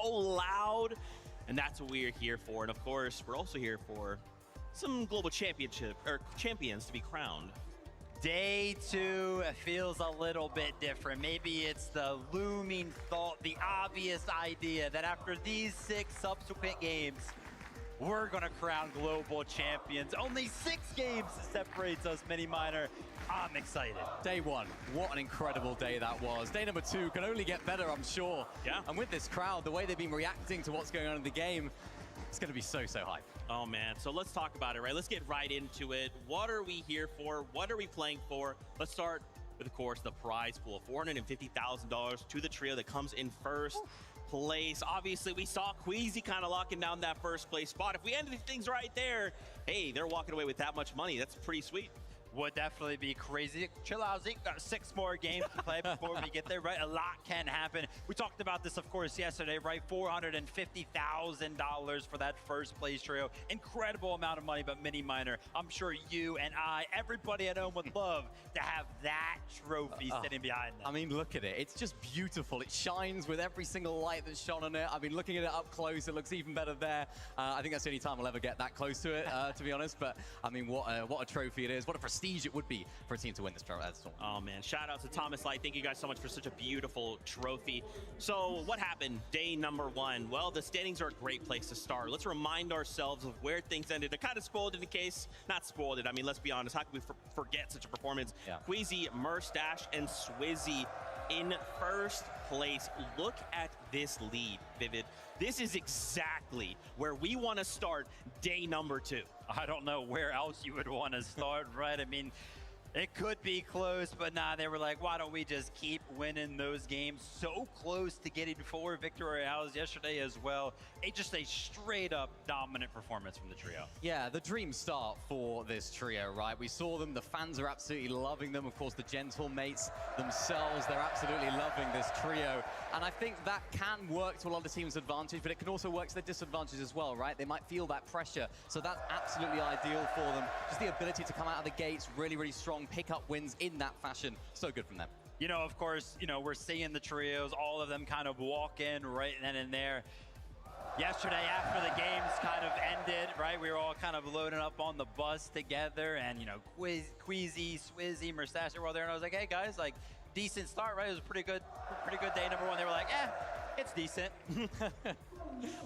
so loud. And that's what we're here for. And of course, we're also here for some global champions to be crowned. Day 2 feels a little bit different. Maybe it's the looming thought, the obvious idea that after these 6 subsequent games, we're gonna crown global champions. Only 6 games separates us, Mini Miner. I'm excited. Day 1, what an incredible day that was. Day number 2 can only get better, I'm sure. Yeah. And with this crowd, the way they've been reacting to what's going on in the game, it's gonna be so hype. Oh man, so let's talk about it, right? Let's get right into it. What are we here for? What are we playing for? Let's start with, of course, the prize pool, $450,000 to the trio that comes in first place. Obviously, we saw Queasy kind of locking down that first place spot. If we ended things right there, hey, they're walking away with that much money. That's pretty sweet. Would definitely be crazy. Chill out, Zeke. Got 6 more games to play before we get there, right? A lot can happen. We talked about this, of course, yesterday, right? $450,000 for that first place trio. Incredible amount of money, but Mini Miner, I'm sure you and everybody at home would love to have that trophy sitting behind them. I mean, look at it. It's just beautiful. It shines with every single light that's shone on it. I've been looking at it up close. It looks even better there. I think that's the only time I'll ever get that close to it, to be honest. But, I mean, what a trophy it is. What a prestige it would be for a team to win this trophy. Oh man, shout out to Thomas Light. Thank you guys so much for such a beautiful trophy. So what happened day number 1? Well, the standings are a great place to start. Let's remind ourselves of where things ended. I kind of spoiled it in case, not spoiled it. I mean, let's be honest, how can we forget such a performance? Yeah. Queasy, Merstash, and Swizzy in first place. Look at this lead, Vivid. This is exactly where we want to start day number 2. I don't know where else you would want to start, right? I mean, it could be close, but nah, they were like, why don't we just keep winning those games? So close to getting 4 victory royales yesterday as well. Just a straight up dominant performance from the trio. Yeah, the dream start for this trio, right? We saw them, the fans are absolutely loving them. Of course, the Gentle Mates themselves, they're absolutely loving this trio. And I think that can work to a lot of teams' advantage, but it can also work to their disadvantage as well, right? They might feel that pressure. So that's absolutely ideal for them. Just the ability to come out of the gates really, really strong, pick up wins in that fashion. So good from them. You know, of course, you know, we're seeing the trios, all of them kind of walk in right then and there. Yesterday, after the games kind of ended, right, we were all kind of loading up on the bus together, and, you know, Queasy, Swizzy, Merstash, they were all there, and I was like, hey, guys, like, decent start, right? It was a pretty good day number 1. They were like, it's decent.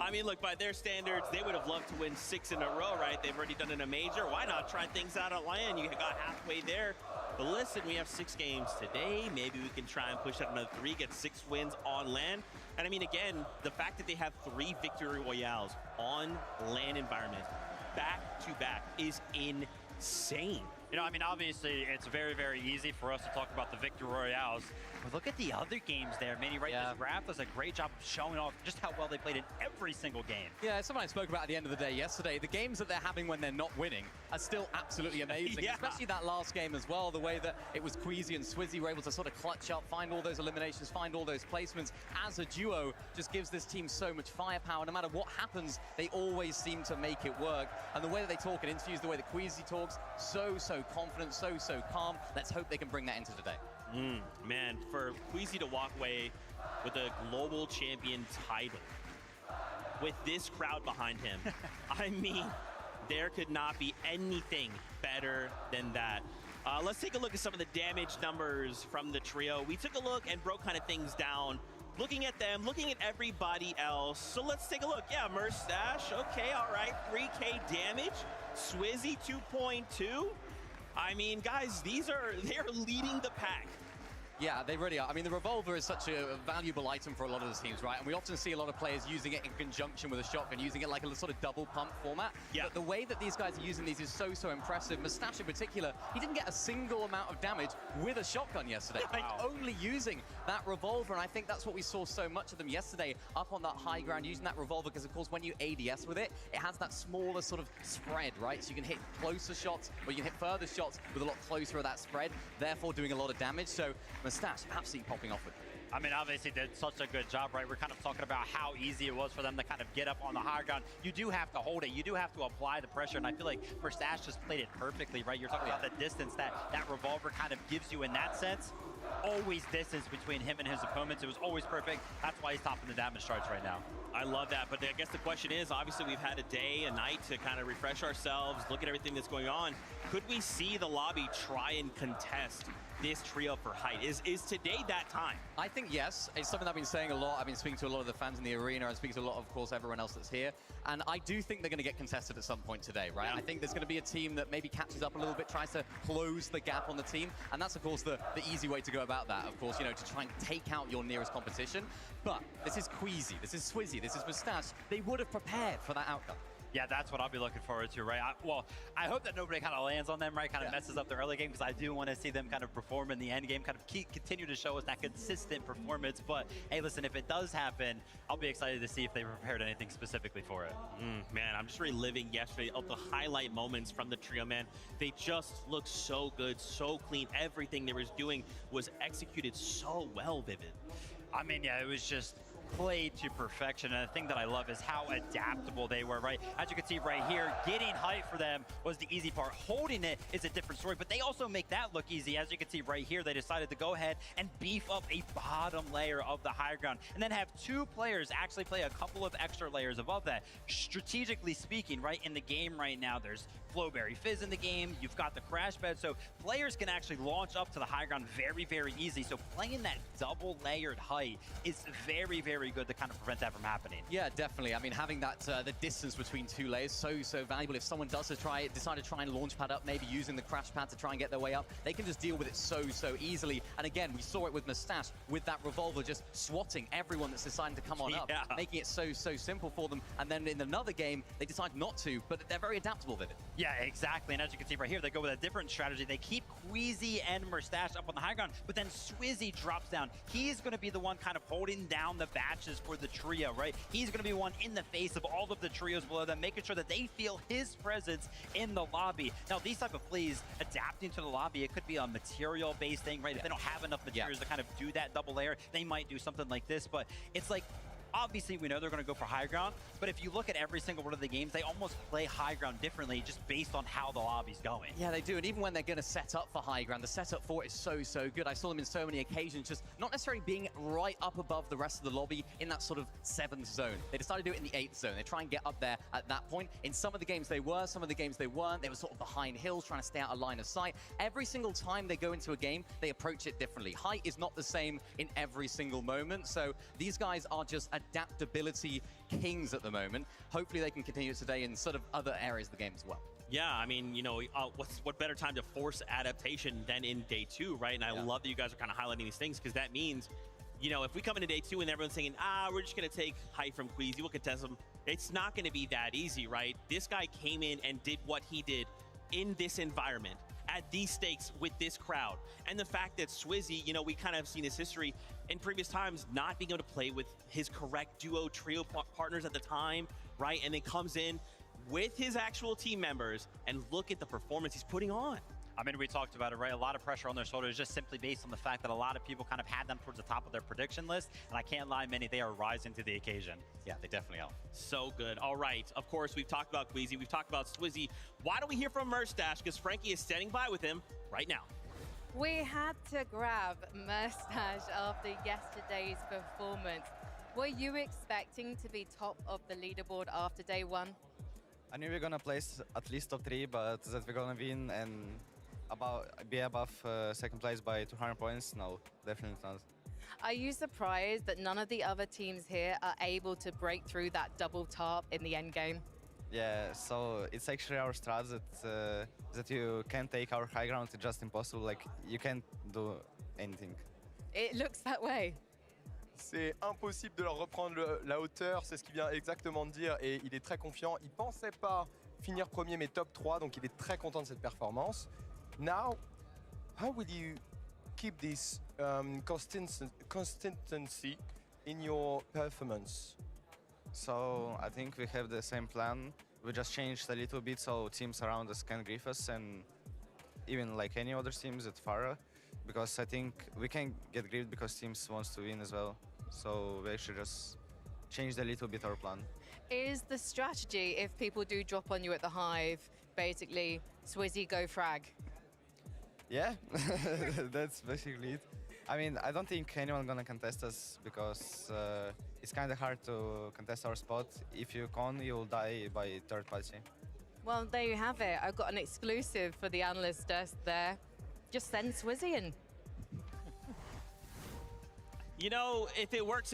I mean, look, by their standards, they would have loved to win 6 in a row, right? They've already done it in a major. Why not try things out at LAN? You got halfway there. But listen, we have 6 games today. Maybe we can try and push out another 3, get 6 wins on LAN. And I mean, again, the fact that they have 3 victory royales on LAN environments back-to-back is insane. You know, I mean, obviously, it's very, very easy for us to talk about the victory royales. But look at the other games there, Manny, right? Yeah. This graph does a great job of showing off just how well they played in every single game. Yeah, it's something I spoke about at the end of the day yesterday. The games that they're having when they're not winning are still absolutely amazing, Yeah. Especially that last game as well, the way that it was Queasy and Swizzy were able to sort of clutch up, find all those eliminations, find all those placements. As a duo, just gives this team so much firepower. No matter what happens, they always seem to make it work. And the way that they talk in interviews, the way that Queasy talks, so confident, so calm. Let's hope they can bring that into today. Man, for Queasy to walk away with a global champion title with this crowd behind him, I mean, there could not be anything better than that. Let's take a look at some of the damage numbers from the trio. We took a look and broke kind of things down, looking at them, looking at everybody else. So let's take a look. Yeah, Merstash, okay, all right, 3K damage. Swizzy, 2.2. I mean, guys, they're leading the pack. Yeah, they really are. I mean, the revolver is such a valuable item for a lot of the teams, right? And we often see a lot of players using it in conjunction with a shotgun, using it like a sort of double pump format. Yeah. But the way that these guys are using these is so impressive. Merstash in particular, he didn't get a single amount of damage with a shotgun yesterday. Wow. Like, only using that revolver, and I think that's what we saw so much of them yesterday, up on that high ground, using that revolver, because of course when you ADS with it, it has that smaller sort of spread, right? So you can hit closer shots, or you can hit further shots with a lot closer of that spread, therefore doing a lot of damage. So Merstash absolutely popping off with it. I mean, obviously did such a good job, right? We're kind of talking about how easy it was for them to kind of get up on the high ground. You do have to hold it. You do have to apply the pressure, and I feel like Merstash just played it perfectly, right? You're talking about the distance that revolver kind of gives you in that sense. always distance between him and his opponents. It was always perfect. That's why he's topping the damage charts right now. I love that, but I guess the question is, obviously we've had a day, a night to kind of refresh ourselves, look at everything that's going on. Could we see the lobby try and contest this trio for height? Is today that time? I think yes. It's something I've been saying a lot. I've been speaking to a lot of the fans in the arena. I'm speaking to a lot, of course, everyone else that's here. And I do think they're going to get contested at some point today, right? Yeah. I think there's going to be a team that maybe catches up a little bit, tries to close the gap on the team. And that's, of course, the easy way to go about that, of course, you know, to try and take out your nearest competition. But this is Queasy, this is Swizzy, this is Mustache. They would have prepared for that outcome. Yeah, that's what I'll be looking forward to, right? I hope that nobody kind of lands on them, right? Kind of messes up the early game, because I do want to see them kind of perform in the end game, kind of continue to show us that consistent performance. But hey, listen, if it does happen, I'll be excited to see if they prepared anything specifically for it. Man, I'm just reliving yesterday of the highlight moments from the trio, man. They just looked so good, so clean. Everything they were doing was executed so well, Vivid. I mean, yeah, it was just played to perfection, and the thing that I love is how adaptable they were, right? As you can see right here, getting height for them was the easy part. Holding it is a different story, but they also make that look easy. As you can see right here, they decided to go ahead and beef up a bottom layer of the high ground, and then have two players actually play a couple of extra layers above that. Strategically speaking, right, in the game right now, there's Flowberry Fizz in the game, you've got the crash bed, so players can actually launch up to the high ground very, very easy. So playing that double layered height is very, very good to kind of prevent that from happening. Yeah, definitely. I mean, having that the distance between two layers, so valuable. If someone does decide to try and launch pad up, maybe using the crash pad to try and get their way up, they can just deal with it so easily. And again, we saw it with Mustache, with that revolver just swatting everyone that's deciding to come on up, making it so simple for them. And then in another game, they decide not to, but they're very adaptable with it. Yeah, exactly. And as you can see right here, they go with a different strategy. They keep Queasy and Mustache up on the high ground, but then Swizzy drops down. He's going to be the one kind of holding down the batches for the trio, right? He's going to be one in the face of all of the trios below them, making sure that they feel his presence in the lobby. Now, these type of plays, adapting to the lobby, it could be a material-based thing, right? If they don't have enough materials to kind of do that double layer, they might do something like this, but it's like, obviously, we know they're going to go for high ground, but if you look at every single one of the games, they almost play high ground differently just based on how the lobby's going. Yeah, they do, and even when they're going to set up for high ground, the setup for it is so good. I saw them in so many occasions, just not necessarily being right up above the rest of the lobby in that sort of 7th zone. They decided to do it in the 8th zone. They try and get up there at that point. In some of the games they were, some of the games they weren't. They were sort of behind hills, trying to stay out of line of sight. Every single time they go into a game, they approach it differently. Height is not the same in every single moment, so these guys are just adaptability kings at the moment. Hopefully they can continue it today in sort of other areas of the game as well. Yeah, I mean, you know, what better time to force adaptation than in day 2, right? And I love that you guys are kind of highlighting these things, because that means, you know, if we come into day 2 and everyone's saying, we're just going to take height from Queasy, we'll contest them, it's not going to be that easy, right? This guy came in and did what he did in this environment, at these stakes, with this crowd. And the fact that Swizzy, you know, we kind of have seen his history in previous times, not being able to play with his correct duo trio partners at the time, right? And then comes in with his actual team members, and look at the performance he's putting on. I mean, we talked about it, right? A lot of pressure on their shoulders, just simply based on the fact that a lot of people kind of had them towards the top of their prediction list. And I can't lie, many, they are rising to the occasion. Yeah, they definitely are. So good. All right. Of course, we've talked about Queasy. We've talked about Swizzy. Why don't we hear from Mustache? Because Frankie is standing by with him right now. We had to grab Mustache after yesterday's performance. Were you expecting to be top of the leaderboard after day 1? I knew we were gonna place at least top 3, but that we're gonna win and be above second place by 200 points, no, definitely not. Are you surprised that none of the other teams here are able to break through that double top in the end game? Yeah, so it's actually our strat that you can't take our high ground. It's just impossible. Like, you can't do anything. It looks that way. C'est impossible de leur reprendre la hauteur, c'est ce qu'il vient exactement de dire, et il est très confiant. Il pensait pas finir premier, mais top 3, donc il est très content de cette performance. Now, how will you keep this consistency in your performance? So I think we have the same plan. We just changed a little bit so teams around us can grief us, and even like any other teams at Farah, because I think we can get griefed because teams wants to win as well. So we actually just changed a little bit our plan. Is the strategy, if people do drop on you at the hive, basically Swizzy go frag? Yeah, that's basically it. I mean, I don't think anyone gonna contest us because it's kind of hard to contest our spot. If you con, you'll die by third party. Well, there you have it. I've got an exclusive for the analyst desk there. Just send Swizzy in. You know, if it works,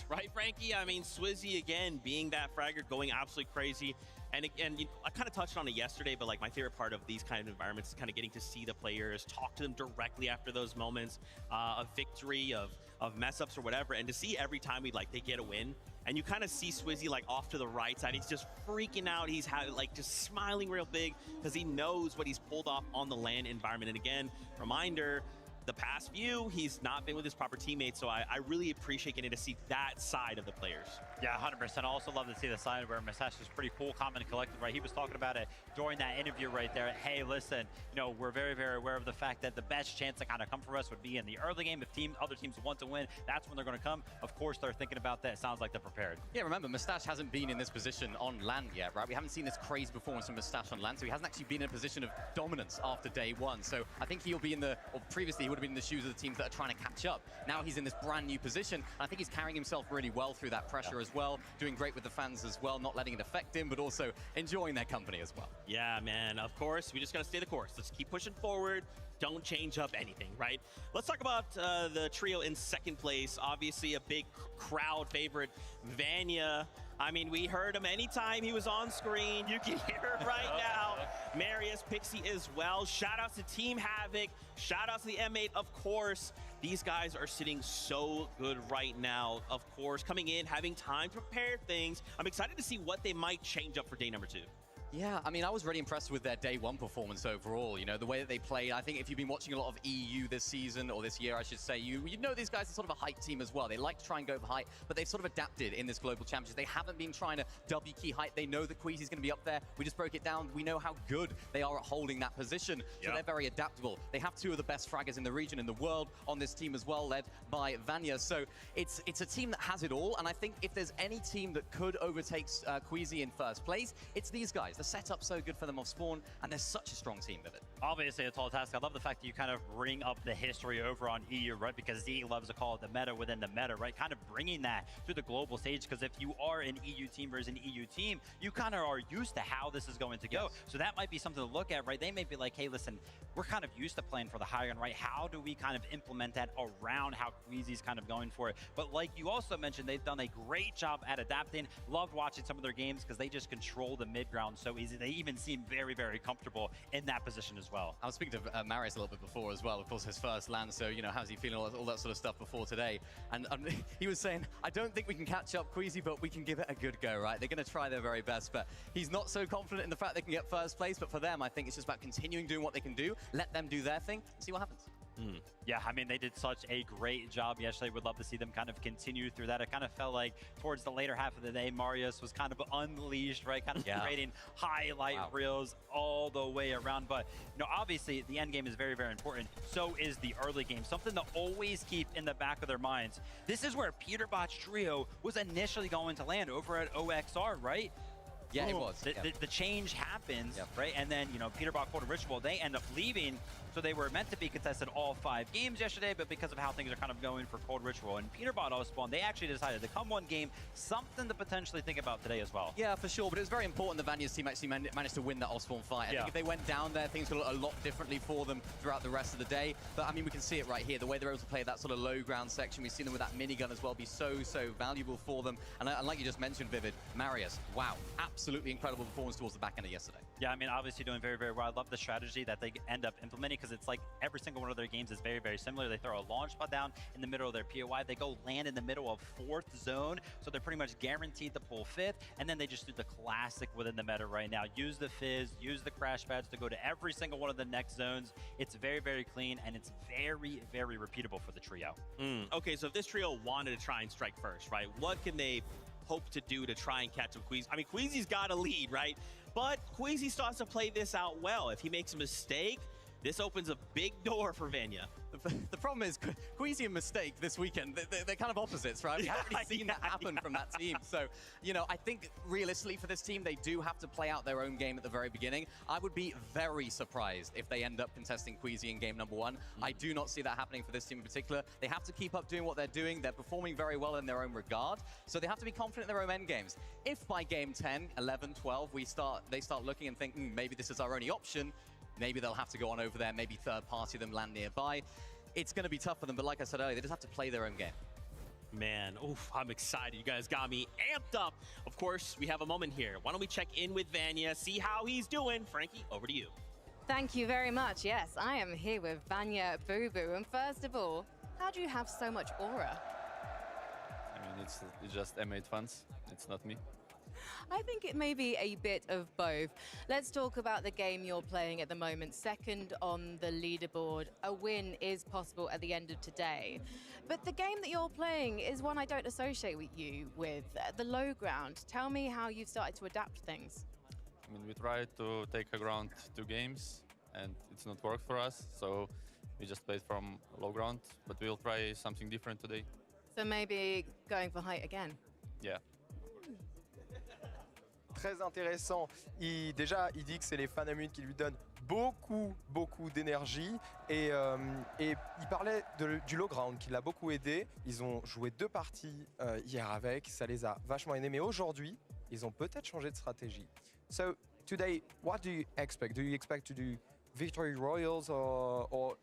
right, Frankie? I mean, Swizzy, again, being that fragger, going absolutely crazy. And again, I kind of touched on it yesterday, but like my favorite part of these kind of environments is kind of getting to see the players, talk to them directly after those moments of victory, of mess ups or whatever, and to see every time they get a win. And you kind of see Swizzy like off to the right side. He's just freaking out. He's like just smiling real big because he knows what he's pulled off on the LAN environment. And again, reminder, the past few, he's not been with his proper teammates, so I really appreciate getting to see that side of the players. Yeah, 100%. I also love to see the side where Mustache is pretty cool, calm, and collected, right? He was talking about it during that interview right there. Hey, listen, you know, we're very, very aware of the fact that the best chance to kind of come for us would be in the early game. If other teams want to win, that's when they're going to come. Of course, they're thinking about that. It sounds like they're prepared. Yeah, remember, Mustache hasn't been in this position on land yet, right? We haven't seen this crazy performance from Mustache on land, so he hasn't actually been in a position of dominance after day one. So I think he'll be in the, or previously he would have been in the shoes of the teams that are trying to catch up. Now he's in this brand new position, and I think he's carrying himself really well through that pressure as well, doing great with the fans as well, not letting it affect him, but also enjoying their company as well. Yeah, man, of course, we just got to stay the course. Let's keep pushing forward. Don't change up anything, right? Let's talk about the trio in second place. Obviously, a big crowd favorite, Vanya. I mean, we heard him anytime he was on screen. You can hear it right now. Marius, Pixie as well. Shout outs to Team Havoc. Shout outs to the M8, of course. These guys are sitting so good right now. Of course, coming in, having time to prepare things. I'm excited to see what they might change up for day number 2. Yeah, I mean, I was really impressed with their day one performance overall. You know, the way that they played. I think if you've been watching a lot of EU this season, or this year, I should say, you know these guys are sort of a height team as well. They like to try and go for height, but they've sort of adapted in this global championship. They haven't been trying to W key height. They know that Queasy's going to be up there. We just broke it down. We know how good they are at holding that position. So they're very adaptable. They have 2 of the best fraggers in the region, in the world, on this team as well, led by Vanya. So it's a team that has it all. And I think if there's any team that could overtake Queasy in first place, it's these guys. The setup's so good for them off spawn, and they're such a strong team with it. Obviously, a tall task. I love the fact that you kind of bring up the history over on EU, right? Because Z loves to call it the meta within the meta, right? Kind of bringing that to the global stage, because if you are an EU team versus an EU team, you kind of are used to how this is going to go. So that might be something to look at, right? They may be like, hey, listen, we're kind of used to playing for the high end, right? How do we kind of implement that around how Queasy's kind of going for it? But like you also mentioned, they've done a great job at adapting. Loved watching some of their games because they just control the mid ground so easy. They even seem very, very comfortable in that position as well. I was speaking to Marius a little bit before as well, of course, his first land, so, you know, how's he feeling, all that sort of stuff before today. And he was saying, I don't think we can catch up Queasy, but we can give it a good go, right? They're going to try their very best, but he's not so confident in the fact they can get first place, but for them, I think it's just about continuing doing what they can do, let them do their thing, and see what happens. Yeah, I mean, they did such a great job yesterday. Would love to see them kind of continue through that. It kind of felt like towards the later half of the day, Marius was kind of unleashed, right? Kind of creating highlight reels all the way around. But, you know, obviously the end game is very, very important. So is the early game. Something to always keep in the back of their minds. This is where Peterbot's trio was initially going to land over at OXR, right? Yeah, it was. The change happens, right? And then, you know, Peterbot, Cold Ritual, they end up leaving. So they were meant to be contested all 5 games yesterday, but because of how things are kind of going for Cold Ritual and Peterbot all spawn, they actually decided to come one game, something to potentially think about today as well. Yeah, for sure, but it was very important that Vanya's team actually managed to win that off-spawn fight. I think if they went down there, things would look a lot differently for them throughout the rest of the day. But I mean, we can see it right here, the way they're able to play that sort of low ground section. We've seen them with that minigun as well be so valuable for them. And like you just mentioned, Vivid, Marius, wow, absolutely incredible performance towards the back end of yesterday. Yeah, I mean, obviously doing very, very well. I love the strategy that they end up implementing because it's like every single one of their games is very, very similar. They throw a launch pad down in the middle of their POI. They go land in the middle of 4th zone, so they're pretty much guaranteed to pull 5th, and then they just do the classic within the meta right now. Use the Fizz, use the crash pads to go to every single one of the next zones. It's very, very clean, and it's very, very repeatable for the trio. Okay, so if this trio wanted to try and strike first, right, what can they hope to do to try and catch up Queasy? I mean, Queasy's got a lead, right? But Queasy starts to play this out well. If he makes a mistake, this opens a big door for Vanya. The problem is, Queasy and Mistake this weekend, they're kind of opposites, right? We haven't really seen that happen from that team. So, you know, I think realistically for this team, they do have to play out their own game at the very beginning. I would be very surprised if they end up contesting Queasy in game number 1. I do not see that happening for this team in particular. They have to keep up doing what they're doing. They're performing very well in their own regard. So they have to be confident in their own end games. If by game 10, 11, 12, they start looking and think, maybe this is our only option, maybe they'll have to go on over there, maybe third party them, land nearby. It's going to be tough for them, but like I said earlier, they just have to play their own game. Man, oof, I'm excited. You guys got me amped up. Of course, we have a moment here. Why don't we check in with Vanya, see how he's doing? Frankie, over to you. Thank you very much. Yes, I am here with Vanya Boo Boo. And first of all, how do you have so much aura? I mean, it's just M8 fans. It's not me. I think it may be a bit of both. Let's talk about the game you're playing at the moment. Second on the leaderboard. A win is possible at the end of today. But the game that you're playing is one I don't associate with you with, the low ground. Tell me how you've started to adapt things. I mean, we tried to take a ground 2 games, and it's not worked for us. So we just played from low ground, but we'll try something different today. So maybe going for height again. Yeah. Très intéressant. Déjà, il dit que c'est les fans Amune qui lui donnent beaucoup d'énergie. Et il parlait du low ground qui l'a beaucoup aidé. Ils ont joué 2 parties hier avec. Ça les a vachement aidés. Mais aujourd'hui, ils ont peut-être changé de stratégie. So, today, what do you expect? Do you expect to do victory royals or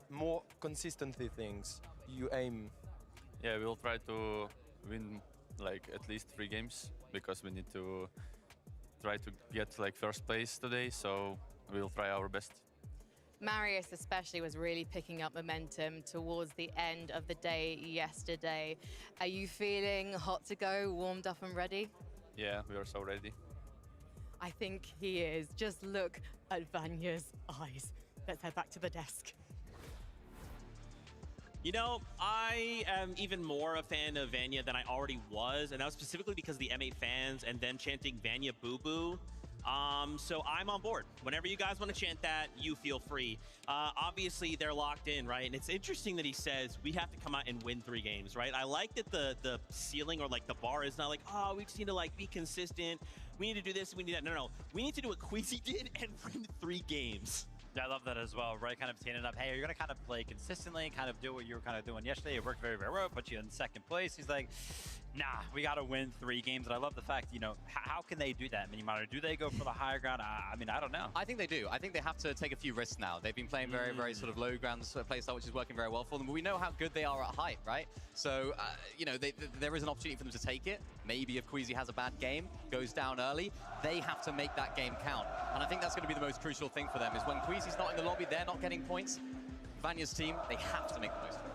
more consistently things you aim? Yeah, we'll try to win like at least 3 games because we need to try to get like first place today, so we'll try our best. Marius especially was really picking up momentum towards the end of the day yesterday. Are you feeling hot to go, warmed up and ready? Yeah, we are so ready. I think he is. Just look at Vanya's eyes. Let's head back to the desk. You know, I am even more a fan of Vanya than I already was, and that was specifically because of the M8 fans and them chanting Vanya Boo Boo. So I'm on board. Whenever you guys want to chant that, you feel free. Obviously, they're locked in, right? And it's interesting that he says we have to come out and win 3 games, right? I like that the ceiling or like the bar is not like, oh, we just need to like be consistent. We need to do this, we need that. No. We need to do what Queasy did and win 3 games. Yeah, I love that as well, right? Kind of teeing it up. Hey, you're going to kind of play consistently, kind of do what you were kind of doing yesterday. It worked very, very well, put you in 2nd place. He's like, nah, we got to win 3 games. And I love the fact, you know, how can they do that? I mean, do they go for the higher ground? I mean, I don't know. I think they do. I think they have to take a few risks now. They've been playing very, very sort of low ground playstyle, which is working very well for them. But we know how good they are at height, right? So, you know, there is an opportunity for them to take it. Maybe if Queasy has a bad game, goes down early, they have to make that game count. And I think that's going to be the most crucial thing for them is when Queasy's not in the lobby, they're not getting points. Vanya's team, they have to make the most of it.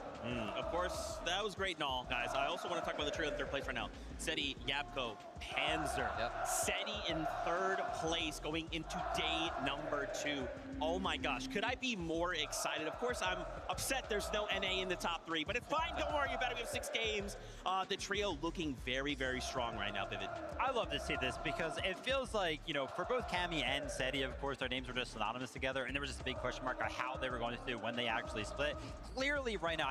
Of course, that was great and all, guys. I also want to talk about the trio in 3rd place right now. Seti, Yapko, Panzer. Yep. Seti in 3rd place going into day number 2. Oh my gosh, could I be more excited? Of course, I'm upset there's no NA in the top 3, but it's fine, don't worry about it. We have 6 games. The trio looking very, very strong right now, Vivid. I love to see this because it feels like, you know, for both Cammy and Seti, of course, their names were just synonymous together, and there was just a big question mark on how they were going to do when they actually split. Clearly, right now,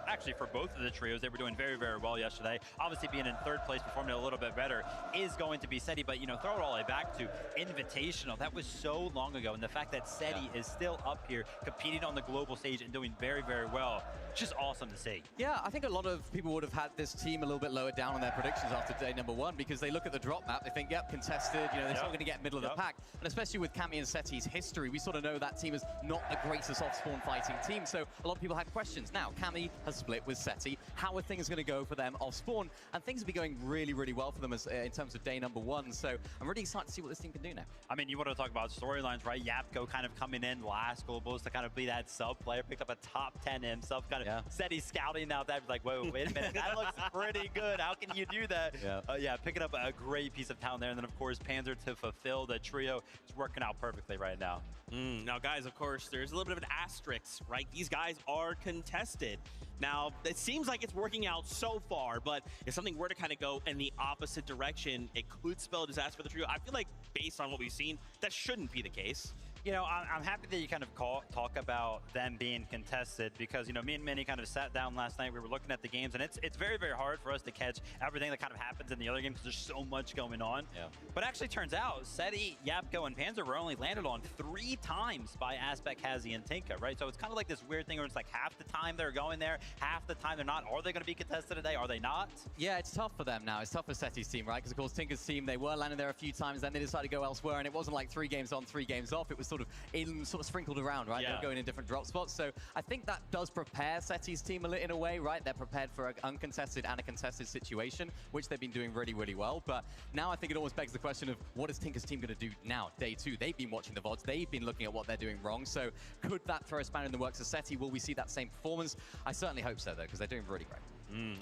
actually, for both of the trios, they were doing very, very well yesterday. Obviously, being in 3rd place, performing a little bit better, is going to be Seti, but, you know, throw it all the way back to Invitational. That was so long ago, and the fact that Seti is still up here, competing on the global stage and doing very, very well, just awesome to see. Yeah, I think a lot of people would have had this team a little bit lower down on their predictions after day number 1 because they look at the drop map, they think, yep, contested, you know, they're still going to get middle of the pack. And especially with Cammy and Seti's history, we sort of know that team is not the greatest off-spawn fighting team. So a lot of people had questions. Now, Cammy has split with Seti. How are things going to go for them off-spawn? And things will be going really, really well for them as, in terms of day number 1. So I'm really excited to see what this team can do now. I mean, you want to talk about storylines, right? Yapko kind of coming in last globals to kind of be that sub player, picked up a top 10 himself, kind of Seti scouting out that, like, whoa, wait a minute, that looks pretty good. How can you do that? Yeah, picking up a great piece of talent there. And then, of course, Panzer to fulfill the trio. It's working out perfectly right now. Now, guys, of course, there's a little bit of an asterisk, right? These guys are contested. Now, it seems like it's working out so far, but if something were to kind of go in the opposite direction, it could spell disaster for the trio. I feel like, based on what we've seen, that shouldn't be the case. You know, I'm happy that you kind of talk about them being contested because, you know, me and Minnie kind of sat down last night. We were looking at the games, and it's very, very hard for us to catch everything that kind of happens in the other games because there's so much going on. Yeah. But actually turns out Seti, Yapko, and Panzer were only landed on 3 times by Aspect, Kazi, and Tinka, right? So it's kind of like this weird thing where it's like half the time they're going there, half the time they're not. Are they going to be contested today? Are they not? Yeah, it's tough for them now. It's tough for Seti's team, right? Because, of course, Tinker's team, they were landing there a few times, then they decided to go elsewhere, and it wasn't like 3 games on, 3 games off. It was sort of sprinkled around, right? Yeah. They were going in different drop spots. So I think that does prepare Seti's team in a way, right? They're prepared for an uncontested and a contested situation, which they've been doing really, really well. But now I think it almost begs the question of what is Tinker's team going to do now, day 2? They've been watching the VODs. They've been looking at what they're doing wrong. So could that throw a spanner in the works of Seti? Will we see that same performance? I certainly hope so, though, because they're doing really great.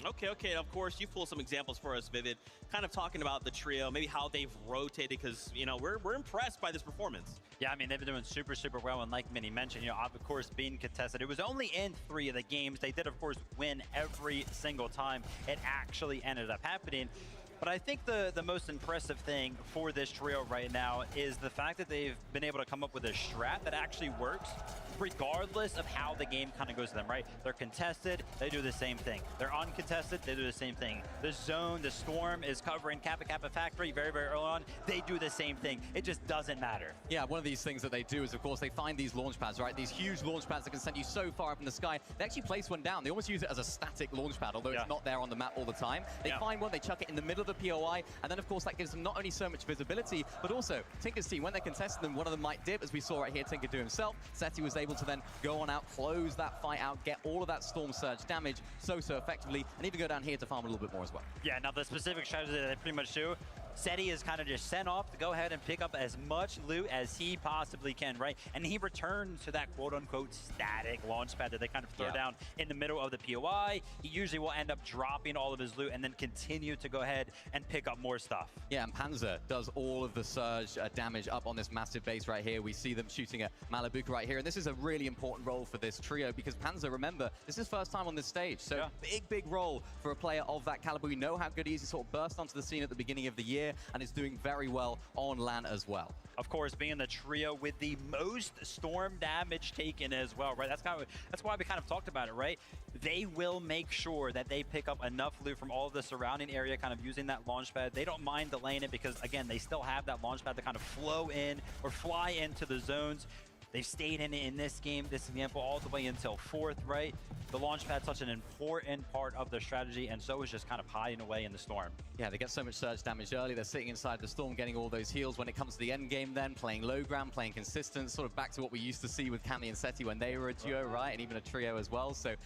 Okay. Of course, you pulled some examples for us, Vivid. Kind of talking about the trio, maybe how they've rotated, because you know we're impressed by this performance. Yeah, I mean they've been doing super, super well, and like Minnie mentioned, you know, of course being contested. It was only in 3 of the games. They did, of course, win every single time it actually ended up happening. But I think the most impressive thing for this trio right now is the fact that they've been able to come up with a strat that actually works regardless of how the game kind of goes to them, right? They're contested, they do the same thing. They're uncontested, they do the same thing. The zone, the storm is covering Kappa Kappa Factory very, very early on. They do the same thing. It just doesn't matter. Yeah, one of these things that they do is, of course, they find these launch pads, right? These huge launch pads that can send you so far up in the sky. They actually place one down. They almost use it as a static launch pad, although it's not there on the map all the time. They find one, they chuck it in the middle of the POI, and then, of course, that gives them not only so much visibility, but also Tinker's team, when they're contesting them, one of them might dip, as we saw right here, Tinker do himself. Seti was able to then go on out, close that fight out, get all of that storm surge damage so effectively, and even go down here to farm a little bit more as well. Yeah, now the specific strategy that they pretty much do, Seti is kind of just sent off to go ahead and pick up as much loot as he possibly can, right? And he returns to that quote-unquote static launch pad that they kind of throw down in the middle of the POI. He usually will end up dropping all of his loot and then continue to go ahead and pick up more stuff. Yeah, and Panzer does all of the surge damage up on this massive base right here. We see them shooting at Malibuka right here, and this is a really important role for this trio because Panzer, remember, this is his first time on this stage, so big role for a player of that caliber. We know how good he is. He sort of burst onto the scene at the beginning of the year, and is doing very well on LAN as well. Of course, being the trio with the most storm damage taken as well, right? That's why we kind of talked about it, right? They will make sure that they pick up enough loot from all of the surrounding area, kind of using that launch pad. They don't mind delaying it because, again, they still have that launch pad to kind of flow in or fly into the zones. They've stayed in this game, this example, all the way until 4th, right? The launch pad's such an important part of their strategy, and so is just kind of hiding away in the storm. Yeah, they get so much surge damage early. They're sitting inside the storm, getting all those heals. When it comes to the end game then, playing low ground, playing consistent, sort of back to what we used to see with Cammy and Seti when they were a duo, right? And even a trio as well. So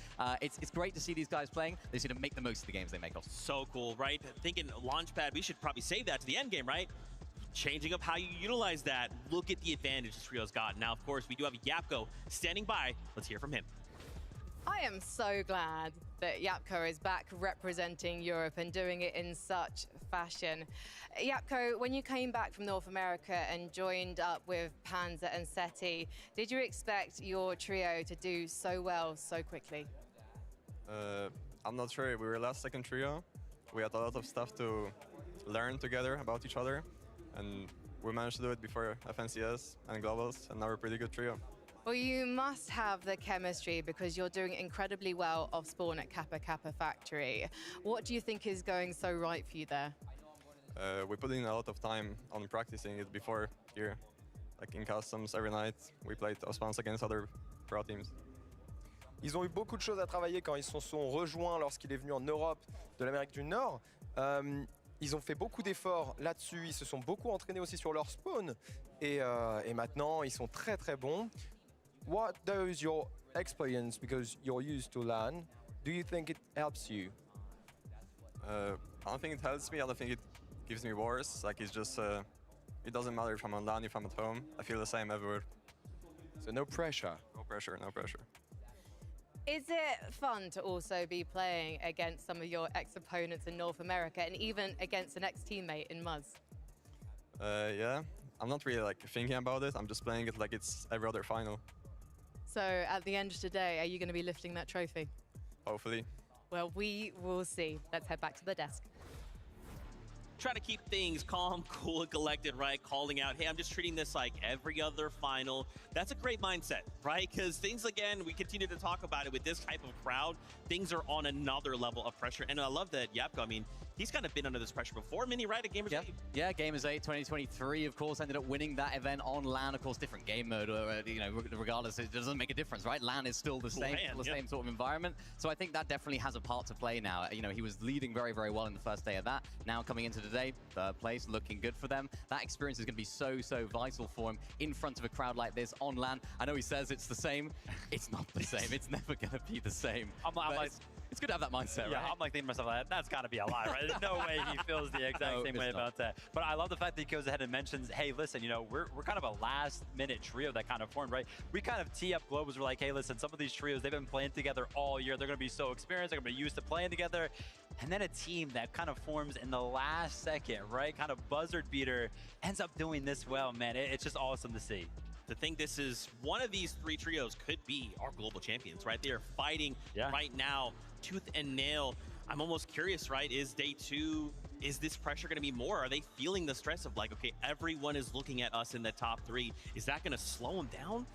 it's great to see these guys playing. They seem to make the most of the games they make off. So cool, right? Thinking launchpad, we should probably save that to the end game, right? Changing up how you utilize that. Look at the advantage this trio's got. Now, of course, we do have Yapko standing by. Let's hear from him. I am so glad that Yapko is back representing Europe and doing it in such fashion. Yapko, when you came back from North America and joined up with Panzer and Seti, did you expect your trio to do so well so quickly? I'm not sure. We were last second trio. We had a lot of stuff to learn together about each other, and we managed to do it before FNCS and Globals, and now we're a pretty good trio. Well, you must have the chemistry because you're doing incredibly well off spawn at Kappa Kappa Factory. What do you think is going so right for you there? We put in a lot of time on practicing it before here. Like in customs, every night, we played Osmans against other pro teams. Ils ont eu beaucoup de choses à travailler quand ils se sont rejoints lorsqu'il est venu en Europe de l'Amérique du Nord. Ils ont fait beaucoup d'efforts là-dessus, ils se sont beaucoup entraînés aussi sur leur spawn et maintenant ils sont très très bons. What does your experience, because you're used to LAN, do you think it helps you? I don't think it helps me, I don't think it gives me worse. Like it's just, it doesn't matter if I'm on LAN, if I'm at home. I feel the same everywhere. So no pressure? No pressure, no pressure. Is it fun to also be playing against some of your ex-opponents in North America and even against an ex-teammate in Muzz? Yeah, I'm not really like thinking about it. I'm just playing it like it's every other final. So at the end of today, are you going to be lifting that trophy? Hopefully. Well, we will see. Let's head back to the desk. try to keep things calm, cool, and collected, right? Calling out, hey, I'm just treating this like every other final. That's a great mindset, right? Because things, again, we continue to talk about it with this type of crowd. Things are on another level of pressure. And I love that Yapko, I mean, he's kind of been under this pressure before. Mini, right? At Gamers 8. Yeah, Gamers 8 2023, of course, ended up winning that event on LAN. Of course, different game mode, you know, regardless, it doesn't make a difference, right? LAN is still the same, same sort of environment. So I think that definitely has a part to play now. You know, he was leading very, very well in the first day of that. Now coming into today, third place, looking good for them. That experience is going to be so, so vital for him in front of a crowd like this on LAN. I know he says it's the same. It's not the same. It's never going to be the same. I'm like, it's good to have that mindset, yeah, right? I'm like thinking to myself, like, that's got to be a lie, right? There's no way he feels the exact same way about that. But I love the fact that he goes ahead and mentions, hey, listen, you know, we're kind of a last-minute trio that kind of formed, right? We kind of tee up Globals. We're like, hey, listen, some of these trios, they've been playing together all year. They're going to be so experienced. They're going to be used to playing together. And then a team that kind of forms in the last second, right? Kind of buzzard beater ends up doing this well, man. It's just awesome to see. To think this is one of these three trios could be our global champions, right? They are fighting right now, tooth and nail. I'm almost curious, right? Is day 2, is this pressure going to be more? Are they feeling the stress of like, okay, everyone is looking at us in the top 3. Is that going to slow them down?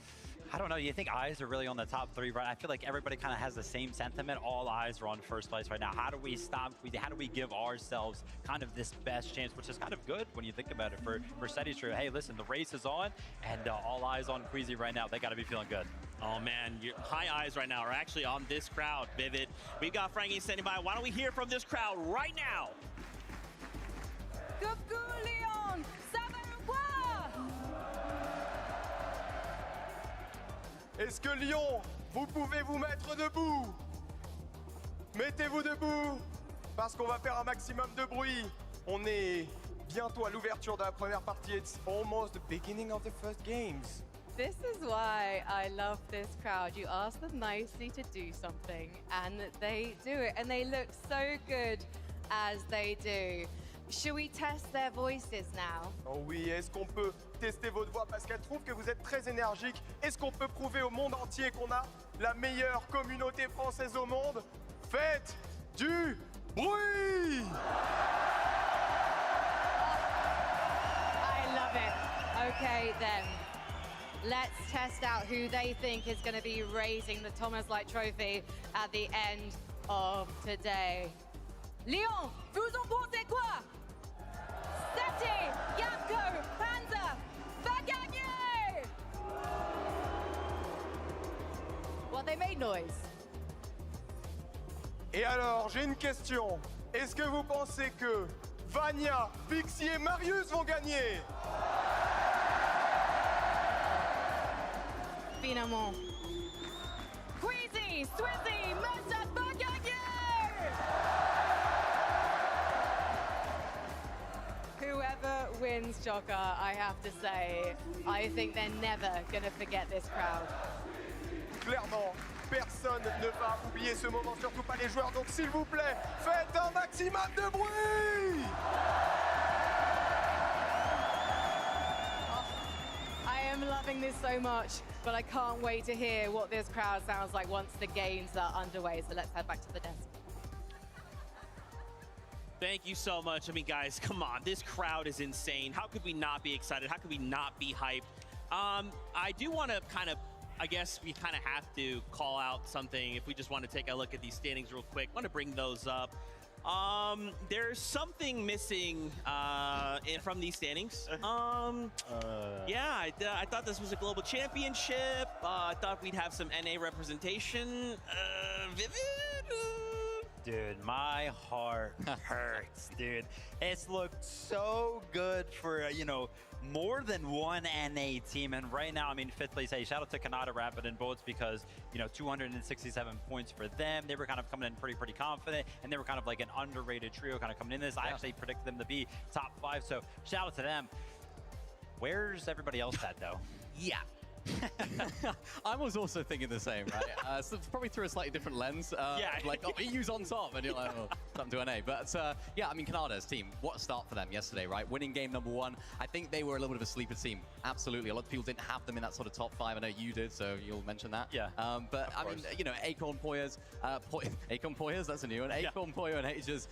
I don't know. You think eyes are really on the top 3, right? I feel like everybody kind of has the same sentiment. All eyes are on first place right now. How do we stop? How do we give ourselves kind of this best chance, which is kind of good when you think about it for Seti's trio. Hey, listen, the race is on, and all eyes on Queasy right now. They got to be feeling good. Oh man, your high eyes right now are actually on this crowd, Vivid. We got Frankie standing by. Why don't we hear from this crowd right now? Coucou Lyon, ça va ou quoi? Est-ce que Lyon, vous pouvez vous mettre debout? Mettez-vous debout, parce qu'on va faire un maximum de bruit. On est bientôt à l'ouverture de la première partie. It's almost the beginning of the first games. This is why I love this crowd. You ask them nicely to do something, and they do it, and they look so good as they do. Should we test their voices now? Oh oui, est-ce qu'on peut tester votre voix parce qu'elle trouve que vous êtes très énergique? Est-ce qu'on peut prouver au monde entier qu'on a la meilleure communauté française au monde? Faites du bruit! I love it. Okay then, let's test out who they think is going to be raising the Thomas Light Trophy at the end of today. Lyon, vous en pensez quoi? Seti, Yapko, Panzer, va gagner! Well, they made noise. Et alors, j'ai une question. Est-ce que vous pensez que Vania, Pixie et Marius vont gagner? Finalement. Queasy, Swizzy, Mustard, va gagner! Whoever wins Joker, I have to say, I think they're never going to forget this crowd. Clairement, personne ne va oublier ce moment, surtout pas les joueurs. Donc s'il vous plaît, faites un maximum de bruit! I am loving this so much, but I can't wait to hear what this crowd sounds like once the games are underway. So let's head back to the desk. Thank you so much. I mean, guys, come on. This crowd is insane. How could we not be excited? How could we not be hyped? I do want to kind of, I guess we kind of have to call out something if we just want to take a look at these standings real quick. I want to bring those up. There's something missing from these standings. Yeah, I thought this was a global championship. I thought we'd have some NA representation. Vivid? Dude, my heart hurts, dude. It's looked so good for, you know, more than one NA team. And right now, I mean, 5th place, hey, shout out to Canada Rapid and Bolts because, you know, 267 points for them. They were kind of coming in pretty confident, and they were kind of like an underrated trio kind of coming in this. I actually predicted them to be top 5, so shout out to them. Where's everybody else at, though? Yeah. I was also thinking the same, right? So probably through a slightly different lens. Like, oh, EU's on top, and you're like, oh, something to NA. But yeah, I mean, Canada's team, what a start for them yesterday, right? Winning game number 1. I think they were a little bit of a sleeper team. Absolutely. A lot of people didn't have them in that sort of top 5. I know you did, so you'll mention that. Yeah. But I mean, you know, Acorn Poyers, Acorn Poyers, that's a new one. Acorn Poyer and Ages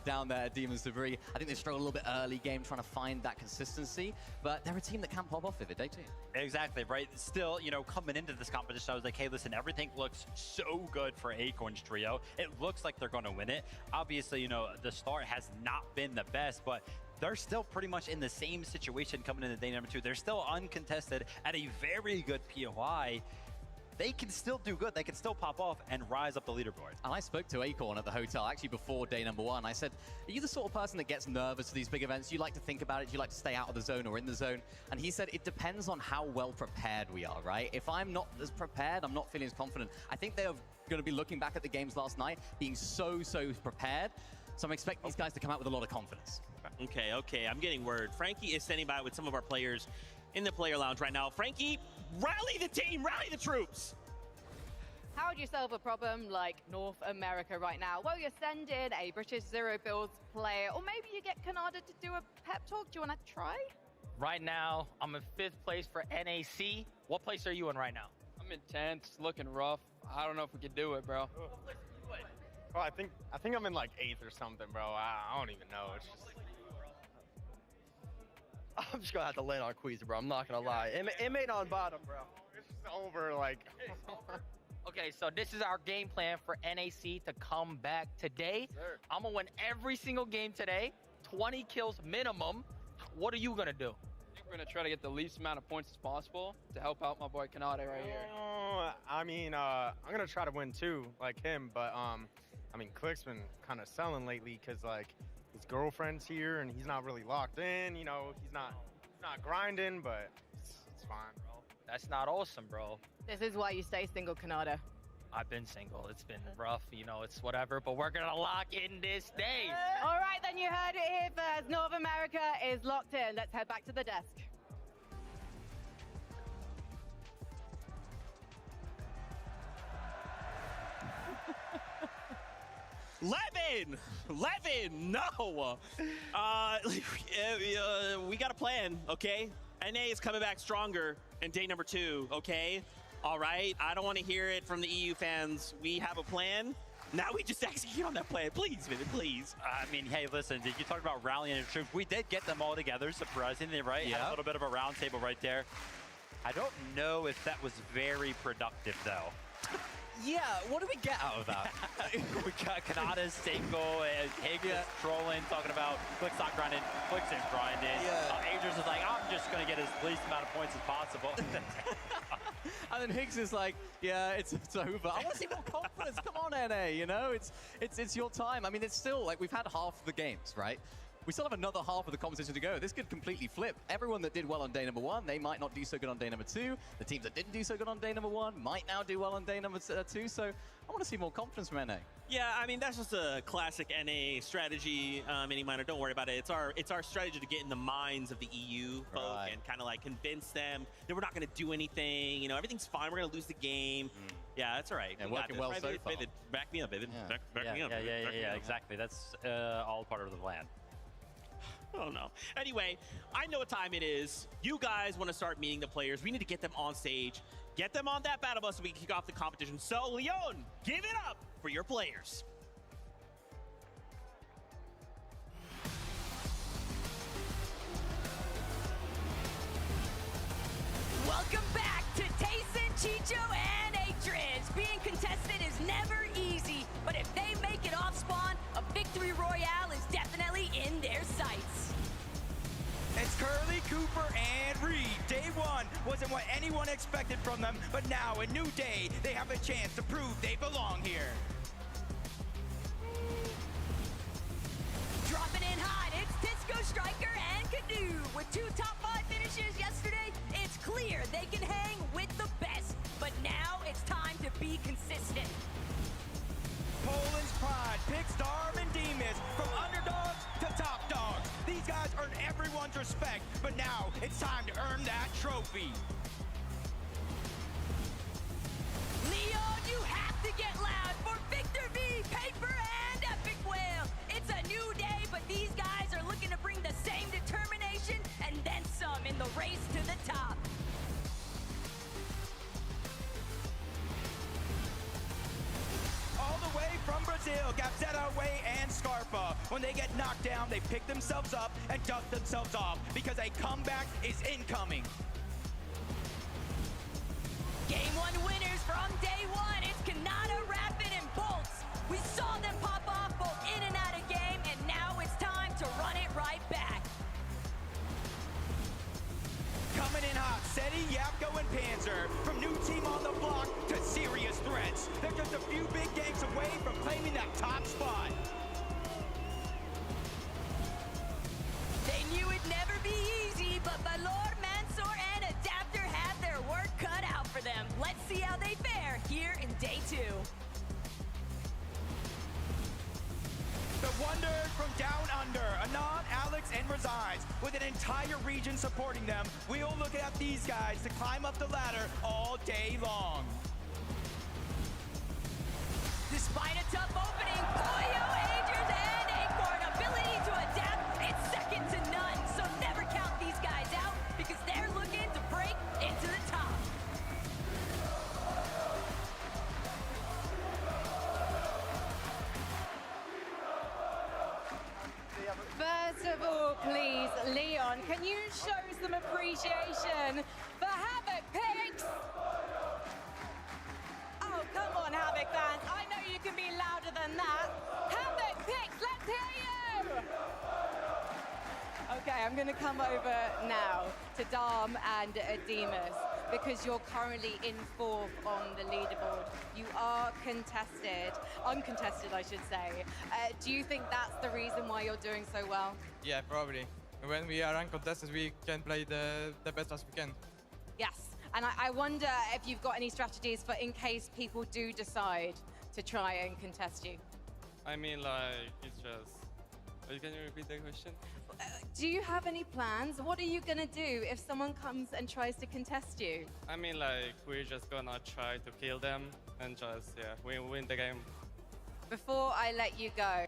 down there at Demon's Debris. I think they struggled a little bit early game trying to find that consistency, but they're a team that can pop off Vivid Day too. Exactly, right? Still, you know, coming into this competition, I was like, hey, listen, everything looks so good for Acorn's trio. It looks like they're going to win it. Obviously, you know, the start has not been the best, but they're still pretty much in the same situation coming into day number 2. They're still uncontested at a very good POI. They can still do good. They can still pop off and rise up the leaderboard. And I spoke to Acorn at the hotel, actually before day number 1. I said, are you the sort of person that gets nervous for these big events? Do you like to think about it? Do you like to stay out of the zone or in the zone? And he said, it depends on how well prepared we are, right? If I'm not as prepared, I'm not feeling as confident. I think they're going to be looking back at the games last night, being so prepared. So I'm expecting these guys to come out with a lot of confidence. Okay, I'm getting word. Frankie is standing by with some of our players in the player lounge right now. Frankie, rally the team, rally the troops. How would you solve a problem like North America right now? Well, you're sending a British Zero Builds player, or maybe you get Canada to do a pep talk. Do you want to try? Right now, I'm in 5th place for NAC. What place are you in right now? I'm in 10th. It's looking rough. I don't know if we can do it, bro. Oh, I think I'm in like 8th or something, bro. I don't even know. It's just... I'm just gonna have to land on Queasy, bro. I'm not gonna lie. It made on bottom, bro. It's just over, like... Okay, so this is our game plan for NAC to come back today. Sir. I'm gonna win every single game today, 20 kills minimum. What are you gonna do? I think we're gonna try to get the least amount of points as possible to help out my boy Canada right here. I mean, I'm gonna try to win too, like him, but I mean, Click's been kind of selling lately because like his girlfriend's here and he's not really locked in. You know, he's not grinding, but it's fine, bro. That's not awesome, bro. This is why you stay single, Canada. I've been single. It's been rough, you know, it's whatever, but we're gonna lock in this day. All right, then you heard it here first. North America is locked in. Let's head back to the desk. Levin, no. We got a plan, okay? NA is coming back stronger in day number 2, okay? All right, I don't want to hear it from the EU fans. We have a plan. Now we just execute on that plan. Please, Vivid, please. I mean, hey, listen, did you talk about rallying the troops? We did get them all together, surprisingly, right? Yeah. Had a little bit of a round table right there. I don't know if that was very productive, though. Yeah, what do we get out of that? We got Canada's single, and Higgs is trolling, talking about Click's not grinding, Click's is grinding. Yeah. Adrian's is like, I'm just going to get as least amount of points as possible. And then Higgs is like, yeah, it's over. I want to see more confidence. Come on, NA, you know? It's your time. I mean, it's still, like, we've had half of the games, right? We still have another half of the competition to go. This could completely flip. Everyone that did well on day number 1, they might not do so good on day number 2. The teams that didn't do so good on day number 1 might now do well on day number 2. So I want to see more confidence from NA. Yeah, I mean, that's just a classic NA strategy, Mini Miner. Don't worry about it. It's our strategy to get in the minds of the EU folk and kind of like convince them that we're not going to do anything. You know, everything's fine. We're going to lose the game. Yeah, that's all right. And working well so far. Vivid, back me up, Vivid. Yeah. Back me up. Yeah, exactly. That's all part of the plan. Oh, no. Anyway, I know what time it is. You guys want to start meeting the players. We need to get them on stage, get them on that battle bus so we can kick off the competition. So, Leon, give it up for your players. Welcome back to Tayson, Chicho, and Atrins. Being contested is never easy, but if they make it off spawn, a victory royale is definitely in their sights. It's Curly, Cooper, and Reed. Day 1 wasn't what anyone expected from them, but now, a new day, they have a chance to prove they belong here. Dropping in hot, it's Disco Striker and Canoe. With 2 top 5 finishes yesterday, it's clear they can hang with the best. But now it's time to be consistent. Poland's pride picks Darm and Demas from underdogs to top dogs. These guys earn everyone's respect, but now it's time to earn that trophy. you have to get loud for Victor V, Paper, and Epic Whale. It's a new day, but these guys are looking to bring the same determination and then some in the race to the top. All the way from Brazil, Gabzetta, Way, and Scarpa. When they get knocked down, they pick themselves up and dust themselves off because a comeback is incoming. Game 1 winners from day 1. It's Kanata, Rapid, and Bolts. We saw them pop off both in and out of game, and now it's time to run it right back. Coming in hot, Seti, Yapko, and Panzer. From new team on the block to serious threats. They're just a few big games away from claiming that top spot. They knew it'd never be easy, but Valor, Mansour, and Adapter had their work cut out for them. Let's see how they fare here in day 2. The Wonders from Down Under, Anon, Alex, and Resigns. With an entire region supporting them, we'll look at these guys to climb up the ladder all day long. Despite a tough opening, Pollo, Agers, and Acorn ability to adapt, it's second to none. So never count these guys out because they're looking to break into the top. First of all, please, Leon, can you show some appreciation for Havoc Picks? Oh, come on, Havoc fans. I know you can be louder than that. Havoc Picks, let's hear you! Okay, I'm going to come over now to Dom and Demas because you're currently in 4th on the leaderboard. You are uncontested, I should say. Do you think that's the reason why you're doing so well? Yeah, probably. When we are uncontested, we can play the best as we can. Yes, and I wonder if you've got any strategies for in case people do decide to try and contest you. I mean, like, it's just... Can you repeat the question? Do you have any plans? What are you gonna do if someone comes and tries to contest you? I mean, like, we're just gonna try to kill them and just, yeah, win the game. Before I let you go,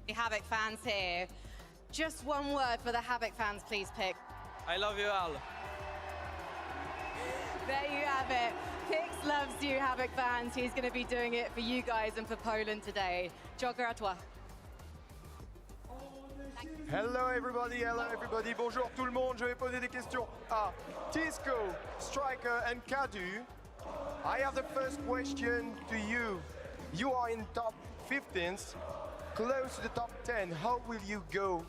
the Havoc fans here, just one word for the Havoc fans, please pick. I love you all. There you have it. Pix loves you, Havoc fans. He's gonna be doing it for you guys and for Poland today. Joker à toi. Hello everybody, bonjour tout le monde. Je vais poser des questions à Tisco, Striker and Kadu. I have the first question to you. You are in top 15th, close to the top 10. How will you go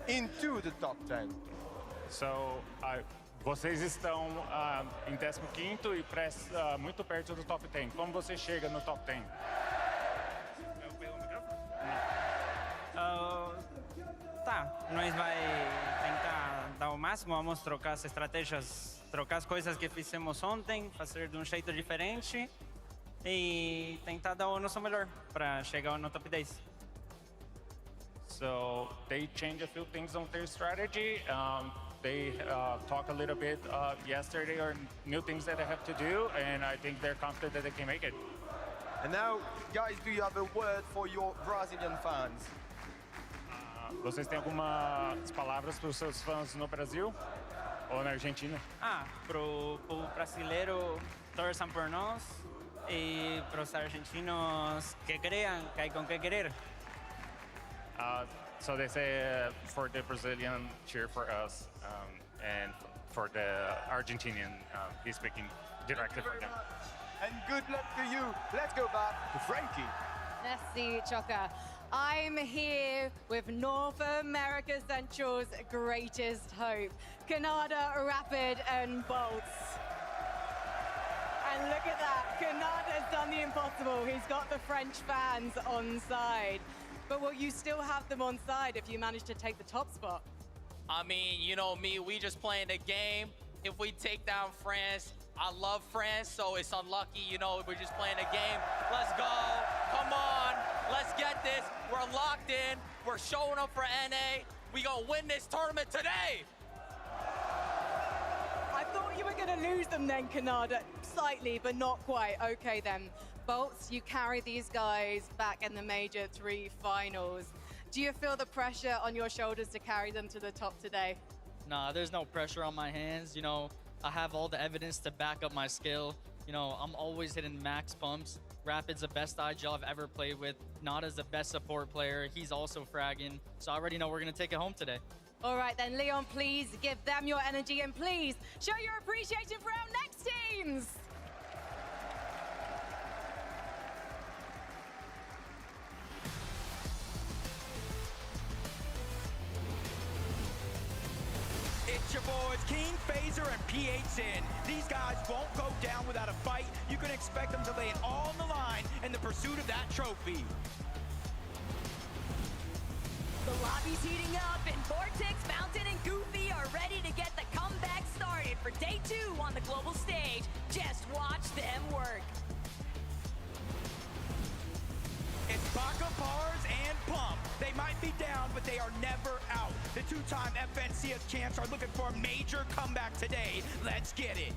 into the top 10? So, vocês estão em 15º e muito perto do top 10. Como você chega no top 10? Tá, nós vai tentar dar o máximo, vamos trocar as estratégias, trocar as coisas que fizemos ontem, fazer de um jeito diferente e tentar dar o nosso melhor para chegar no top 10. So, they change a few things on their strategy. They talked a little bit yesterday on new things that they have to do, and I think they're confident that they can make it. And now, guys, do you have a word for your Brazilian fans? Vocês têm algumas palavras para os seus fãs no Brasil ou na Argentina? Pro brasileiro, torçam por nós e pros argentinos que cream que hay con qué querer. So they say for the Brazilian, cheer for us, and for the Argentinian, he's speaking directly for them. And good luck to you. Let's go back to Frankie. Merci, Choka. I'm here with North America Central's greatest hope, Canada, Rapid, and Bolts. And look at that, Canada's done the impossible. He's got the French fans on side. But will you still have them on side if you manage to take the top spot? I mean, you know me, we just playing the game. If we take down France, I love France, so it's unlucky, you know, we're just playing a game. Let's go, come on, let's get this. We're locked in, we're showing up for NA. We gonna win this tournament today. I thought you were going to lose them then, Canada. Slightly, but not quite. Okay then. Bolts, you carry these guys back in the Major 3 finals. Do you feel the pressure on your shoulders to carry them to the top today? Nah, there's no pressure on my hands. You know, I have all the evidence to back up my skill. You know, I'm always hitting max pumps. Rapid's the best IGL I've ever played with. Nada's the best support player. He's also fragging. So I already know we're going to take it home today. All right then, Leon, please give them your energy and please show your appreciation for our next teams. It's your boys, King, Phaser, and PH-Sin. These guys won't go down without a fight. You can expect them to lay it all on the line in the pursuit of that trophy. The lobby's heating up, and Vortex, Mountain, and Goofy are ready to get the comeback started for day 2 on the global stage. Just watch them work. It's Baka, Pars, and Pump. They might be down, but they are never out. The 2-time FNCS champs are looking for a major comeback today. Let's get it.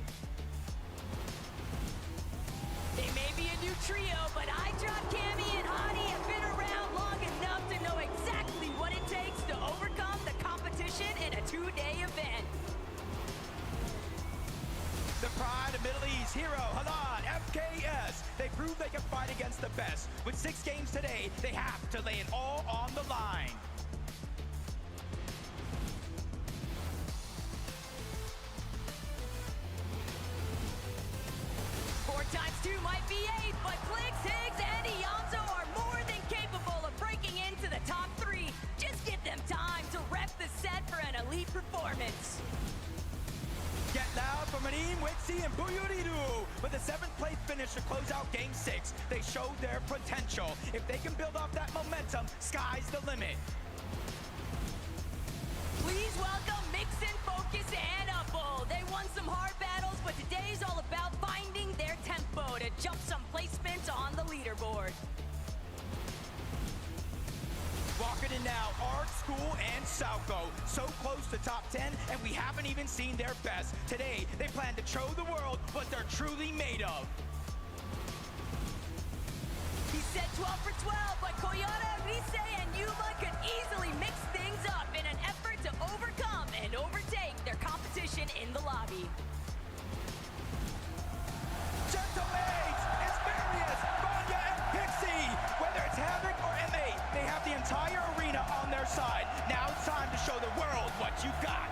They may be a new trio, but I Drop, Cammy, and Hottie have been around long enough to know exactly what it takes to overcome the competition in a 2-day event. The pride of Middle East, Hero, Halad, FKS. They prove they can fight against the best. With 6 games today, they have to lay it all on the line. Four times 2 might be 8, but Clicks, Higgs, and Ionzo are more than capable of breaking into the top 3. Just give them time to rep the set for an elite performance. Get loud for Manin, Wixie, and Buyuriru. With a 7th place finish to close out Game 6, they showed their potential. If they can build off that momentum, sky's the limit. Please welcome Mixin, Focus, and Upple. They won some hard battles, but today's all about finding their tempo to jump some placements on the leaderboard. Walking in now, Arc, School, and Sauco. So close to top 10, and we haven't even seen their best. Today, they plan to show the world what they're truly made of. He said 12 for 12, but Koyata, Rise, and Yuma could easily mix things up in an effort to overcome and overtake their competition in the lobby. Gentlemaids, Asperius, Vanya, and Pixie. Whether it's Havoc or M8, they have the entire arena on their side. Now it's time to show the world what you got.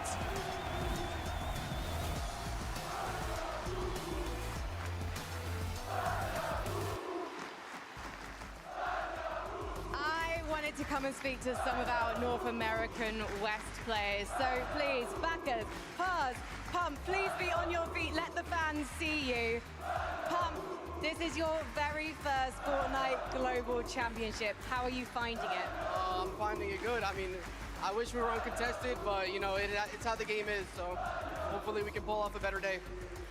I wanted to come and speak to some of our North American West players. So please, backers, Pars, Pump, please be on your feet. Let the fans see you. Pump, this is your very first Fortnite Global Championship. How are you finding it? I'm finding it good. I mean, I wish we were uncontested, but you know, it's how the game is. So hopefully we can pull off a better day.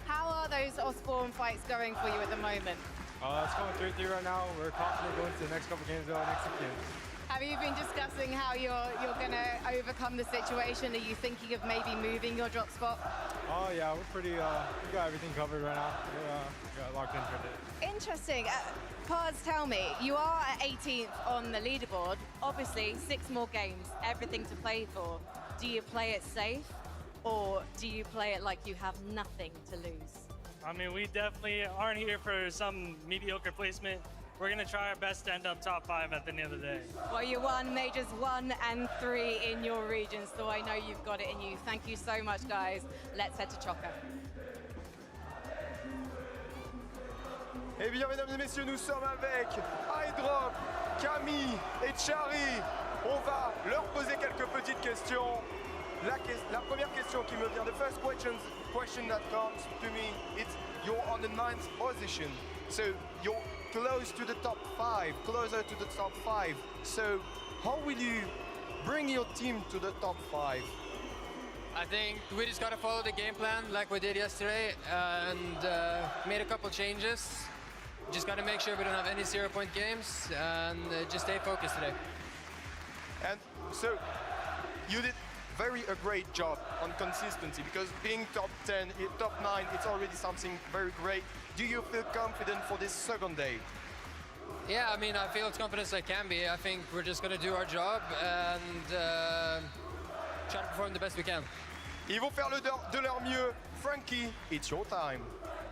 How are those Osborne fights going for you at the moment? It's going 3-3 right now. We're confident going to the next couple games, next 6 games. Have you been discussing how you're going to overcome the situation? Are you thinking of maybe moving your drop spot? Oh yeah, we're pretty. We got everything covered right now. We got locked in for it. Interesting. Pars, tell me, you are at 18th on the leaderboard. Obviously, 6 more games, everything to play for. Do you play it safe, or do you play it like you have nothing to lose? I mean, we definitely aren't here for some mediocre placement. We're going to try our best to end up top 5 at the end of the day. Well, you won Majors 1 and 3 in your region, so I know you've got it in you. Thank you so much, guys. Let's head to Choca. Eh bien, mesdames et messieurs, nous sommes avec iDrop, Camille et Chari. On va leur poser quelques petites questions. La première question qui me vient, the first question that comes to me, it's you're on the 9th position. So you're close to the top 5, closer to the top 5. So how will you bring your team to the top 5? I think we just got to follow the game plan like we did yesterday and made a couple changes. Just got to make sure we don't have any 0-point games and just stay focused today. And so you did a great job on consistency, because being top 10, top 9, it's already something very great. Do you feel confident for this second day? Yeah, I mean, I feel as confident as I can be. I think we're just going to do our job and try to perform the best we can. Ils vont faire de leur mieux. Frankie, it's your time.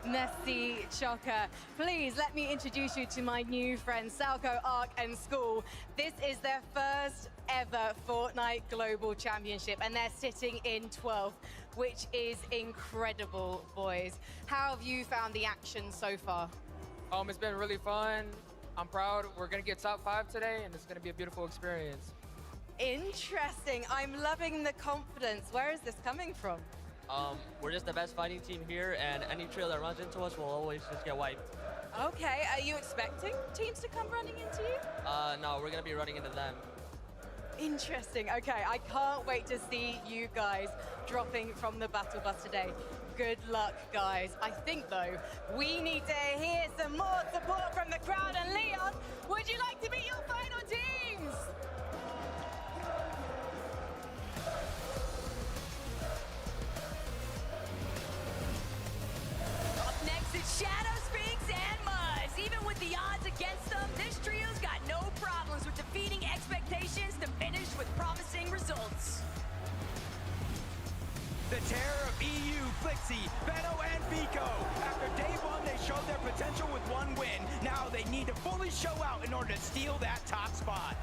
Merci, Choka. Please let me introduce you to my new friends, Salco, Ark, and School. This is their first ever Fortnite Global Championship, and they're sitting in 12th, which is incredible, boys. How have you found the action so far? It's been really fun. I'm proud. We're going to get top 5 today, and it's going to be a beautiful experience. Interesting. I'm loving the confidence. Where is this coming from? We're just the best fighting team here, and any trail that runs into us will always just get wiped. Okay, are you expecting teams to come running into you? No, we're going to be running into them. Interesting. Okay, I can't wait to see you guys dropping from the battle bus today. Good luck, guys. I think, though, we need to hear some more support from the crowd. And Leon, would you like to meet your final teams? Up next, it's Shadow, Sphinx, and Muzz. Even with the odds against them, this trio's got no problems with defeating expectations to finish with promising results. The terror of EU, Flixie, Benno, and Vico. After day 1, they showed their potential with 1 win. Now they need to fully show out in order to steal that top spot.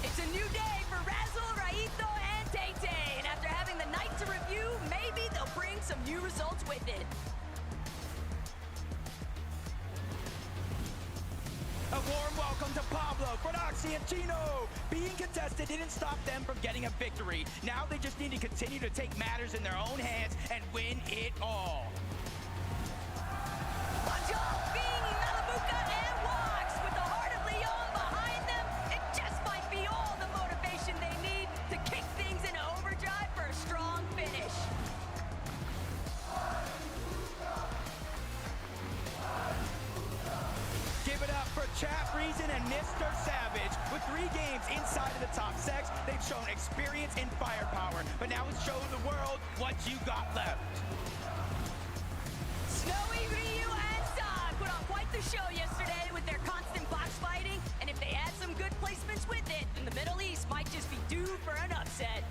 It's a new day for Razzle, Raito, and Tay-Tay. And after having the night to review, maybe they'll bring some new results with it. A warm welcome to Pablo, Prodoxy, and Chino. Being contested didn't stop them from getting a victory. Now they just need to continue to take matters in their own hands and win it all. Majol, Bing, Malabuka, and Wax. With the heart of Leon behind them, it just might be all the motivation they need to kick things into overdrive for a strong finish. Give it up for Chap Reason and Mr. Savage. With 3 games inside of the top 6, they've shown experience and firepower. But now it's show the world what you got left. Snowy, Ryu, and Sog put on quite the show yesterday with their constant box fighting. And if they add some good placements with it, then the Middle East might just be due for an upset.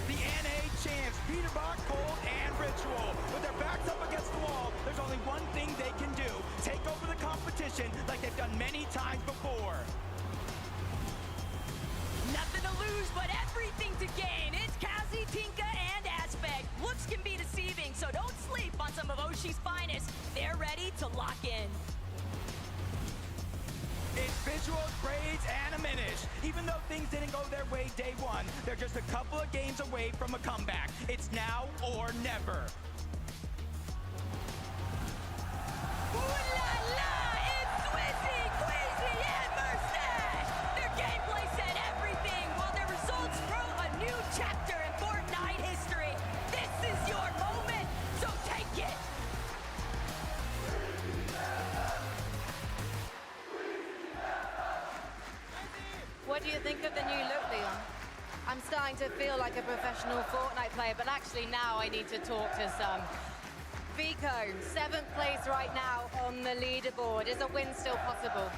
The NA champs, Peterbach, Cold, and Ritual. With their backs up against the wall, there's only one thing they can do. Take over the competition like they've done many times before. Nothing to lose, but everything to gain. It's Kazi, Tinka, and Aspect. Looks can be deceiving, so don't sleep on some of Oshi's finest. They're ready to lock in. It's Visuals, Braids, and a Minish. Even though things didn't go their way day 1, they're just a couple of games away from a comeback. It's now or never. Ooh la la! It's Swizzy, Queasy, and Merstache! Their gameplay said everything, while their results wrote a new chapter in Fortnite history. This is your moment, so take it! What do you think of the new look, Leon? I'm starting to feel like a professional Fortnite player, but actually now I need to talk to some. Vico, 7th place right now on the leaderboard. Is a win still possible?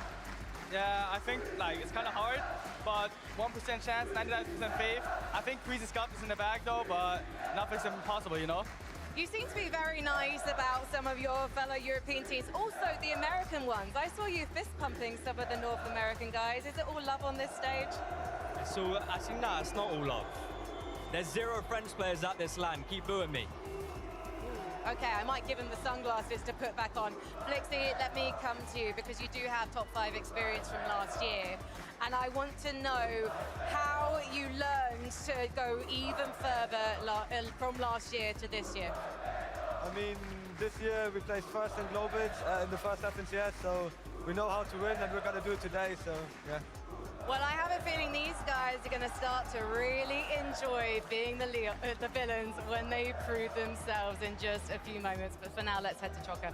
Yeah, I think it's kind of hard, but 1% chance, 99% faith. I think Queasy's got this in the bag though, but nothing's impossible, you know? You seem to be very nice about some of your fellow European teams, also the American ones. I saw you fist pumping some of the North American guys. Is it all love on this stage? So actually, no, it's not all love. There's 0 French players at this LAN. Keep booing me. Okay, I might give him the sunglasses to put back on. Flixie, let me come to you because you do have top 5 experience from last year. And I want to know how you learned to go even further from last year to this year. I mean, this year we placed first in Globals in the first FNCS, so we know how to win and we're going to do it today, so yeah. Well, I have a feeling these guys are going to start to really enjoy being the villains when they prove themselves in just a few moments. But for now, let's head to Choka.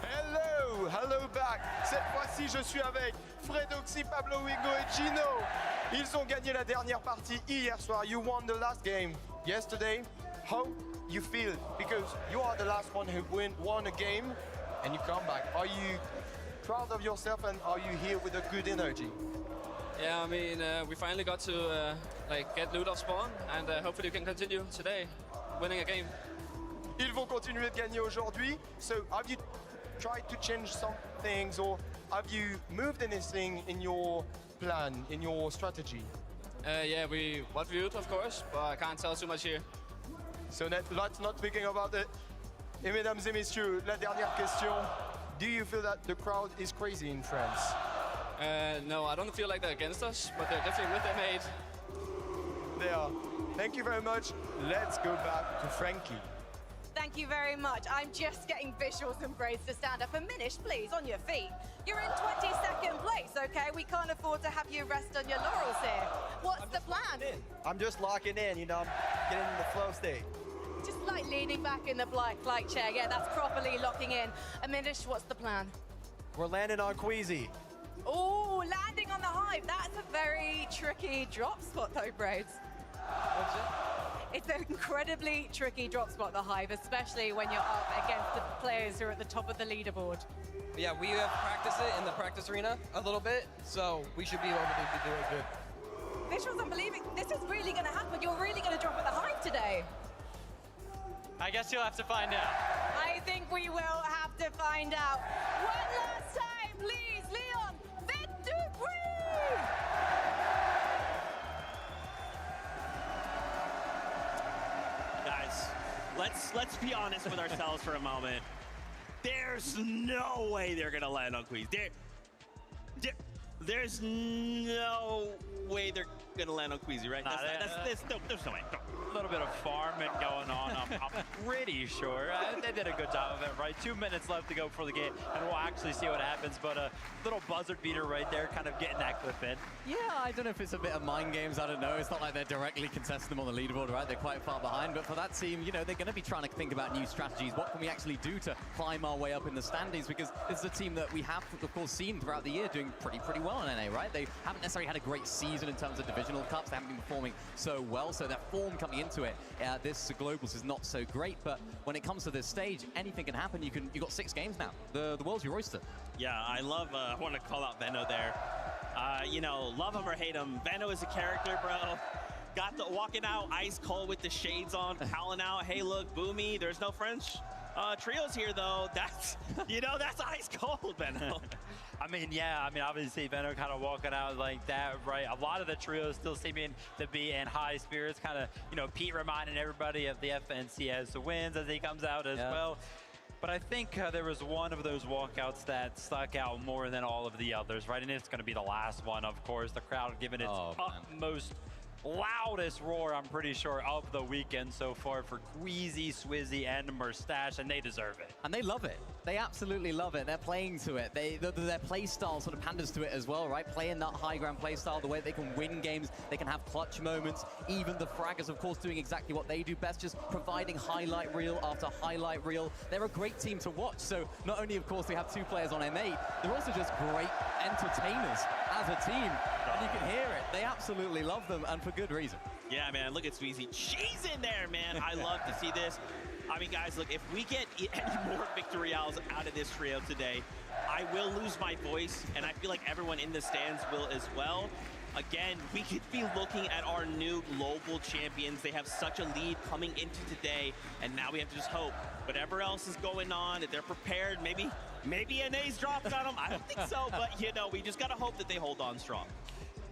Hello back. Cette fois-ci, je suis avec Fredoxy, Pablo Wingo et Gino. Ils ont gagné la dernière partie hier soir. You won the last game yesterday. How you feel? Because you are the last one who won a game and you come back. Are you proud of yourself and are you here with a good energy? Yeah, I mean, we finally got to get loot off spawn, and hopefully we can continue today, winning a game. Ils vont continuer de gagner aujourd'hui. So have you tried to change some things or have you moved anything in your plan, in your strategy? Yeah, we bought loot, of course, but I can't tell too much here. So let's not speaking about it. Et mesdames et messieurs, la dernière question. Do you feel that the crowd is crazy in France? No, I don't feel like they're against us, but they're definitely with their mate. They are. Thank you very much. Let's go back to Frankie. Thank you very much. I'm just getting visuals and grades to stand up. And Minish, please, on your feet. You're in 22nd place, okay? We can't afford to have you rest on your laurels here. What's the plan? I'm just locking in, you know, I'm getting in the flow state. Just like leaning back in the flight chair. Yeah, that's properly locking in. And Minish, what's the plan? We're landing on Queasy. Oh, landing on the hive. That's a very tricky drop spot, though, Braids. What's it? It's an incredibly tricky drop spot, the hive, especially when you're up against the players who are at the top of the leaderboard. Yeah, we have practiced it in the practice arena a little bit, so we should be able to do it good. Visuals unbelievable. This is really going to happen. You're really going to drop at the hive today. I guess you'll have to find out. I think we will have to find out. One last time, please, Leon. Guys, let's be honest with ourselves for a moment. There's no way they're gonna land on Queens. There's no way they're gonna land on Queasy, right? There's no way. A little bit of farming going on. I'm pretty sure they did a good job of it, right? 2 minutes left to go for the game, and we'll actually see what happens. But a little buzzard beater right there, kind of getting that clip in. Yeah, I don't know if it's a bit of mind games. I don't know. It's not like they're directly contesting them on the leaderboard, right? They're quite far behind. But for that team, you know, they're going to be trying to think about new strategies. What can we actually do to climb our way up in the standings? Because this is a team that we have, of course, seen throughout the year doing pretty well in NA, right? They haven't necessarily had a great season in terms of divisional cups. They haven't been performing so well. So their form coming into it, this Globals is not so great. But when it comes to this stage, anything can happen. You've got 6 games now. The world's your oyster. Yeah, I want to call out Venno there. You know, love him or hate him, Venno is a character, bro. Got the walking out ice cold with the shades on, howling out, hey look, Boomy, there's no French trios here though. That's, you know, that's ice cold, Venno. I mean, yeah, obviously Venno kind of walking out like that, right? A lot of the trios still seeming to be in high spirits, kind of, you know, Pete reminding everybody of the FNCS wins as he comes out as well. But I think there was one of those walkouts that stuck out more than all of the others, right? And it's going to be the last one, of course. The crowd giving its utmost, loudest roar, I'm pretty sure, of the weekend so far for Queasy, Swizzy, and Mustache, and they deserve it. And they love it. They absolutely love it. They're playing to it. Their play style sort of panders to it as well, right? Playing that high ground play style, the way they can win games, they can have clutch moments. Even the fraggers, of course, doing exactly what they do best, just providing highlight reel after highlight reel. They're a great team to watch. So not only, of course, we have 2 players on M8, they're also just great entertainers as a team. And you can hear it. They absolutely love them, and for good reason. Yeah, man, look at Sweezy. She's in there, man. I love to see this. I mean, guys, look, if we get any more victorials out of this trio today, I will lose my voice, and I feel like everyone in the stands will as well. Again, we could be looking at our new global champions. They have such a lead coming into today, and now we have to just hope whatever else is going on, that they're prepared. Maybe NA's dropping on them. I don't think so, but, you know, we just got to hope that they hold on strong.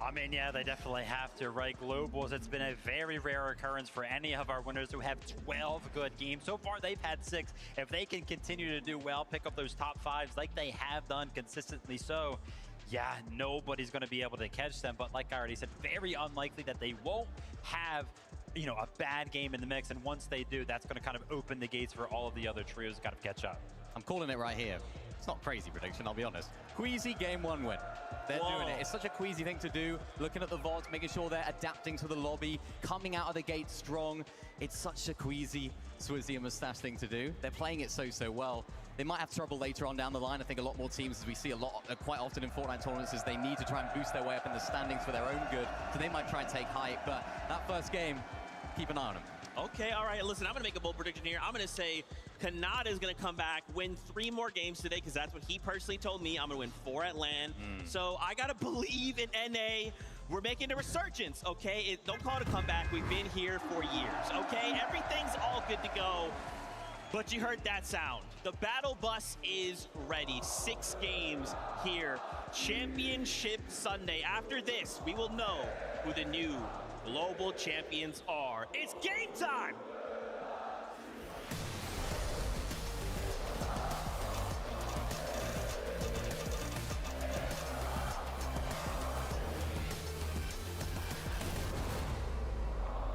I mean, yeah, they definitely have to, right? Globals, it's been a very rare occurrence for any of our winners who have 12 good games. So far, they've had 6. If they can continue to do well, pick up those top 5s like they have done consistently so, yeah, nobody's going to be able to catch them. But like I already said, very unlikely that they won't have, you know, a bad game in the mix. And once they do, that's going to kind of open the gates for all of the other trios to kind of catch up. I'm calling it right here. It's not a crazy prediction, I'll be honest. Queasy game 1 win. They're doing it. It's such a Queasy thing to do. Looking at the VODs, making sure they're adapting to the lobby, coming out of the gate strong. It's such a Queasy, Swizzy, and Mustache thing to do. They're playing it so well. They might have trouble later on down the line. I think a lot more teams, as we see quite often in Fortnite tournaments, is they need to try and boost their way up in the standings for their own good. So they might try and take height. But that first game, keep an eye on them. Okay, all right, listen, I'm going to make a bold prediction here. I'm going to say Kanata is going to come back, win 3 more games today, because that's what he personally told me. I'm going to win 4 at LAN. So I got to believe in NA. We're making a resurgence, okay? Don't call it a comeback. We've been here for years, okay? Everything's all good to go. But you heard that sound. The battle bus is ready. 6 games here. Championship Sunday. After this, we will know who the new global champions are. It's game time!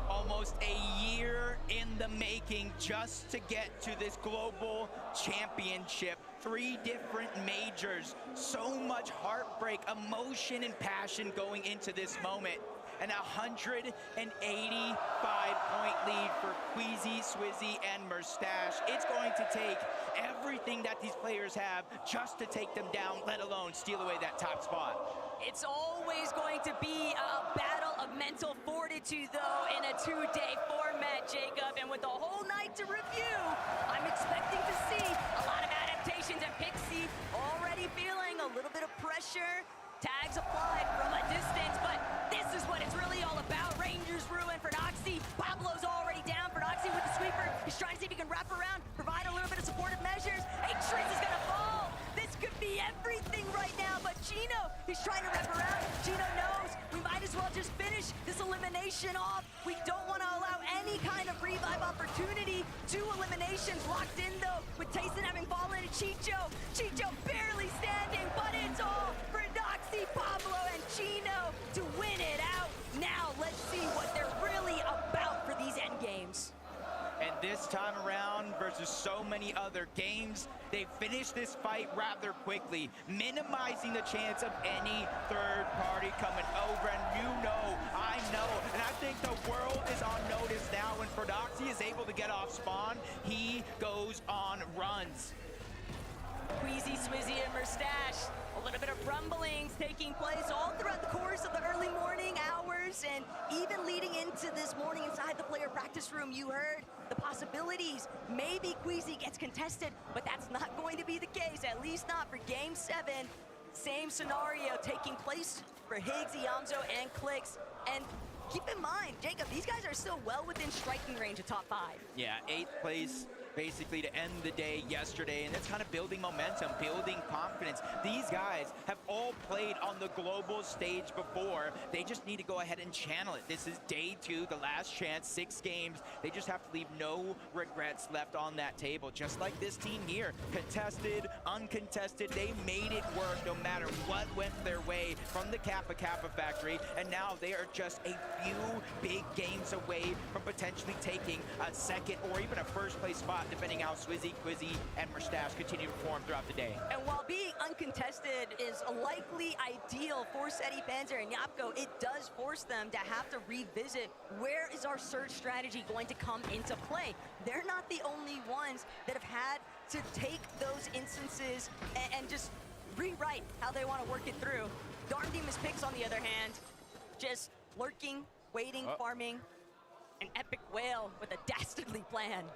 Almost a year in the making just to get to this global championship. 3 different majors. So much heartbreak, emotion, and passion going into this moment. An 185-point lead for Queasy, Swizzy, and Mustache. It's going to take everything that these players have just to take them down, let alone steal away that top spot. It's always going to be a battle of mental fortitude, though, in a 2-day format, Jacob. And with the whole night to review, I'm expecting to see a lot of adaptations, and Pixie already feeling a little bit of pressure. Tags applied from a distance, but this is what it's really all about. Rangers ruin for Noxy. Pablo's already down for Noxy with the sweeper. He's trying to see if he can wrap around, provide a little bit of supportive measures. Triz is gonna fall. This could be everything right now, but Chino, he's trying to wrap around. Chino knows we might as well just finish this elimination off. We don't want to allow any kind of revive opportunity. 2 eliminations locked in, though, with Tayson having fallen to Chicho. Chicho barely standing, but it's all for Noxy, Pablo, and Chino to win it out. Now, let's see what they're really about for these end games. And this time around, versus so many other games, they finished this fight rather quickly, minimizing the chance of any third party coming over. And you know, I know, and I think the world is on notice now. When Prodoxy is able to get off spawn, he goes on runs. Queasy, Swizzy, and Mustache. A little bit of rumblings taking place all throughout the course of the early morning hours, and even leading into this morning inside the player practice room. You heard the possibilities. Maybe Queasy gets contested, but that's not going to be the case, at least not for Game 7. Same scenario taking place for Higgs, Iamzo, and Clicks. And keep in mind, Jacob, these guys are still well within striking range of top 5. Yeah, 8th place basically to end the day yesterday, and it's kind of building momentum, building confidence. These guys have all played on the global stage before. They just need to go ahead and channel it. This is day 2, the last chance, 6 games. They just have to leave no regrets left on that table, just like this team here. Contested, uncontested, they made it work no matter what went their way from the Kappa factory, and now they are just a few big games away from potentially taking a 2nd or even a 1st place spot, depending how Swizzy, Quizzy, and Mustache continue to perform throughout the day. And while being uncontested is likely ideal for Seti Panzer and Yapko, it does force them to have to revisit where is our search strategy going to come into play. They're not the only ones that have had to take those instances and just rewrite how they want to work it through. Darm Demon's Picks, on the other hand, just lurking, waiting, farming, an epic whale with a dastardly plan.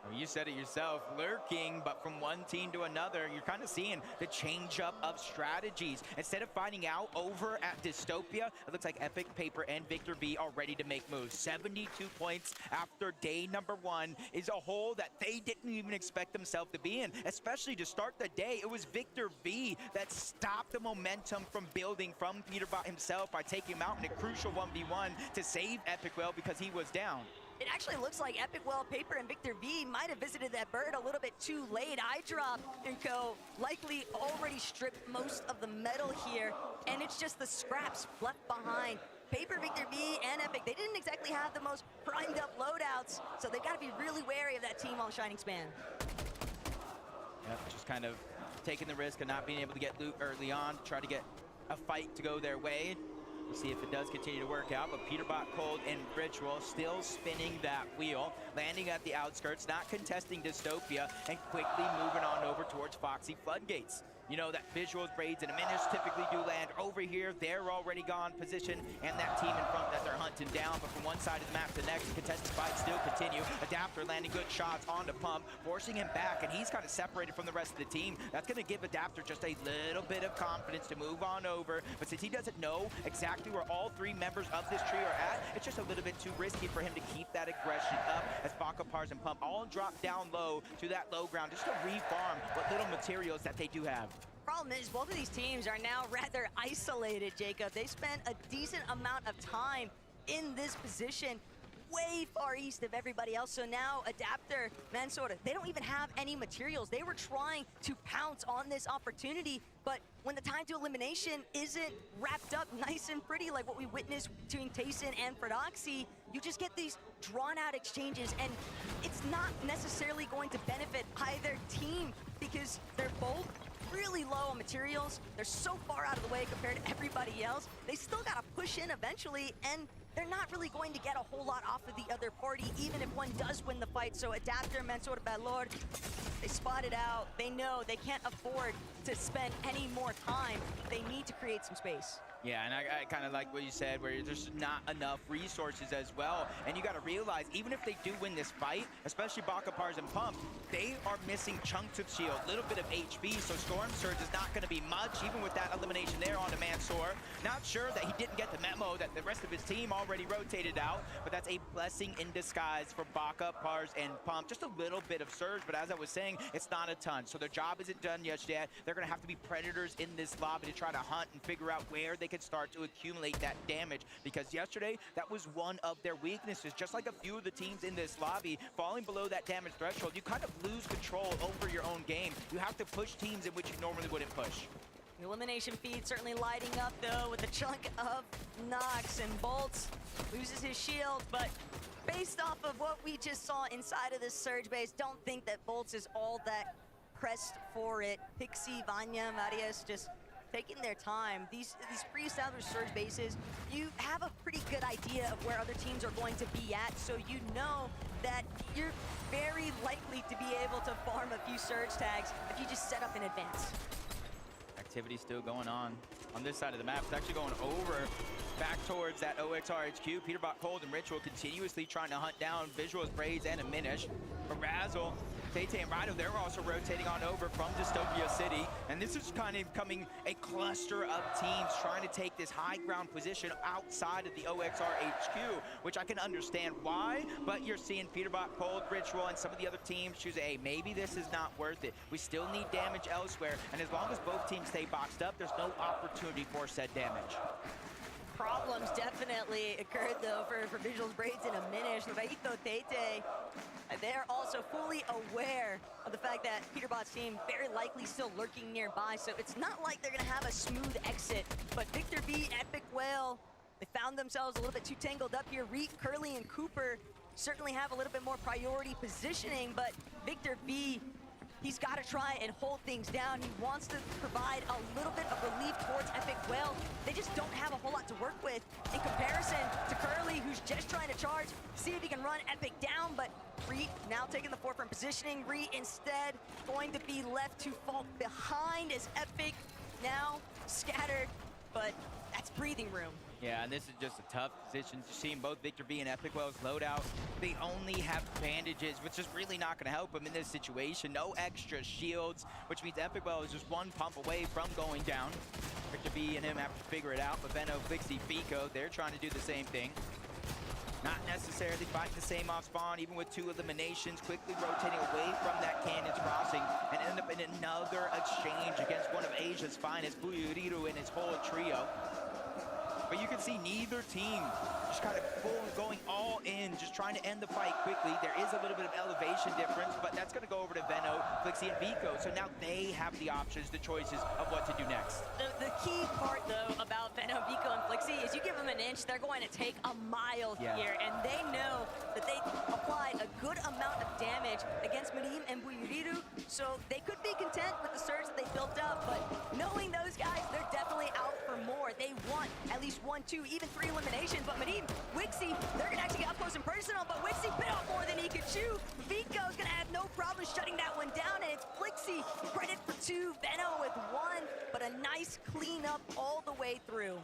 Well, you said it yourself, lurking, but from one team to another, you're kind of seeing the change up of strategies. Instead of finding out over at Dystopia, it looks like Epic, Paper, and Victor V are ready to make moves. 72 points after day number 1 is a hole that they didn't even expect themselves to be in, especially to start the day. It was Victor V that stopped the momentum from building from Peterbot himself by taking him out in a crucial 1v1 to save Epic Well because he was down. It actually looks like Epic Well, Paper, and Victor V might have visited that bird a little bit too late. iDrop and co likely already stripped most of the metal here, and it's just the scraps left behind. Paper, Victor V, and Epic, they didn't exactly have the most primed up loadouts, so they've got to be really wary of that team on Shining Span. Yep, just kind of taking the risk of not being able to get loot early on, to try to get a fight to go their way. We'll see if it does continue to work out, but Peterbot, Cold, and Ritual still spinning that wheel, landing at the outskirts, not contesting Dystopia, and quickly moving on over towards Foxy Floodgates. You know that Visuals, Braids, and Diminish typically do land over here. They're already gone position, and that team in front that they're hunting down. But from one side of the map to the next, contested fights still continue. Adapter landing good shots onto Pump, forcing him back, and he's kind of separated from the rest of the team. That's going to give Adapter just a little bit of confidence to move on over. But since he doesn't know exactly where all three members of this trio are at, it's just a little bit too risky for him to keep that aggression up as Baka, Pars, and Pump all drop down low to that low ground just to refarm what little materials that they do have. Problem is, both of these teams are now rather isolated, Jacob. They spent a decent amount of time in this position, way far east of everybody else. So now Adapter, Mansoda, they don't even have any materials. They were trying to pounce on this opportunity, but when the time to elimination isn't wrapped up nice and pretty like what we witnessed between Tayson and Fredoxy, you just get these drawn-out exchanges, and it's not necessarily going to benefit either team because they're both really low on materials. They're so far out of the way compared to everybody else. They still gotta push in eventually, and they're not really going to get a whole lot off of the other party, even if one does win the fight. So Adapter, Mansoda, Balor, they spot it out. They know they can't afford to spend any more time. They need to create some space. Yeah, and I kind of like what you said, where there's not enough resources as well. And you got to realize, even if they do win this fight, especially Baka, Pars, and Pump, they are missing chunks of shield, a little bit of HP, so Storm Surge is not going to be much, even with that elimination there onto Mansoor. Not sure that he didn't get the memo that the rest of his team already rotated out, but that's a blessing in disguise for Baka, Pars, and Pump. Just a little bit of Surge, but as I was saying, it's not a ton. So their job isn't done yet. They're going to have to be predators in this lobby to try to hunt and figure out where they can start to accumulate that damage, because yesterday that was one of their weaknesses. Just like a few of the teams in this lobby, falling below that damage threshold, you kind of lose control over your own game. You have to push teams in which you normally wouldn't push. The elimination feed certainly lighting up though with a chunk of Nox, and Bolts loses his shield, but based off of what we just saw inside of this Surge base, don't think that Bolts is all that pressed for it. Pixie, Vanya, Marius just taking their time. These pre-established Surge bases, you have a pretty good idea of where other teams are going to be at, so you know that you're very likely to be able to farm a few Surge tags if you just set up in advance. Activity still going on this side of the map. It's actually going over back towards that OXR HQ. Peterbot, Cold, and Ritual continuously trying to hunt down Visuals, Braids, and Diminish. For Razzle, Tete, and Rido, they're also rotating on over from Dystopia City. And this is kind of becoming a cluster of teams trying to take this high ground position outside of the OXR HQ, which I can understand why, but you're seeing Peterbot, Cold, Ritual, and some of the other teams choose, hey, maybe this is not worth it. We still need damage elsewhere, and as long as both teams stay boxed up, there's no opportunity for said damage. Problems definitely occurred though for Visuals, Braids, and Diminish. Vaito, Tete, they're also fully aware of the fact that Peterbot's team very likely still lurking nearby, so it's not like they're gonna have a smooth exit. But Victor V, Epic Whale, they found themselves a little bit too tangled up here. Reek, Curly, and Cooper certainly have a little bit more priority positioning, but Victor V, he's got to try and hold things down. He wants to provide a little bit of relief towards Epic Whale. They just don't have a whole lot to work with in comparison to Curly, who's just trying to charge, see if he can run Epic down, but Reet now taking the forefront positioning. Reet instead going to be left to fall behind as Epic now scattered, but that's breathing room. Yeah, and this is just a tough position. You're seeing both Victor V and Epic Well's loadout. They only have bandages, which is really not going to help them in this situation. No extra shields, which means Epic Well is just one pump away from going down. Victor V and him have to figure it out, but Veno, Flixie, Fico, they're trying to do the same thing. Not necessarily fighting the same off spawn, even with 2 eliminations, quickly rotating away from that Cannon's Crossing and end up in another exchange against one of Asia's finest, Buyuriru and his whole trio. But you can see neither team just kind of going all in, just trying to end the fight quickly. There is a little bit of elevation difference, but that's going to go over to Veno, Flixie, and Vico. So now they have the options, the choices of what to do next. The key part, though, about Veno, Vico, and Flixie Flixie is you give them an inch, they're going to take a mile here, and they know that they applied a good amount of damage against Madim and Buyuriru, so they could be content with the surge that they built up, but knowing those guys, they're definitely out for more. They want at least 1, 2, even 3 eliminations, but Madim, Wixie, they're gonna actually get up close and personal, but Wixie bit off more than he could chew. Vico's gonna have no problem shutting that one down, and it's Flixie, credit for 2, Benno with 1, but a nice cleanup all the way through.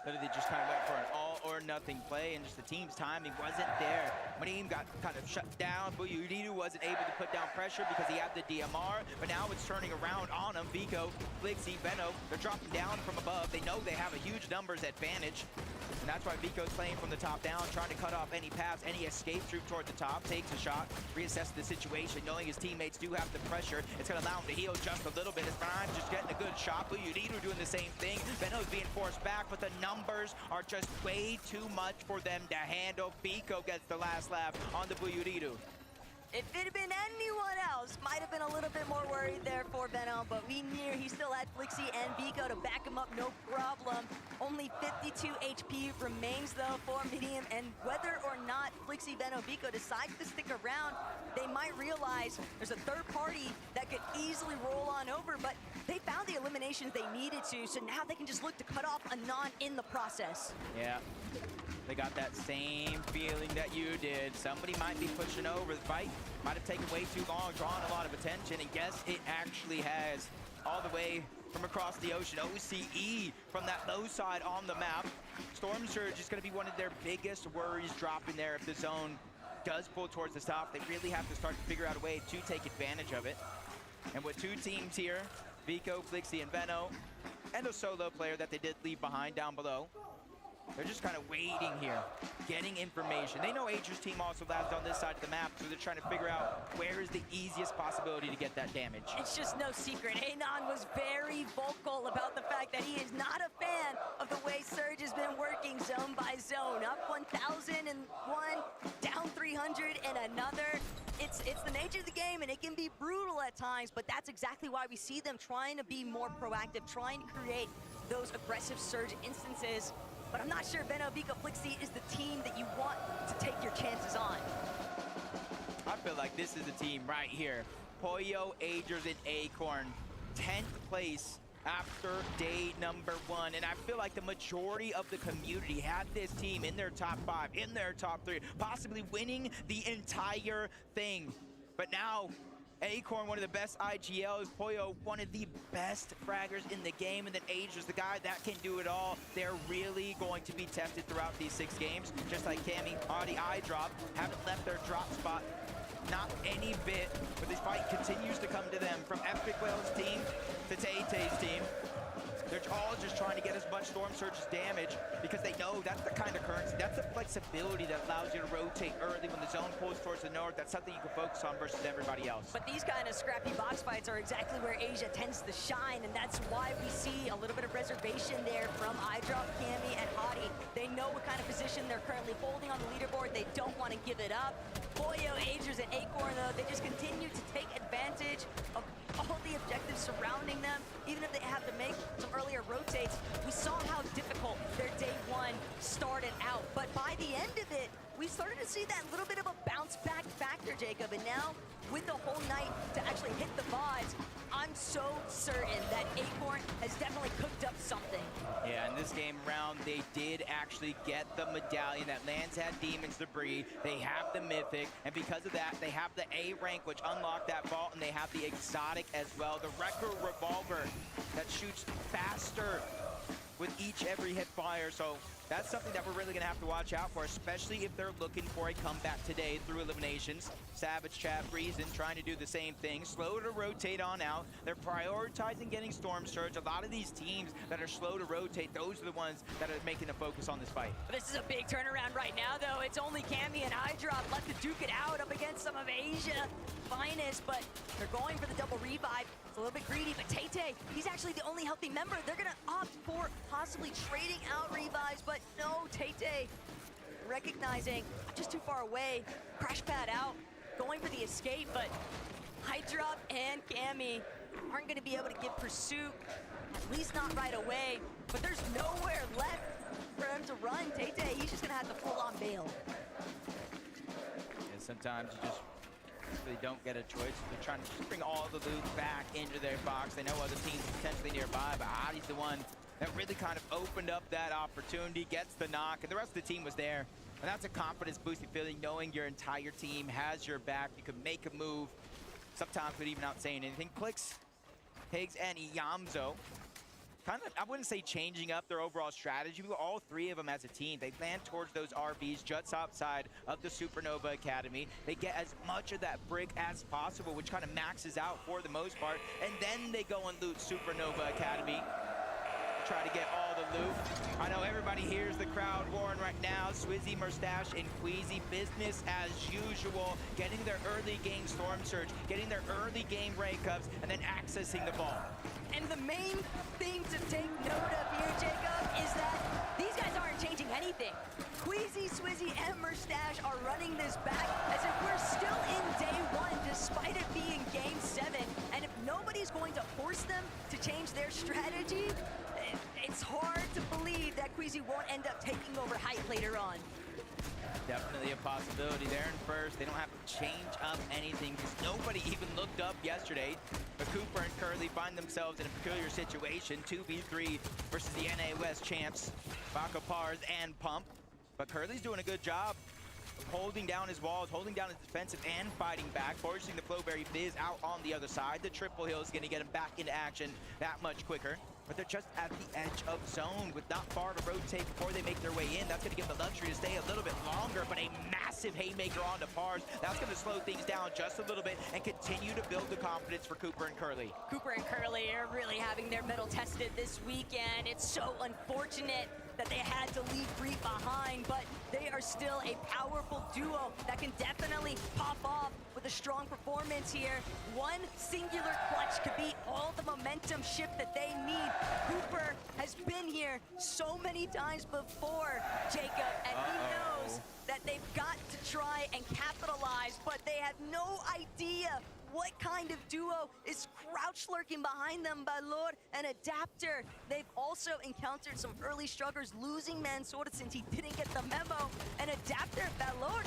Literally just kind of went for an all-or-nothing play, and just the team's timing wasn't there. Madim got kind of shut down. Buyuriru wasn't able to put down pressure because he had the DMR, but now it's turning around on him. Vico, Flixie, Benno, they're dropping down from above. They know they have a huge numbers advantage, and that's why Vico's playing from the top down, trying to cut off any paths, any escape route toward the top, takes a shot, reassesses the situation, knowing his teammates do have the pressure. It's going to allow him to heal just a little bit. As Brian just getting a good shot. Buyuriru doing the same thing. Benno's being forced back, but the numbers are just way too much for them to handle. Vico gets the last laugh on the Buyuriru. If it had been anyone else, might have been a little bit more worried there for Benno, but we knew he still had Flixie and Vico to back him up, no problem. Only 52 HP remains though for Medium, and whether or not Flixie, Benno, Vico decides to stick around, they might realize there's a third party that could easily roll on over, but they found the eliminations they needed to, so now they can just look to cut off Anon in the process. Yeah. They got that same feeling that you did. Somebody might be pushing over. The fight might have taken way too long, drawn a lot of attention, and guess it actually has. All the way from across the ocean, OCE from that low side on the map. Storm Surge is going to be one of their biggest worries dropping there if the zone does pull towards the top. They really have to start to figure out a way to take advantage of it. And with 2 teams here, Vico, Flixie, and Benno, and a solo player that they did leave behind down below, they're just kind of waiting here, getting information. They know Ager's team also lands on this side of the map, so they're trying to figure out where is the easiest possibility to get that damage. It's just no secret. Anon was very vocal about the fact that he is not a fan of the way Surge has been working zone by zone. Up 1,001, down 300 and another. It's the nature of the game, and it can be brutal at times, but that's exactly why we see them trying to be more proactive, trying to create those aggressive Surge instances. But I'm not sure Benno, Vico, Flixie is the team that you want to take your chances on. I feel like this is the team right here. Pollo, Agers, and Acorn. 10th place after day number 1. And I feel like the majority of the community had this team in their top 5, in their top 3, possibly winning the entire thing. But now, Acorn, one of the best IGLs, Pollo, one of the best fraggers in the game, and then Ager's the guy that can do it all. They're really going to be tested throughout these 6 games, just like Cammy, Audi, iDrop, haven't left their drop spot, not any bit, but this fight continues to come to them, from Epic Whale's team to Tay-Tay's team. They're all just trying to get as much Storm Surge's damage because they know that's the kind of currency, that's the flexibility that allows you to rotate early when the zone pulls towards the north. That's something you can focus on versus everybody else. But these kind of scrappy box fights are exactly where Asia tends to shine, and that's why we see a little bit of reservation there from iDrop, Cammy, and Hottie. They know what kind of position they're currently holding on the leaderboard. They don't want to give it up. Pollo, Agers, and Acorn, though, they just continue to take advantage of all the objectives surrounding them, even if they have to make some earlier rotates. We saw how difficult their day 1 started out, but by the end of it, we started to see that little bit of a bounce back factor, Jacob, and now with the whole night to actually hit the VODs, I'm so certain that Acorn has definitely cooked up something. Yeah, in this game round, they did actually get the medallion that lands had Demon's Debris. They have the Mythic, and because of that, they have the A rank, which unlocked that vault, and they have the exotic as well. The Wrecker Revolver that shoots faster with every hit fire, so that's something that we're really going to have to watch out for, especially if they're looking for a comeback today through eliminations. Savage, Chat, Reason trying to do the same thing. Slow to rotate on out. They're prioritizing getting Storm Surge. A lot of these teams that are slow to rotate, those are the ones that are making a focus on this fight. This is a big turnaround right now, though. It's only Cammy and iDrop left to duke it out up against some of Asia finest, but they're going for the double revive. It's a little bit greedy, but Tay-Tay, he's actually the only healthy member. They're going to opt for possibly trading out revives, but no, Tay-Tay recognizing just too far away. Crash pad out, going for the escape, but iDrop and Cammy aren't going to be able to give pursuit, at least not right away. But there's nowhere left for run, Tate, he's just gonna have to full on bail. And sometimes you just really don't get a choice. They're trying to just bring all the loot back into their box. They know other teams are potentially nearby, but Adi's the one that really kind of opened up that opportunity, gets the knock, and the rest of the team was there. And that's a confidence-boosting feeling, knowing your entire team has your back. You can make a move, sometimes without even out saying anything. Clix, Higgs, and Yamzo kind of, I wouldn't say changing up their overall strategy, but all three of them as a team, they land towards those RVs just outside of the Supernova Academy. They get as much of that brick as possible, which kind of maxes out for the most part, and then they go and loot Supernova Academy. Try to get all the loot. I know everybody hears the crowd roaring right now. Swizzy, Mustache, and Queasy, business as usual. Getting their early game Storm Surge, getting their early game rank ups, and then accessing the ball. And the main thing to take note of here, Jacob, is that these guys aren't changing anything. Queasy, Swizzy, and Mustache are running this back as if we're still in day one, despite it being game 7. And if nobody's going to force them to change their strategy, it's hard to believe that Queasy won't end up taking over height later on. Definitely a possibility there in first. They don't have to change up anything because nobody even looked up yesterday. But Cooper and Curly find themselves in a peculiar situation. 2v3 versus the NA West champs, Baka Pars and Pump. But Curly's doing a good job of holding down his walls, holding down his defensive and fighting back, forcing the Flowberry Fizz out on the other side. The triple hill is going to get him back into action that much quicker. But they're just at the edge of zone with not far to rotate before they make their way in. That's going to give them the luxury to stay a little bit longer, but a massive haymaker onto Pars. That's going to slow things down just a little bit and continue to build the confidence for Cooper and Curly. Cooper and Curly are really having their mettle tested this weekend. It's so unfortunate that they had to leave Reap behind, but they are still a powerful duo that can definitely pop off with a strong performance here. One singular clutch could be all the momentum shift that they need. Cooper has been here so many times before, Jacob, and he knows that they've got to try and capitalize, but they have no idea what kind of duo is crouch lurking behind them. Balor and Adapter. They've also encountered some early strugglers, losing Mansoor since he didn't get the memo. And Adapter, Balor,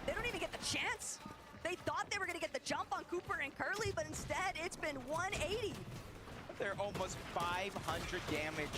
they don't even get the chance. They thought they were gonna get the jump on Cooper and Curly, but instead it's been 180. They're almost 500 damage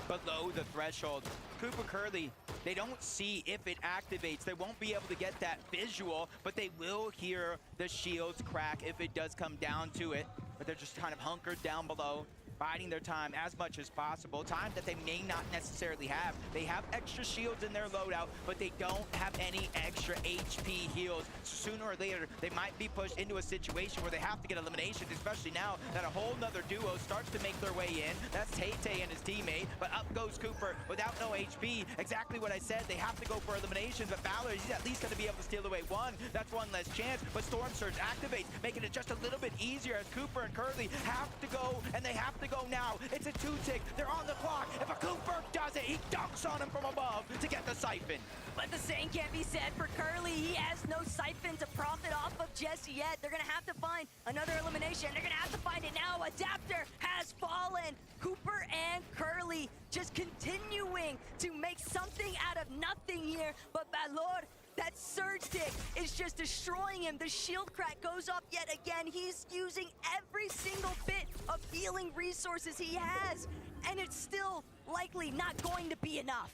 below the threshold. Cooper Curly, they don't see if it activates. They won't be able to get that visual, but they will hear the shields crack if it does come down to it. But they're just kind of hunkered down below, biding their time as much as possible. Time that they may not necessarily have. They have extra shields in their loadout, but they don't have any extra HP heals. So sooner or later, they might be pushed into a situation where they have to get eliminations, especially now that a whole nother duo starts to make their way in. That's Tate and his teammate, but up goes Cooper without no HP. Exactly what I said, they have to go for eliminations, but Valor, he's at least gonna be able to steal away one. That's one less chance, but Storm Surge activates, making it just a little bit easier as Cooper and Curly have to go, and they have to go now. It's a 2-tick. They're on the clock. If a Cooper does it, he dunks on him from above to get the siphon. But the same can't be said for Curly. He has no siphon to profit off of just yet. They're gonna have to find another elimination. They're gonna have to find it now. Adapter has fallen. Cooper and Curly just continuing to make something out of nothing here. But Balor, that surge tick is just destroying him. The shield crack goes up yet again. He's using every single bit of healing resources he has, and it's still likely not going to be enough.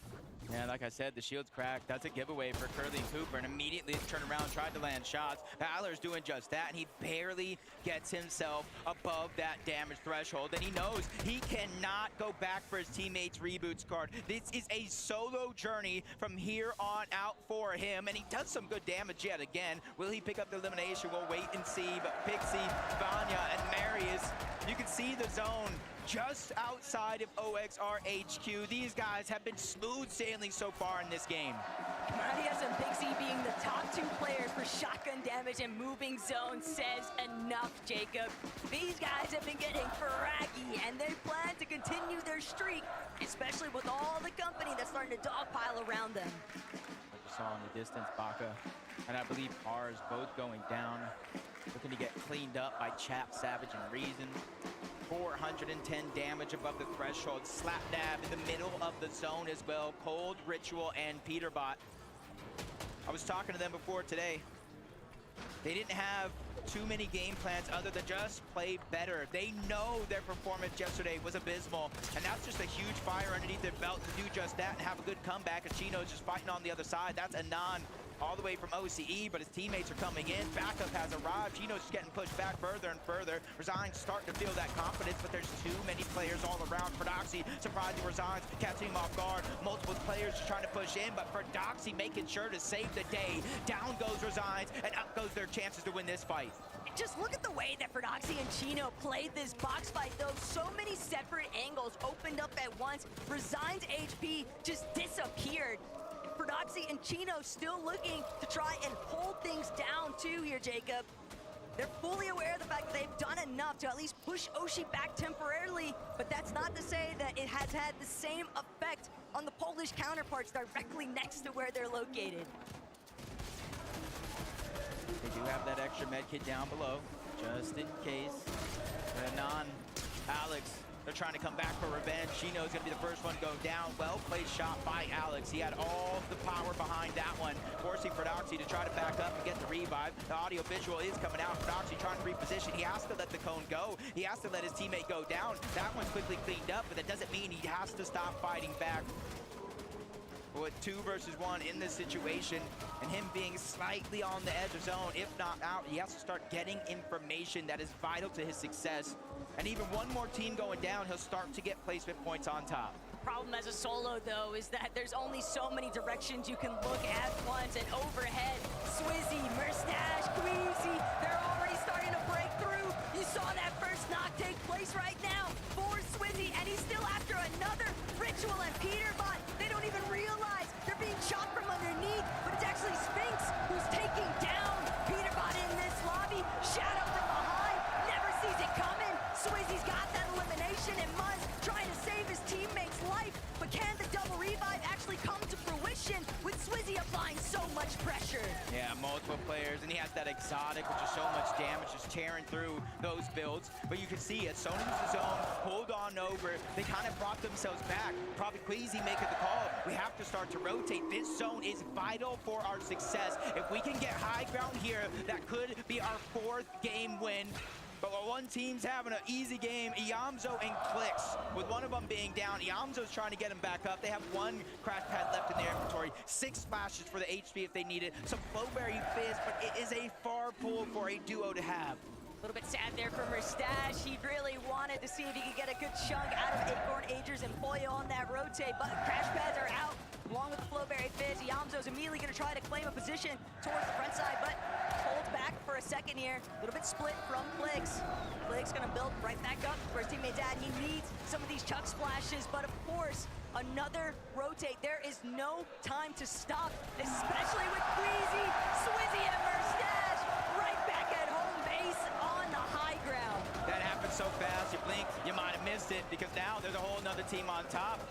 Yeah, like I said, the shield's cracked. That's a giveaway for Curly and Cooper, and immediately turn around, tried to land shots. Balor's doing just that, and he barely gets himself above that damage threshold, and he knows he cannot go back for his teammates' reboots card. This is a solo journey from here on out for him, and he does some good damage yet again. Will he pick up the elimination? We'll wait and see, but Pixie, Vanya, and Marius, you can see the zone just outside of OXR HQ. These guys have been smooth sailing so far in this game. Marius and Pixie being the top 2 players for shotgun damage and moving zone says enough, Jacob. These guys have been getting fraggy, and they plan to continue their streak, especially with all the company that's starting to dogpile around them. I just saw in the distance, Baka, and I believe Pars both going down, looking to get cleaned up by Chap, Savage, and Reason. 410 damage above the threshold. Slap dab in the middle of the zone as well. Cold, Ritual, and Peterbot. I was talking to them before today. They didn't have too many game plans other than just play better. They know their performance yesterday was abysmal, and that's just a huge fire underneath their belt to do just that and have a good comeback. And Chino's just fighting on the other side. That's Anon all the way from OCE, but his teammates are coming in. Backup has arrived. Chino's just getting pushed back further and further. Resign's starting to feel that confidence, but there's too many players all around. Doxy surprising Resign's, catching him off guard. Multiple players just trying to push in, but Doxy making sure to save the day. Down goes Resign's, and up goes their chances to win this fight. Just look at the way that Doxy and Chino played this box fight, though. So many separate angles opened up at once. Resign's HP just disappeared. Doxy and Chino still looking to try and hold things down too here, Jacob. They're fully aware of the fact that they've done enough to at least push Oshi back temporarily, but that's not to say that it has had the same effect on the Polish counterparts directly next to where they're located. They do have that extra med kit down below, just in case. Anon, Alex, they're trying to come back for revenge. Chino's gonna be the first one to go down. Well played shot by Alex. He had all the power behind that one, forcing Doxy to try to back up and get the revive. The audio visual is coming out. Doxy trying to reposition. He has to let the cone go. He has to let his teammate go down. That one's quickly cleaned up, but that doesn't mean he has to stop fighting back. With 2 versus 1 in this situation, and him being slightly on the edge of zone, if not out, he has to start getting information that is vital to his success. And even one more team going down, he'll start to get placement points on top. Problem as a solo, though, is that there's only so many directions you can look at once, and overhead, Swizzy, Merstash, Queasy, they're already starting to break through. You saw that first knock take place right now for Swizzy, and he's still after another Ritual and Peterbot. They don't even realize they're being shot from underneath, but it's actually Sphinx who's taking down Peterbot in this lobby. Shadow from behind, never sees it coming. Swizzy's got that elimination, and Muzz trying to save his teammate's life, but can the double revive actually come to fruition with Swizzy applying so much pressure? Yeah, multiple players, and he has that exotic, which is so much damage, just tearing through those builds. But you can see as Sony was the zone, pulled on over, they kind of brought themselves back. Probably Queasy making the call. We have to start to rotate. This zone is vital for our success. If we can get high ground here, that could be our 4th game win. But while one team's having an easy game, Iamzo and Clicks, with one of them being down, Iamzo's trying to get him back up. They have 1 crash pad left in their inventory, 6 splashes for the HP if they need it, some Flowberry Fizz, but it is a far pull for a duo to have. A little bit sad there for Merstash. He really wanted to see if he could get a good chunk out of Acorn Agers and Poyo on that rotate, but crash pads are out along with the Flowberry Fizz. Iamzo's immediately going to try to claim a position towards the front side, but holds back for a second here. A little bit split from Clicks. Clicks going to build right back up where his teammate's at. He needs some of these chuck splashes, but of course, another rotate. There is no time to stop, especially with Queasy, Swizzy, and Merstash right back at home base on the high ground. That happened so fast, you blink, you might have missed it, because now there's a whole nother team on top.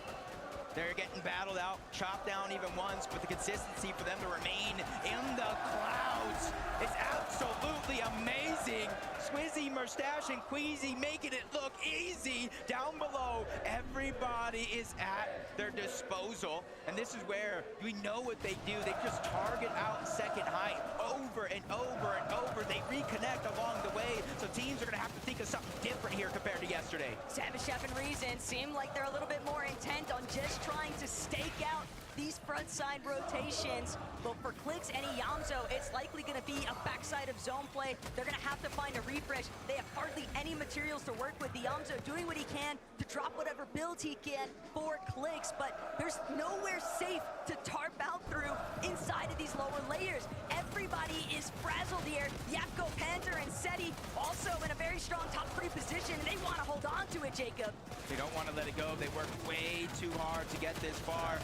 They're getting battled out, chopped down even once, but the consistency for them to remain in the clouds is absolutely amazing. Swizzy, Merstash, and Queasy making it look easy down below. Everybody is at their disposal, and this is where we know what they do. They just target out second height over and over and over. They reconnect along the way, so teams are going to have to think of something different here compared to yesterday. Savage Chef and Reason seem like they're a little bit more intent on just trying to stake out these front side rotations. But for Clicks and Iamzo, it's likely going to be a backside of zone play. They're going to have to find a refresh. They have hardly any materials to work with. Iamzo doing what he can to drop whatever build he can for Clicks, but there's nowhere safe to tarp out through inside of these lower layers. Everybody is frazzled here. Yapko, Panther, and Seti also in a very strong top 3 position, and they want to hold on to it, Jacob. They don't want to let it go. They worked way too hard to get this far.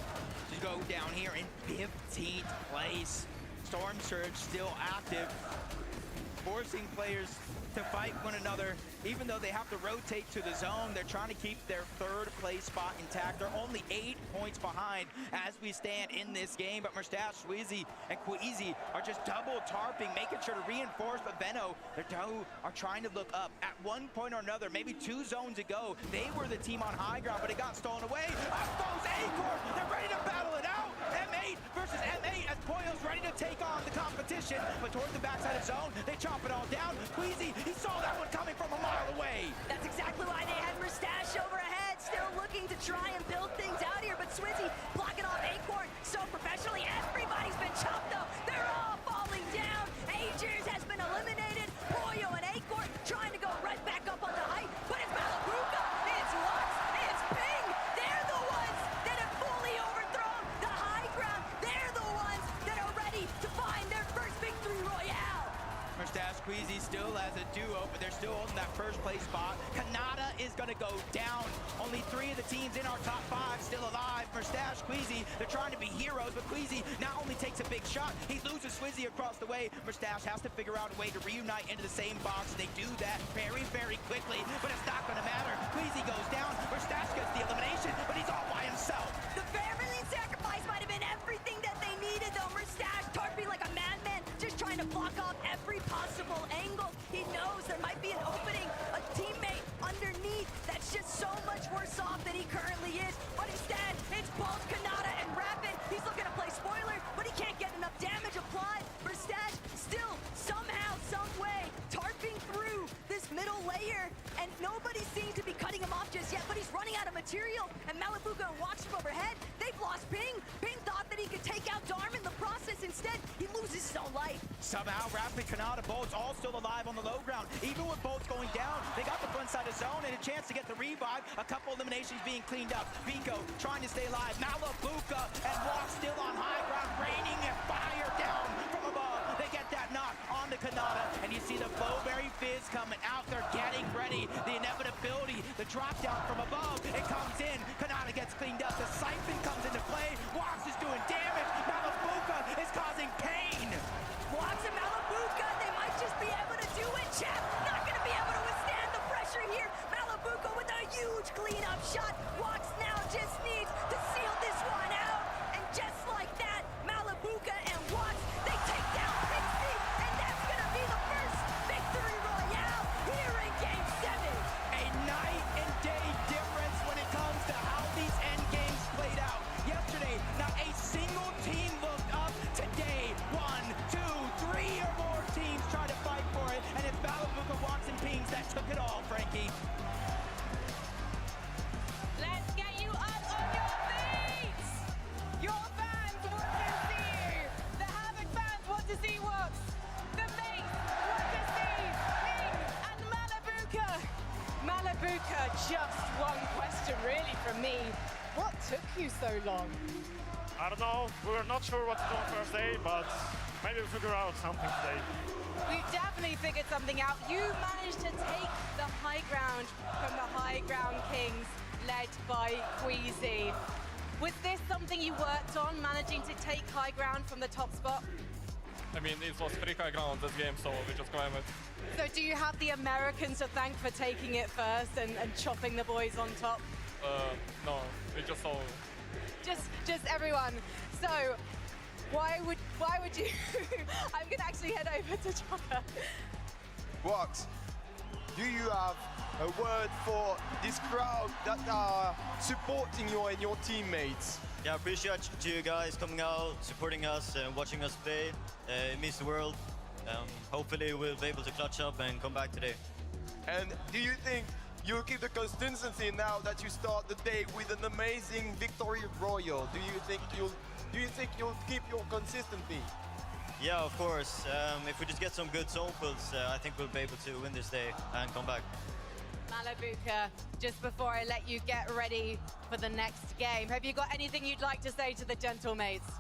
To go down here in 15th place. Storm Surge still active, forcing players to fight one another. Even though they have to rotate to the zone, they're trying to keep their third place spot intact. They're only 8 points behind as we stand in this game, but Mustache, Swizzy, and Queasy are just double tarping, making sure to reinforce, but Venno, their two are trying to look up. At one point or another, maybe 2 zones ago, they were the team on high ground, but it got stolen away. Up goes Acorn, they're ready to battle it out. M8 versus M8 as Poyo's ready to take on the competition, but towards the backside of zone, they chop it all down. Queasy, he saw that one coming from a mile away. That's exactly why they had Mustache over ahead, still looking to try and build things out here, but Swizzy blocking off Acorn so professionally. Everybody's been chopped though. They're all falling down. Agers has been eliminated. Poyo and Acorn trying to go right back up on the height, but it's Malabuka, it's Lux, it's Ping. They're the ones that have fully overthrown the high ground. They're the ones that are ready to find their first victory royale. Mustache Queasy still as a duo, but they're still holding that first place spot. Kanata is gonna go down. Only 3 of the teams in our top 5 still alive. Mustache, Queasy, they're trying to be heroes, but Queasy not only takes a big shot, he loses Swizzy across the way. Mustache has to figure out a way to reunite into the same box. They do that very, very quickly, but it's not gonna matter. Queasy goes down, Mustache gets the elimination, but he's all by himself. The Vermilion sacrifice might have been everything that they needed though. Mustache tarping like a madman, just trying to block off every possible angle. He knows there might be an opening, a teammate underneath that's just so much worse off than he currently is. But instead, it's both Kanata and Rapid. He's looking to play spoiler, but he can't get enough damage applied. Mustache still somehow, some way, tarping through this middle layer, and nobody seems to be cutting him off just yet, but he's running out of material, and Malabuka and Watch from overhead, they've lost Ping. Ping thought that he could take out Darm in the process. Instead, he loses his own life. Somehow, Rapid, Kanata, Bolts all still alive on the low ground. Even with Bolts going down, they got the front side of zone and a chance to get the revive. A couple eliminations being cleaned up. Vico trying to stay alive. Malabuka and Walk still on high ground, raining and fire down from above. They get that knock on the Kanata, and you see the Bowberry Fizz coming out. They're getting ready. The inevitability, the drop down from above, it comes in. Kanata gets cleaned up. The Siphon comes into play. Walks is doing damage. Malabuka is causing pain. Walks and Malabuka, they might just be able to do it, Chap. Not going to be able to withstand the pressure here. Malabuka with a huge cleanup shot. Walks now just needs to seal this one out. And just like that, Malabuka and Walks, they take down Pixie. And that's going to be the first victory royale here in Game 7. A night and day difference when it comes to how these end games played out. Yesterday, not a single team looked up. Today, 1, 2, 3 or more teams try to fight for it, and it's Malabuka, Walks, and Pings that took it all, Frankie. Let's get you up on your feet! Your fans want to see you! The Havoc fans want to see Walks! The mates want to see Ping and Malabuka! Malabuka, just one question really from me. What took you so long? I don't know. We were not sure what to do on first day, but maybe we'll figure out something today. We've definitely figured something out. You managed to take the high ground from the high ground kings, led by Queasy. Was this something you worked on, managing to take high ground from the top spot? I mean, it was pretty high ground this game, so we just climbed it. So do you have the Americans to thank for taking it first and chopping the boys on top? No, we just saw. Just everyone. So why would you? I'm gonna actually head over to Chaka. Walks, do you have a word for this crowd that are supporting you and your teammates? Yeah, I appreciate you guys coming out, supporting us, and watching us play. It means the world. Hopefully we'll be able to clutch up and come back today. And do you think you'll keep the consistency now that you start the day with an amazing victory royal? Do you think you'll keep your consistency? Yeah, of course. If we just get some good zone pulls, I think we'll be able to win this day and come back. Malabuka, just before I let you get ready for the next game, have you got anything you'd like to say to the gentlemates?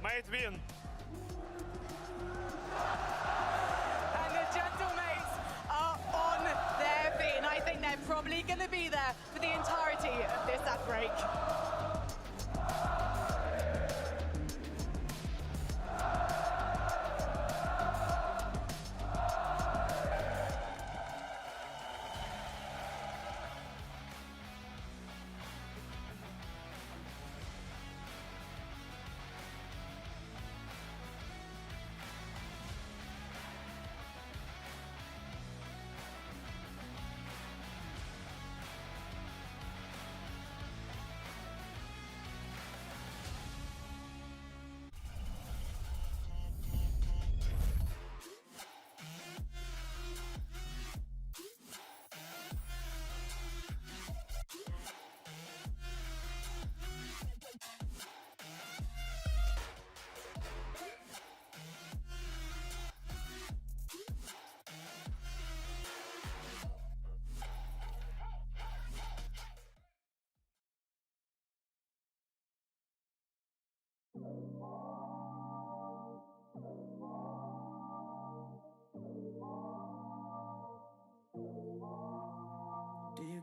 May it win. And the gentlemates are on their feet, and I think they're probably going to be there for the entirety of this ad break.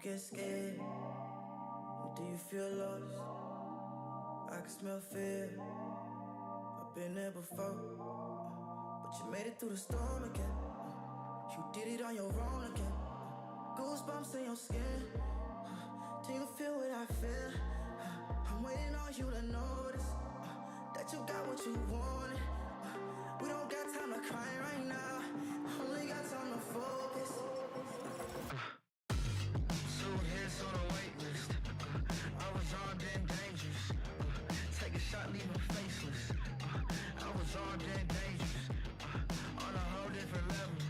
get scared? Or do you feel lost? I can smell fear. I've been there before, but you made it through the storm again. You did it on your own again. Goosebumps in your skin. Do you feel what I feel? I'm waiting on you to notice that you got what you wanted. We don't got time to cry right now. Only got time to focus. 2 hits on a wait list. I was armed and dangerous. Take a shot, leave them faceless. I was armed and dangerous. On a whole different level.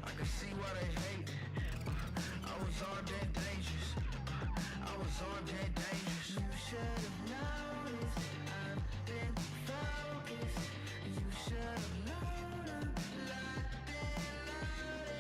I can see why they hate it. I was armed and dangerous. I was armed and dangerous. You should have noticed. I've been focused. You should have known I'm locked and loaded.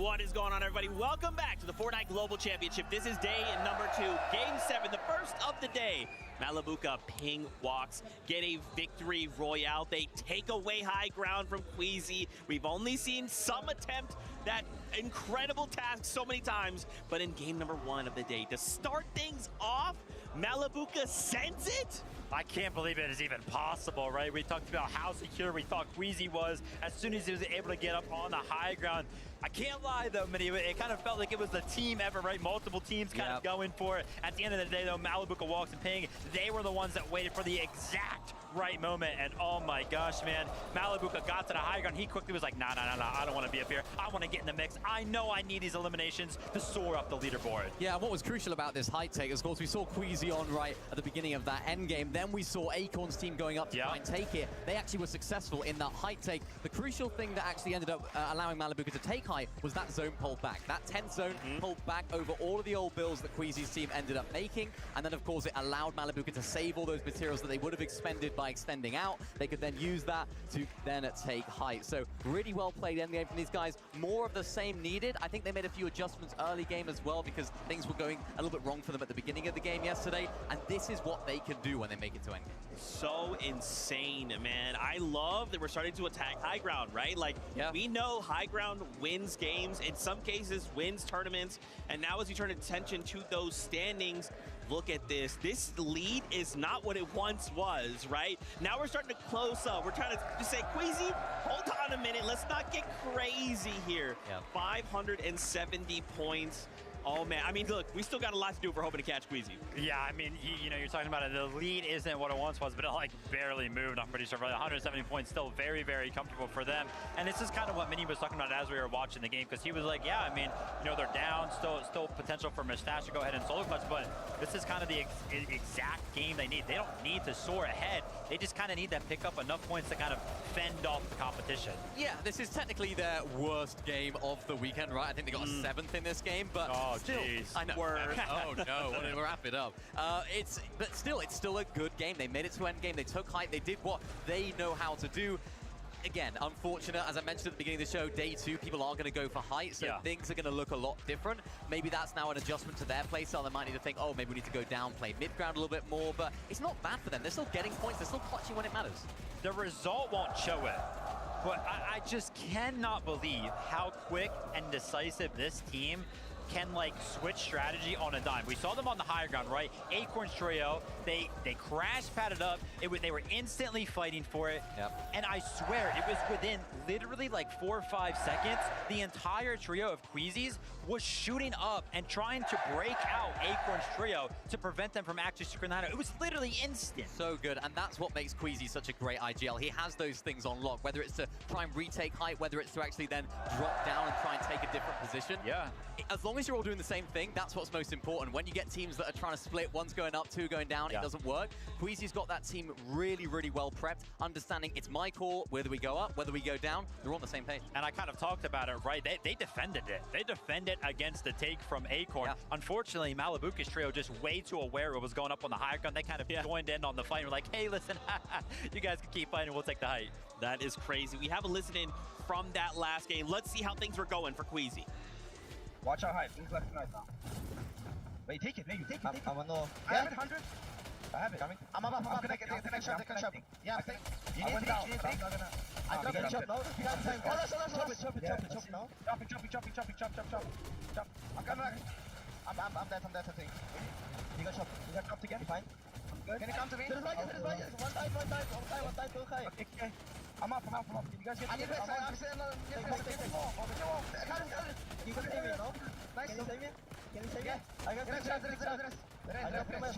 What is going on, everybody? Welcome back to the Fortnite Global Championship. This is day number 2, Game 7, the first of the day. Malibuca ping walks, get a victory royale. They take away high ground from Queasy. We've only seen some attempt that incredible task so many times, but in game number 1 of the day, to start things off, Malibuca sends it. I can't believe it is even possible, right? We talked about how secure we thought Queasy was as soon as he was able to get up on the high ground. I can't lie, though, Minnie, it kind of felt like it was the team ever, right? Multiple teams kind of going for it. At the end of the day, though, Malibuca walks and ping. They were the ones that waited for the exact right moment, and oh my gosh, man, Malibuca got to the high ground. He quickly was like, nah, I don't want to be up here. I want to get in the mix. I know I need these eliminations to soar up the leaderboard. Yeah, what was crucial about this height take, of course, we saw Queasy on right at the beginning of that end game. Then we saw Acorn's team going up to try and take it. They actually were successful in that height take. The crucial thing that actually ended up allowing Malibuca to take height was that zone pulled back. That 10th zone pulled back over all of the old builds that Queasy's team ended up making. And then, of course, it allowed Malibuca to save all those materials that they would have expended by extending out. They could then use that to then take height. So really well played end game from these guys. More of the same needed. I think they made a few adjustments early game as well because things were going a little bit wrong for them at the beginning of the game yesterday. And this is what they can do when they make it to end game. So insane, man. I love that we're starting to attack high ground, right? Like, we know high ground wins games, in some cases wins tournaments, and now as you turn attention to those standings, look at this. This lead is not what it once was, right? Now we're starting to close up. We're trying to say, Queasy, hold on a minute. Let's not get crazy here. 570 points. Oh, man. I mean, look, we still got a lot to do if we're hoping to catch Queasy. Yeah, I mean, you know, you're talking about it. The lead isn't what it once was, but it, like, barely moved. I'm pretty sure. 170 points, still very, very comfortable for them. And this is kind of what Minnie was talking about as we were watching the game, because he was like, yeah, I mean, you know, they're down. Still potential for Mustache to go ahead and solo clutch, but this is kind of the exact game they need. They don't need to soar ahead. They just kind of need to pick up enough points to kind of fend off the competition. Yeah, this is technically their worst game of the weekend, right? I think they got a 7th in this game, but still, I know. Oh no, what did we wrap it up? But still, it's still a good game. They made it to end game. They took height. They did what they know how to do. Again, unfortunate, as I mentioned at the beginning of the show, day 2, people are going to go for height, so things are going to look a lot different. Maybe that's now an adjustment to their play style. They might need to think, oh, maybe we need to go down, play mid-ground a little bit more, but it's not bad for them. They're still getting points. They're still clutching when it matters. The result won't show it, but I just cannot believe how quick and decisive this team can, like, switch strategy on a dime. We saw them on the higher ground, right? Acorn's trio, they crash padded up. They were instantly fighting for it. And I swear, it was within literally like 4 or 5 seconds, the entire trio of Queasy's was shooting up and trying to break out Acorn's trio to prevent them from actually securing the hideout. It was literally instant. So good, and that's what makes Queasy such a great IGL. He has those things on lock, whether it's to try and retake height, whether it's to actually then drop down and try and take a different position. As long as you're all doing the same thing, that's what's most important. When you get teams that are trying to split, one's going up, 2 going down, it doesn't work. Queasy's got that team really, really well prepped, understanding it's my call, whether we go up, whether we go down, they're on the same page. And I kind of talked about it, right? They defended it. They defended against the take from Acorn. Unfortunately, Malibuca's trio just way too aware of what was going up on the higher ground. They kind of joined in on the fight and were like, hey, listen, you guys can keep fighting, we'll take the height. That is crazy. We have a listen in from that last game. Let's see how things were going for Queasy. Watch out high, things left and right now. Wait, take it, maybe, take it. I'm on I have it, 100. I have it. Coming. I'm up, the next shot. Yeah, I think. You need down. I got the chop now. You got time. Chop it now. Chop. I'm coming back. I'm dead, I think. You got chopped again? Fine. Good. Can you come to me? One die, go high. Okay. I'm up. Can you guys get me? I'm staying more. You can save me, no? Nice. Can you save me? I got the shot.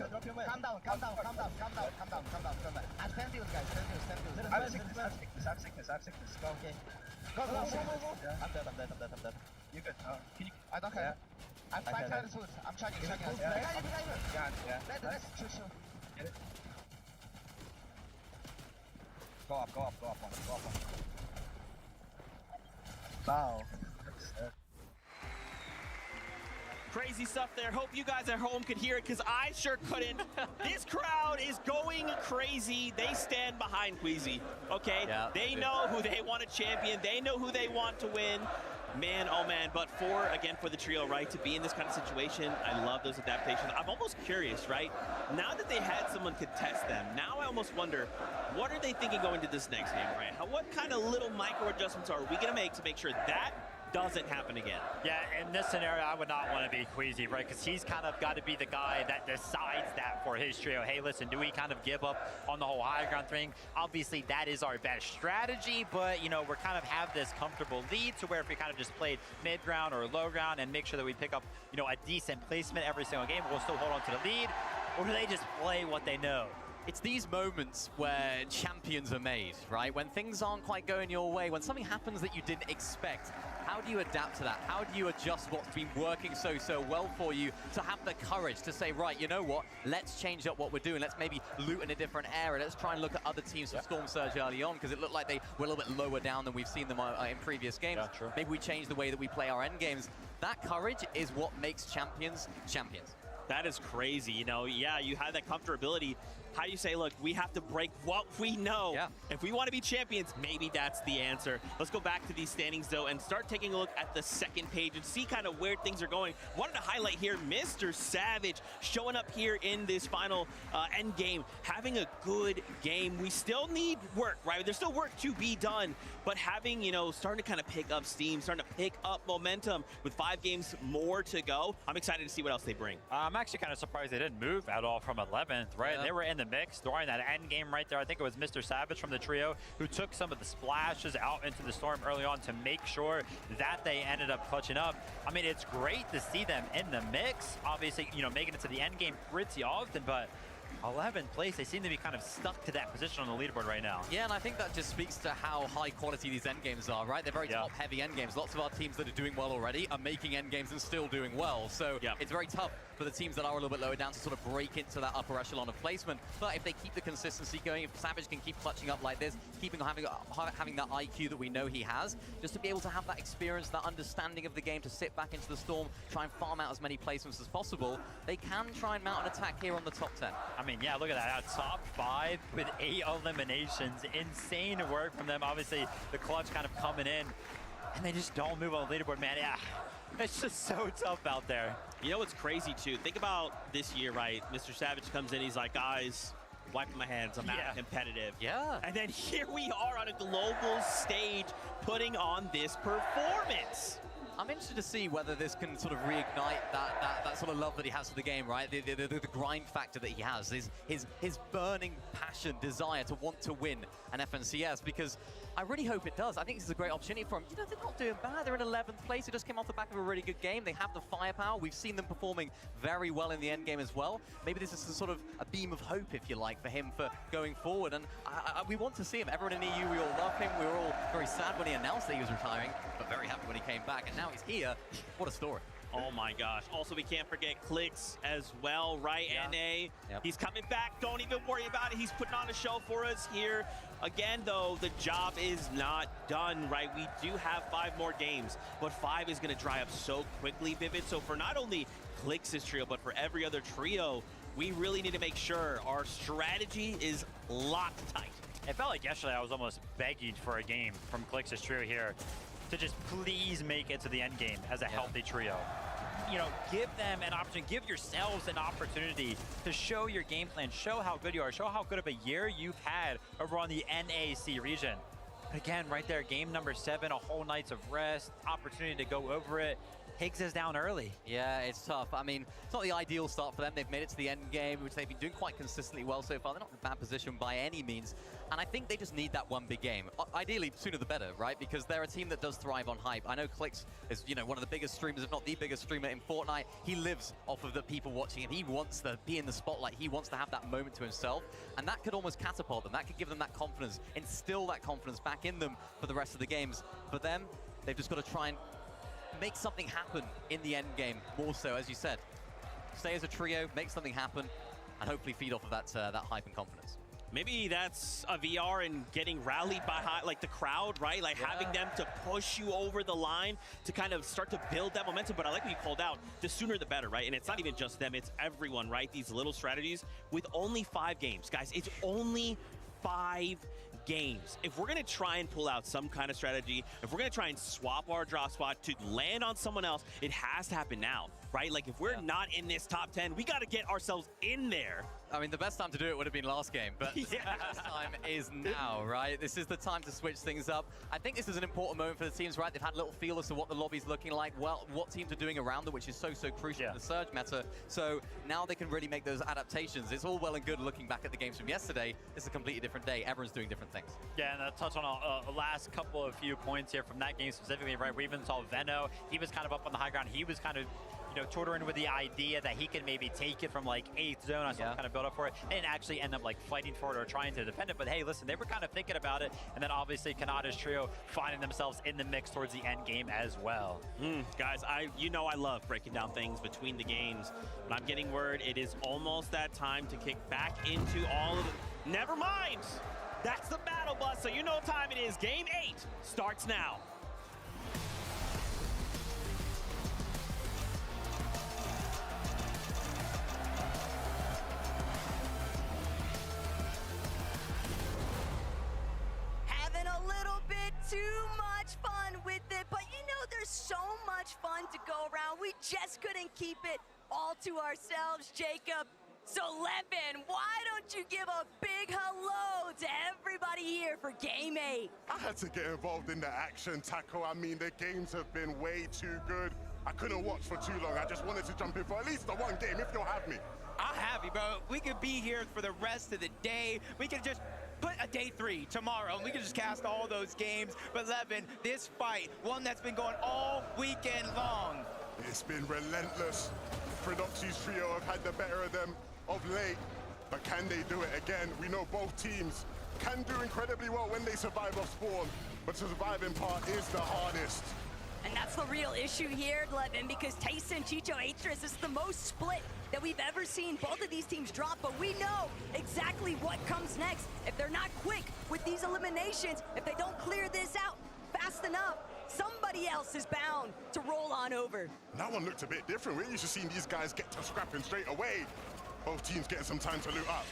Drop your man. Calm down. And stand you guys, stand you. I have sickness. Go. Okay. Go. I'm dead. You good? Can you? I don't care. I'm 5 times food. I'm charging. Yeah. Let's shoot. Get it. Go up one. Wow. Crazy stuff there. Hope you guys at home could hear it, because I sure couldn't. This crowd is going crazy. They stand behind Queasy, okay? They know who they want to champion. They know who they want to win. Man, oh man, but for the trio, right, to be in this kind of situation, I love those adaptations. I'm almost curious, right? Now that they had someone contest them, now I almost wonder, what are they thinking going to this next game, right? What kind of little micro adjustments are we going to make sure that doesn't happen again? Yeah, in this scenario, I would not want to be Queasy, right? Because he's kind of got to be the guy that decides that for his trio. Hey, listen, do we kind of give up on the whole high ground thing? Obviously, that is our best strategy, but, you know, we're kind of have this comfortable lead to where if we kind of just played mid ground or low ground and make sure that we pick up, you know, a decent placement every single game, we'll still hold on to the lead, or do they just play what they know? It's these moments where champions are made, right? When things aren't quite going your way, when something happens that you didn't expect, how do you adapt to that? How do you adjust what's been working so well for you to have the courage to say, right, you know what? Let's change up what we're doing. Let's maybe loot in a different area. Let's try and look at other teams from Storm Surge early on, because it looked like they were a little bit lower down than we've seen them in previous games. Yeah, true. Maybe we change the way that we play our end games. That courage is what makes champions champions. That is crazy. You know, yeah, you have that comfortability. How do you say, look, we have to break what we know. Yeah. If we want to be champions, maybe that's the answer. Let's go back to these standings, though, and start taking a look at the second page and see kind of where things are going. Wanted to highlight here Mr. Savage showing up here in this final end game, having a good game. We still need work, right? There's still work to be done, but having, you know, starting to kind of pick up steam, starting to pick up momentum with 5 games more to go. I'm excited to see what else they bring. I'm actually kind of surprised they didn't move at all from 11th, right? Yeah. They were in the mix during that end game right there. I think it was Mr. Savage from the trio who took some of the splashes out into the storm early on to make sure that they ended up clutching up. I mean, it's great to see them in the mix. Obviously, you know, making it to the end game pretty often, but 11th place, they seem to be kind of stuck to that position on the leaderboard right now. Yeah, and I think that just speaks to how high quality these end games are, right? They're very top heavy end games. Lots of our teams that are doing well already are making end games and still doing well. So it's very tough for the teams that are a little bit lower down to sort of break into that upper echelon of placement. But if they keep the consistency going, if Savage can keep clutching up like this, having that IQ that we know he has, just to be able to have that experience, that understanding of the game, to sit back into the storm, try and farm out as many placements as possible, they can try and mount an attack here on the top 10. I mean, yeah, look at that. Top 5 with 8 eliminations. Insane work from them. Obviously, the clutch kind of coming in, and they just don't move on the leaderboard, man. Yeah, it's just so tough out there. You know what's crazy, too? Think about this year, right? Mr. Savage comes in, he's like, guys, wiping my hands, I'm not competitive. Yeah. And then here we are on a global stage putting on this performance. I'm interested to see whether this can sort of reignite that sort of love that he has for the game, right? The grind factor that he has, his burning passion, desire to want to win an FNCS, because I really hope it does. I think this is a great opportunity for him. You know, they're not doing bad. They're in 11th place. They just came off the back of a really good game. They have the firepower. We've seen them performing very well in the end game as well. Maybe this is a sort of a beam of hope, if you like, for him for going forward. And we want to see him. Everyone in EU, we all love him. We were all very sad when he announced that he was retiring, but very happy when he came back. And now he's here. What a story. Oh my gosh. Also, we can't forget Clicks as well, right? NA. He's coming back. Don't even worry about it. He's putting on a show for us here. Again, though, the job is not done, right? We do have 5 more games, but 5 is going to dry up so quickly, Vivid. So for not only Clicks' trio, but for every other trio, we really need to make sure our strategy is locked tight. It felt like yesterday I was almost begging for a game from Clicks' trio here to just please make it to the end game as a healthy trio. You know, give them an opportunity, give yourselves an opportunity to show your game plan, show how good you are, show how good of a year you've had over on the NAC region. But again, right there, game number 7, a whole night's of rest, opportunity to go over it. Higgs is down early. Yeah, it's tough. I mean, it's not the ideal start for them. They've made it to the end game, which they've been doing quite consistently well so far. They're not in a bad position by any means. And I think they just need that one big game. Ideally, sooner the better, right? Because they're a team that does thrive on hype. I know Clicks is, you know, one of the biggest streamers, if not the biggest streamer in Fortnite. He lives off of the people watching him. He wants to be in the spotlight. He wants to have that moment to himself. And that could almost catapult them. That could give them that confidence, instill that confidence back in them for the rest of the games. For them, they've just got to try and make something happen in the end game, more so, as you said. Stay as a trio, make something happen, and hopefully feed off of that hype and confidence. Maybe that's a VR and getting rallied by like the crowd, right? Like having them to push you over the line to kind of start to build that momentum. But I like what you called out, the sooner the better, right? And it's not even just them, it's everyone, right? These little strategies with only 5 games. Guys, it's only 5 games, if we're going to try and pull out some kind of strategy, if we're going to try and swap our drop spot to land on someone else, it has to happen now, right? Like, if we're not in this top 10, we got to get ourselves in there. I mean, the best time to do it would have been last game, but the best time is now, right? This is the time to switch things up. I think this is an important moment for the teams, right? They've had a little feel as to what the lobby's looking like, well, what teams are doing around it, which is so crucial in the Surge meta. So now they can really make those adaptations. It's all well and good looking back at the games from yesterday. It's a completely different day. Everyone's doing different things. Yeah, and I'll touch on a last couple of few points here from that game specifically, right? We even saw Veno. He was kind of up on the high ground. He was kind of, you know, tutoring with the idea that he can maybe take it from like 8th zone or some kind of build up for it. They didn't actually end up like fighting for it or trying to defend it, but hey, listen, they were kind of thinking about it. And then obviously Kanata's trio finding themselves in the mix towards the end game as well. Guys, you know I love breaking down things between the games, but I'm getting word it is almost that time to kick back into all of the... Never mind! That's the battle bus, so you know what time it is. Game 8 starts now. Too much fun with it, but you know there's so much fun to go around. We just couldn't keep it all to ourselves, Jacob. So Levin, why don't you give a big hello to everybody here for Game 8? I had to get involved in the action, Taco. I mean, the games have been way too good. I couldn't watch for too long. I just wanted to jump in for at least the one game, if you'll have me. I'll have you, bro. We could be here for the rest of the day. We could just put a day 3 tomorrow, and we can just cast all those games. But Levin, this fight, one that's been going all weekend long. It's been relentless. Prodoxy's trio have had the better of them of late, but can they do it again? We know both teams can do incredibly well when they survive off spawn, but the surviving part is the hardest. And that's the real issue here, Levin, because Tyson, Chicho, Atris is the most split that we've ever seen both of these teams drop, but we know exactly what comes next. If they're not quick with these eliminations, if they don't clear this out fast enough, somebody else is bound to roll on over. That one looked a bit different. We're used to seeing these guys get to scrapping straight away. Both teams getting some time to loot up.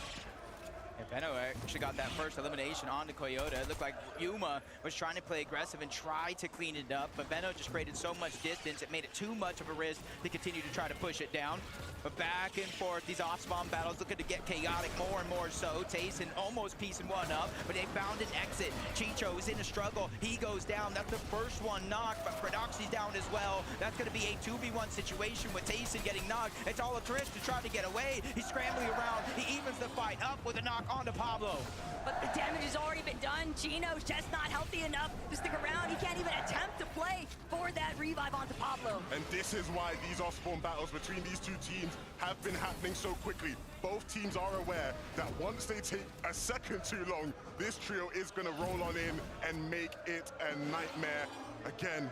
And Veno actually got that first elimination onto Coyote. It looked like Yuma was trying to play aggressive and try to clean it up, but Veno just created so much distance, it made it too much of a risk to continue to try to push it down. But back and forth, these off-spawn battles looking to get chaotic more and more so. Tayson almost piecing one up, but they found an exit. Chicho is in a struggle. He goes down. That's the first one knocked, but Prodoxy's down as well. That's going to be a 2v1 situation with Tayson getting knocked. It's all a Trish to try to get away. He's scrambling around. He evens the fight up with a knock onto Pablo. But the damage has already been done. Chino's just not healthy enough to stick around. He can't even attempt to play for that revive onto Pablo. And this is why these off-spawn battles between these two teams have been happening so quickly. Both teams are aware that once they take a second too long, this trio is going to roll on in and make it a nightmare. Again,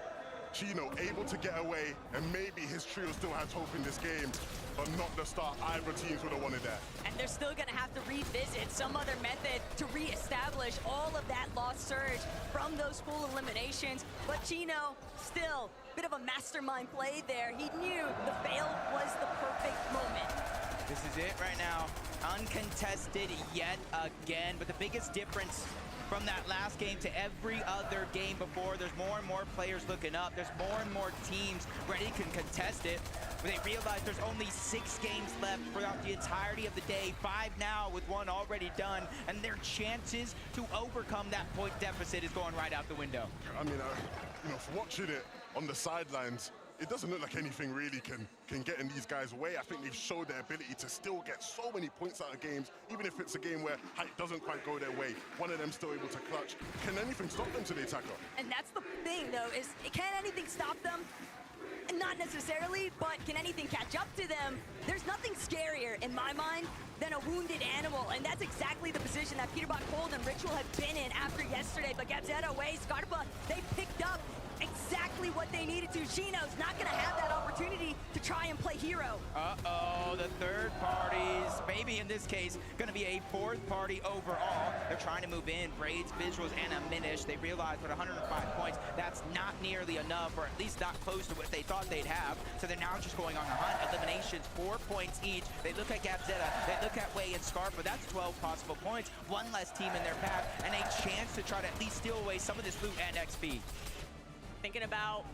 Chino able to get away, and maybe his trio still has hope in this game, but not the start either teams would have wanted that. And they're still going to have to revisit some other method to reestablish all of that lost surge from those full eliminations. But Chino, still, a bit of a mastermind play there. He knew the fail was the perfect moment. This is it right now. Uncontested yet again, but the biggest difference from that last game to every other game before, there's more and more players looking up. There's more and more teams ready to contest it. But they realize there's only 6 games left throughout the entirety of the day. 5 now with 1 already done. And their chances to overcome that point deficit is going right out the window. I mean, you know, for watching it on the sidelines, it doesn't look like anything really can get in these guys' way. I think they've showed their ability to still get so many points out of games, even if it's a game where height doesn't quite go their way. One of them still able to clutch. Can anything stop them today, Taco? And that's the thing, though, is can anything stop them? Not necessarily, but can anything catch up to them? There's nothing scarier, in my mind, than a wounded animal, and that's exactly the position that Peterbot Cold and Ritual had been in after yesterday. But Gabzetta away, Scarpa, they picked up exactly what they needed to. Chino's not going to have that opportunity to try and play hero. Uh-oh, the third parties, maybe in this case, going to be a 4th party overall. They're trying to move in, Braids, Visuals, and Minish. They realize with 105 points, that's not nearly enough, or at least not close to what they thought they'd have. So they're now just going on the hunt. Eliminations, 4 points each. They look at Gabzetta, they look at Way and Scarpa. That's 12 possible points. One less team in their path, and a chance to try to at least steal away some of this loot and XP. Thinking about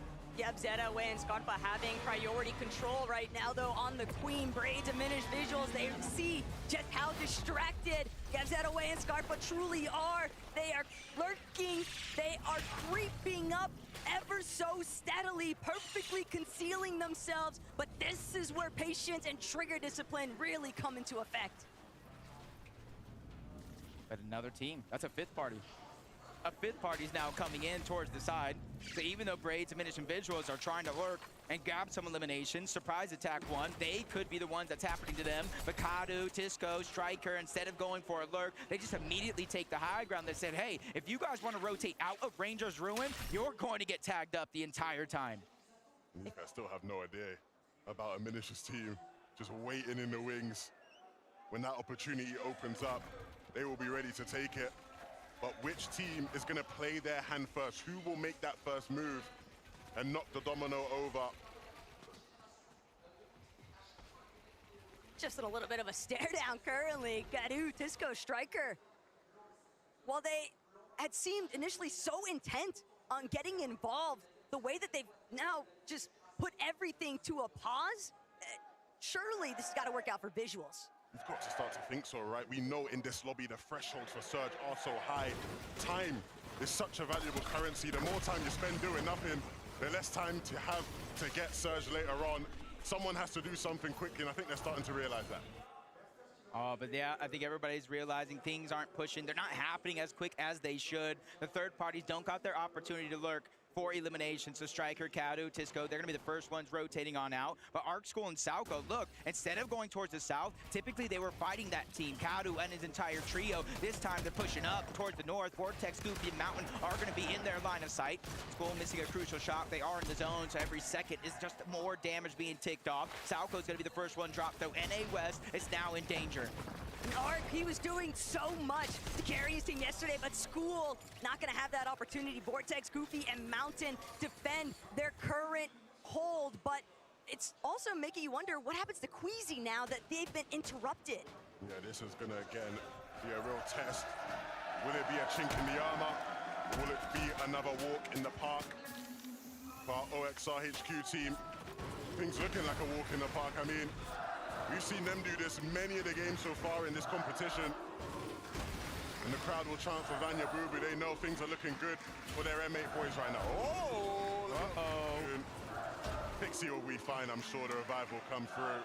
Zeta, Way, and Scarpa having priority control right now, though, on the Queen. Bray diminished visuals. They see just how distracted Zeta, Way, and Scarpa truly are. They are lurking. They are creeping up ever so steadily, perfectly concealing themselves. But this is where patience and trigger discipline really come into effect. But another team. That's a fifth party. A fifth party's now coming in towards the side. So even though Braid's diminishing visuals are trying to lurk and grab some eliminations, surprise attack one, they could be the ones that's happening to them. But Kadu, Tisco, Striker, instead of going for a lurk, they just immediately take the high ground. They said, hey, if you guys want to rotate out of Ranger's Ruin, you're going to get tagged up the entire time. I still have no idea about a Minish's team just waiting in the wings. When that opportunity opens up, they will be ready to take it. But which team is going to play their hand first? Who will make that first move and knock the domino over? Just in a little bit of a stare down currently. Kadu, Tisco, Striker. While they had seemed initially so intent on getting involved, the way that they've now just put everything to a pause, surely this has got to work out for Visuals. We've got to start to think so, right? We know in this lobby the thresholds for Surge are so high. Time is such a valuable currency. The more time you spend doing nothing, the less time to have to get Surge later on. Someone has to do something quickly, and I think they're starting to realize that. Oh, but yeah, I think everybody's realizing things aren't pushing. They're not happening as quick as they should. The third parties don't got their opportunity to lurk for elimination. So Striker, Kadu, Tisco, they're gonna be the first ones rotating on out. But Arc School and Sauco, look, instead of going towards the south, typically they were fighting that team. Kadu and his entire trio. This time they're pushing up towards the north. Vortex, Goofy, and Mountain are gonna be in their line of sight. School missing a crucial shot. They are in the zone, so every second is just more damage being ticked off. Sauco's gonna be the first one dropped, though NA West is now in danger. Arc, he was doing so much to carry his team yesterday, but School not going to have that opportunity. Vortex, Goofy, and Mountain defend their current hold, but it's also making you wonder what happens to Queasy now that they've been interrupted. Yeah, this is going to, again, be a real test. Will it be a chink in the armor? Will it be another walk in the park? For our OXR HQ team, things looking like a walk in the park. I mean, we've seen them do this many of the games so far in this competition. And the crowd will chant for Vanya Bubu. They know things are looking good for their M8 boys right now. Oh! Uh-oh. Pixie will be fine. I'm sure the revive will come through.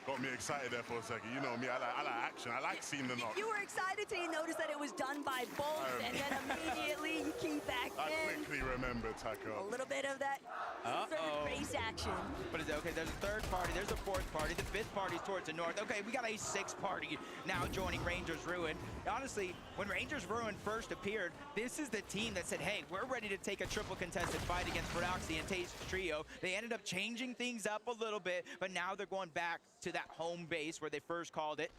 Got me excited there for a second. You know me, I like action. I like seeing the knock. You were excited till you noticed that it was done by both, and then immediately you came back in. I quickly remembered, Taco. A little bit of that third race action. But is it okay? There's a third party, there's a fourth party, the fifth party's towards the north. Okay, we got a sixth party now joining Rangers Ruin. Honestly, when Rangers Ruin first appeared, this is the team that said, hey, we're ready to take a triple contested fight against Roxy and Taste Trio. They ended up changing things up a little bit, but now they're going back to that home base where they first called it.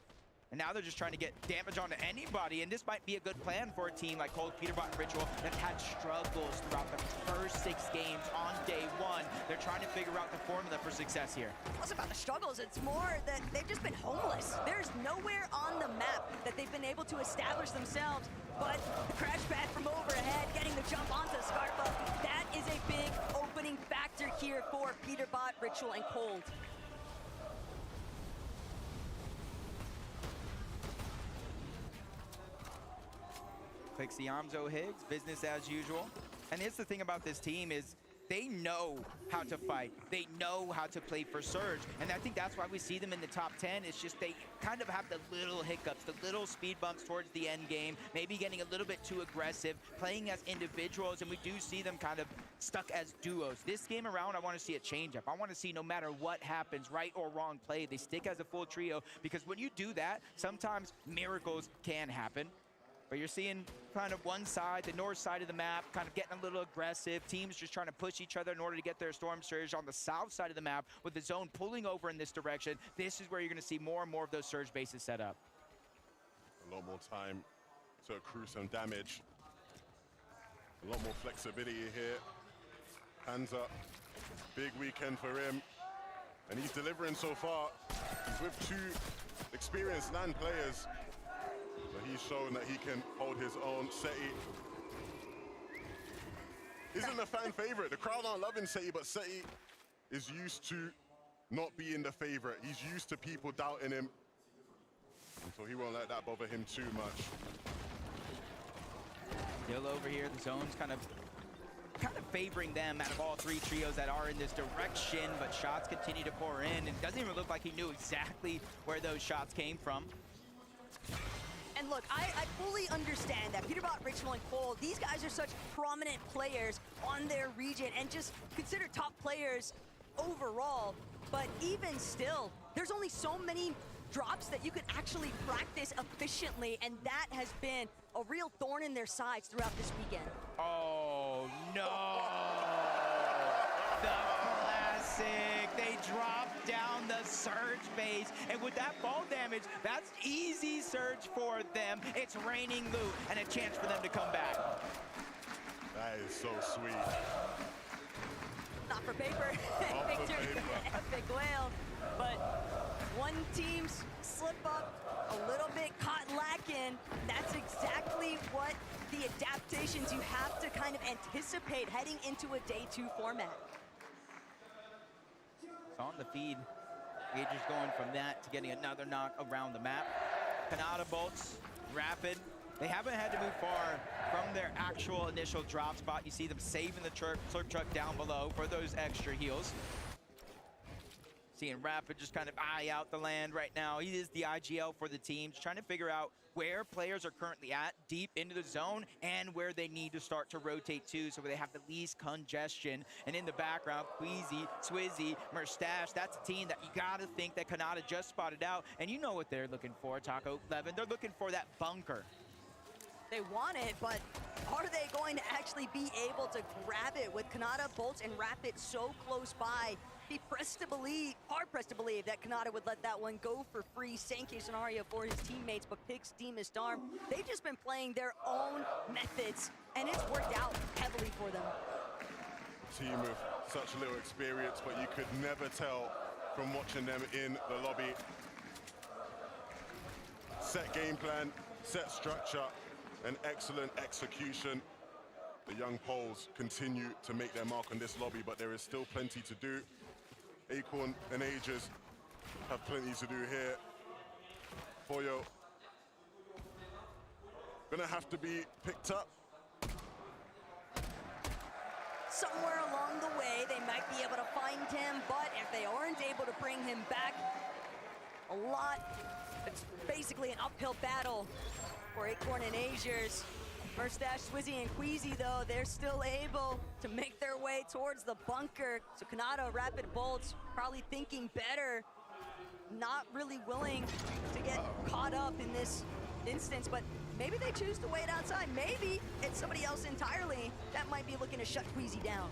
And now they're just trying to get damage onto anybody, and this might be a good plan for a team like Cold, Peterbot, and Ritual that had struggles throughout the first 6 games on day one. They're trying to figure out the formula for success here. It's about the struggles. It's more that they've just been homeless. There's nowhere on the map that they've been able to establish themselves, but the crash pad from overhead, getting the jump onto Scarpa, that is a big opening factor here for Peterbot, Ritual, and Cold. Pixie Amzo Higgs, business as usual. And it's the thing about this team is they know how to fight. They know how to play for Surge. And I think that's why we see them in the top 10. It's just they kind of have the little hiccups, the little speed bumps towards the end game, maybe getting a little bit too aggressive, playing as individuals, and we do see them kind of stuck as duos. This game around, I want to see a change-up. I want to see no matter what happens, right or wrong play, they stick as a full trio, because when you do that, sometimes miracles can happen. But you're seeing kind of one side, the north side of the map, kind of getting a little aggressive. Teams just trying to push each other in order to get their Storm Surge. On the south side of the map, with the zone pulling over in this direction, this is where you're going to see more and more of those Surge bases set up. A lot more time to accrue some damage. A lot more flexibility here. Hands up. Big weekend for him. And he's delivering so far. He's with 2 experienced LAN players. But he's shown that he can hold his own. Seti isn't a fan favorite. The crowd aren't loving Seti, but Seti is used to not being the favorite. He's used to people doubting him. And so he won't let that bother him too much. Still over here, the zone's kind of favoring them out of all three trios that are in this direction, but shots continue to pour in, and it doesn't even look like he knew exactly where those shots came from. And look, I fully understand that Peterbot, Ritual, and Cole, these guys are such prominent players on their region and just considered top players overall. But even still, there's only so many drops that you can actually practice efficiently, and that has been a real thorn in their sides throughout this weekend. Oh, no! The classic! They dropped down the surge base, and with that fall damage, that's easy surge for them. It's raining loot, and a chance for them to come back. That is so sweet. Not for paper. Victory for the Epic Whale. But one team's slip up, a little bit caught lacking. That's exactly what the adaptations you have to kind of anticipate heading into a day 2 format. It's on the feed. Gagers going from that to getting another knock around the map. Kanata bolts, rapid. They haven't had to move far from their actual initial drop spot. You see them saving the slurp truck down below for those extra heals. Seeing Rapid just kind of eye out the land right now. He is the IGL for the team, just trying to figure out where players are currently at deep into the zone and where they need to start to rotate to so where they have the least congestion. And in the background, Queasy, Swizzy, Merstache, that's a team that you got to think that Kanata just spotted out. And you know what they're looking for, Taco Levin. They're looking for that bunker. They want it, but are they going to actually be able to grab it with Kanata, Bolts, and Rapid so close by? Be hard-pressed to believe that Kanata would let that one go for free. Same case scenario for his teammates, but Pix, Demas, Darm, they've just been playing their own methods, and it's worked out heavily for them. Team with such little experience, but you could never tell from watching them in the lobby. Set game plan, set structure, and excellent execution. The young Poles continue to make their mark on this lobby, but there is still plenty to do. Acorn and Aegis have plenty to do here. Foyo gonna have to be picked up. Somewhere along the way, they might be able to find him, but if they aren't able to bring him back, it's basically an uphill battle for Acorn and Aegis. Merstache, Swizzy, and Queasy, though, they're still able to make their way towards the bunker. So Kanata, Rapid, Bolts, probably thinking better, not really willing to get caught up in this instance, but maybe they choose to wait outside. Maybe it's somebody else entirely that might be looking to shut Queasy down.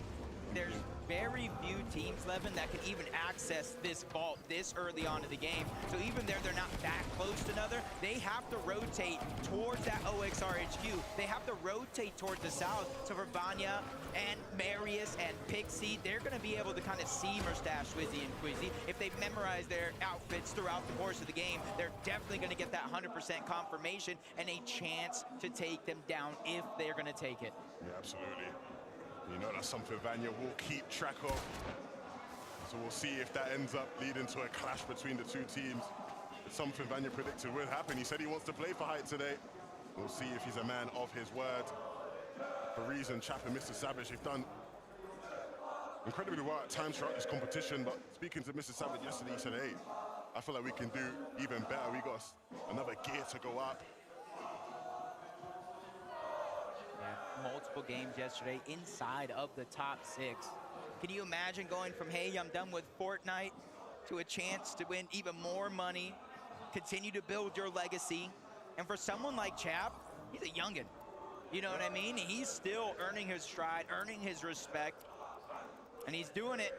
There's very few teams, Levin, that can even access this vault this early on in the game. So even there, they're not that close to another. They have to rotate towards that OXR HQ. They have to rotate towards the south. So for Vanya and Marius and Pixie, they're going to be able to kind of see Merstache, Swizzy, and Quizzy. If they've memorized their outfits throughout the course of the game, they're definitely going to get that 100% confirmation and a chance to take them down if they're going to take it. Yeah, absolutely. You know, that's something Vanya will keep track of. So we'll see if that ends up leading to a clash between the two teams. It's something Vanya predicted would happen. He said he wants to play for Height today. We'll see if he's a man of his word. For reason, Chap and Mr. Savage have done incredibly well at times throughout this competition, but speaking to Mr. Savage yesterday, he said, hey, I feel like we can do even better. We got another gear to go up. Multiple games yesterday inside of the top 6. Can you imagine going from, hey, I'm done with Fortnite, to a chance to win even more money, continue to build your legacy? And for someone like Chap, he's a youngin'. You know what I mean? He's still earning his stride, earning his respect, and he's doing it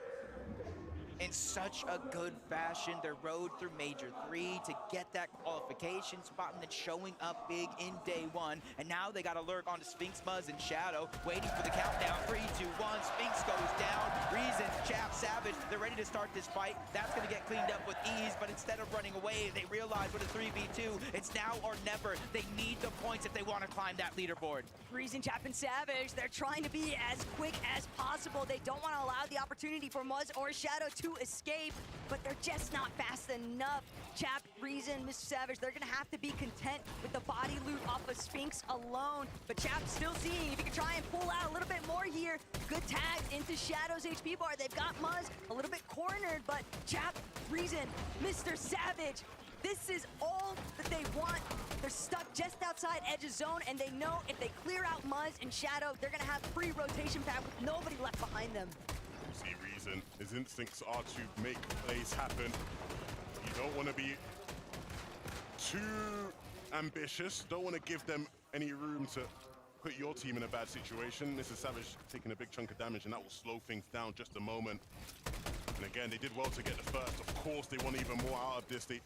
in such a good fashion. Their road through Major 3 to get that qualification spot and then showing up big in day one. And now they got to lurk onto Sphinx, Muzz, and Shadow, waiting for the countdown. 3, 2, 1, Sphinx goes down. Reason, Chap, Savage, they're ready to start this fight. That's going to get cleaned up with ease, but instead of running away, they realize with a 3v2, it's now or never. They need the points if they want to climb that leaderboard. Reason, Chap, and Savage, they're trying to be as quick as possible. They don't want to allow the opportunity for Muzz or Shadow to escape, but they're just not fast enough. Chap, Reason, Mr. Savage, they're gonna have to be content with the body loot off of Sphinx alone. But Chap's still seeing if he can try and pull out a little bit more here. Good tag into Shadow's HP bar. They've got Muzz a little bit cornered, but Chap, Reason, Mr. Savage, this is all that they want. They're stuck just outside edge of zone, and they know if they clear out Muzz and Shadow, they're gonna have free rotation path with nobody left behind them. See, Reason, his instincts are to make plays happen. You don't want to be too ambitious. Don't want to give them any room to put your team in a bad situation. Mr. Savage taking a big chunk of damage, and that will slow things down just a moment. And again, they did well to get the first. Of course, they want even more out of this. They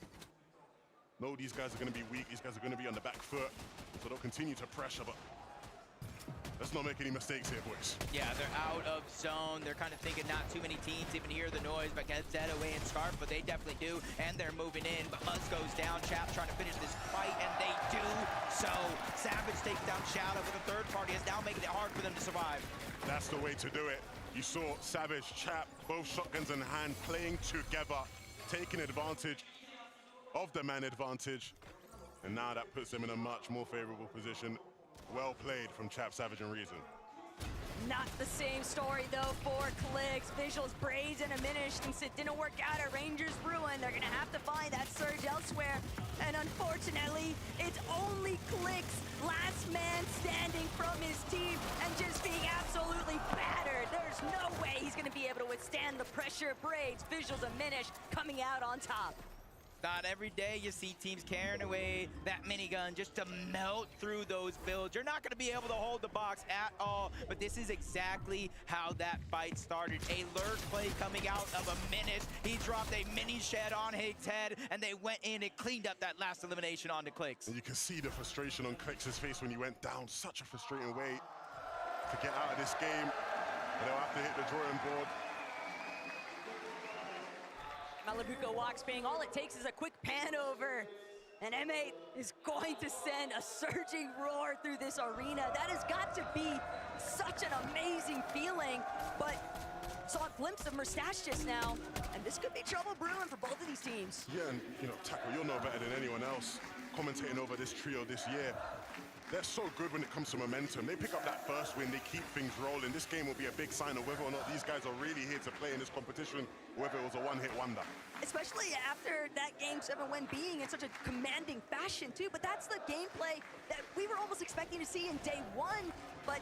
know these guys are going to be weak. These guys are going to be on the back foot. So they'll continue to pressure, but let's not make any mistakes here, boys. Yeah, they're out of zone. They're kind of thinking not too many teams even hear the noise, but get Zed away and Scarf, but they definitely do, and they're moving in. But Muzz goes down. Chap trying to finish this fight, and they do so. Savage takes down Shadow, but the third party is now making it hard for them to survive. That's the way to do it. You saw Savage, Chap, both shotguns in hand, playing together, taking advantage of the man advantage, and now that puts them in a much more favorable position. Well played from Chap, Savage, and Reason. Not the same story, though, for Clicks. Visuals, Brazen, and Minish, since it didn't work out at Rangers Ruin. They're going to have to find that surge elsewhere. And unfortunately, it's only Clicks, last man standing from his team, and just being absolutely battered. There's no way he's going to be able to withstand the pressure. Braids, Visuals, and Minish coming out on top. Not every day you see teams carrying away that minigun just to melt through those builds. You're not going to be able to hold the box at all, but this is exactly how that fight started. A lurk play coming out of a Menace. He dropped a mini shed on Higgs' head, and they went in and cleaned up that last elimination onto Clicks. And you can see the frustration on Clicks' face when he went down. Such a frustrating way to get out of this game. But they'll have to hit the drawing board. Malabuko walks being all it takes is a quick pan over, and M8 is going to send a surging roar through this arena. That has got to be such an amazing feeling, but saw a glimpse of Mustache just now, and this could be trouble brewing for both of these teams. Yeah, and you know, Tackle, you'll know better than anyone else commentating over this trio this year. They're so good when it comes to momentum. They pick up that first win, they keep things rolling. This game will be a big sign of whether or not these guys are really here to play in this competition, or whether it was a one-hit wonder. Especially after that Game 7 win being in such a commanding fashion too, but that's the gameplay that we were almost expecting to see in day one, but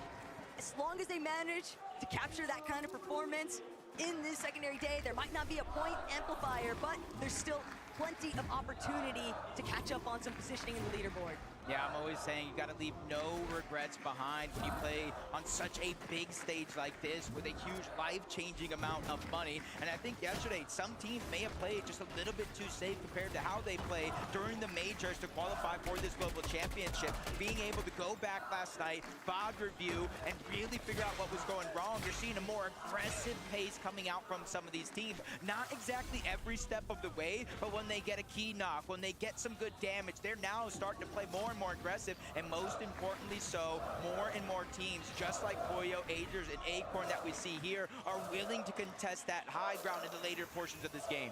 as long as they manage to capture that kind of performance in this secondary day, there might not be a point amplifier, but there's still plenty of opportunity to catch up on some positioning in the leaderboard. Yeah, I'm always saying you got to leave no regrets behind when you play on such a big stage like this with a huge life-changing amount of money. And I think yesterday, some teams may have played just a little bit too safe compared to how they play during the majors to qualify for this global championship. Being able to go back last night, VOD review, and really figure out what was going wrong. You're seeing a more aggressive pace coming out from some of these teams. Not exactly every step of the way, but when they get a key knock, when they get some good damage, they're now starting to play more and more aggressive, and most importantly so, more and more teams, just like Poyo, Agers, and Acorn that we see here, are willing to contest that high ground in the later portions of this game.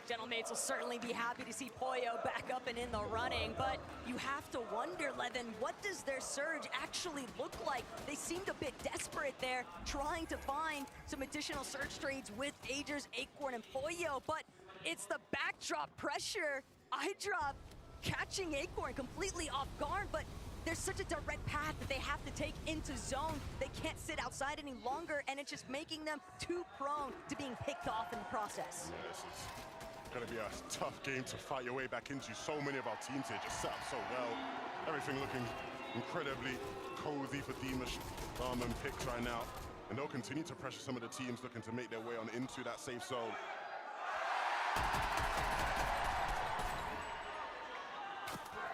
Gentlemates will certainly be happy to see Poyo back up and in the running, but you have to wonder, Levin, what does their surge actually look like? They seemed a bit desperate there, trying to find some additional surge trades with Agers, Acorn, and Poyo, but it's the backdrop pressure. iDrop catching Acorn completely off guard, but there's such a direct path that they have to take into zone. They can't sit outside any longer, and it's just making them too prone to being picked off in the process. Yeah, this is going to be a tough game to fight your way back into. So many of our teams here just set up so well. Everything looking incredibly cozy for Dimash, Dharma, and Pix right now. and they'll continue to pressure some of the teams looking to make their way on into that safe zone.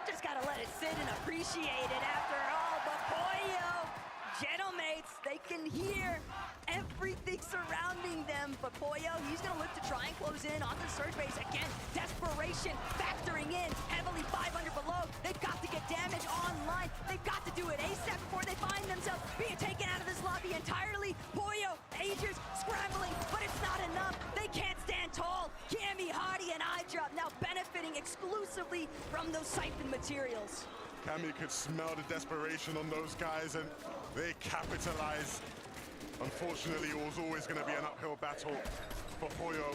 Just gotta let it sit and appreciate it after all. But Pollo, Gentlemates, they can hear everything surrounding them. But Pollo, he's gonna look to try and close in on the surge base. Again, desperation factoring in, heavily 500 below. They've got to get damage online. They've got to do it ASAP before they find themselves being taken out of this lobby entirely. Pollo, Agers, scrambling, but it's not enough. They can't stand tall. Cammy, Hardy, and iDrop now benefiting exclusively from those siphon materials. Cammy could smell the desperation on those guys, and they capitalize. Unfortunately, it was always going to be an uphill battle for Pollo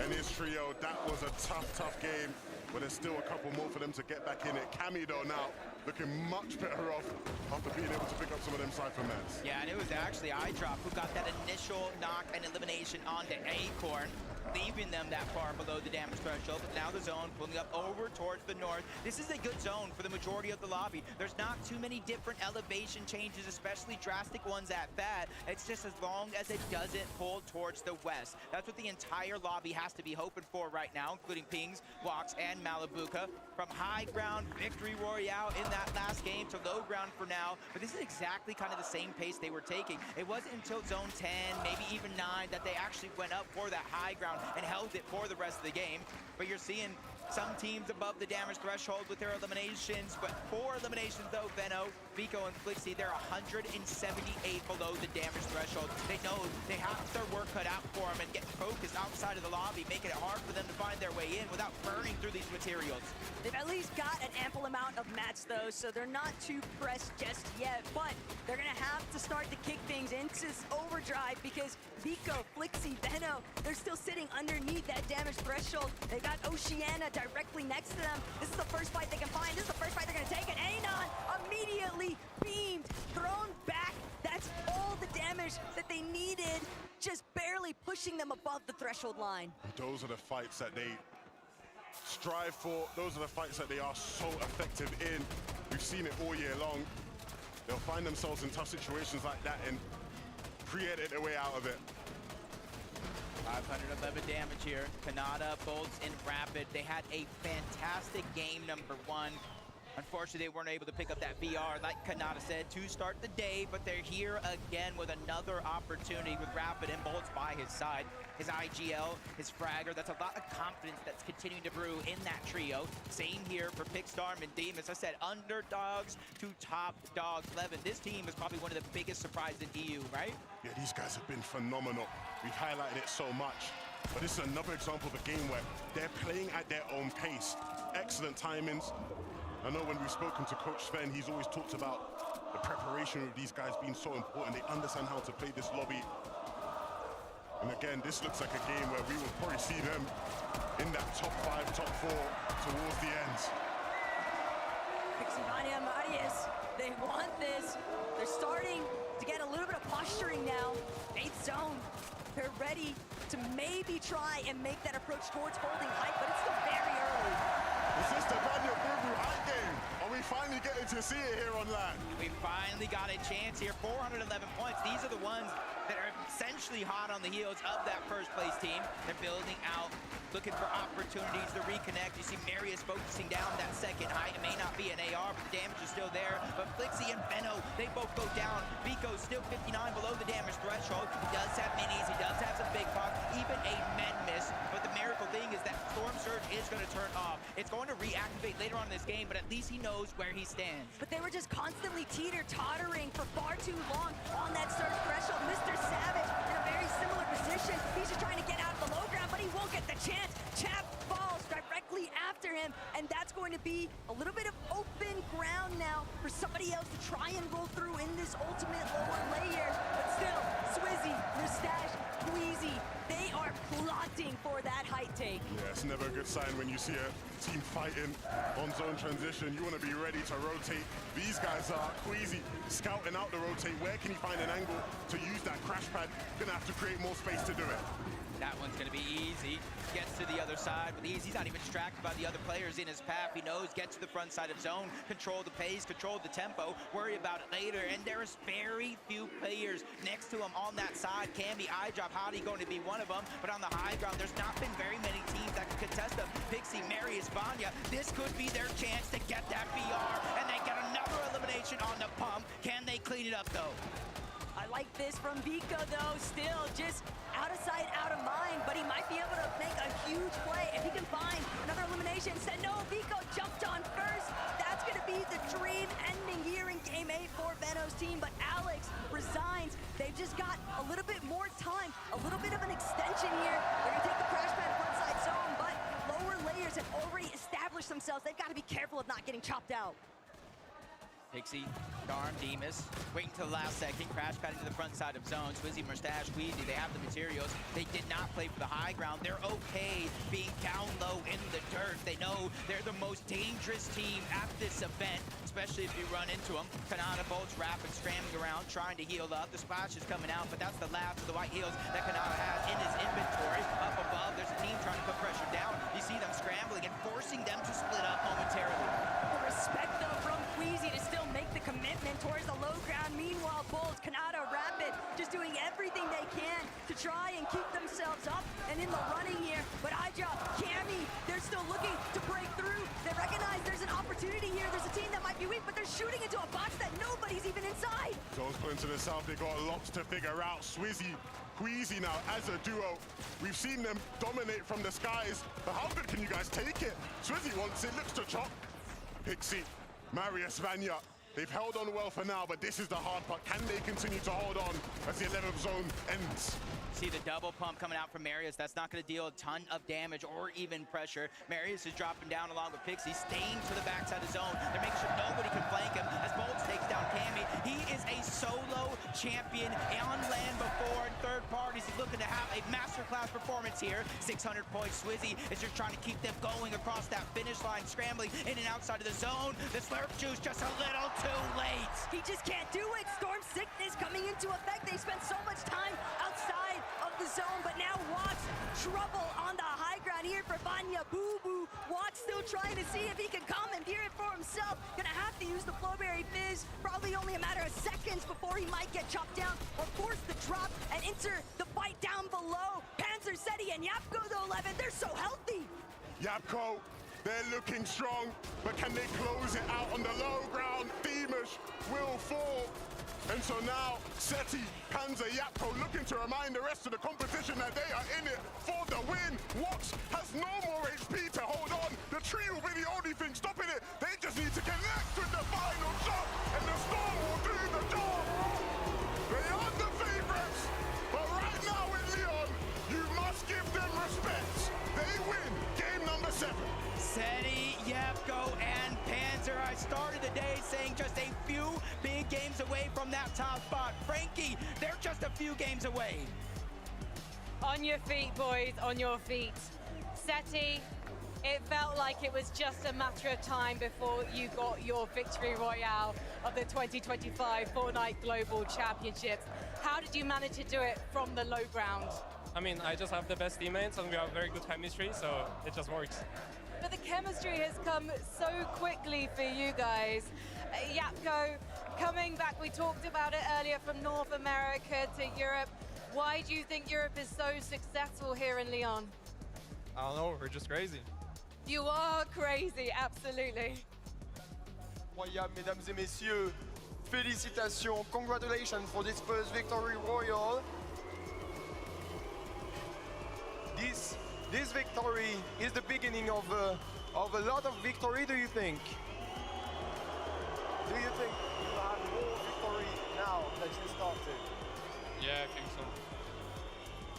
and his trio. That was a tough game, but there's still a couple more for them to get back in it. Cammy, though, now looking much better off after being able to pick up some of them Cypher meds. Yeah, and it was actually iDrop who got that initial knock and elimination onto Acorn, leaving them that far below the damage threshold. But now the zone pulling up over towards the north. This is a good zone for the majority of the lobby. There's not too many different elevation changes, especially drastic ones at that. It's just as long as it doesn't pull towards the west. That's what the entire lobby has to be hoping for right now, including Pings, Walks, and Malibuca. From high ground victory royale in that last game to low ground for now. But this is exactly kind of the same pace they were taking. It wasn't until zone 10, maybe even 9, that they actually went up for that high ground and held it for the rest of the game. But you're seeing some teams above the damage threshold with their eliminations, but 4 eliminations though, Veno, Vico, and Flixie, they're 178 below the damage threshold. They know they have their work cut out for them and getting focused outside of the lobby, making it hard for them to find their way in without burning through these materials. They've at least got an ample amount of mats though, so they're not too pressed just yet, but they're gonna have to start to kick things into overdrive because Vico, Flixie, Veno, they're still sitting underneath that damage threshold. They got Oceana directly next to them. This is the first fight they can find. This is the first fight they're gonna take, and Anon immediately beamed, thrown back. That's all the damage that they needed, just barely pushing them above the threshold line. Those are the fights that they strive for. Those are the fights that they are so effective in. We've seen it all year long. They'll find themselves in tough situations like that and create their way out of it. 511 damage here. Kanata, Bolts, and Rapid. They had a fantastic game number 1. Unfortunately, they weren't able to pick up that VR, like Kanata said, to start the day, but they're here again with another opportunity with Rapid and Bolts by his side. His IGL, his Fragger, that's a lot of confidence that's continuing to brew in that trio. Same here for Pickstorm and Demus. I said underdogs to top dogs. Levin, this team is probably one of the biggest surprises in EU, right? Yeah, these guys have been phenomenal. We've highlighted it so much, but this is another example of a game where they're playing at their own pace. Excellent timings. I know when we've spoken to Coach Sven, he's always talked about the preparation of these guys being so important. They understand how to play this lobby. And again, this looks like a game where we will probably see them in that top 5, top 4 towards the end. Pixivania Marius, they want this. They're starting to get a little bit of posturing now. 8th zone. They're ready to maybe try and make that approach towards holding height, but it's still very early. Is this the Vanya Boo height game? Are we finally getting to see it here online? We finally got a chance here. 411 points. These are the ones that are essentially hot on the heels of that first place team. They're building out, looking for opportunities to reconnect. You see Marius focusing down that second height. It may not be an AR, but the damage is still there. But Flixie and Veno, they both go down. Vico's still 59 below the damage threshold. He does have minis, he does have some big pop, even a med miss. But the miracle thing is that Storm Surge is going to turn off. It's going to reactivate later on in this game, but at least he knows where he stands. But they were just constantly teeter-tottering for far too long on that surge threshold. Mr. Savage in a very similar position. He's just trying to get out of the low ground, but he won't get the chance. Chap falls directly after him, and that's going to be a little bit of open ground now for somebody else to try and roll through in this ultimate lower layer. But still, Swizzy, Mustache, Queasy, they are plotting for that height take. Yeah, it's never a good sign when you see a team fighting on zone transition. You want to be ready to rotate. These guys are Queasy scouting out the rotate. Where can he find an angle to use that crash pad? Gonna have to create more space to do it. That one's going to be easy. Gets to the other side with ease. He's not even distracted by the other players in his path. He knows, get to the front side of zone, control the pace, control the tempo, worry about it later. And there's very few players next to him on that side. Cammy, iDrop, Hottie going to be one of them. But on the high ground, there's not been very many teams that can contest them. Pixie, Marius, Vanya, this could be their chance to get that BR. And they get another elimination on the pump. Can they clean it up, though? I like this from Vico, though. Still just out of sight, out of mind, but he might be able to make a huge play if he can find another elimination. Said no, Vico jumped on first. That's going to be the dream ending here in Game 8 for Veno's team, but Alex resigns. They've just got a little bit more time, a little bit of an extension here. They're going to take the crash pad frontside zone, but lower layers have already established themselves. They've got to be careful of not getting chopped out. Pixie, Darm, Demus, waiting till the last second, crash pad into the front side of zone. Swizzy, Mustache, Queasy, they have the materials. They did not play for the high ground. They're okay being down low in the dirt. They know they're the most dangerous team at this event, especially if you run into them. Kanata bolts, rapid, scrambling around, trying to heal up. The splash is coming out, but that's the last of the white heals that Kanata has in his inventory. Up above, there's a team trying to put pressure down. You see them scrambling and forcing them to split up momentarily. The respect, though, from Queasy to still make the commitment towards the low ground. Meanwhile, Bolts, Kanata, Rapid, just doing everything they can to try and keep themselves up and in the running here. But iDrop, Cammy, they're still looking to break through. They recognize there's an opportunity here. There's a team that might be weak, but they're shooting into a box that nobody's even inside. Those put into the south, they got lots to figure out. Swizzy, Queasy now as a duo. We've seen them dominate from the skies, but how good can you guys take it? Swizzy wants it, looks to chop. Pixie, Marius, Vanya, they've held on well for now, but this is the hard part. Can they continue to hold on as the 11th zone ends? See the double pump coming out from Marius. That's not going to deal a ton of damage or even pressure. Marius is dropping down along with Pixie, staying to the backside of zone. They're making sure nobody can flank him as Bolts takes down Cammy. He is a solo champion on land before in third parties. He's looking to have a masterclass performance here. 600 points. Swizzy is just trying to keep them going across that finish line, scrambling in and outside of the zone. The slurp juice just a little too late. He just can't do it. Storm sickness coming into effect. They spent so much time outside of the zone, but now Watts trouble on the high ground here for Vanya. Boo-boo. Watts still trying to see if he can commandeer it for himself. Gonna have to use the Flowberry Fizz. Probably only a matter of seconds before he might get chopped down or force the drop and enter the fight down below. Panzer, Seti, and Yapko, though, 11, they're so healthy. Yapko, they're looking strong, but can they close it out on the low ground? Demus will fall. And so now, Seti, Panzer, Yapko looking to remind the rest of the competition that they are in it for the win. Watts has no more HP to hold on. The tree will be the only thing stopping it. They just need to connect with the final shot, and the Storm will do the job. They are the favorites, but right now in Leon, you must give them respect. They win game number 7. Seti, Yapko, and Panzer. I started the day saying just a few big games away from that top spot. Frankie, they're just a few games away. On your feet, boys, on your feet. Seti, it felt like it was just a matter of time before you got your victory royale of the 2025 Fortnite Global Championships. How did you manage to do it from the low ground? I mean, I just have the best teammates and we have very good chemistry, so it just works. But the chemistry has come so quickly for you guys. Yapko, coming back, we talked about it earlier, from North America to Europe. Why do you think Europe is so successful here in Lyon? I don't know, we're just crazy. You are crazy, absolutely. Incroyable, mesdames et messieurs. Félicitations, congratulations for this first victory royal. This victory is the beginning of a lot of victory, do you think? Do you think you have more victory now that you started? Yeah, I think so.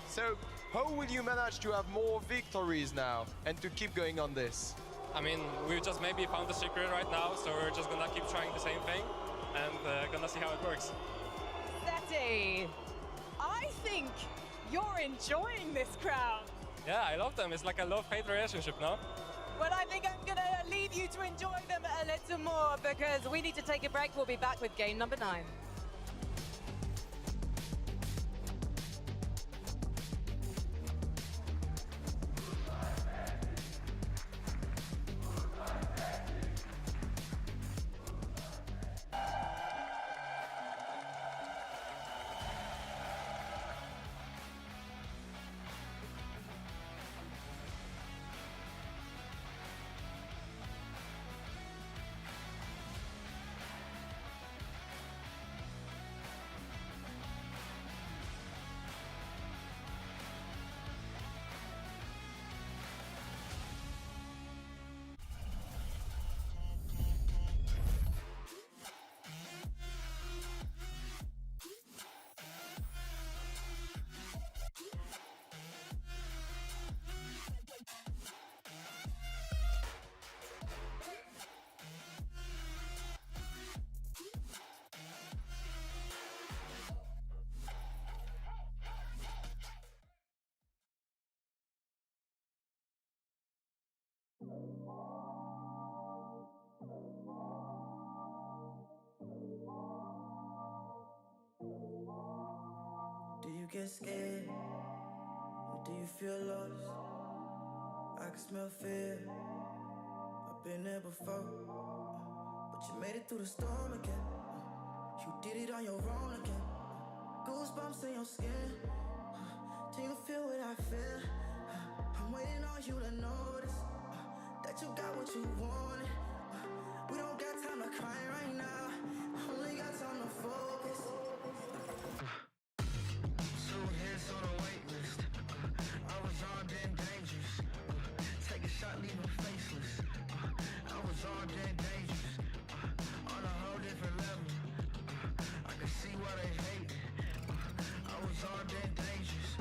So, how will you manage to have more victories now and to keep going on this? I mean, we just maybe found the secret right now, so we're just gonna keep trying the same thing and gonna see how it works. Seti, I think you're enjoying this crowd. Yeah, I love them. It's like a love-hate relationship, no? But I think I'm gonna leave you to enjoy them a little more because we need to take a break. We'll be back with game number 9. get scared? Or do you feel lost? I can smell fear. I've been there before, but you made it through the storm again. You did it on your own again. Goosebumps in your skin. Do you feel what I feel? I'm waiting on you to notice that you got what you wanted. We don't got time to cry right now. Only got time to focus. 2 hits on a wait list. I was armed and dangerous. Take a shot, leave him faceless. I was armed and dangerous. On a whole different level. I can see why they hate. I was armed and dangerous.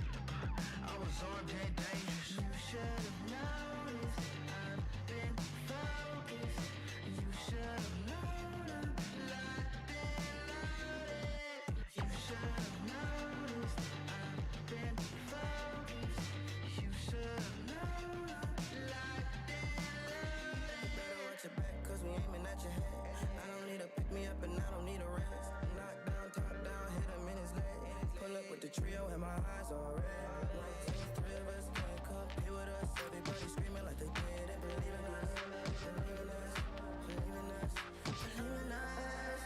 I was armed and dangerous. You should have noticed. I've been focused. You should have known I'm locked and loaded. You should have noticed. I've been focused. You should have known I'm locked and loaded. Better watch your back, cause we aiming at your head. I don't need a pick me up and I don't need a rest. Knock down, top down, hit him in his leg. Pull up with the trio and my eyes all red. Like 2 or 3 of us can't compete with us. Everybody screaming like they did and believe in us. Believe in us, believe in us, believe in us.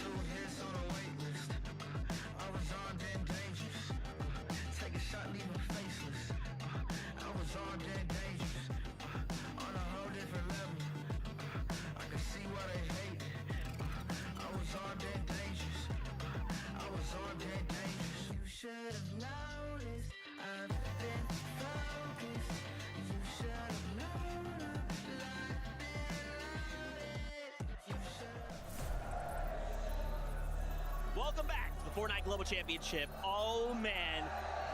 2 hits on a wait list. I was armed and dangerous. Take a shot, leave him faceless. I was armed and dangerous. On a whole different level. I can see why they hate. I was armed and dangerous. I was armed and dangerous. You should have noticed. I've been focused. You should have known I'm locked and loaded. You should. Welcome back to the Fortnite Global Championship. Oh man,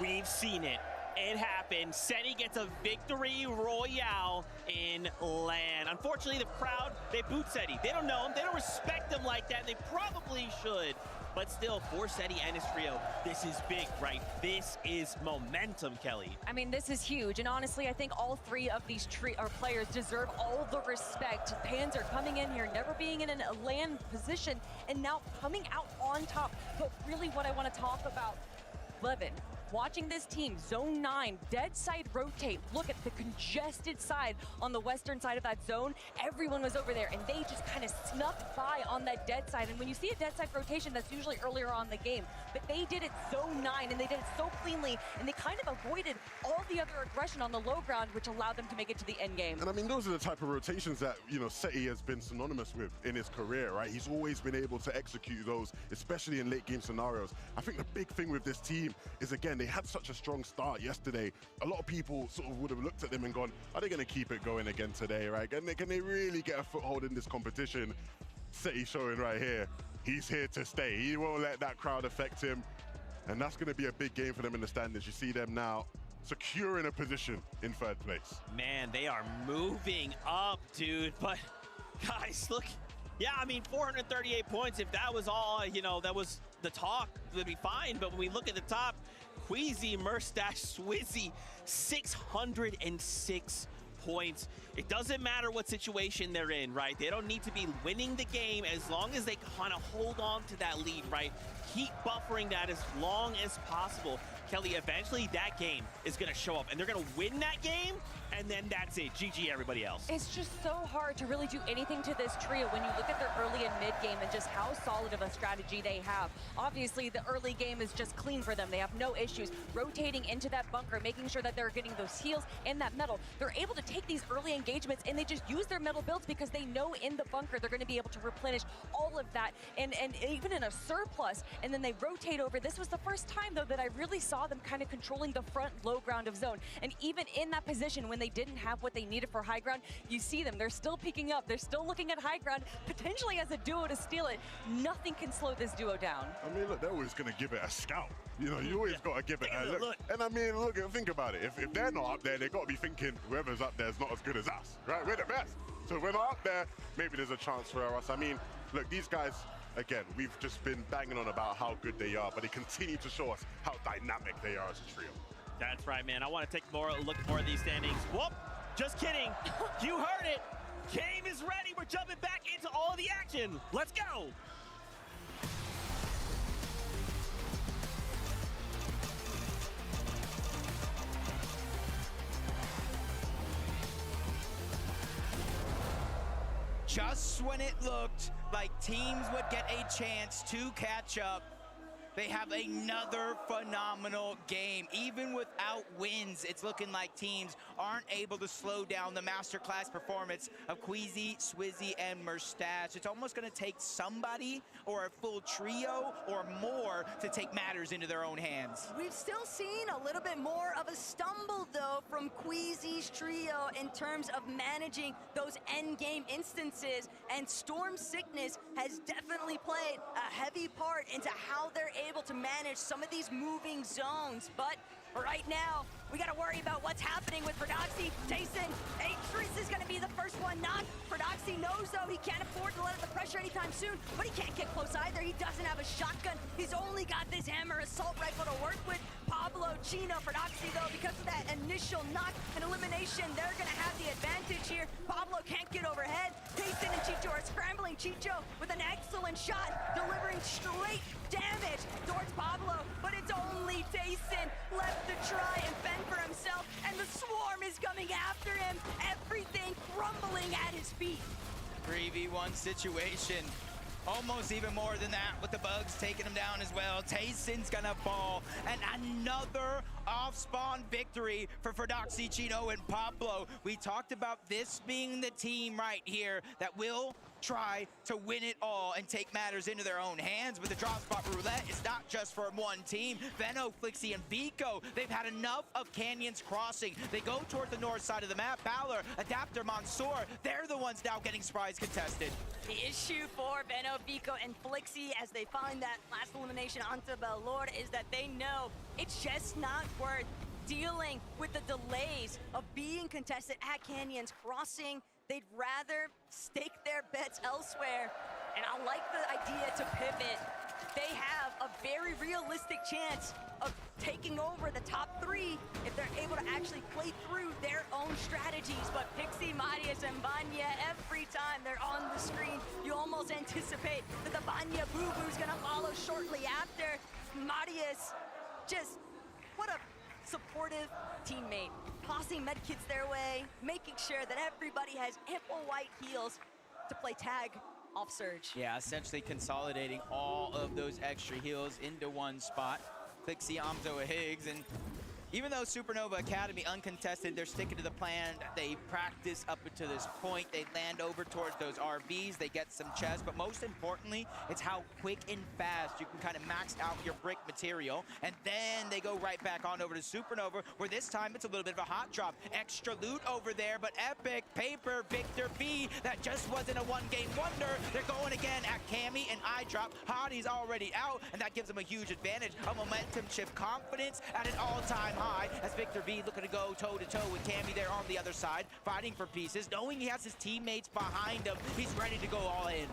we've seen it. It happened. Seti gets a victory royale in LAN. Unfortunately, the crowd, they boot Seti. They don't know him. They don't respect him like that. They probably should. But still, for Seti and his trio, this is big, right? This is momentum, Kelly. I mean, this is huge. And honestly, I think all 3 of these players deserve all the respect. Panzer coming in here, never being in a LAN position, and now coming out on top. But really what I want to talk about, Levin, watching this team, zone 9, dead side rotate, look at the congested side on the western side of that zone. Everyone was over there and they just kind of snuck by on that dead side. And when you see a dead side rotation, that's usually earlier on in the game. But they did it zone 9 and they did it so cleanly, and they kind of avoided all the other aggression on the low ground, which allowed them to make it to the end game. And I mean, those are the type of rotations that, you know, Seti has been synonymous with in his career, right? He's always been able to execute those, especially in late game scenarios. I think the big thing with this team is, again, they had such a strong start yesterday. A lot of people sort of would have looked at them and gone, are they going to keep it going again today, right? Can they really get a foothold in this competition? Seti showing right here, he's here to stay. He won't let that crowd affect him. And that's going to be a big game for them in the standings. You see them now securing a position in 3rd place. Man, they are moving up, dude. But guys, look, yeah, I mean, 438 points. If that was all, you know, that was the talk, it would be fine. But when we look at the top, Queasy, Murstache, Swizzy, 606 points. It doesn't matter what situation they're in, right? They don't need to be winning the game as long as they kind of hold on to that lead, right? Keep buffering that as long as possible. Kelly, eventually that game is going to show up and they're going to win that game, and then that's it. GG everybody else. It's just so hard to really do anything to this trio when you look at their early and mid game and just how solid of a strategy they have. Obviously, the early game is just clean for them. They have no issues rotating into that bunker, making sure that they're getting those heals and that metal. They're able to take these early engagements and they just use their metal builds because they know in the bunker they're going to be able to replenish all of that and even in a surplus, and then they rotate over. This was the first time, though, that I really saw them kind of controlling the front low ground of zone. And even in that position, when they didn't have what they needed for high ground, you see them. They're still peeking up. They're still looking at high ground, potentially as a duo to steal it. Nothing can slow this duo down. I mean, look, they're always going to give it a scout. You know, you always got to give it a look. And I mean, look, think about it. If they're not up there, they've got to be thinking whoever's up there is not as good as us, right? We're the best. So if we're not up there, maybe there's a chance for us. I mean, look, these guys, again, we've just been banging on about how good they are, but they continue to show us how dynamic they are as a trio. That's right, man. I want to take a look at more of these standings. Whoop! Just kidding. You heard it. Game is ready. We're jumping back into all the action. Let's go. just when it looked like teams would get a chance to catch up, they have another phenomenal game. Even without wins, it's looking like teams aren't able to slow down the masterclass performance of Queasy, Swizzy, and Mustache. It's almost gonna take somebody or a full trio or more to take matters into their own hands. We've still seen a little bit more of a stumble, though, from Queasy's trio in terms of managing those end-game instances, and Storm Sickness has definitely played a heavy part into how they're able to manage some of these moving zones. But right now, we gotta worry about what's happening with Prodoxy. Tayson, Atris is gonna be the first one knocked. Prodoxy knows, though, he can't afford to let up the pressure anytime soon, but he can't get close either. He doesn't have a shotgun. He's only got this hammer assault rifle to work with. Pablo, Chino, Prodoxy, though, because of that initial knock and elimination, they're gonna have the advantage here. Pablo can't get overhead. Tayson and Chicho are scrambling. Chicho with an excellent shot, delivering straight damage towards Pablo, but it's only Tayson left to try and fend for himself, and the swarm is coming after him, everything crumbling at his feet. 3v1 situation. Almost even more than that, with the bugs taking him down as well. Tayson's gonna fall, and another off-spawn victory for Fordoxy, Chino, and Pablo. We talked about this being the team right here that will try to win it all and take matters into their own hands. With the drop spot roulette, it's not just for one team. Veno, Flixie, and Vico, they've had enough of Canyons Crossing. They go toward the north side of the map. Balor, Adapter, Mansoor, they're the ones now getting surprise contested. The issue for Veno, Vico, and Flixie as they find that last elimination onto Belord is that they know it's just not worth dealing with the delays of being contested at Canyons Crossing. They'd rather stake their bets elsewhere. And I like the idea to pivot. They have a very realistic chance of taking over the top three if they're able to actually play through their own strategies. But Pixie, Marius, and Vanya, every time they're on the screen, you almost anticipate that the Vanya boo-boo's gonna follow shortly after. Marius, just what a supportive teammate, tossing medkits their way, making sure that everybody has ample white heals to play tag off Surge. Yeah, essentially consolidating all of those extra heals into one spot. Clixie, Amzo, Higgs, and even though Supernova Academy uncontested, they're sticking to the plan. They practice up until this point. They land over towards those RBs. They get some chests, but most importantly, it's how quick and fast you can kind of max out your brick material. And then they go right back on over to Supernova, where this time it's a little bit of a hot drop. Extra loot over there, but Epic, Paper, Victor B, that just wasn't a one-game wonder. They're going again at Cammy and iDrop. Hottie's already out, and that gives them a huge advantage. A momentum shift, confidence at an all-time high, as Victor V looking to go toe-to-toe with Cammy there on the other side, fighting for pieces, knowing he has his teammates behind him. He's ready to go all in.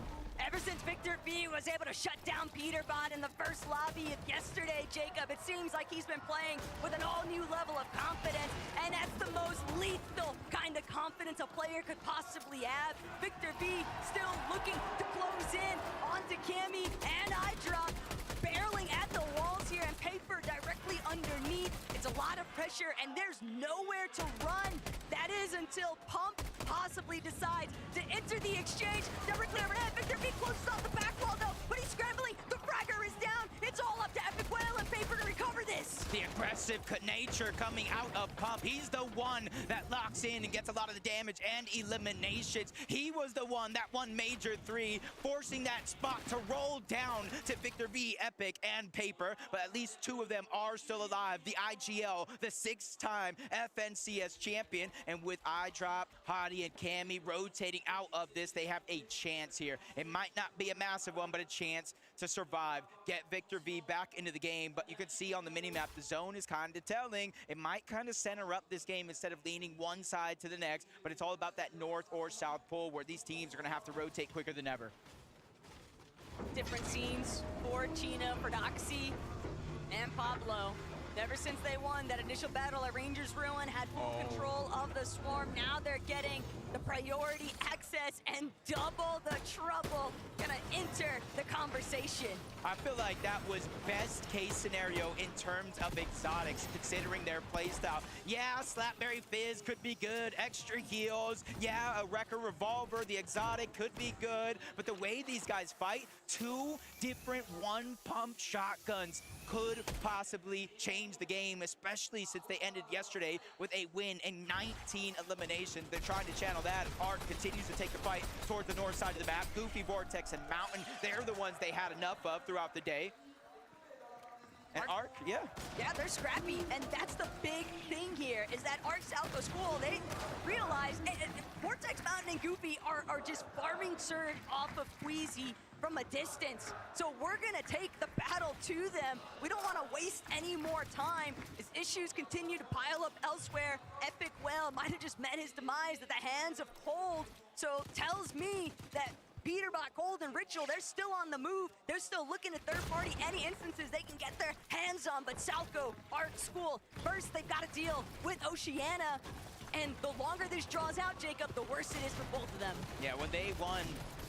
Ever since Victor V was able to shut down Peterbot in the first lobby of yesterday, Jacob, it seems like he's been playing with an all-new level of confidence, and that's the most lethal kind of confidence a player could possibly have. Victor V still looking to close in onto Cammy and iDrop, barreling at the walls here, and Paper directly underneath. It's a lot of pressure, and there's nowhere to run. That is until Pump possibly decides to enter the exchange directly overhead. Victor V closes off the back wall, though, but he's scrambling. The fragger is down. It's all up to Epic Whale and Paper to recover this. The aggressive nature coming out of Pump. He's the one that locks in and gets a lot of the damage and eliminations. He was the one, that one major three, forcing that spot to roll down to Victor V, Epic, and Paper, but at least two of them are still alive. The IGL, the 6-time FNCS champion, and with iDrop, Hottie, and Cammy rotating out of this, they have a chance here. It might not be a massive one, but a chance to survive, get Victor V back into the game. But you can see on the minimap, the zone is kind of telling. It might kind of center up this game instead of leaning one side to the next, but it's all about that north or south pole where these teams are going to have to rotate quicker than ever. Different scenes for Chino, Prodoxy, and Pablo. Ever since they won that initial battle at Rangers Ruin, had full control of the Swarm. Now they're getting the priority access and double the trouble. Gonna enter the conversation. I feel like that was best case scenario in terms of exotics, considering their playstyle. Yeah, Slapberry Fizz could be good, extra heals. Yeah, a Wrecker Revolver, the exotic could be good. But the way these guys fight, 2 different one-pump shotguns could possibly change the game, especially since they ended yesterday with a win and 19 eliminations. They're trying to channel that. Arc continues to take the fight towards the north side of the map. Goofy, Vortex, and Mountain, they're the ones they had enough of throughout the day. And Arc, yeah. Yeah, they're scrappy, and that's the big thing here, is that Arc Salco School, they realize Vortex, Mountain, and Goofy are just farming Surge off of Queasy from a distance. So we're gonna take the battle to them. We don't wanna waste any more time as issues continue to pile up elsewhere. Epic Whale might have just met his demise at the hands of Cold. So tells me that Peterbot, Cold, and Ritual, they're still on the move. They're still looking at third party, any instances they can get their hands on. But Salco, Arc School, first they've got to deal with Oceania. And the longer this draws out, Jacob, the worse it is for both of them. Yeah, when they won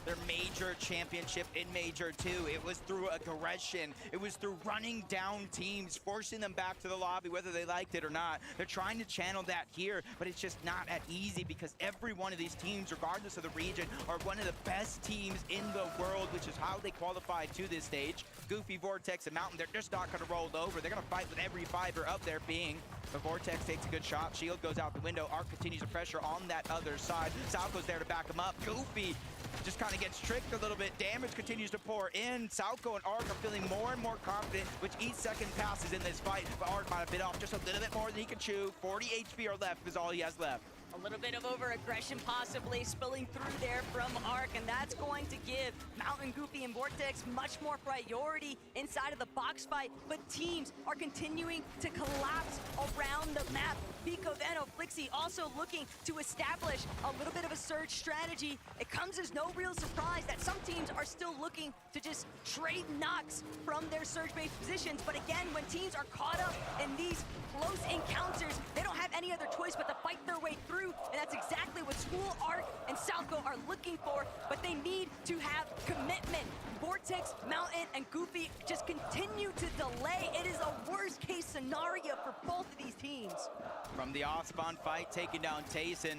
their major championship in Major 2, it was through aggression. It was through running down teams, forcing them back to the lobby, whether they liked it or not. They're trying to channel that here, but it's just not that easy because every one of these teams, regardless of the region, are one of the best teams in the world, which is how they qualified to this stage. Goofy, Vortex, and Mountain, they're just not gonna roll over. They're gonna fight with every fiber up there being. The Vortex takes a good shot. Shield goes out the window. Arc continues to pressure on that other side. Salco's there to back him up. Goofy just kind of gets tricked a little bit. Damage continues to pour in. Salco and Arc are feeling more and more confident with each second passes in this fight. But Arc might have bit off just a little bit more than he can chew. 40 HP or left is all he has left. A little bit of over-aggression possibly spilling through there from Arc, and that's going to give Mountain, Goofy, and Vortex much more priority inside of the box fight, but teams are continuing to collapse around the map. Pico, Veno, Flixie also looking to establish a little bit of a surge strategy. It comes as no real surprise that some teams are still looking to just trade knocks from their surge-based positions, but again, when teams are caught up in these close encounters, they don't have any other choice but to fight their way through, and that's exactly what School, Arc, and Salco are looking for, but they need to have commitment. Vortex, Mountain, and Goofy just continue to delay. It is a worst-case scenario for both of these teams. From the off-spawn fight, taking down Tayson,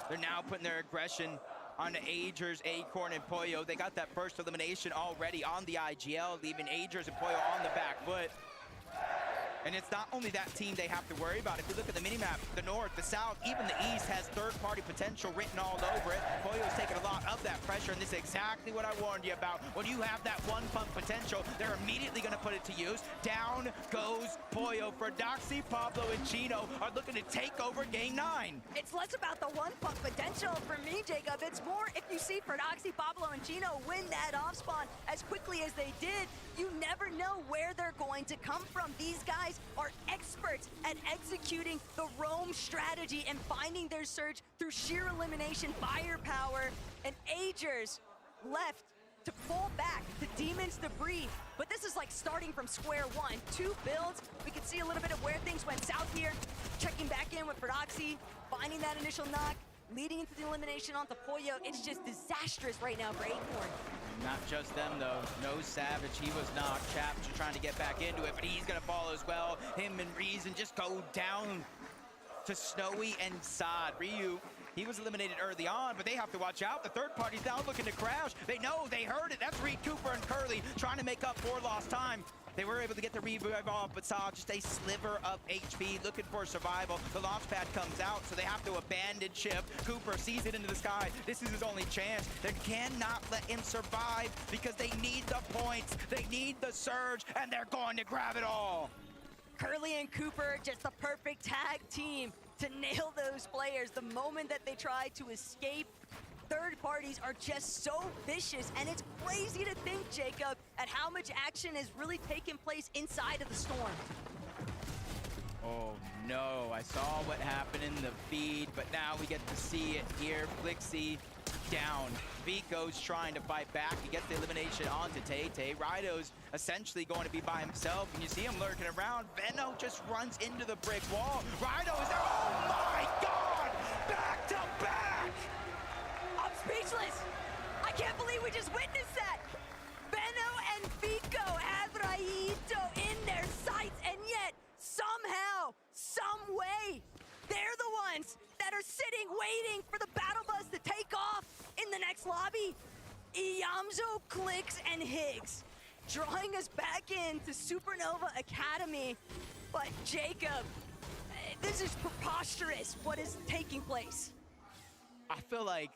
they're now putting their aggression on Agers, Acorn, and Pollo. They got that first elimination already on the IGL, leaving Agers and Pollo on the back foot. And it's not only that team they have to worry about. If you look at the minimap, the north, the south, even the east has third-party potential written all over it. Pollo's taking a lot of that pressure, and this is exactly what I warned you about. When you have that one-pump potential, they're immediately going to put it to use. Down goes Pollo. Doxy, Pablo, and Chino are looking to take over Game 9. It's less about the one-pump potential for me, Jacob. It's more if you see Doxy, Pablo, and Chino win that off-spawn as quickly as they did, you never know where they're going to come from. These guys are experts at executing the roam strategy and finding their surge through sheer elimination, firepower, and Agers left to pull back the Demon's debris. But this is like starting from square one. 2 builds. We can see a little bit of where things went south here. Checking back in with Prodoxy, finding that initial knock, leading into the elimination onto Pollo. It's just disastrous right now for Acorn. Not just them, though. No Savage, he was knocked. Chaps are trying to get back into it, but he's going to fall as well. Him and Reason just go down to Snowy and Sod. Ryu, he was eliminated early on, but they have to watch out. The third party's now looking to crash. They know, they heard it. That's Reed Cooper and Curly trying to make up for lost time. They were able to get the revive off, but saw just a sliver of HP, looking for survival. The launch pad comes out, so they have to abandon ship. Cooper sees it into the sky. This is his only chance. They cannot let him survive because they need the points. They need the surge, and they're going to grab it all. Curly and Cooper, just the perfect tag team to nail those players. The moment that they try to escape, third parties are just so vicious, and it's crazy to think, Jacob, at how much action has really taken place inside of the Storm. Oh no, I saw what happened in the feed, but now we get to see it here. Flixie down. Vico's trying to fight back. He gets the elimination onto Tay. Rido's essentially going to be by himself, and you see him lurking around. Venno just runs into the brick wall. Rido is there. Oh my God! Back to back! I'm speechless. I can't believe we just witnessed that. Venno and Vico have Raito in their sights, and yet somehow, some way, they're the ones that are sitting waiting for the battle bus to take off in the next lobby. Iyamzo, Clicks, and Higgs drawing us back into Supernova Academy. But Jacob, this is preposterous what is taking place. I feel like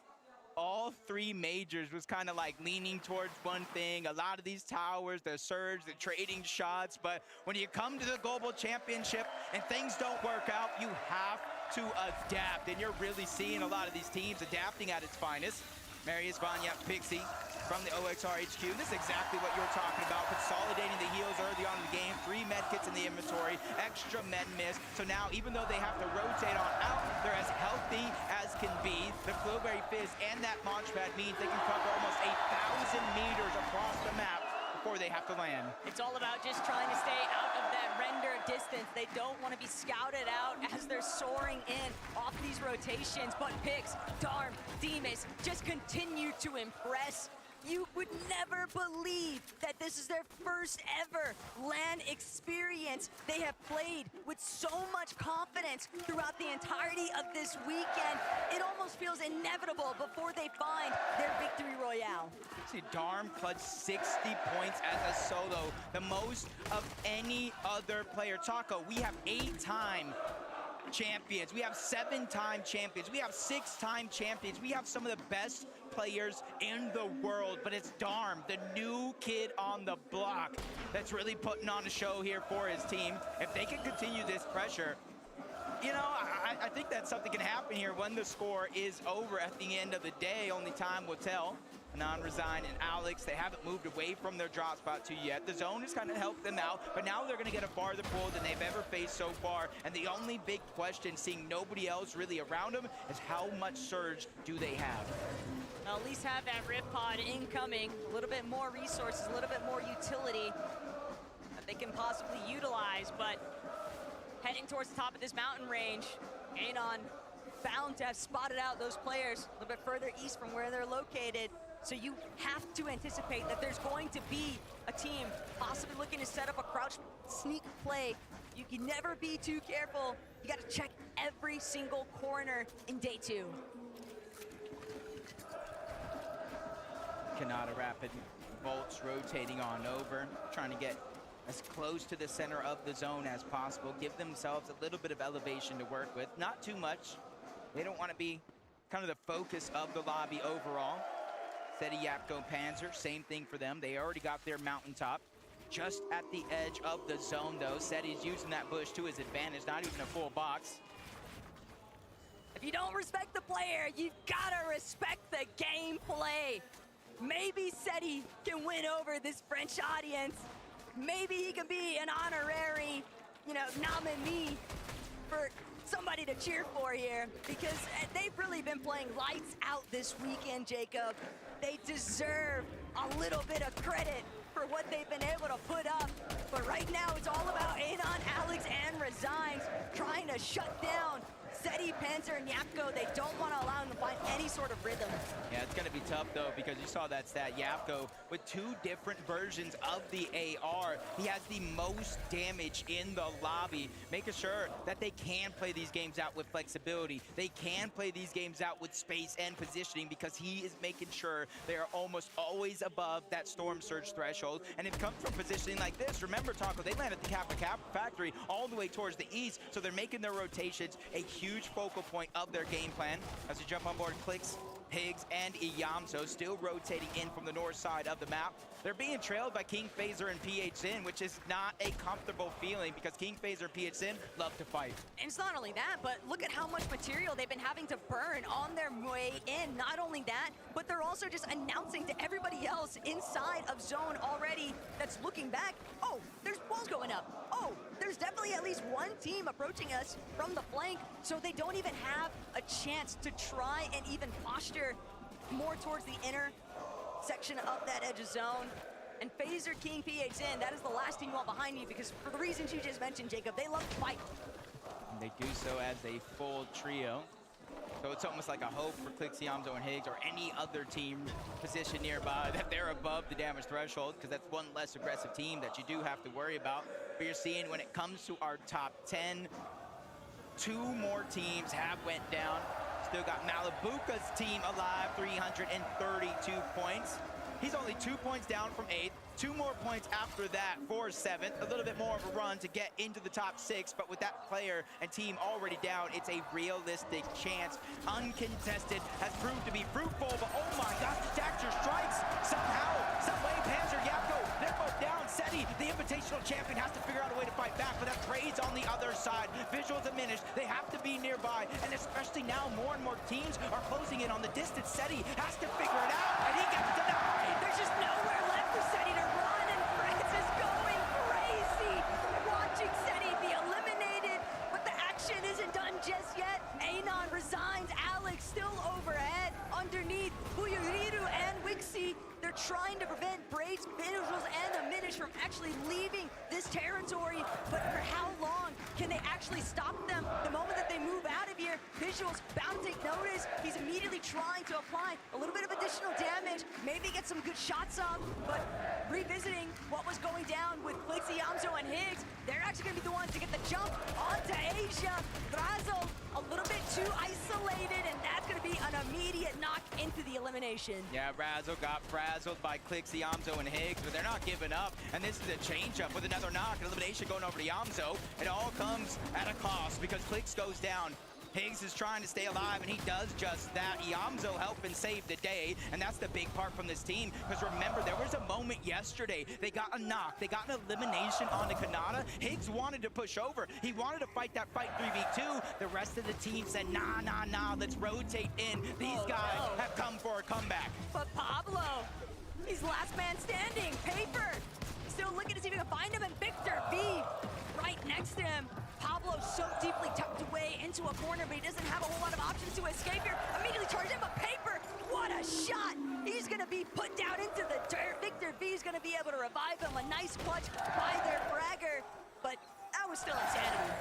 all three majors was kind of like leaning towards one thing. A lot of these towers, the surge, the trading shots, but when you come to the global championship and things don't work out, you have to adapt, and you're really seeing a lot of these teams adapting at its finest. Marius, Vanya, Pixie from the OXR HQ. This is exactly what you were talking about, consolidating the heals early on in the game, 3 med kits in the inventory, extra med miss. So now, even though they have to rotate on out, they're as healthy as can be. The Blueberry Fizz and that launch pad means they can cover almost 8,000 meters across the map before they have to land. It's all about just trying to stay out of that render distance. They don't want to be scouted out as they're soaring in off these rotations. But Pix, Darm, Demas just continue to impress. You would never believe that this is their first ever LAN experience. They have played with so much confidence throughout the entirety of this weekend. It almost feels inevitable before they find their victory royale. See, Darm clutched 60 points as a solo, the most of any other player. Taco, we have 8-time champions. We have 7-time champions. We have 6-time champions. We have some of the best players in the world, but it's Darm, the new kid on the block, that's really putting on a show here for his team. If they can continue this pressure, you know, I think that something can happen here when the score is over at the end of the day. Only time will tell. Anon, Resign, and Alex, they haven't moved away from their drop spot too yet. The zone has kind of helped them out, but now they're going to get a farther pull than they've ever faced so far. And the only big question, seeing nobody else really around them, is how much surge do they have? They'll at least have that rip pod incoming, a little bit more resources, a little bit more utility that they can possibly utilize. But heading towards the top of this mountain range, Anon bound to have spotted out those players a little bit further east from where they're located. So you have to anticipate that there's going to be a team possibly looking to set up a crouch sneak play. You can never be too careful. You got to check every single corner in day 2. Kanata Rapid Bolts rotating on over, trying to get as close to the center of the zone as possible, give themselves a little bit of elevation to work with, not too much. They don't want to be kind of the focus of the lobby overall. Seti, Yapko, Panzer, same thing for them. They already got their mountaintop. Just at the edge of the zone, though. Seti's using that bush to his advantage, not even a full box. If you don't respect the player, you've got to respect the gameplay. Maybe Seti can win over this French audience. Maybe he can be an honorary, nominee for somebody to cheer for here, because they've really been playing lights out this weekend, Jacob. They deserve a little bit of credit for what they've been able to put up. But right now, it's all about Anon, Alex, and Resigns trying to shut down Seti, Panzer, and Yapko. They don't want to allow him to find any sort of rhythm. Yeah, it's going to be tough, though, because you saw that stat. Yapko, with 2 different versions of the AR, he has the most damage in the lobby, making sure that they can play these games out with flexibility. They can play these games out with space and positioning, because he is making sure they are almost always above that Storm Surge threshold. And it comes from positioning like this. Remember, Taco, they land at the Kappa factory all the way towards the east, so they're making their rotations a huge focal point of their game plan. As we jump on board, Clicks, Higgs, and Iyamso still rotating in from the north side of the map. They're being trailed by King Phaser and PHSin, which is not a comfortable feeling, because King Phaser and PHSin love to fight. And it's not only that, but look at how much material they've been having to burn on their way in. Not only that, but they're also just announcing to everybody else inside of zone already that's looking back, oh, there's walls going up. Oh, there's definitely at least one team approaching us from the flank, so they don't even have a chance to try and even posture more towards the inner section of that edge of zone. And Phaser King PH in, that is the last team you want behind you because for the reasons you just mentioned, Jacob, they love to fight. And they do so as a full trio. So it's almost like a hope for Clix, Yamzo, and Higgs, or any other team positioned nearby that they're above the damage threshold, because that's one less aggressive team that you do have to worry about. But you're seeing when it comes to our top 10, 2 more teams have went down. Still got Malibuca's team alive, 332 points. He's only 2 points down from 8th. 2 more points after that for 7th. A little bit more of a run to get into the top 6, but with that player and team already down, it's a realistic chance. Uncontested has proved to be fruitful, but oh my gosh, the Daxter strikes somehow, some way. Panzer, Yapko, they're both down. Seti, the invitational champion, has to figure out a way to fight back, but that Trade's on the other side. Visual diminished, they have to be nearby, and especially now more and more teams are closing in on the distance. Seti has to figure it out, and he gets denied. There's just nowhere left for Seti to run, and France is going crazy. Watching Seti be eliminated, but the action isn't done just yet. Anon resigns, Alex still overhead. Underneath, Buyuriru and Wixie, they're trying to prevent Braid's visuals and the Minish from actually leaving this territory, but for how long can they actually stop them? The moment that they move out of here, Visuals bound to take notice. He's immediately trying to apply a little bit of additional damage, maybe get some good shots up, but revisiting what was going down with Clixie, Yamzo, and Higgs, they're actually gonna be the ones to get the jump onto Asia. Razzle, a little bit too isolated, and that's gonna be an immediate knock into the elimination. Yeah, Razzle got frazzled by Clixie, Yamzo, and Higgs, but they're not giving up. And this is a change-up with another knock. Elimination going over to Yamzo. It all comes at a cost because Clix goes down. Higgs is trying to stay alive, and he does just that. Yamzo helping save the day, and that's the big part from this team. Because remember, there was a moment yesterday. They got a knock. They got an elimination on the Kanata. Higgs wanted to push over. He wanted to fight that fight 3v2. The rest of the team said, nah, nah, nah, let's rotate in. These guys have come for a comeback. But Pablo, he's last man standing. Paper, still looking to see if he can find him, and Victor V right next to him. Pablo so deeply tucked away into a corner, but he doesn't have a whole lot of options to escape here. Immediately charged in, but Paper, what a shot! He's gonna be put down into the dirt. Victor V is gonna be able to revive him. A nice clutch by their fragger, but that was still insanity.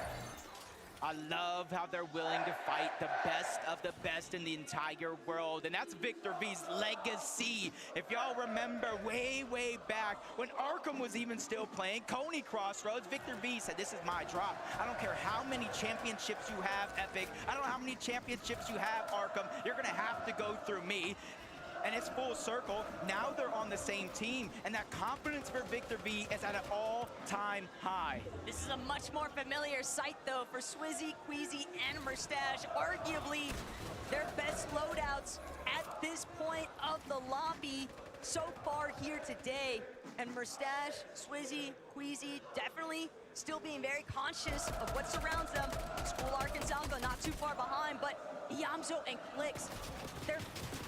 I love how they're willing to fight the best of the best in the entire world, and that's Victor V's legacy. If y'all remember way, way back when Arkham was even still playing, Coney Crossroads, Victor V said, this is my drop. I don't care how many championships you have, Epic. I don't know how many championships you have, Arkham. You're gonna have to go through me. And it's full circle. Now they're on the same team, and that confidence for Victor V is at an all-time high. This is a much more familiar sight, though, for Swizzy, Queasy, and Mustache. Arguably their best loadouts at this point of the lobby so far here today. And Mustache, Swizzy, Queasy definitely still being very conscious of what surrounds them. School Arc and Salvo not too far behind, but Yamzo and Clix, they're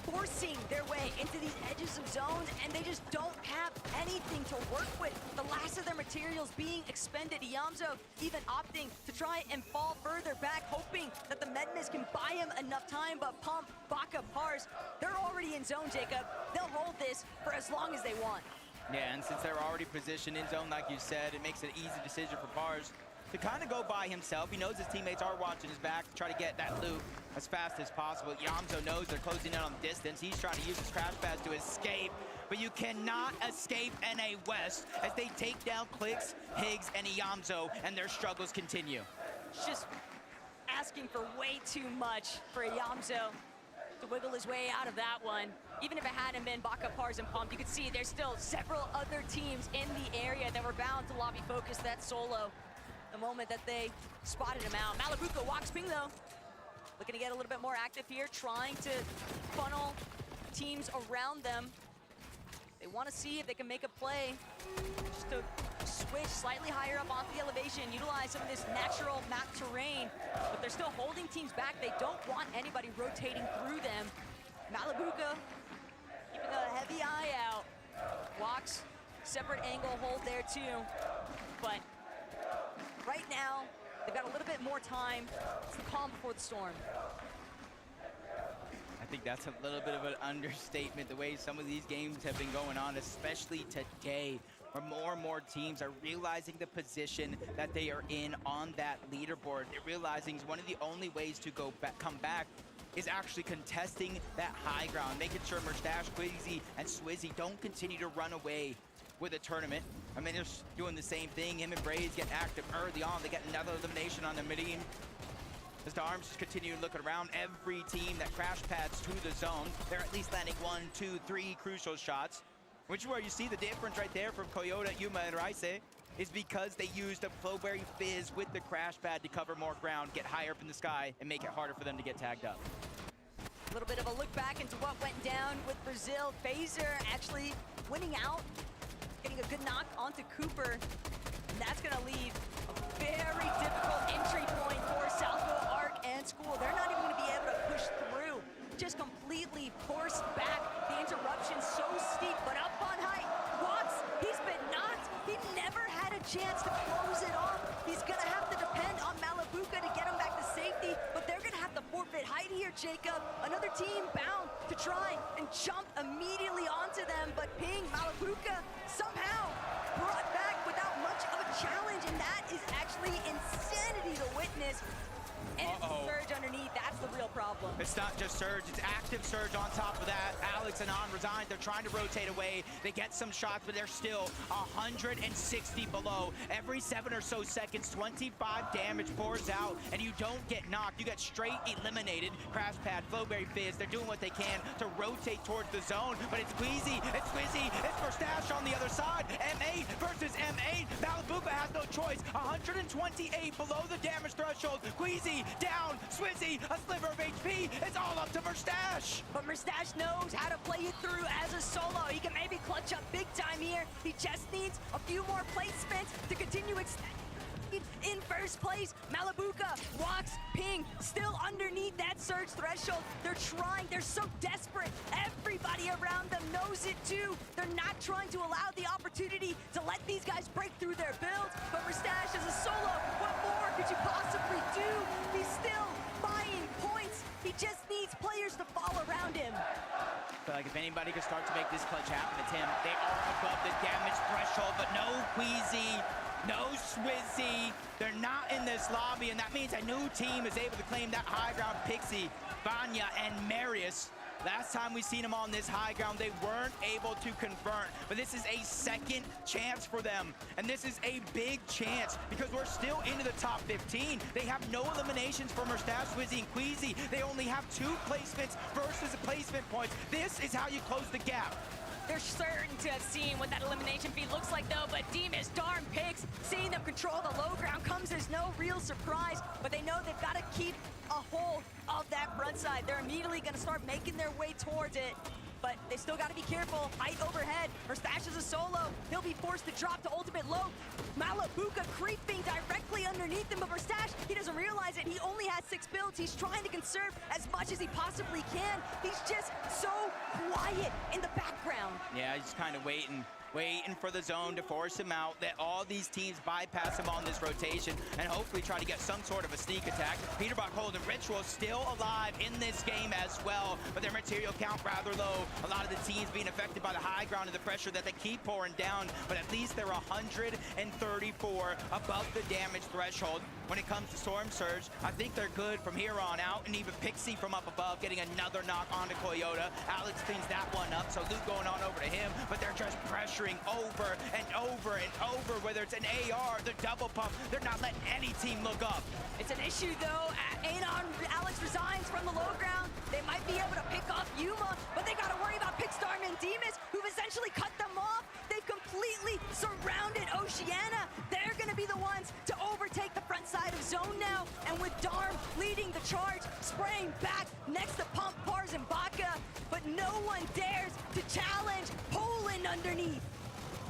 forcing their way into these edges of zones, and they just don't have anything to work with. The last of their materials being expended. Yamzo even opting to try and fall further back, hoping that the Medmis can buy him enough time, but Pump, Baka, Pars, they're already in zone, Jacob. They'll hold this for as long as they want. Yeah, and since they're already positioned in zone, like you said, it makes it an easy decision for Pars to kind of go by himself. He knows his teammates are watching his back to try to get that loot as fast as possible. Yamzo knows they're closing in on the distance. He's trying to use his crash pads to escape, but you cannot escape NA West as they take down Clix, Higgs, and Yamzo, and their struggles continue. Just asking for way too much for Yamzo to wiggle his way out of that one. Even if it hadn't been Baka, Pars, and Pump, you could see there's still several other teams in the area that were bound to lobby focus that solo the moment that they spotted him out. Malibuca walks ping, though. Looking to get a little bit more active here, trying to funnel teams around them. They want to see if they can make a play just to switch slightly higher up onto the elevation, utilize some of this natural map terrain, but they're still holding teams back. They don't want anybody rotating through them. Malibuca keeping a heavy eye out. Walks, separate angle hold there too, but right now, they've got a little bit more time. It's the calm before the storm. I think that's a little bit of an understatement, the way some of these games have been going on, especially today, where more and more teams are realizing the position that they are in on that leaderboard. They're realizing one of the only ways to come back is actually contesting that high ground, making sure Mustache, Quizzy, and Swizzy don't continue to run away with a tournament. I mean, they're doing the same thing. Him and Braze get active early on. They get another elimination on the mid-team. As the Arms just continue to look around, every team that crash pads to the zone, they're at least landing 1, 2, 3 crucial shots, which is where you see the difference right there from Coyote, Yuma, and Raise, is because they used a Flowberry Fizz with the crash pad to cover more ground, get higher up in the sky, and make it harder for them to get tagged up. A little bit of a look back into what went down with Brazil. Phaser actually winning out, getting a good knock onto Cooper. And that's going to leave a very difficult entry point for Southwell, Arc, and School. They're not even going to be able to push through. Just completely forced back. The interruption so steep, but up on height. Watts, he's been knocked. He never had a chance to close it off. He's going to have to depend on Malabuka to get him back to safety, but they're going to have to forfeit height here, Jacob. Another team bound to try and jump immediately onto them, but Ping, Malabuka, somehow brought back without much of a challenge, and that is actually insanity to witness. And it's Surge underneath, that's the real problem. It's not just Surge, it's active Surge on top of that. Alex and On resign, they're trying to rotate away. They get some shots, but they're still 160 below. Every 7 or so seconds, 25 damage pours out, and you don't get knocked. You get straight eliminated. Crash pad, Flowberry Fizz, they're doing what they can to rotate towards the zone, but it's Queasy, it's Quizzy, it's Mustache on the other side. M8 versus M8. Malabuka has no choice. 128 below the damage threshold. Queasy down, Swizzy, a sliver of HP. It's all up to Mustache. But Mustache knows how to play it through as a solo. He can maybe clutch up big time here. He just needs a few more placements to continue in first place. Malabuka walks, Ping still underneath that Surge threshold. They're trying, they're so desperate. Everybody around them knows it too. They're not trying to allow the opportunity to let these guys break through their builds. But Mustache is a solo. What more could you possibly do? He's still buying points. He just needs players to fall around him. I feel like if anybody could start to make this clutch happen, it's him. They are above the damage threshold, but no Queasy, no Swizzy. They're not in this lobby, and that means a new team is able to claim that high ground. Pixie, Vanya, and Marius. Last time we seen them on this high ground, they weren't able to convert, but this is a second chance for them. And this is a big chance because we're still into the top 15. They have no eliminations for Mustache, Swizzy, and Queasy. They only have 2 placements versus placement points. This is how you close the gap. They're certain to have seen what that elimination feed looks like, though, but Demas, Darn, Pix, seeing them control the low ground comes as no real surprise, but they know they've got to keep a hold of that front side. They're immediately going to start making their way towards it, but they still got to be careful. Height overhead. Mustache is a solo. He'll be forced to drop to ultimate low. Malabuka creeping directly underneath him, but Mustache, he doesn't realize it. He only has 6 builds. He's trying to conserve as much as he possibly can. He's just so quiet in the background. Yeah, he's kind of waiting for the zone to force him out, let all these teams bypass him on this rotation, and hopefully try to get some sort of a sneak attack. Peterbach holding Ritual still alive in this game as well, but their material count rather low. A lot of the teams being affected by the high ground and the pressure that they keep pouring down, but at least they're 134 above the damage threshold. When it comes to Storm Surge, I think they're good from here on out, and even Pixie from up above getting another knock onto Coyote. Alex cleans that one up, so Luke going on over to him, but they're just pressuring over and over and over, whether it's an AR, the double pump, they're not letting any team look up. It's an issue, though. Anon, Alex resigns from the low ground. They might be able to pick off Yuma, but they got to worry about Pixstarm and Demas, who've essentially cut them off. They've completely surrounded Oceania. They're going to be the ones to overtake the front side of zone now, and with Darm leading the charge, spraying back next to Pump, Pars, and Baka, but no one dares to challenge Poland underneath.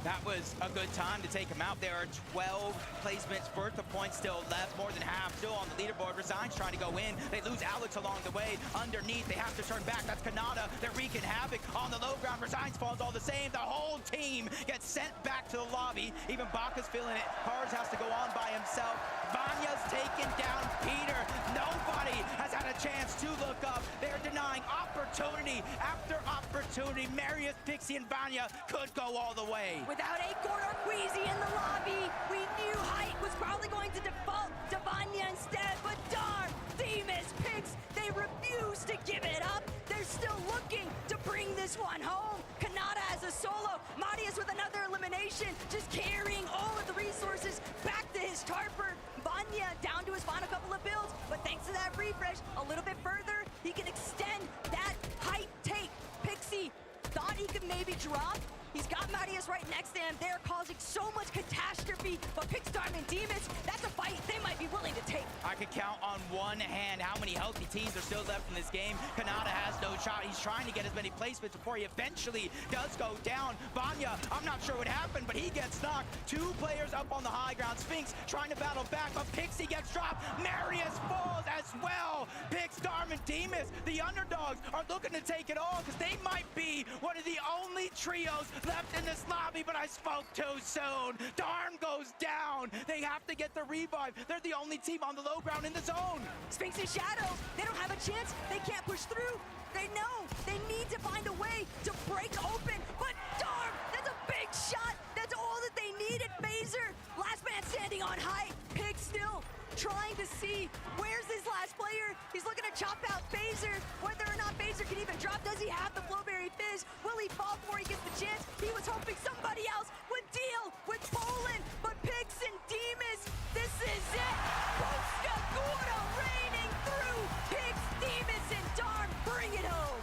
That was a good time to take him out. There are 12 placements worth of points still left, more than half still on the leaderboard. Resigns trying to go in. They lose Alex along the way. Underneath, they have to turn back. That's Kanata. They're wreaking havoc on the low ground. Resigns falls all the same. The whole team gets sent back to the lobby. Even Baka's feeling it. Cars has to go on by himself. Vanya's taking down Peter. Nobody has had a chance to look up. They're denying opportunity after opportunity. Marius, Pixie, and Vanya could go all the way. Without Acorn or Queasy in the lobby, we knew Height was probably going to default to Vanya instead, but darn, Themis, Pix, they refuse to give it up. They're still looking to bring this one home. Kanata as a solo, Marius with another elimination, just carrying all of the resources back to his Tarper. Vanya down to his final couple of builds, but thanks to that refresh, a little bit further, he can extend that Height take. Pixie thought he could maybe drop. He's got Marius right next to him. They're causing so much catastrophe, but Pixstar and Demas, that's a fight they might be willing to take. I could count on one hand how many healthy teams are still left in this game. Kanata has no shot. He's trying to get as many placements before he eventually does go down. Vanya, I'm not sure what happened, but he gets knocked. 2 players up on the high ground. Sphinx trying to battle back, but Pixie gets dropped. Marius falls as well. Pixstar and Demas, the underdogs, are looking to take it all because they might be one of the only trios left in this lobby, but I spoke too soon. Darm goes down. They have to get the revive. They're the only team on the low ground in the zone. Sphinx and Shadow, they don't have a chance. They can't push through. They know they need to find a way to break open, but darn, that's a big shot. That's all that they needed. Phaser, last man standing on Height. Pig still trying to see where's this last player. He's looking to chop out Phaser. Whether or not Phaser can even drop, does he have the Flowberry Fizz? Will he fall before he gets the chance? He was hoping somebody else would deal with Poland, but Pix and Demas, this is it. Polska Góra raining through. Pix, Demas, and Darm bring it home.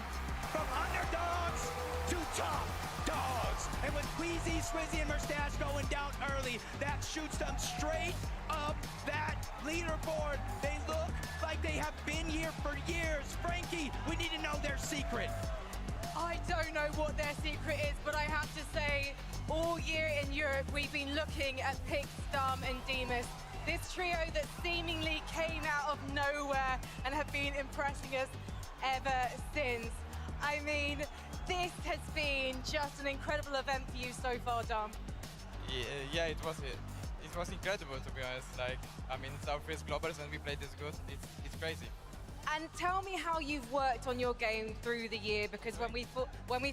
From underdogs to top dogs. And with Queasy, Swizzy, and Mustache going down early, that shoots them straight up that leaderboard. They look like they have been here for years. Frankie, we need to know their secret. I don't know what their secret is, but I have to say, all year in Europe, we've been looking at Pix, Darm, and Demas. This trio that seemingly came out of nowhere and have been impressing us ever since. I mean, this has been just an incredible event for you so far, Darm. Yeah, it was incredible, to be honest. Like, I mean, it's our first Globals and we played this good. It's crazy. And tell me how you've worked on your game through the year, because when we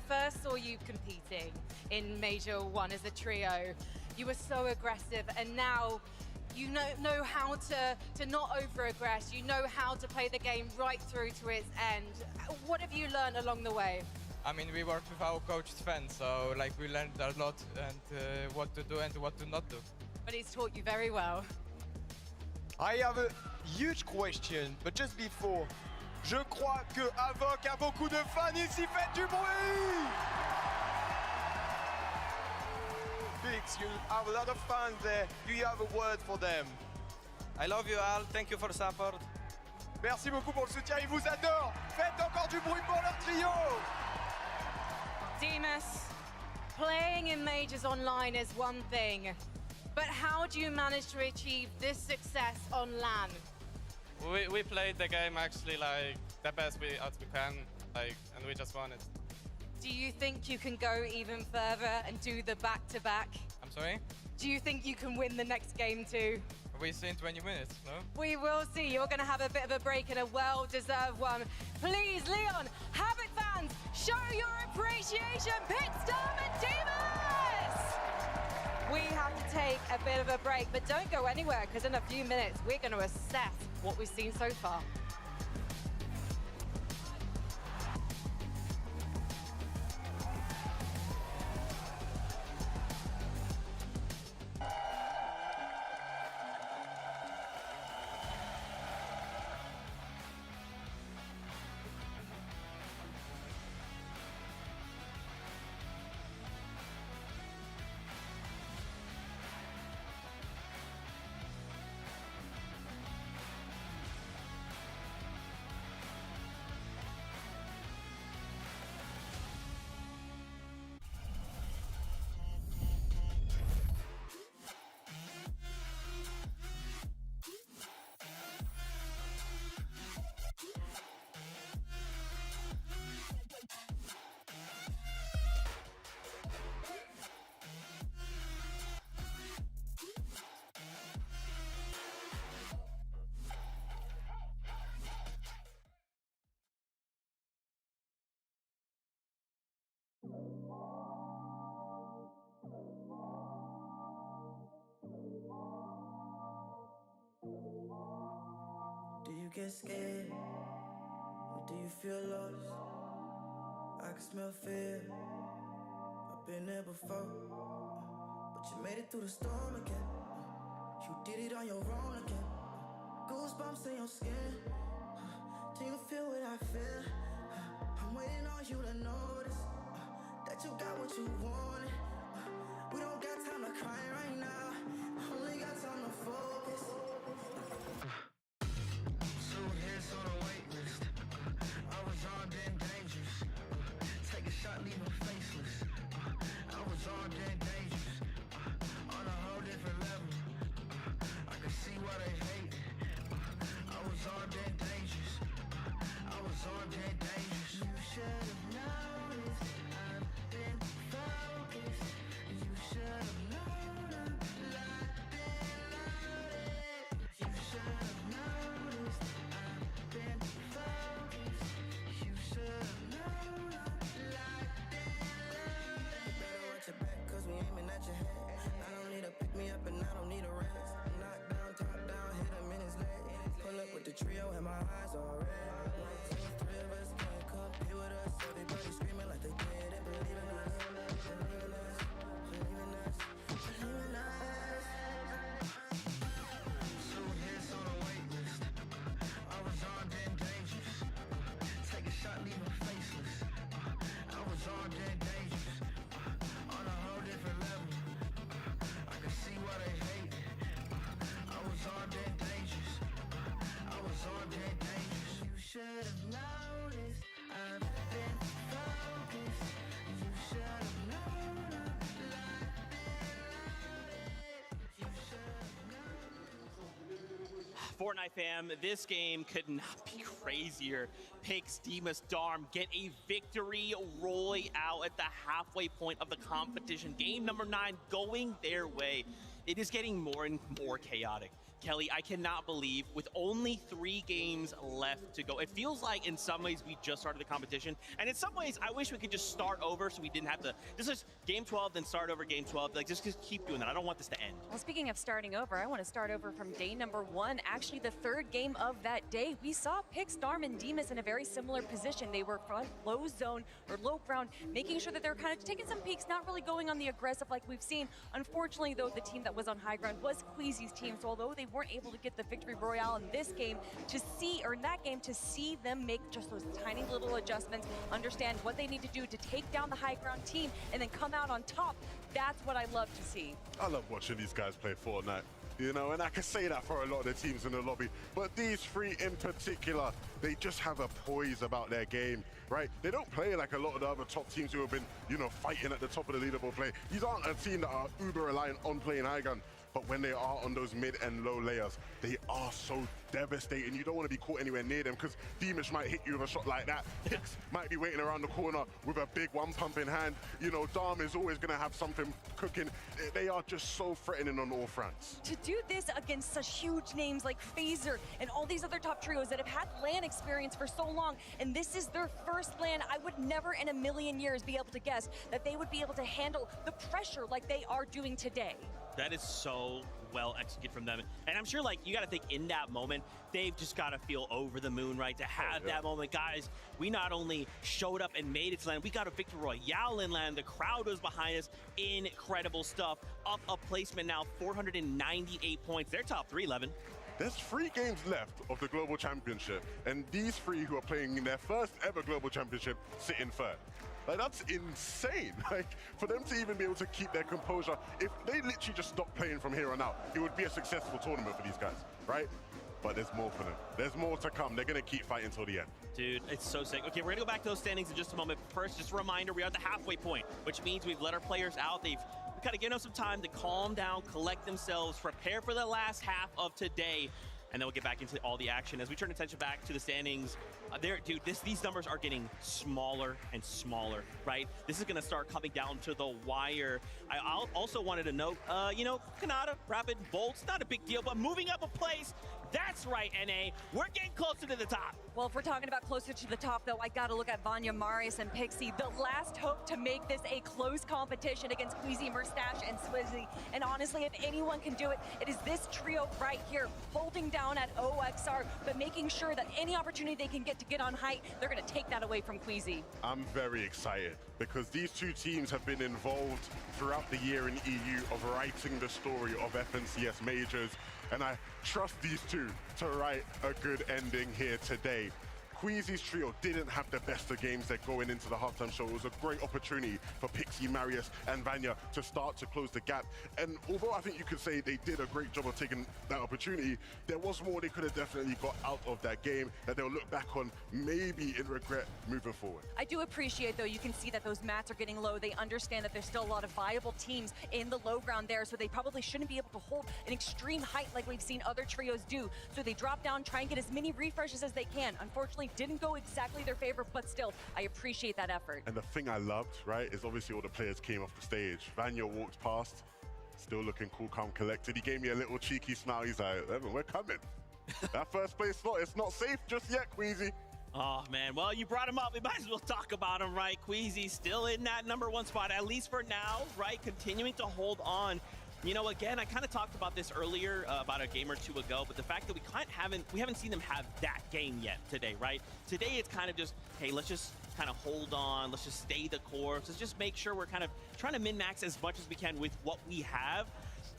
first saw you competing in Major 1 as a trio, you were so aggressive, and now you know how to not over-aggress. You know how to play the game right through to its end. What have you learned along the way? I mean, we worked with our coach Sven, so like we learned a lot and what to do and what to not do. But he's taught you very well. I have a huge question, but just before, je crois que Avoc a beaucoup de fans ici, faites du bruit! Pix, you have a lot of fans there. Do you have a word for them? I love you all. Thank you for the support. Merci beaucoup pour le soutien, ils vous adorent. Faites encore du bruit pour leur trio. Demas, playing in Majors online is one thing, but how do you manage to achieve this success on LAN? We played the game actually like the best as we can, like, and we just won it. Do you think you can go even further and do the back-to-back? I'm sorry? Do you think you can win the next game too? We see in 20 minutes, no? We will see. You're going to have a bit of a break and a well-deserved one. Please, Leon, Havoc fans, show your appreciation. Pixstar and Demas! We have to take a bit of a break, but don't go anywhere, because in a few minutes, we're going to assess what we've seen so far. get scared? Do you feel lost? I can smell fear. I've been there before, but you made it through the storm again. You did it on your own again. Goosebumps in your skin. Do you feel what I feel? I'm waiting on you to notice that you got what you wanted. We don't got time to cry right now. Only got time to focus. 2 hits on a wait list. I was armed and dangerous. Take a shot, leave him faceless. I was armed and dangerous. On a whole different level. I can see why they hate it. I was armed and dangerous. I was armed and dangerous. You should have noticed. I've been focused. You should have known I'm locked and loaded. You should have noticed. I've been focused. You should have known I'm locked and loaded. Better watch your back, cause we aiming at your head. I don't need to pick me up and I don't need a rest. Knock down, top down, hit him in his leg. Pull up with the trio and my eyes all red. Like 2 or 3 of us can't compete with us. Everybody screaming like they did and believe in us. Believe in us, believe in us, believe in us. 2 hits on a wait list. I was armed and dangerous. Take a shot, leave him faceless. I was armed and dangerous. On a whole different level. I can see why they hate it. I was armed and dangerous. I was armed and dangerous. You should have noticed. I've been focused. You should have known I'm locked and loaded. You should have known. Fortnite fam, this game could not be crazier. Pix, Demas, Darm get a victory royale at the halfway point of the competition. Game number 9 going their way. It is getting more and more chaotic. Kelly, I cannot believe with only 3 games left to go. It feels like in some ways we just started the competition. And in some ways, I wish we could just start over so we didn't have to, this is game 12, then start over game 12. Like just keep doing that. I don't want this to end. Well, speaking of starting over, I want to start over from day number 1. Actually, the 3rd game of that day, we saw Pix, Darm, and Demas in a very similar position. They were front low zone or low ground, making sure that they're kind of taking some peeks, not really going on the aggressive like we've seen. Unfortunately, though, the team that was on high ground was Queasy's team. So although they weren't able to get the victory royale in this game, to see them make just those tiny little adjustments, understand what they need to do to take down the high ground team, and then come out on top. That's what I love to see. I love watching these guys play Fortnite. You know, and I can say that for a lot of the teams in the lobby, but these 3 in particular, they just have a poise about their game, right? They don't play like a lot of the other top teams who have been, you know, fighting at the top of the leaderboard play. These aren't a team that are uber reliant on playing high gun, but when they are on those mid and low layers, they are so devastating. You don't want to be caught anywhere near them because Demas might hit you with a shot like that. Pix might be waiting around the corner with a big 1-pump in hand. You know, Darm is always going to have something cooking. They are just so threatening on all fronts. To do this against such huge names like Phaser and all these other top trios that have had LAN experience for so long, and this is their first LAN, I would never in a million years be able to guess that they would be able to handle the pressure like they are doing today. That is so well executed from them. And I'm sure, like, you got to think in that moment, they've just got to feel over the moon, right? To have that moment. Guys, we not only showed up and made it to land, we got a victory royale in land. The crowd was behind us. Incredible stuff. Up a placement now, 498 points. They're top 3, Levin. There's 3 games left of the Global Championship, and these 3 who are playing in their first ever Global Championship sit in 3rd. Like, that's insane. Like, for them to even be able to keep their composure, if they literally just stopped playing from here on out, it would be a successful tournament for these guys, right? But there's more for them. There's more to come. They're going to keep fighting until the end. Dude, it's so sick. Okay, we're going to go back to those standings in just a moment. First, just a reminder, we are at the halfway point, which means we've let our players out. We've kind of given them some time to calm down, collect themselves, prepare for the last half of today. And then we'll get back into all the action as we turn attention back to the standings. Dude, these numbers are getting smaller and smaller, right? This is going to start coming down to the wire. I also wanted to note, you know, Kanata, Rapid, Bolts, not a big deal, but moving up a place, that's right, NA. We're getting closer to the top. Well, if we're talking about closer to the top, though, I got to look at Vanya, Marius, and Pixie. The last hope to make this a close competition against Queasy, Murstache, and Swizzy. And honestly, if anyone can do it, it is this trio right here, holding down at OXR, but making sure that any opportunity they can get on height, they're going to take that away from Queasy. I'm very excited because these two teams have been involved throughout the year in EU of writing the story of FNCS majors, and I trust these two to write a good ending here today. Queasy's trio didn't have the best of games. They're going into the halftime show. It was a great opportunity for Pixie, Marius, and Vanya to start to close the gap. And although I think you could say they did a great job of taking that opportunity, there was more they could have definitely got out of that game that they'll look back on maybe in regret moving forward. I do appreciate, though, you can see that those mats are getting low. They understand that there's still a lot of viable teams in the low ground there, so they probably shouldn't be able to hold an extreme height like we've seen other trios do. So they drop down, try and get as many refreshes as they can. Unfortunately, didn't go exactly their favor, but still, I appreciate that effort. And the thing I loved, right, is obviously all the players came off the stage. Vanya walked past, still looking cool, calm, collected. He gave me a little cheeky smile. He's like, Evan, we're coming. That first place slot, it's not safe just yet, Queasy. Oh, man. Well, you brought him up. We might as well talk about him, right? Queasy still in that #1 spot, at least for now, right? Continuing to hold on. You know, again, I kind of talked about this earlier about a game or two ago, but the fact that we haven't seen them have that game yet today, right? Today it's kind of just, hey, let's just kind of hold on, let's just stay the course, let's just make sure we're kind of trying to min-max as much as we can with what we have.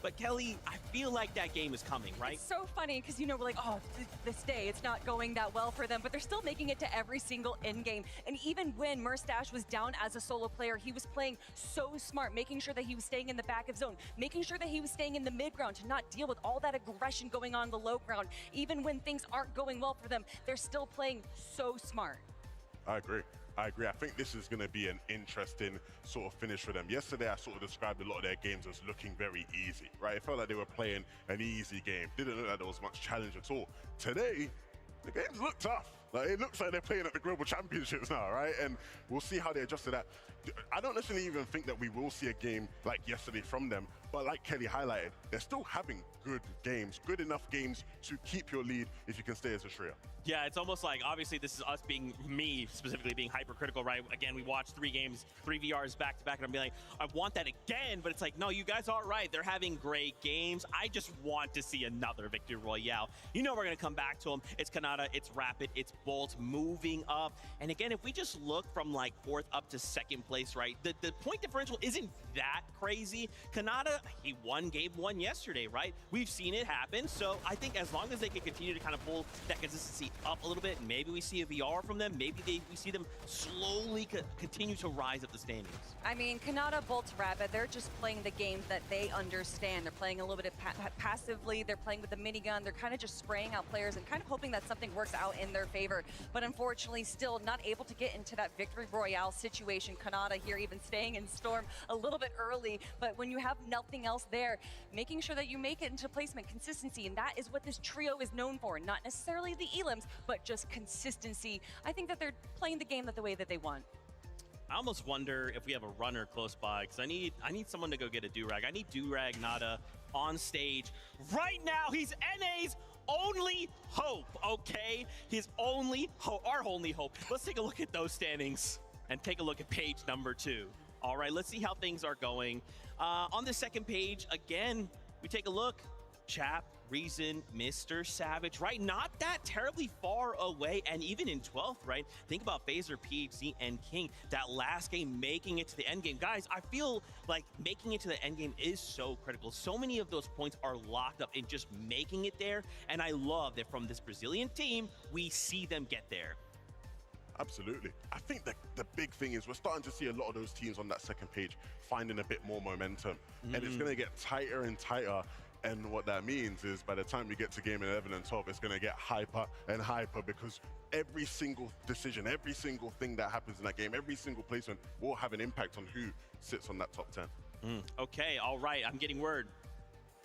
But Kelly, I feel like that game is coming, right? It's so funny because, you know, we're like, oh, this day, it's not going that well for them, but they're still making it to every single end game. And even when Murstache was down as a solo player, he was playing so smart, making sure that he was staying in the back of zone, making sure that he was staying in the mid ground to not deal with all that aggression going on in the low ground. Even when things aren't going well for them, they're still playing so smart. I agree. I think this is going to be an interesting sort of finish for them. Yesterday, I sort of described a lot of their games as looking very easy, right? It felt like they were playing an easy game. Didn't look like there was much challenge at all. Today, the games look tough. Like, it looks like they're playing at the Global Championships now, right? And we'll see how they adjust to that. I don't necessarily even think that we will see a game like yesterday from them, but like Kelly highlighted, they're still having good games, good enough games to keep your lead if you can stay as a trio. Yeah, it's almost like, obviously, this is us being, me specifically, being hypercritical, right? Again, we watched 3 games, 3 VRs back to back, and I'm being like, I want that again, but it's like, no, you guys are right. They're having great games. I just want to see another Victory Royale. You know we're going to come back to them. It's Kanata, it's Rapid, it's Bolt moving up. And again, if we just look from like 4th up to 2nd place, right, the point differential isn't that crazy. Kanata, he won game 1 yesterday, right? We've seen it happen. So I think as long as they can continue to kind of pull that consistency up a little bit, maybe we see a VR from them, maybe we see them slowly continue to rise up the standings. I mean, Kanata, Bolt, Rapid, they're just playing the games that they understand. They're playing a little bit passively, they're playing with the minigun, they're kind of just spraying out players and kind of hoping that something works out in their favor. But unfortunately, still not able to get into that Victory Royale situation. Kanata here even staying in Storm a little bit early, but when you have nothing else there, making sure that you make it into placement, consistency, and that is what this trio is known for. Not necessarily the elims, but just consistency. I think that they're playing the game the way that they want. I almost wonder if we have a runner close by, because I need someone to go get a Durag. I need Durag Nada on stage right now. He's NA's only hope, okay? His only hope, our only hope. Let's take a look at those standings and take a look at page #2. All right, let's see how things are going. On the 2nd page, again, we take a look. Chap, Reason, Mr. Savage, right? Not that terribly far away, and even in 12th, right? Think about Phaser, PHC, and King. That last game making it to the end game. Guys, I feel like making it to the end game is so critical. So many of those points are locked up in just making it there, and I love that from this Brazilian team, we see them get there. Absolutely. I think that the big thing is we're starting to see a lot of those teams on that 2nd page finding a bit more momentum, and it's going to get tighter and tighter. And what that means is by the time we get to game 11 and 12, it's going to get hyper and hyper, because every single decision, every single thing that happens in that game, every single placement will have an impact on who sits on that top 10. Okay, all right, I'm getting word.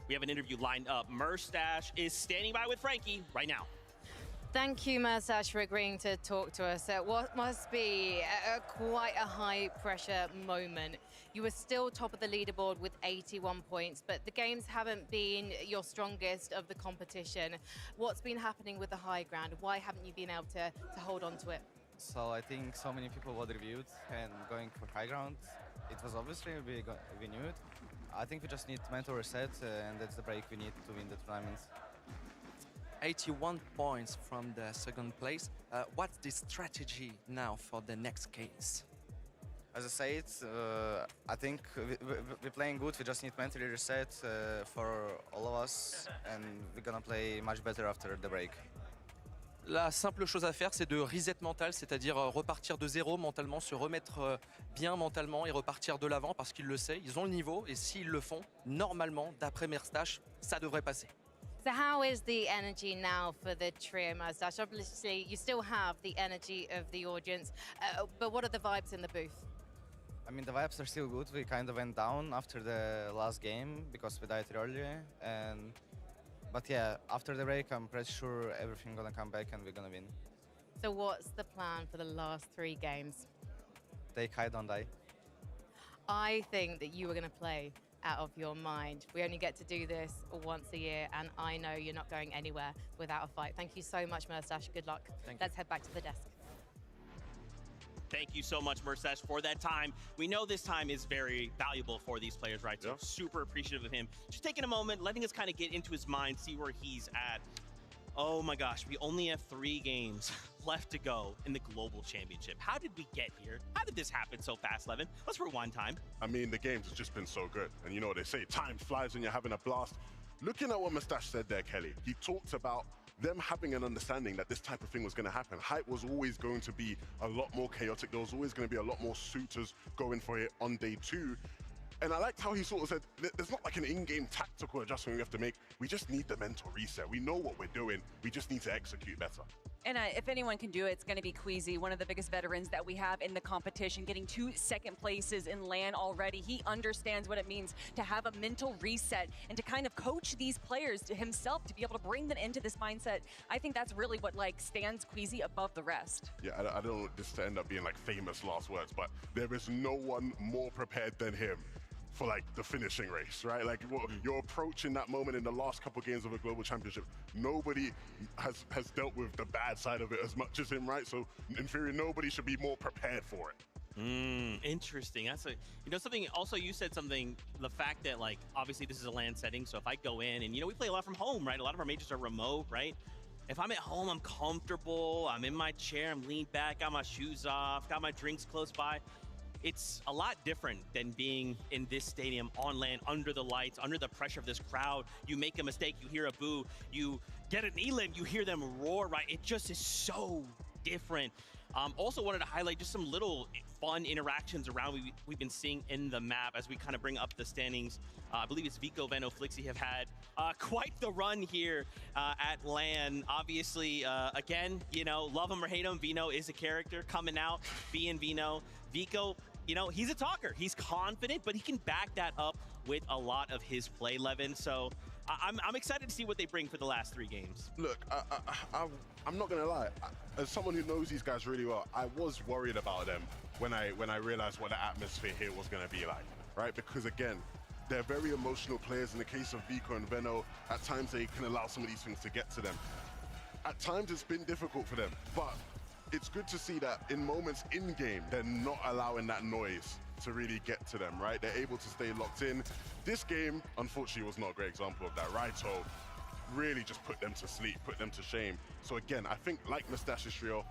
We have an interview lined up. Murstache is standing by with Frankie right now. Thank you, Mersash, for agreeing to talk to us at what must be quite a high-pressure moment. You were still top of the leaderboard with 81 points, but the games haven't been your strongest of the competition. What's been happening with the high ground? Why haven't you been able to hold on to it? So I think so many people were reviewed and going for high ground. It was obviously we knew it. I think we just need mental reset, and that's the break we need to win the tournament. 81 points from the second place. What's the strategy now for the next case? As I said, I think we're playing good. We just need mentally reset for all of us, and we're gonna play much better after the break. La simple chose à faire, c'est de reset mental, c'est-à-dire repartir de zéro mentalement, se remettre bien mentalement et repartir de l'avant parce qu'ils le savent, ils ont le niveau et s'ils le font, normalement, d'après Merstash, ça devrait passer. So how is the energy now for the trio, Mersash? Obviously, you still have the energy of the audience, but what are the vibes in the booth? I mean, the vibes are still good. We kind of went down after the last game because we died earlier, but yeah, after the break, I'm pretty sure everything's gonna come back and we're gonna win. So what's the plan for the last 3 games? Take high, don't die. I think that you are going to play out of your mind. We only get to do this once a year, and I know you're not going anywhere without a fight. Thank you so much, Mersash. Good luck. Let's head back to the desk. Thank you so much, Mersash, for that time. We know this time is very valuable for these players, right? So super appreciative of him. Just taking a moment, letting us kind of get into his mind, see where he's at. Oh my gosh, we only have 3 games left to go in the Global Championship. How did we get here? How did this happen so fast, Levin? Let's rewind time. I mean, the games have just been so good. And you know what they say, time flies when you're having a blast. Looking at what Mustache said there, Kelly, he talked about them having an understanding that this type of thing was going to happen. Hype was always going to be a lot more chaotic. There was always going to be a lot more suitors going for it on day 2. And I liked how he sort of said, there's not like an in-game tactical adjustment we have to make. We just need the mental reset. We know what we're doing. We just need to execute better. And if anyone can do it, it's going to be Queasy, one of the biggest veterans that we have in the competition, getting 2 second places in LAN already. He understands what it means to have a mental reset and to kind of coach these players to himself to be able to bring them into this mindset. I think that's really what stands Queasy above the rest. Yeah, I don't want this to end up being like famous last words, but there is no one more prepared than him for like the finishing race, right? Like you're approaching that moment in the last couple games of a global championship. Nobody has dealt with the bad side of it as much as him, right? So in theory, nobody should be more prepared for it. Interesting. That's something. Also, you said something. The fact that like obviously this is a LAN setting, so if I go in and we play a lot from home, right? A lot of our majors are remote, right? If I'm at home, I'm comfortable. I'm in my chair. I'm leaned back. Got my shoes off. Got my drinks close by. It's a lot different than being in this stadium on LAN, under the lights, under the pressure of this crowd. You make a mistake, you hear a boo. You get an elim, you hear them roar, right? It just is so different. Also wanted to highlight just some little fun interactions around we've been seeing in the map as we kind of bring up the standings. I believe it's Vico, Veno, Flixie have had quite the run here at LAN. Obviously, again, love him or hate him, Veno is a character coming out, being Veno. Vico, he's a talker. He's confident, but he can back that up with a lot of his play, Levin. So I'm excited to see what they bring for the last 3 games. Look, I'm not gonna lie. As someone who knows these guys really well, I was worried about them when I realized what the atmosphere here was gonna be like, right? Because again, they're very emotional players. In the case of Vico and Veno, at times they can allow some of these things to get to them. At times it's been difficult for them, but it's good to see that in moments in-game, they're not allowing that noise to really get to them, right? They're able to stay locked in. This game, unfortunately, was not a great example of that. Raito really just put them to sleep, put them to shame. So again, I think like Mustache's trio,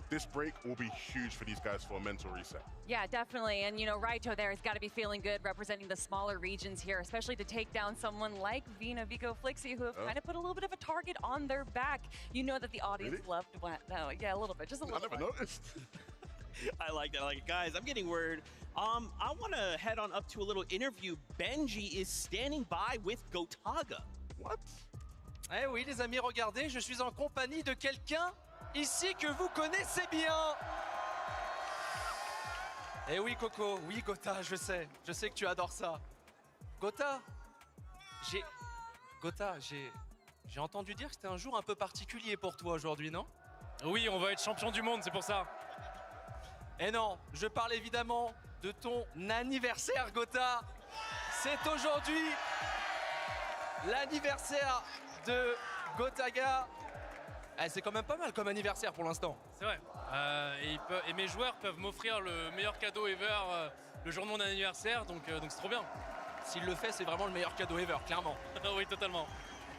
this break will be huge for these guys for a mental reset. Yeah, definitely. And, Raito there has got to be feeling good representing the smaller regions here, especially to take down someone like Veno, Vico, Flixie, who have kind of put a little bit of a target on their back. You know that the audience loved what? No, yeah, a little bit, just a little bit. I never noticed. I like that. Guys, I'm getting word. I want to head on up to a little interview. Benji is standing by with Gotaga. What? Eh oui, les amis, regardez, je suis en compagnie de quelqu'un ici que vous connaissez bien. Eh oui, Coco, oui, Gotha, je sais que tu adores ça. Gotha, j'ai J'ai entendu dire que c'était un jour un peu particulier pour toi aujourd'hui, non? Oui, on va être champion du monde, c'est pour ça. Et non, je parle évidemment de ton anniversaire, Gotha. C'est aujourd'hui l'anniversaire de Gotaga. Eh, c'est quand même pas mal comme anniversaire pour l'instant. C'est vrai. Et mes joueurs peuvent m'offrir le meilleur cadeau ever le jour de mon anniversaire, donc c'est trop bien. S'il le fait, c'est vraiment le meilleur cadeau ever, clairement. Oui, totalement.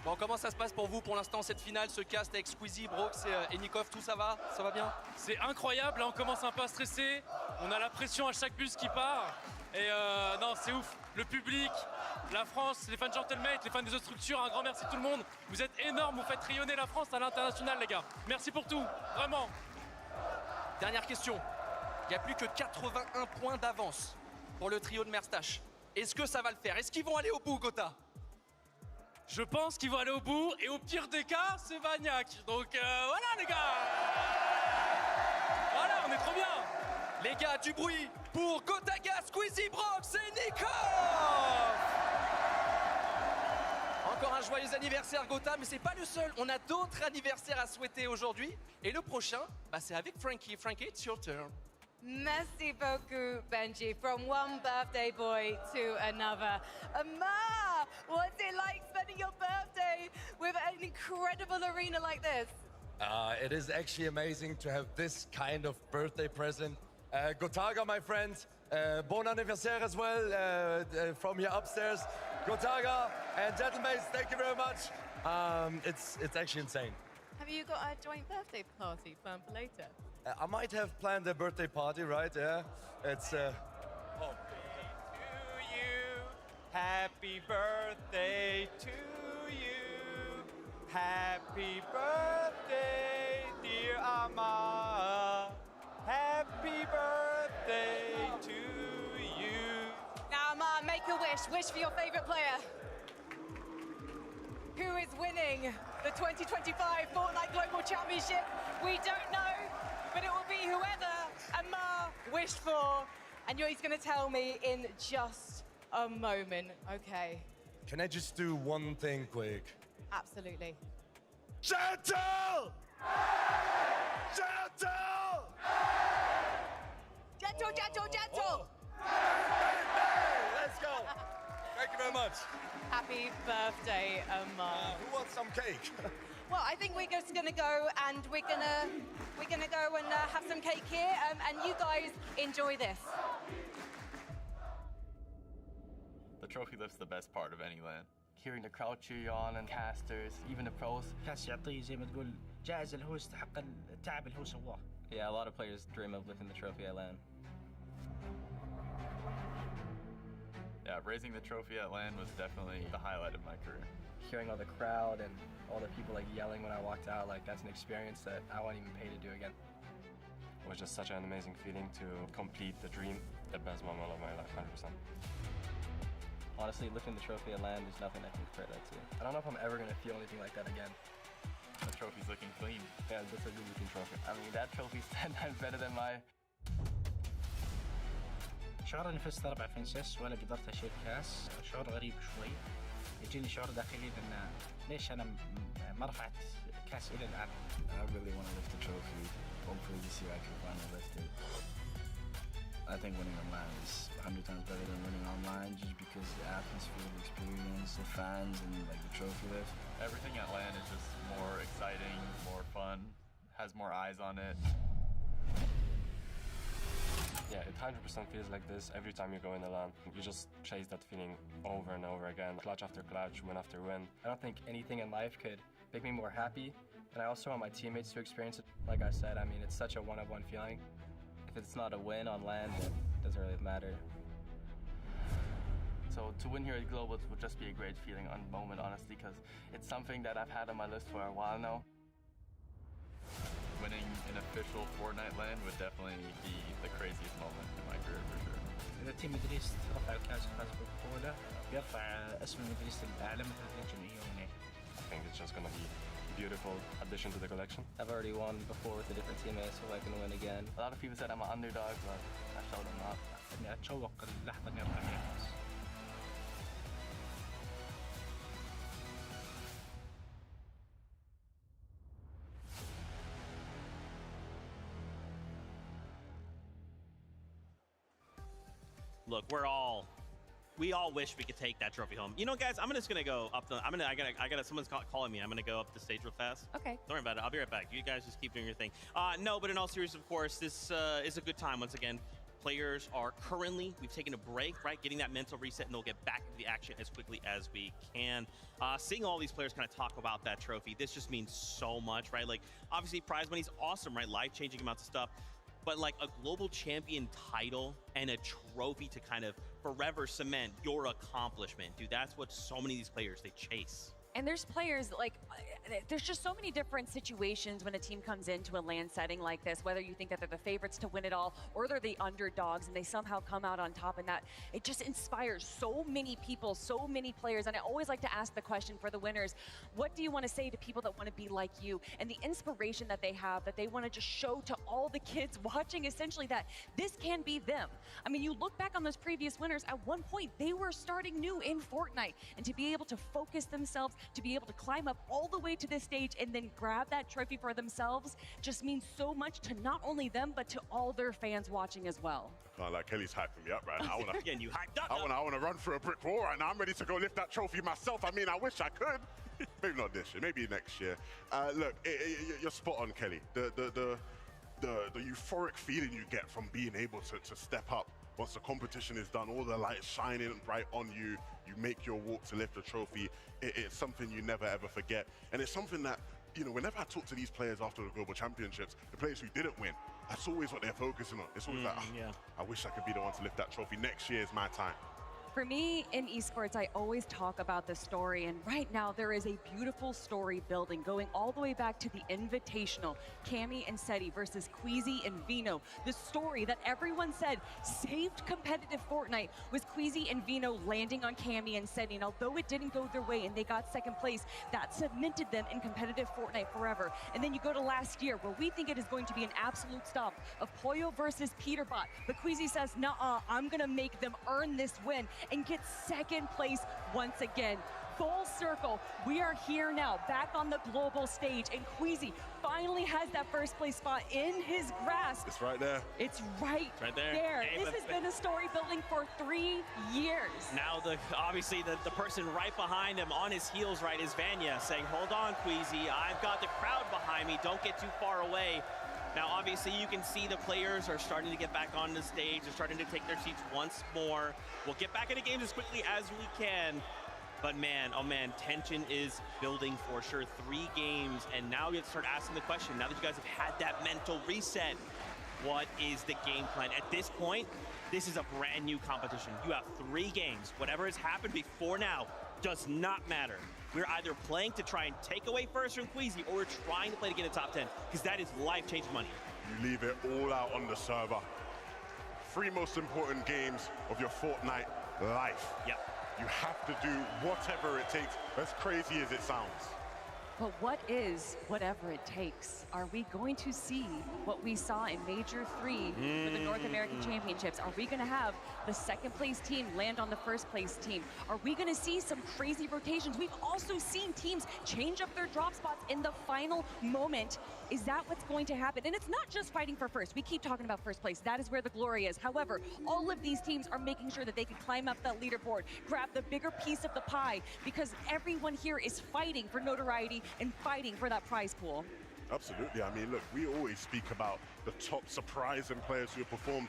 Bon, comment ça se passe pour vous pour l'instant, cette finale, ce cast avec Squeezie, Brox et Nikov, tout ça va? Ça va bien? C'est incroyable, là on commence un peu à stresser, on a la pression à chaque bus qui part, et non, c'est ouf. Le public, la France, les fans de Gentlemate, les fans des autres structures, un grand merci tout le monde. Vous êtes énormes, vous faites rayonner la France à l'international, les gars. Merci pour tout, vraiment. Dernière question. Il n'y a plus que 81 points d'avance pour le trio de Merstache. Est-ce que ça va le faire? Est-ce qu'ils vont aller au bout, Gotha? Je pense qu'ils vont aller au bout, et au pire des cas, c'est Vagnac. Donc voilà, les gars. Voilà, on est trop bien. Les gars, du bruit pour Gotaga, Squeezie, Brox et Nico. Encore un joyeux anniversaire, Gotha, mais c'est pas le seul. On a d'autres anniversaires à souhaiter aujourd'hui. Et le prochain, bah, c'est avec Frankie. Frankie, it's your turn. Merci beaucoup, Benji. From one birthday boy to another. Amar, what's it like spending your birthday with an incredible arena like this? It is actually amazing to have this kind of birthday present. Gotaga, my friend, bon anniversaire as well from here upstairs. Gotaga and gentlemen, thank you very much. It's actually insane. Have you got a joint birthday party planned for later? I might have planned a birthday party, right? Yeah, it's. To you, happy birthday to you, happy birthday, dear Amma, happy birthday to you. Now, Amar, make a wish. Wish for your favorite player. Who is winning the 2025 Fortnite Global Championship? We don't know, but it will be whoever Amar wished for. And he's going to tell me in just a moment. Okay. Can I just do one thing quick? Absolutely. Gentle! Gentle! Gentle, gentle, gentle! Let's go! Thank you very much. Happy birthday, Amar. Who wants some cake? Well, I think we're just gonna go and we're gonna go and have some cake here, and you guys enjoy this. The trophy lift's the best part of any LAN. Hearing the crowd cheer you on and casters, even the pros. كاس يعطيه زي ما تقول جائزة اللي هو يستحق التعب اللي هو سواه. Yeah, a lot of players dream of lifting the trophy at LAN. Yeah, raising the trophy at LAN was definitely the highlight of my career. Hearing all the crowd and all the people like yelling when I walked out, like that's an experience that I won't even pay to do again. It was just such an amazing feeling to complete the dream, the best moment of my life, 100%. Honestly, lifting the trophy at LAN, there's nothing I can compare that to. I don't know if I'm ever gonna feel anything like that again. The trophy's looking clean. Yeah, that's a good looking trophy. I mean, that trophy's 10 times better than my... شعور اني فزت 4 فنسس ولا قدرت اشيل كاس شعور غريب شوي. يجيني شعور داخلي ان ليش انا ما رفعت كاس الى الان. I really want to lift the trophy. Hopefully this year I can finally lift it. I think winning online is 100 times better than winning online just because the atmosphere, the experience, the fans, and like the trophy lift. Everything at LAN is just more exciting, more fun, has more eyes on it. Yeah, it 100% feels like this every time you go in the LAN. You just chase that feeling over and over again, clutch after clutch, win after win. I don't think anything in life could make me more happy, and I also want my teammates to experience it. Like I said, I mean, it's such a one-of-one feeling. If it's not a win on LAN, then it doesn't really matter. So to win here at Global would just be a great feeling on moment, honestly, because it's something that I've had on my list for a while now. Winning an official Fortnite LAN would definitely be the craziest moment in my career for sure. إذا تيم مدريس رفع الكاس وفاز بالبطولة بيرفع اسم مدريس الأعلى مثل الجمعية هناك. I think it's just gonna be a beautiful addition to the collection. I've already won before with a different teammates, so I can win again. A lot of people said I'm an underdog, but I showed them not. إني أتشوق اللحظة إني أرفع فيها الكاس. Look, we all wish we could take that trophy home. You know, guys, I'm just gonna go up the. I gotta. Someone's calling me. I'm gonna go up the stage real fast. Okay. Don't worry about it. I'll be right back. You guys just keep doing your thing. No, but in all seriousness, of course, this is a good time once again. Players are currently, we've taken a break, right? Getting that mental reset, and they'll get back into the action as quickly as we can. Seeing all these players kind of talk about that trophy, this just means so much, right? Like, obviously, prize money's awesome, right? Life-changing amounts of stuff. But like a global champion title and a trophy to kind of forever cement your accomplishment, dude, that's what so many of these players, they chase. And there's players, like, there's just so many different situations when a team comes into a LAN setting like this, whether you think that they're the favorites to win it all or they're the underdogs and they somehow come out on top, and that it just inspires so many people, so many players. And I always like to ask the question for the winners, what do you want to say to people that want to be like you, and the inspiration that they have, that they want to just show to all the kids watching, essentially, that this can be them. I mean, you look back on those previous winners, at one point they were starting new in Fortnite, and to be able to focus themselves, to be able to climb up all the way to this stage and then grab that trophy for themselves just means so much to not only them, but to all their fans watching as well. I can't lie, Kelly's hyping me up right now. Again, you hyped up. I want to run through a brick wall right now. I'm ready to go lift that trophy myself. I mean, I wish I could. Maybe not this year, maybe next year. Look, you're spot on, Kelly. The euphoric feeling you get from being able to step up once the competition is done, all the lights shining bright on you, you make your walk to lift a trophy. It's something you never ever forget. And it's something that, you know, whenever I talk to these players after the Global Championships, the players who didn't win, that's always what they're focusing on. It's always like, yeah. I wish I could be the one to lift that trophy. Next year is my time. For me, in esports, I always talk about the story, and right now there is a beautiful story building, going all the way back to the Invitational, Cammy and Seti versus Queasy and Vino. The story that everyone said saved competitive Fortnite was Queasy and Vino landing on Cammy and Seti, and although it didn't go their way and they got second place, that cemented them in competitive Fortnite forever. And then you go to last year, where we think it is going to be an absolute stomp of Pollo versus Peterbot, but Queasy says, nah, I'm gonna make them earn this win and get second place once again. Full circle, we are here now, back on the global stage, and Queasy finally has that first place spot in his grasp. It's right there. It's right there. Hey, this has been a story building for 3 years. Now, obviously, the person right behind him on his heels, right, is Vanya, saying, hold on, Queasy, I've got the crowd behind me, don't get too far away. Now, obviously, you can see the players are starting to get back on the stage. They're starting to take their seats once more. We'll get back into games as quickly as we can. But man, oh man, tension is building for sure. 3 games, and now you have to start asking the question, now that you guys have had that mental reset, what is the game plan? At this point, this is a brand new competition. You have 3 games. Whatever has happened before now does not matter. We're either playing to try and take away first from Queasy, or we're trying to play to get a top 10, because that is life-changing money. You leave it all out on the server. 3 most important games of your Fortnite life. Yep. You have to do whatever it takes, as crazy as it sounds. But what is whatever it takes? Are we going to see what we saw in Major 3 for the North American Championships? Are we going to have the second place team land on the first place team? Are we going to see some crazy rotations? We've also seen teams change up their drop spots in the final moment. Is that what's going to happen? And it's not just fighting for first. We keep talking about first place. That is where the glory is. However, all of these teams are making sure that they can climb up that leaderboard, grab the bigger piece of the pie, because everyone here is fighting for notoriety and fighting for that prize pool. Absolutely. I mean, look, we always speak about the top surprising players who have performed.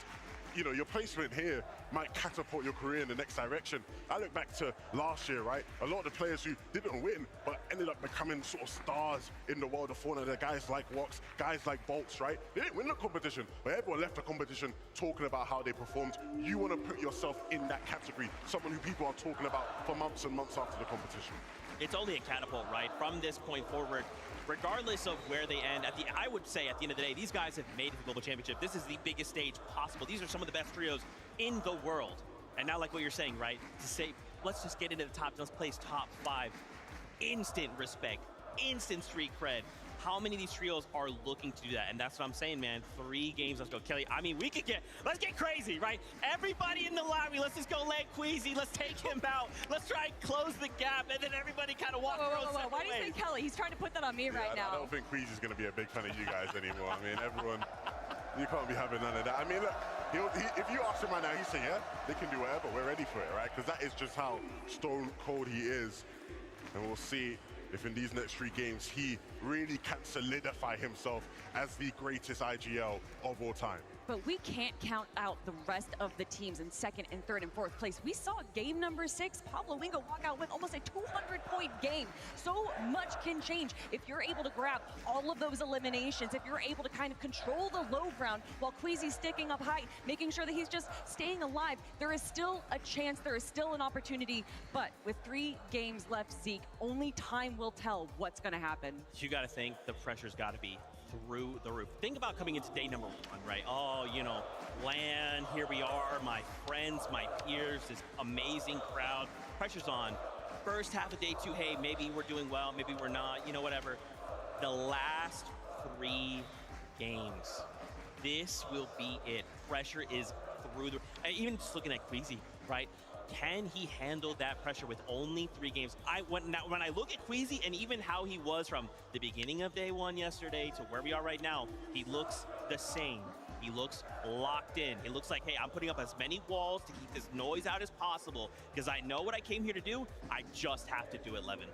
You know, your placement here might catapult your career in the next direction. I look back to last year, right? A lot of the players who didn't win, but ended up becoming sort of stars in the world of Fortnite. There are guys like Wox, guys like Bolts, right? They didn't win the competition, but everyone left the competition talking about how they performed. You want to put yourself in that category, someone who people are talking about for months and months after the competition. It's only a catapult, right? From this point forward, regardless of where they end, I would say at the end of the day, these guys have made it to the Global Championship. This is the biggest stage possible. These are some of the best trios in the world. And now, like what you're saying, right? To say, let's just get into the top, let's place top 5. Instant respect, instant street cred. How many of these trios are looking to do that? And that's what I'm saying, man. 3 games, let's go. Kelly, I mean, let's get crazy, right? Everybody in the lobby, let's just go land Queasy. Let's take him out. Let's try and close the gap, and then everybody kind of walk around. Why do you say Kelly? He's trying to put that on me right now. I don't think Queasy's going to be a big fan of you guys anymore. I mean, everyone, you can't be having none of that. I mean, look, If you ask him right now, he'd say, yeah, they can do whatever. We're ready for it, right? Because that is just how stone cold he is. And we'll see if in these next 3 games, he really can solidify himself as the greatest IGL of all time. But we can't count out the rest of the teams in 2nd and 3rd and 4th place. We saw game number 6, Pablo Wingo walk out with almost a 200-point game. So much can change if you're able to grab all of those eliminations, if you're able to kind of control the low ground while Queasy's sticking up high, making sure that he's just staying alive. There is still a chance, there is still an opportunity, but with 3 games left, Zeke, only time will tell what's gonna happen. You gotta think the pressure's gotta be through the roof. Think about coming into day number 1, right? Oh, you know, LAN, here we are, my friends, my peers, this amazing crowd. Pressure's on. First half of day 2, hey, maybe we're doing well, maybe we're not, you know, whatever. The last 3 games, this will be it. Pressure is through the, and even just looking at Queasy, right? Can he handle that pressure with only 3 games? When I look at Queasy and even how he was from the beginning of day 1 yesterday to where we are right now, he looks the same. He looks locked in. It looks like, hey, I'm putting up as many walls to keep this noise out as possible because I know what I came here to do. I just have to do it, Levin.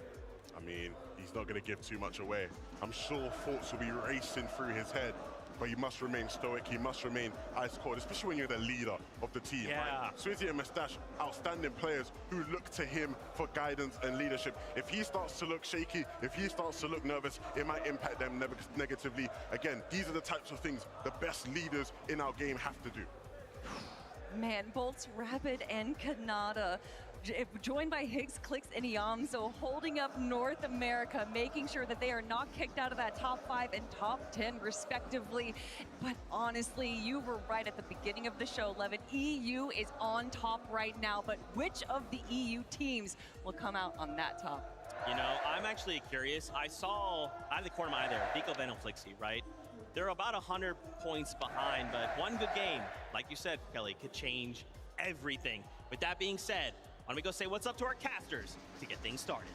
I mean, he's not going to give too much away. I'm sure thoughts will be racing through his head, but he must remain stoic. He must remain ice cold, especially when you're the leader of the team. Yeah. Right? Swizzy and Mustache, outstanding players who look to him for guidance and leadership. If he starts to look shaky, if he starts to look nervous, it might impact them negatively. Again, these are the types of things the best leaders in our game have to do. Man, Bolts, Rapid, and Kanata, joined by Higgs, Clicks, and Iamzo, holding up North America, making sure that they are not kicked out of that top 5 and top 10, respectively. But honestly, you were right at the beginning of the show, Levin. EU is on top right now, but which of the EU teams will come out on that top? You know, I'm actually curious. I saw, out of the corner of my eye there, Vico Venom Flixie, right? They're about 100 points behind, but one good game, like you said, Kelly, could change everything. With that being said, why don't we go say what's up to our casters to get things started.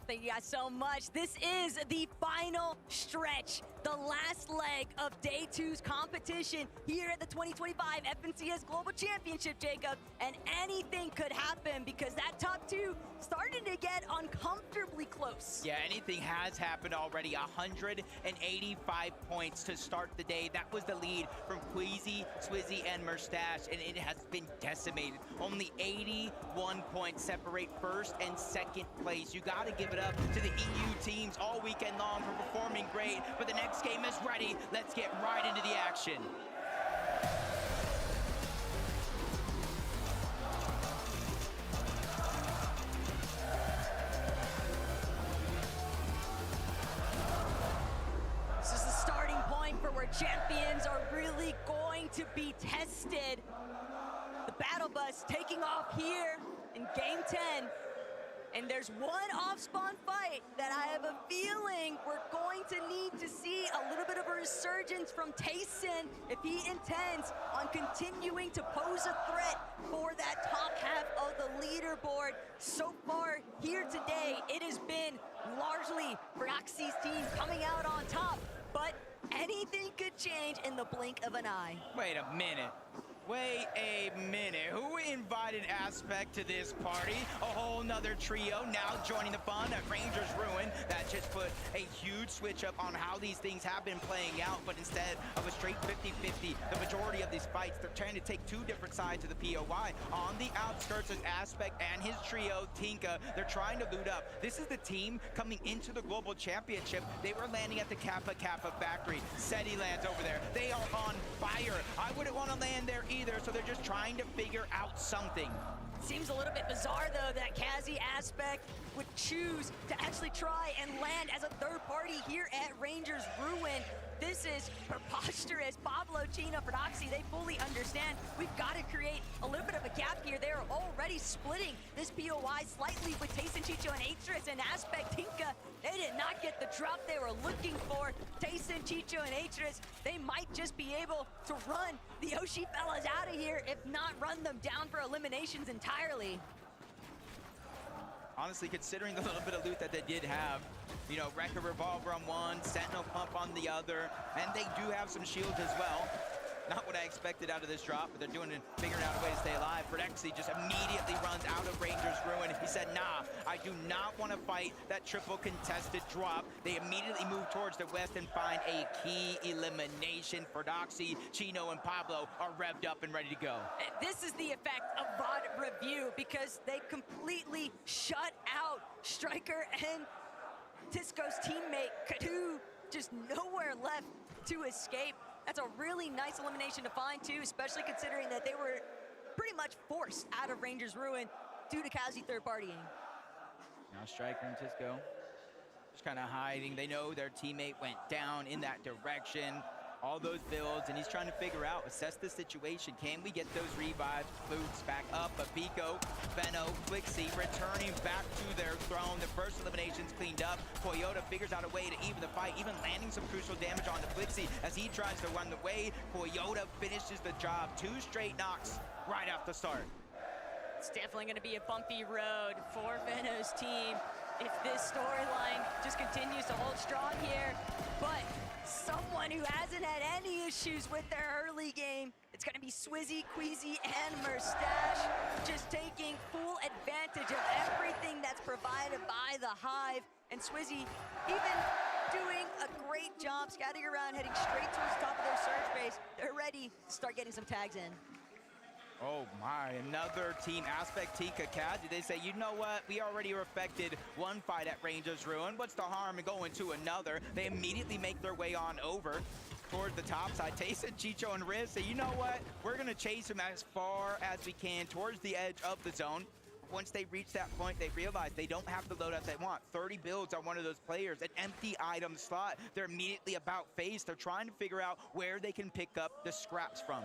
Thank you guys so much. This is the final stretch, the last leg of day 2's competition here at the 2025 FNCS Global Championship, Jacob. And anything could happen because that top 2 starting to get uncomfortably close. Yeah, anything has happened already. 185 points to start the day. That was the lead from Queasy, Swizzy, and Mustache, and it has been decimated. Only 81 points separate first and second place. You got to give it up to the EU teams all weekend long for performing great, but the next game is ready. Let's get right into the action. This is the starting point for where champions are really going to be tested. The battle bus taking off here in game 10. And there's one off-spawn fight that I have a feeling we're going to need to see a little bit of a resurgence from Tayson if he intends on continuing to pose a threat for that top half of the leaderboard. So far here today, it has been largely Proxy's team coming out on top, but anything could change in the blink of an eye. Wait a minute. Wait a minute, who invited Aspect to this party? A whole nother trio now joining the fun at Rangers Ruin. That just put a huge switch up on how these things have been playing out, but instead of a straight 50-50, the majority of these fights, they're trying to take 2 different sides of the POI. On the outskirts is Aspect and his trio, Tinka. They're trying to loot up. This is the team coming into the Global Championship. They were landing at the Kappa factory. SETI lands over there. They are on fire. I wouldn't want to land there either, so they're just trying to figure out something. Seems a little bit bizarre, though, that Kazi Aspect would choose to actually try and land as a third party here at Rangers Ruin. This is preposterous. Pablo, Chino, Proxy, they fully understand we've got to create a little bit of a gap here. They're already splitting this POI slightly with Tayson, Chicho, and Atris, and Aspect, Tinka. They did not get the drop they were looking for. Tayson, Chicho, and Atris, they might just be able to run the Oshi fellas out of here, if not run them down for eliminations entirely. Honestly, considering the little bit of loot that they did have, you know, Wrecker Revolver on one, Sentinel Pump on the other, and they do have some shields as well. not what I expected out of this drop, but they're figuring out a way to stay alive. Predexy just immediately runs out of Ranger's Ruin. He said, nah, I do not want to fight that triple contested drop. They immediately move towards the west and find a key elimination. Fordoxy, Chino, and Pablo are revved up and ready to go. This is the effect of VOD Review because they completely shut out Striker and Tisco's teammate, Kadu, just nowhere left to escape. That's a really nice elimination to find too, especially considering that they were pretty much forced out of Ranger's Ruin due to Kazi third partying. Now Striker and Tisco just kind of hiding. They know their teammate went down in that direction. All those builds, and he's trying to figure out, assess the situation. Can we get those revives? Boots back up, but Pico, Feno, Flixie returning back to their throne. The first elimination's cleaned up. Toyota figures out a way to even the fight, even landing some crucial damage on the Flixie as he tries to run the way. Toyota finishes the job. 2 straight knocks right off the start. It's definitely going to be a bumpy road for Feno's team if this storyline just continues to hold strong here. But someone who hasn't had any issues with their early game, it's going to be Swizzy, Queasy, and Mustache, just taking full advantage of everything that's provided by the Hive. And Swizzy even doing a great job scouting around, heading straight towards the top of their surge base. They're ready to start getting some tags in. Oh my, another team, Aspect, Tika, Kazi. They say, you know what? We already affected one fight at Ranger's Ruin. What's the harm in going to another? They immediately make their way on over towards the top side. Tayson, Chicho, and Riz say, you know what? We're gonna chase him as far as we can towards the edge of the zone. Once they reach that point, they realize they don't have the loadout they want. 30 builds on one of those players, an empty item slot. They're immediately about face. They're trying to figure out where they can pick up the scraps from.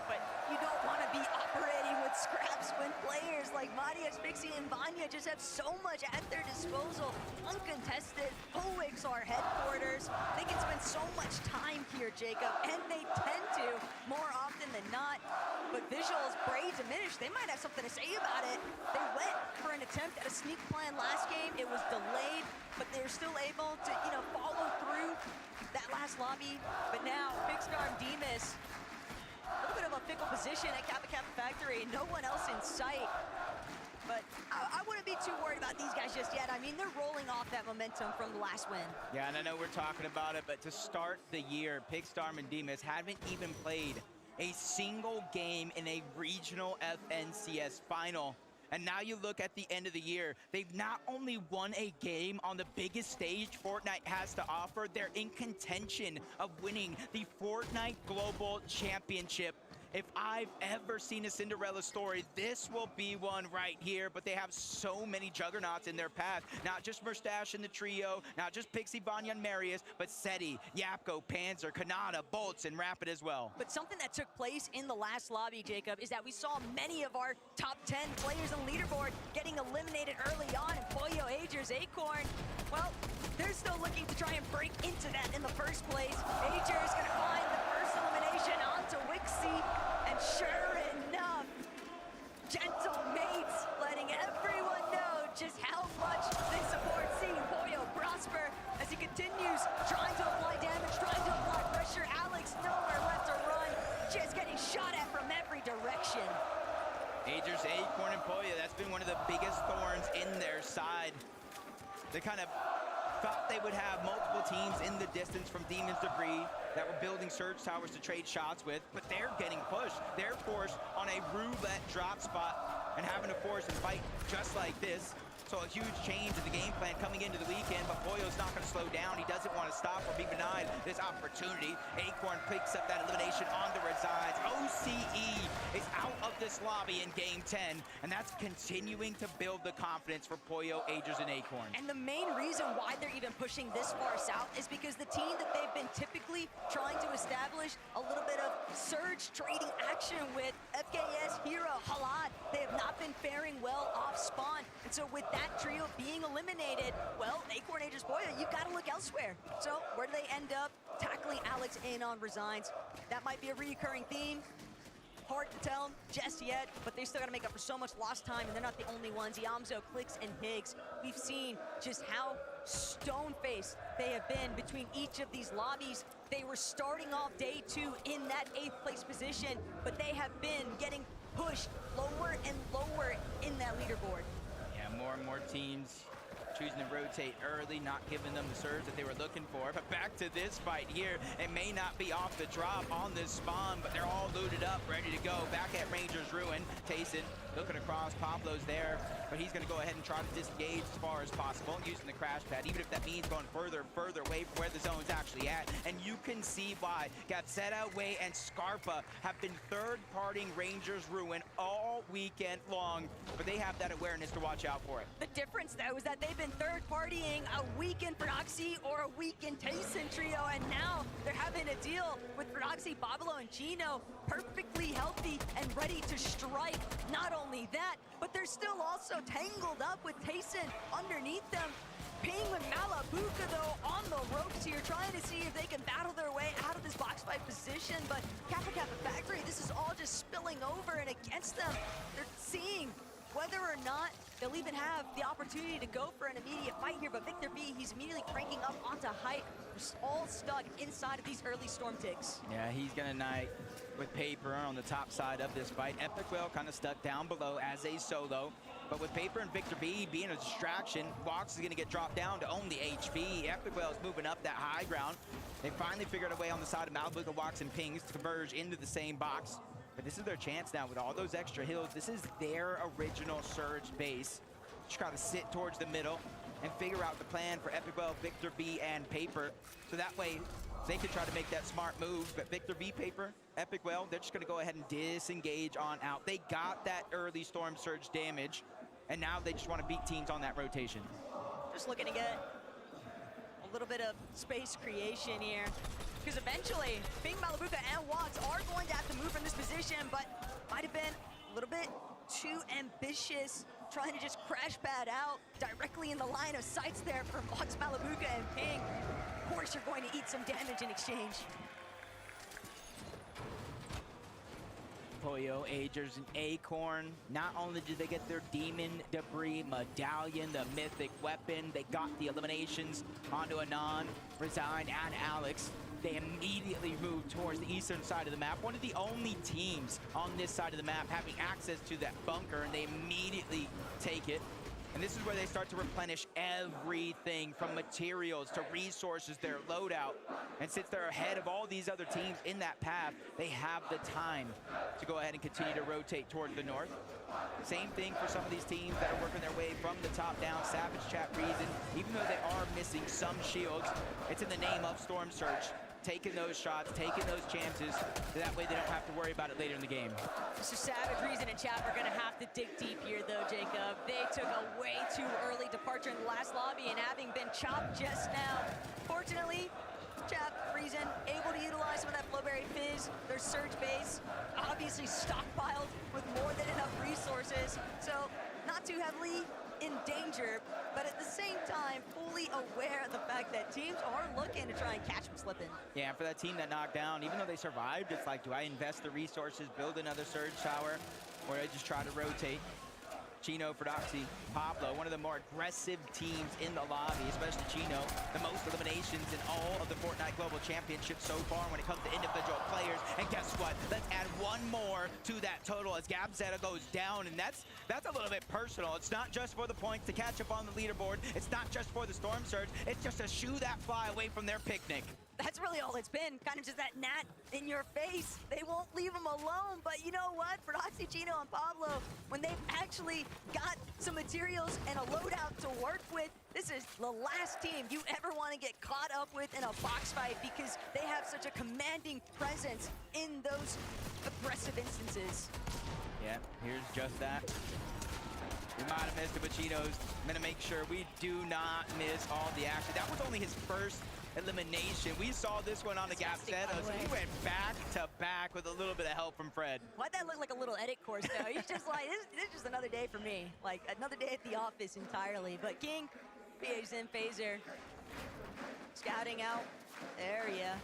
But you don't want to be operating with scraps when players like Marius, Pixie, and Vanya just have so much at their disposal. Uncontested, Howick's our headquarters. They can spend so much time here, Jacob, and they tend to more often than not. But Visual's Brave diminished. They might have something to say about it. They went for an attempt at a sneak plan last game. It was delayed, but they're still able to, follow through that last lobby. But now, Pixstar and Demas, a little bit of a fickle position at Kappa Kappa Factory. No one else in sight. But I wouldn't be too worried about these guys just yet. I mean, they're rolling off that momentum from the last win. Yeah, and I know we're talking about it, but to start the year, Pixstar and Demas haven't even played a single game in a regional FNCS final. And now you look at the end of the year, they've not only won a game on the biggest stage Fortnite has to offer, they're in contention of winning the Fortnite Global Championship. If I've ever seen a Cinderella story, this will be one right here. But they have so many juggernauts in their path. Not just Mustache in the trio, not just Pixie, Vanya, and Marius, but Seti, Yapko, Panzer, Kanata, Bolts, and Rapid as well. But something that took place in the last lobby, Jacob, is that we saw many of our top 10 players on the leaderboard getting eliminated early on. And Pollo, Agers, Acorn, well, they're still looking to try and break into that in the first place. Agers gonna find the first elimination onto Wixie. And sure enough, Gentle Mates letting everyone know just how much they support seeing Pollo prosper as he continues trying to apply damage, trying to apply pressure. Alex nowhere left to run, just getting shot at from every direction. Agers, Acorn, and Pollo, that's been one of the biggest thorns in their side. They kind of thought they would have multiple teams in the distance from Demon's Debris that were building surge towers to trade shots with, but they're getting pushed. They're forced on a roulette drop spot and having to force and fight just like this. So a huge change in the game plan coming into the weekend, but Pollo's not going to slow down. He doesn't want to stop or be denied this opportunity. Acorn picks up that elimination on the resides. OCE is out of this lobby in Game 10, and that's continuing to build the confidence for Pollo, Agers, and Acorn. And the main reason why they're even pushing this far south is because the team that they've been typically trying to establish a little bit of surge trading action with, FKS, Hero, Halad, they have not been faring well off spawn. And so with that trio being eliminated, well, Acorn, Agers, Pollo, you've got to look elsewhere. So where do they end up? Tackling Alex in on Resigns. That might be a recurring theme. hard to tell just yet, but they still got to make up for so much lost time, and they're not the only ones. Yamzo, Clicks, and Higgs. We've seen just how stone-faced they have been between each of these lobbies. They were starting off day 2 in that 8th place position, but they have been getting pushed lower and lower in that leaderboard. Yeah, more and more teams choosing to rotate early, not giving them the surge that they were looking for. But back to this fight here. It may not be off the drop on this spawn, but they're all looted up, ready to go. Back at Ranger's Ruin. Tayson looking across. Pablo's there, but he's going to go ahead and try to disengage as far as possible using the crash pad, even if that means going further and further away from where the zone's actually at. And you can see why Gapseta, Way, and Scarpa have been third-partying Ranger's Ruin all weekend long, but they have that awareness to watch out for it. The difference, though, is that they've been third-partying a weekend Proxy or a weekend Tayson trio, and now they're having a deal with Proxy, Pablo, and Chino, perfectly healthy and ready to strike. Not only that, but they're still also tangled up with Tayson underneath them. Ping with Malabuka, though, on the ropes here, trying to see if they can battle their way out of this box fight position, but Kappa Kappa Factory, this is all just spilling over and against them. They're seeing whether or not they'll even have the opportunity to go for an immediate fight here, but Victor B, he's immediately cranking up onto height. We're all stuck inside of these early storm ticks. Yeah, he's gonna knight with Paper on the top side of this fight. Epic Whale kind of stuck down below as a solo, but with Paper and Victor B being a distraction, Walks is gonna get dropped down to only HP. Epic Whale is moving up that high ground. They finally figured a way on the side of Malabuka, Walks, and Pings to converge into the same box. But this is their chance now with all those extra hills. This is their original Surge base. Just gotta sit towards the middle and figure out the plan for Epic Well, Victor B, and Paper. So that way, they can try to make that smart move. But Victor B, Paper, Epic Well, they're just gonna go ahead and disengage on out. They got that early Storm Surge damage, and now they just wanna beat teams on that rotation. Just looking to get a little bit of space creation here. Because eventually, Ping, Malabuka, and Watts are going to have to move from this position, but might have been a little bit too ambitious, trying to just crash pad out directly in the line of sights there from Watts, Malabuka, and Ping. Of course, you're going to eat some damage in exchange. Poyo, Agers, and Acorn. Not only did they get their Demon Debris Medallion, the mythic weapon, they got the eliminations onto Anon, Resign, and Alex. They immediately moved towards the eastern side of the map. One of the only teams on this side of the map having access to that bunker, and they immediately take it. And this is where they start to replenish everything from materials to resources, their loadout. And since they're ahead of all these other teams in that path, they have the time to go ahead and continue to rotate towards the north. Same thing for some of these teams that are working their way from the top down. Savage Chat Reason, even though they are missing some shields, it's in the name of Storm Surge. Taking those shots, taking those chances, so that way they don't have to worry about it later in the game. Mr. Savage, Reason, and Chap are going to have to dig deep here, though, Jacob. They took a way too early departure in the last lobby, and having been chopped just now. Fortunately, Chap, Reason, able to utilize some of that Flowberry Fizz, their Surge base, obviously stockpiled with more than enough resources, so not too heavily in danger, but at the same time, fully aware of the fact that teams are looking to try and catch them slipping. Yeah, for that team that knocked down, even though they survived, it's like, do I invest the resources, build another Surge tower, or I just try to rotate? Chino, Frodoxy, Pablo, one of the more aggressive teams in the lobby, especially Chino. The most eliminations in all of the Fortnite Global Championship so far when it comes to individual players. And guess what? Let's add one more to that total as Gabzetta goes down, and that's a little bit personal. It's not just for the points to catch up on the leaderboard. It's not just for the Storm Surge. It's just to shoo that fly away from their picnic. That's really all it's been, kind of just that gnat in your face. They won't leave them alone, but you know what? For Oxy, Chino, and Pablo, when they've actually got some materials and a loadout to work with, this is the last team you ever want to get caught up with in a box fight because they have such a commanding presence in those aggressive instances. Yeah, here's just that. We might have missed it, but Chino's gonna make sure we do not miss all the action. That was only his first elimination. We saw this one on the Gapzetta, so he went back to back with a little bit of help from Fred. Why'd that look like a little edit course, though? He's just like, this is just another day for me. Like, another day at the office entirely. But King, PA's in, Phaser, scouting out the area.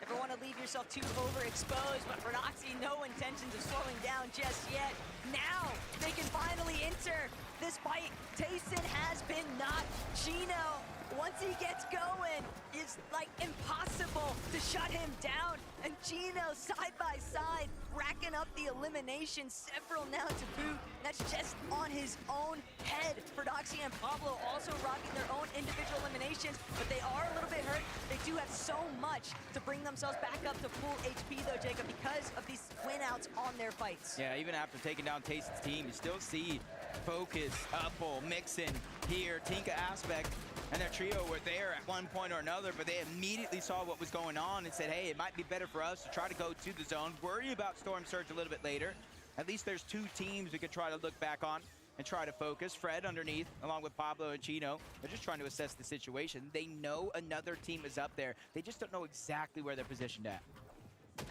Never want to leave yourself too overexposed, but for Noxy, no intentions of slowing down just yet. Now they can finally enter this fight. Tayson has been knocked. Chino, once he gets going, it's like impossible to shut him down. And Chino, side by side, racking up the eliminations, several now to boot. That's just on his own head. For Doxy and Pablo also rocking their own individual eliminations, but they are a little bit hurt. They do have so much to bring themselves back up to full HP though, Jacob, because of these win outs on their fights. Yeah, even after taking down Tayson's team, you still see Focus, Upple, Mixon, here, Tinka Aspect, and their trio were there at one point or another, but they immediately saw what was going on and said, hey, it might be better for us to try to go to the zone, worry about Storm Surge a little bit later. At least there's two teams we could try to look back on and try to focus. Fred underneath, along with Pablo and Chino, they're just trying to assess the situation. They know another team is up there. They just don't know exactly where they're positioned at.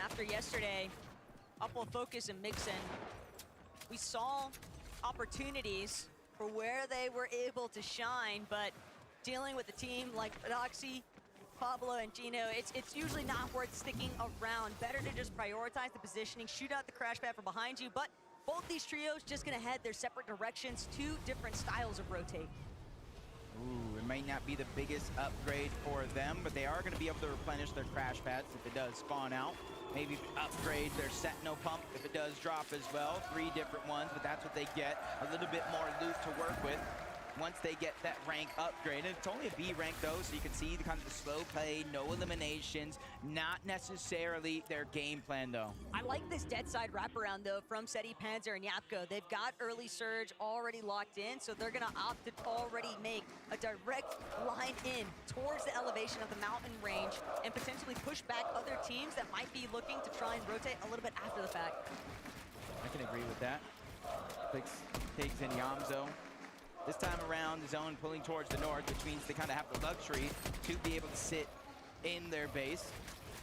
After yesterday, Upple, Focus, and Mixon, we saw opportunities for where they were able to shine, but dealing with a team like Doxy, Pablo, and Gino, it's usually not worth sticking around. Better to just prioritize the positioning, shoot out the crash pad from behind you, but both these trios just gonna head their separate directions, two different styles of rotate. Ooh, it might not be the biggest upgrade for them, but they are gonna be able to replenish their crash pads if it does spawn out. Maybe upgrade their Sentinel pump if it does drop as well. 3 different ones, but that's what they get. A little bit more loot to work with once they get that rank upgrade. And it's only a B rank though, so you can see the kind of the slow play, no eliminations, not necessarily their game plan though. I like this dead side wraparound though from Seti, Panzer, and Yapko. They've got early surge already locked in, so they're gonna opt to already make a direct line in towards the elevation of the mountain range and potentially push back other teams that might be looking to try and rotate a little bit after the fact. I can agree with that. Takes in Yamzo. This time around, the zone pulling towards the north, which means they kind of have the luxury to be able to sit in their base.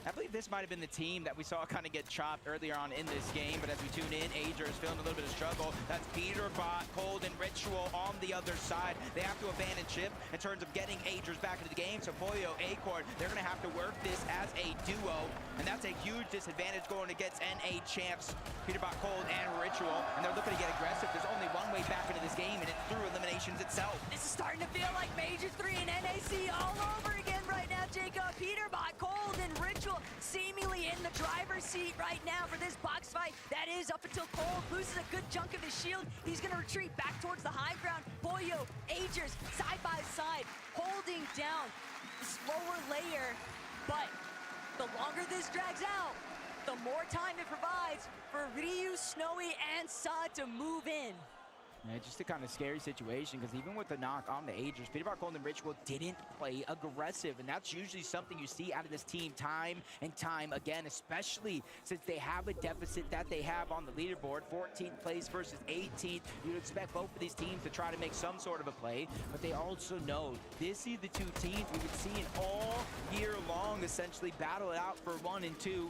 I believe this might have been the team that we saw kind of get chopped earlier on in this game, but as we tune in, Ager is feeling a little bit of struggle. That's Peterbot, Cold, and Ritual on the other side. They have to abandon ship in terms of getting Agers back into the game, so Pollo, Acorn, they're going to have to work this as a duo, and that's a huge disadvantage going against NA champs, Peterbot, Cold, and Ritual, and they're looking to get aggressive. There's only one way back into this game, and it's through eliminations itself. This is starting to feel like Major 3 and NAC all over again right now, Jacob. Peterbot, Cold, and Ritual seemingly in the driver's seat right now for this box fight. That is up until Cold loses a good chunk of his shield. He's going to retreat back towards the high ground. Pollo, Agers, side by side, holding down this lower layer. But the longer this drags out, the more time it provides for Ryu, Snowy, and Saad to move in. Yeah, just a kind of scary situation, because even with the knock on the Agers, Peterbot, Cold, and Ritual didn't play aggressive, and that's usually something you see out of this team time and time again, especially since they have a deficit that they have on the leaderboard, 14th place versus 18th. You'd expect both of these teams to try to make some sort of a play, but they also know this is the two teams we've been seeing all year long essentially battle it out for 1 and 2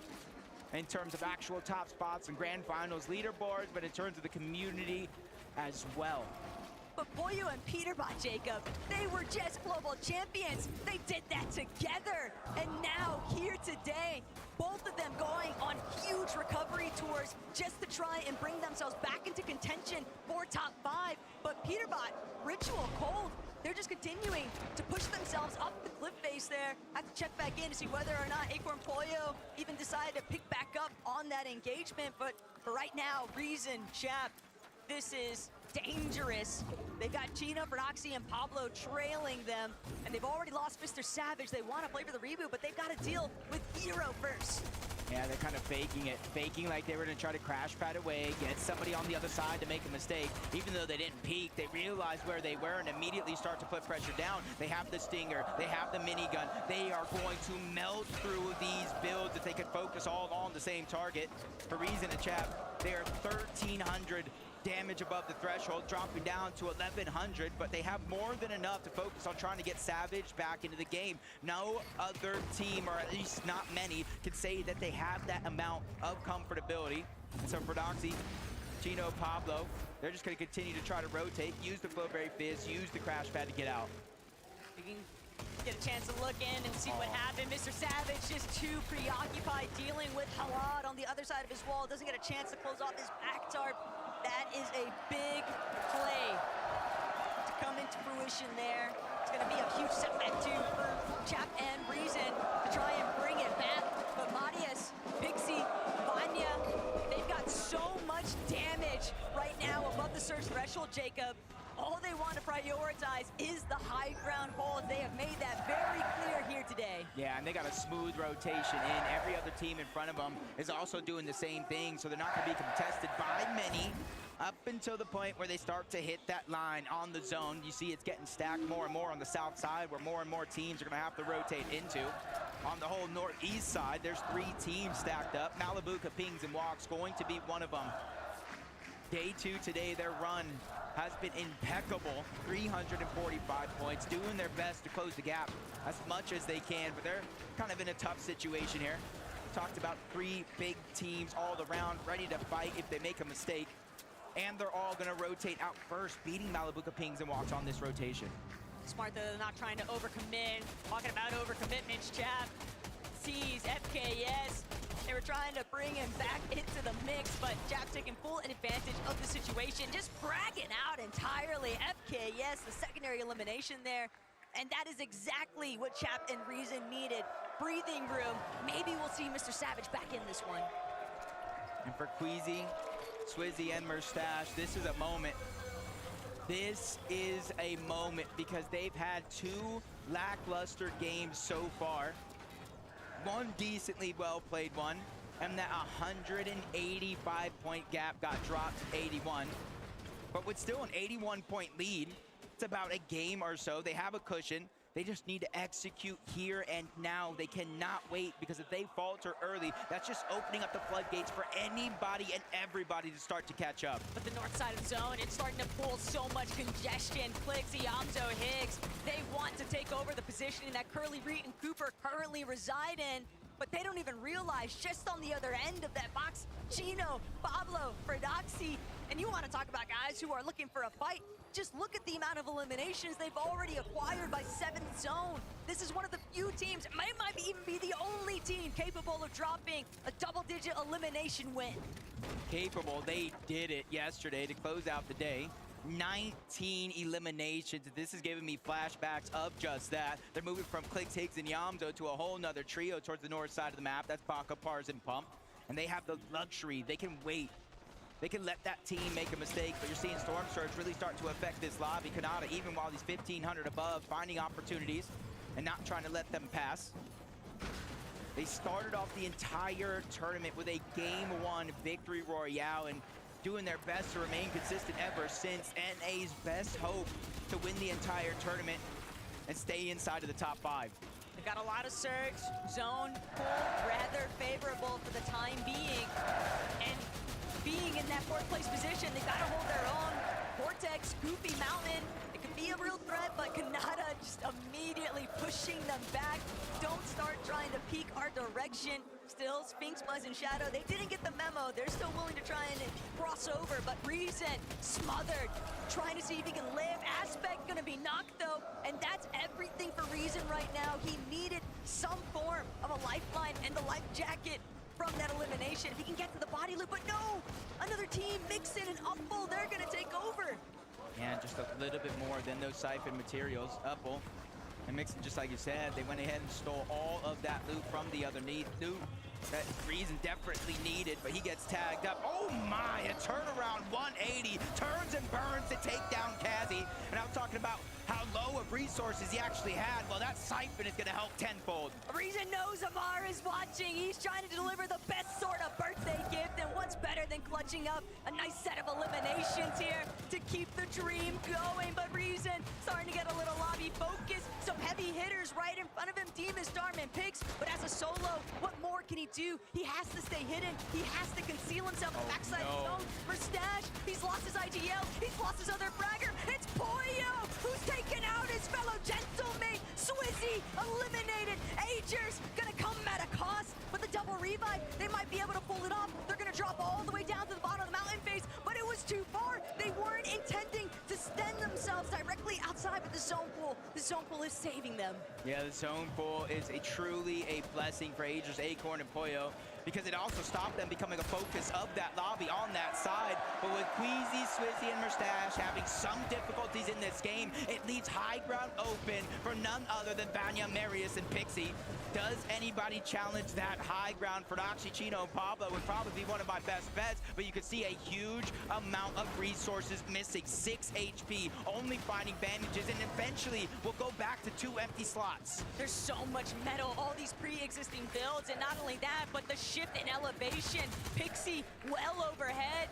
in terms of actual top spots and grand finals leaderboards, but in terms of the community as well. But Pollo and Peterbot, Jacob, they were just global champions. They did that together. And now, here today, both of them going on huge recovery tours just to try and bring themselves back into contention for top 5. But Peterbot, Ritual, Cold, they're just continuing to push themselves up the cliff face there. Have to check back in to see whether or not Acorn Pollo even decided to pick back up on that engagement. But for right now, Reason, Chap, this is dangerous. They've got Chino, Broxy, and Pablo trailing them, and they've already lost Mr. Savage. They want to play for the reboot, but they've got to deal with Hero first. Yeah, they're kind of faking it. Faking like they were going to try to crash pad away, get somebody on the other side to make a mistake. Even though they didn't peek, they realized where they were and immediately start to put pressure down. They have the Stinger. They have the minigun. They are going to melt through these builds if they could focus all on the same target. For Reason and Chap, they are 1,300 damage above the threshold, dropping down to 1,100, but they have more than enough to focus on trying to get Savage back into the game. No other team, or at least not many, can say that they have that amount of comfortability. And so for Doxy, Chino, Pablo, they're just going to continue to try to rotate, use the Flowberry Fizz, use the crash pad to get out. Get a chance to look in and see what happened. Mr. Savage just too preoccupied dealing with Halad on the other side of his wall. Doesn't get a chance to close off his back tarp. That is a big play to come into fruition there. It's going to be a huge setback too for Chap and Reason to try and bring it back. But Marius, Pixie, Vanya, they've got so much damage right now above the surge threshold, Jacob. All they want to prioritize is the high ground hold. They have made that very clear here today. Yeah, and they got a smooth rotation in. Every other team in front of them is also doing the same thing, so they're not going to be contested by many up until the point where they start to hit that line on the zone. You see it's getting stacked more and more on the south side, where more and more teams are going to have to rotate into. On the whole northeast side, there's 3 teams stacked up. Malibuca, Pings, and Walks going to be one of them. Day 2 today, their run has been impeccable. 345 points, doing their best to close the gap as much as they can, but they're kind of in a tough situation here. We talked about 3 big teams all around, ready to fight if they make a mistake. And they're all gonna rotate out first, beating Malibuca, Pings, and Walks on this rotation. Smart that they're not trying to overcommit. Talking about overcommitments, Chap sees FKS. They were trying to bring him back into the mix, but Chap taking full advantage of the situation, just bragging out entirely. FKS, the secondary elimination there, and that is exactly what Chap and Reason needed. Breathing room. Maybe we'll see Mr. Savage back in this one. And for Queasy, Swizzy, and Mustache, this is a moment. This is a moment because they've had 2 lackluster games so far. One decently well-played one, and that 185-point gap got dropped to 81. But with still an 81-point lead, it's about a game or so. They have a cushion. They just need to execute here and now. They cannot wait, because if they falter early, that's just opening up the floodgates for anybody and everybody to start to catch up. But the north side of the zone, it's starting to pull so much congestion. Clicks, Iamzo, Higgs, they want to take over the positioning that Curly, Reed, and Cooper currently reside in, but they don't even realize just on the other end of that box, Chino, Pablo, Fredoxy, and you want to talk about guys who are looking for a fight. Just look at the amount of eliminations they've already acquired by 7th zone. This is one of the few teams, it might even be the only team capable of dropping a double-digit elimination win. Capable, they did it yesterday to close out the day. 19 eliminations. This is giving me flashbacks of just that. They're moving from Clicks, Higgs, and Yamzo to a whole nother trio towards the north side of the map. That's Baka, Pars, and Pump. And they have the luxury. They can wait. They can let that team make a mistake, but you're seeing Storm Surge really start to affect this lobby. Kanata, even while he's 1,500 above, finding opportunities and not trying to let them pass. They started off the entire tournament with a Game 1 victory royale and doing their best to remain consistent ever since. NA's best hope to win the entire tournament and stay inside of the top 5. They've got a lot of surge, zone, pull, rather favorable for the time being. And being in that 4th place position, they gotta hold their own. Vortex, Goofy Mountain, it could be a real threat, but Kanata just immediately pushing them back. Don't start trying to peek our direction. Still, Sphinx, Buzz, and Shadow, they didn't get the memo. They're still willing to try and cross over, but Reason smothered, trying to see if he can live. Aspect gonna be knocked though, and that's everything for Reason right now. He needed some form of a lifeline and the life jacket from that elimination. If he can get to the body loop, but no! Another team, Mixin and Upple, they're gonna take over. And just a little bit more than those siphon materials. Upple and Mixin, just like you said, they went ahead and stole all of that loot from the other loot that Reason desperately needed, but he gets tagged up. Oh my, a turnaround 180, turns and burns to take down Kazi. And I was talking about how low of resources he actually had. Well, that siphon is gonna help tenfold. Reason knows Amar is watching. He's trying to deliver the best sort of birthday gift, and what's better than clutching up a nice set of eliminations here to keep the dream going. But Reason starting to get a little lobby focus. Some heavy hitters right in front of him, Demon, Starman, Pix, but as a solo, what more can he do? He has to stay hidden. He has to conceal himself on the backside of the zone. Mustache, he's lost his IGL, he's lost his other fragger. It's Poyo who's taken out his fellow gentlemate. Swizzy eliminated. Agers gonna come at a cost, but the double revive, they might be able to pull it off. They're gonna drop all the way down to the bottom of the mountain face, but it was too far. They weren't intending to stand themselves themselves directly outside with the zone pool. The zone pool is saving them. Yeah, the zone pool is truly a blessing for Aegis, Acorn, and Pollo, because it also stopped them becoming a focus of that lobby on that side. But with Queasy, Swizzy, and Mustache having some difficulties in this game, it leaves high ground open for none other than Vanya, Marius, and Pixie. Does anybody challenge that high ground? For Noxy, Chino, and Pablo would probably be one of my best bets, but you can see a huge amount of resources missing. 6 HP, only finding bandages, and eventually we'll go back to 2 empty slots. There's so much metal, all these pre-existing builds, and not only that, but the shift in elevation. Pixie well overhead.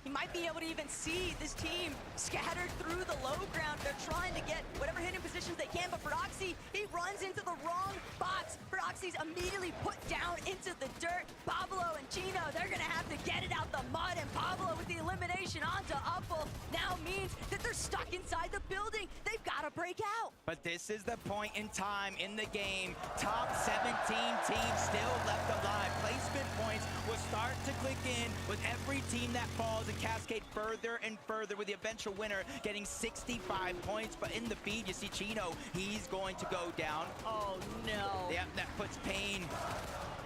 He might be able to even see this team scattered through the low ground. They're trying to get whatever hidden positions they can, but Proxy, he runs into the wrong box. Proxy's immediately put down into the dirt. Pablo and Chino, they're gonna have to get it out the mud, and Pablo with the elimination onto Uppel now means that they're stuck inside the building. They've gotta break out. But this is the point in time in the game. Top 17 teams still left alive. Placement points will start to click in with every team that falls and cascade further and further, with the eventual winner getting 65 points. But in the feed, you see Chino, he's going to go down. Oh no. Yep, that puts pain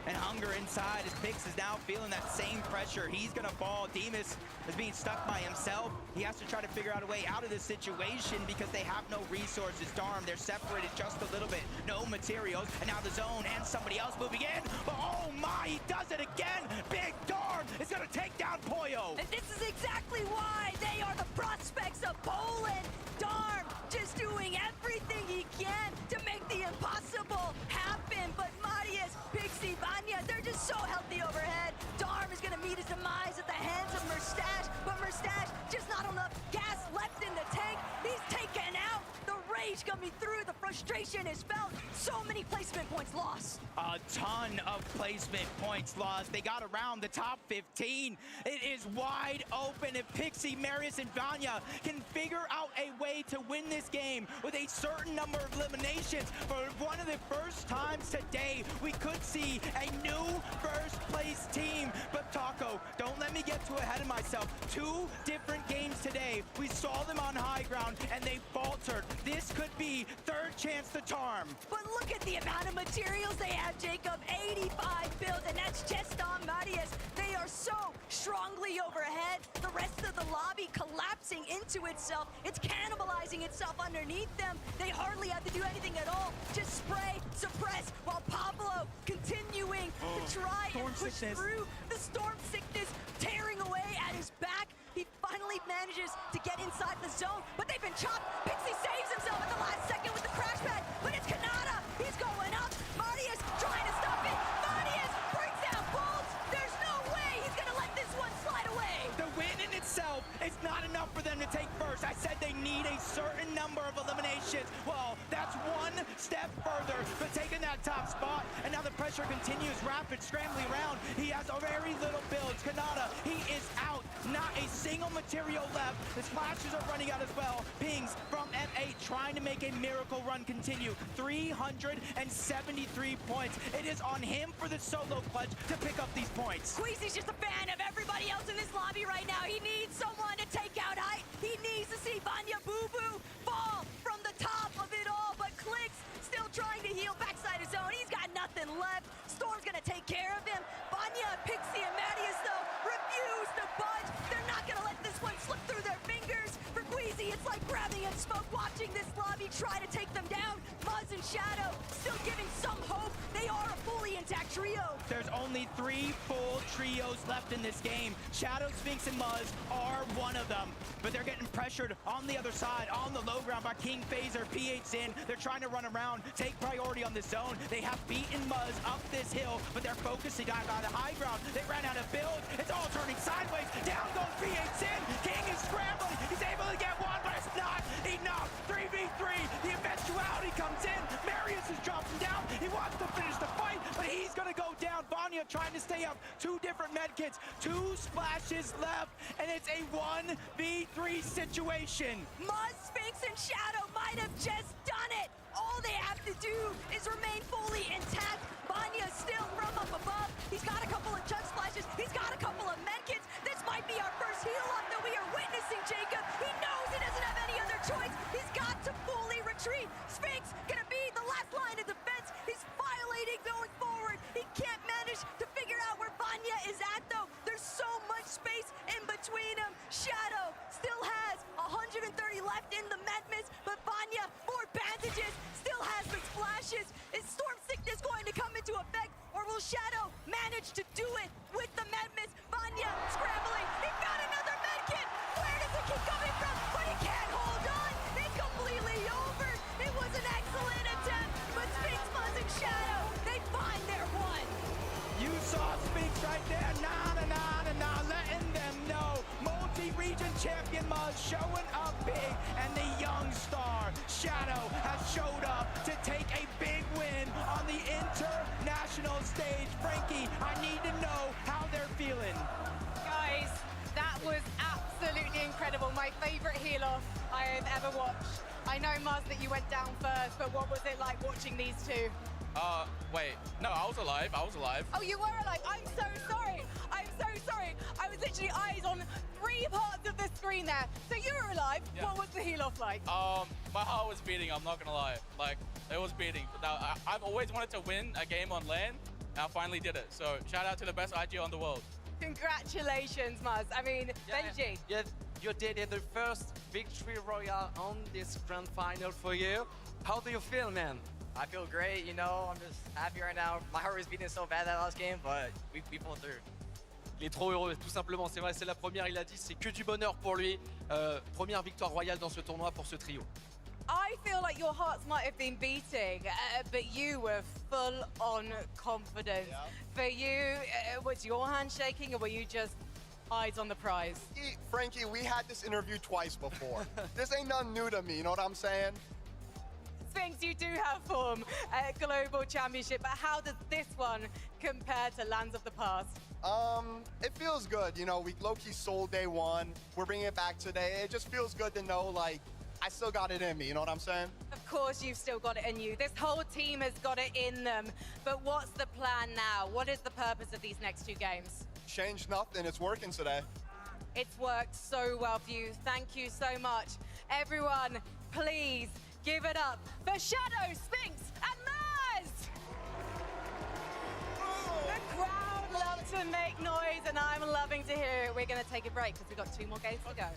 and hunger inside as Pix is now feeling that same pressure. He's gonna fall. Demas is being stuck by himself. He has to try to figure out a way out of this situation because they have no resources. Darm, they're separated just a little bit. No materials, and now the zone and somebody else moving in. But oh my, he does it again. Big Darm is gonna take down Pollo. And this is exactly why they are the prospects of Poland. Darm just doing everything he can to make the impossible happen. But Marius, Pixie, Vanya, they're just so healthy overhead. Darm is gonna meet his demise at the hands of Mustache, but Mustache just not enough gas left in the tank. He's taken out. The rage coming through, the frustration is felt. So many placement points lost. A ton of placement points lost. They got around the top 15. It is wide open. If Pixie, Marius, and Vanya can figure out a way to win this game with a certain number of eliminations, for one of the first times today, we could see a new first place team. But Taco, don't let me get too ahead of myself. 2 different games today. We saw them on high ground and they faltered. This could be third chance to Tarm. But look at the amount of materials they have, Jacob. 85 builds, and that's just on Marius. They are so strongly overhead. The rest of the lobby collapsing into itself. It's cannibalizing itself underneath them. They hardly have to do anything at all. Just spray, suppress, while Pablo continuing to try and push through the storm sickness, tearing away at his back. He finally manages to get inside the zone, but they've been chopped. Pixie saves himself at the last second with the crash pad, but it's Kanata. He's going up. Marius trying to stop it. Marius brings down Bolts. There's no way he's gonna let this one slide away. The win in itself is not enough for them to take first. I said they need a certain number of eliminations. Well, that's one step further, but taking that top spot, and now the pressure continues. Rapid scrambling around. He has very little builds. Kanata, he is out. Not a single material left. The splashes are running out as well. Pings from M8 trying to make a miracle run continue. 373 points. It is on him for the solo clutch to pick up these points. Queasy's just a fan of everybody else in this lobby right now. He needs someone to take out height. He needs to see Vanya Boo Boo fall from the top of it all, but Clicks still trying to heal backside his own. He's got nothing left. Storm's gonna take care of him. Vanya, Pixie, and Marius, though, refuse to budge. They're not gonna let this one slip through their fingers. For Queasy, it's like grabbing at smoke, watching this lobby try to take them down. Muzz and Shadow still giving some hope. They are a fully intact trio. There's only 3 full trios left in this game. Shadow, Sphinx, and Muzz are one of them, but they're getting pressured on the other side, on the low ground by King Phaser. PH's in. They're trying to run around, take priority on the zone. They have beaten Muzz up this hill, but they're focusing on the high ground. They ran out of builds. It's all turning sideways. Down goes PH's in. King is scrambling. He's able to get one, but it's not enough. 3v3. The eventuality comes in. Marius is dropping down. He wants to finish the fight, but he's going to go down. Vanya trying to stay up. 2 different medkits. 2 splashes left, and it's a 1v3 situation. Muzz, Sphinx, and Shadow might have just done it. All they have to do is remain fully intact. Vanya still from up above. He's got a couple of chug splashes. He's got a couple of medkits. This might be our first heal up that we are witnessing, Jacob. He knows he doesn't have any other choice. left in the Medmis, but Vanya, more bandages, still has the splashes. Is Storm Sickness going to come into effect, or will Shadow manage to do it with the Medmis? Vanya scrambling, he found another medkit! Where does it keep coming from? But he can't hold on! It's completely over! It was an excellent attempt, but Sphinx, Muzz, and Shadow, they find their one! You saw Sphinx right there, letting them know. Multi-region champion Muzz showing up big, and the young star, Shadow, has showed up to take a big win on the international stage. Frankie, I need to know how they're feeling. Guys, that was absolutely incredible. My favorite heel-off I have ever watched. I know, Muzz, that you went down first, but what was it like watching these two? Wait, no, I was alive. Oh, you were alive. I'm so sorry. I was literally eyes on 3 parts of the screen there. So you were alive. Yeah. What was the heel-off like? My heart was beating, I'm not gonna lie. Like, it was beating. I've always wanted to win a game on LAN, and I finally did it. So, shout out to the best IG on the world. Congratulations, Muzz. I mean, Benji. Yeah, you did it. The first victory royale on this grand final for you. How do you feel, man? I feel great, you know, I'm just happy right now. My heart was beating so bad that last game, but we pulled through. Il est trop heureux, tout simplement. C'est vrai, c'est la première, il a dit, c'est que du bonheur pour lui. Première victoire royale dans ce tournoi pour ce trio. I feel like your hearts might have been beating, but you were full on confidence. Yeah. For you, was your hand shaking, or were you just eyes on the prize? Frankie, we had this interview twice before. This ain't nothing new to me, you know what I'm saying? Sphinx, you do have form at Global Championship, but how does this one compare to Lands of the Past? It feels good. You know, we low-key sold day one. We're bringing it back today. It just feels good to know, like, I still got it in me, you know what I'm saying? Of course you've still got it in you. This whole team has got it in them. But what's the plan now? What is the purpose of these next 2 games? Change nothing. It's working today. It's worked so well for you. Thank you so much. Everyone, please give it up for Shadow, Sphinx, and Muzz! The crowd love to make noise, and I'm loving to hear it. We're going to take a break because we've got 2 more games to go.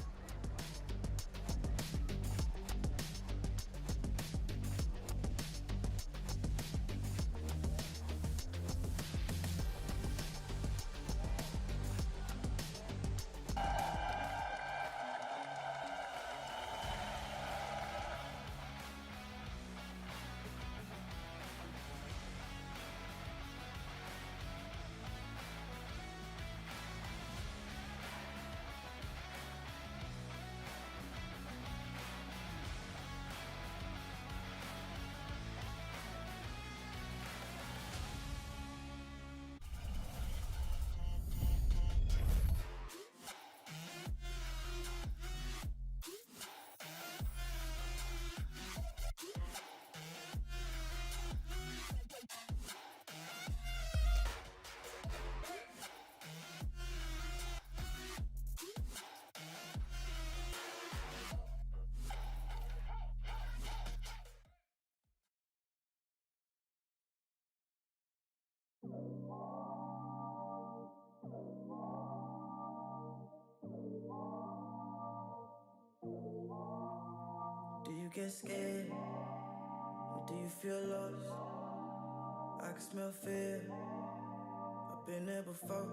Do you get scared? Or do you feel lost? I can smell fear. I've been there before.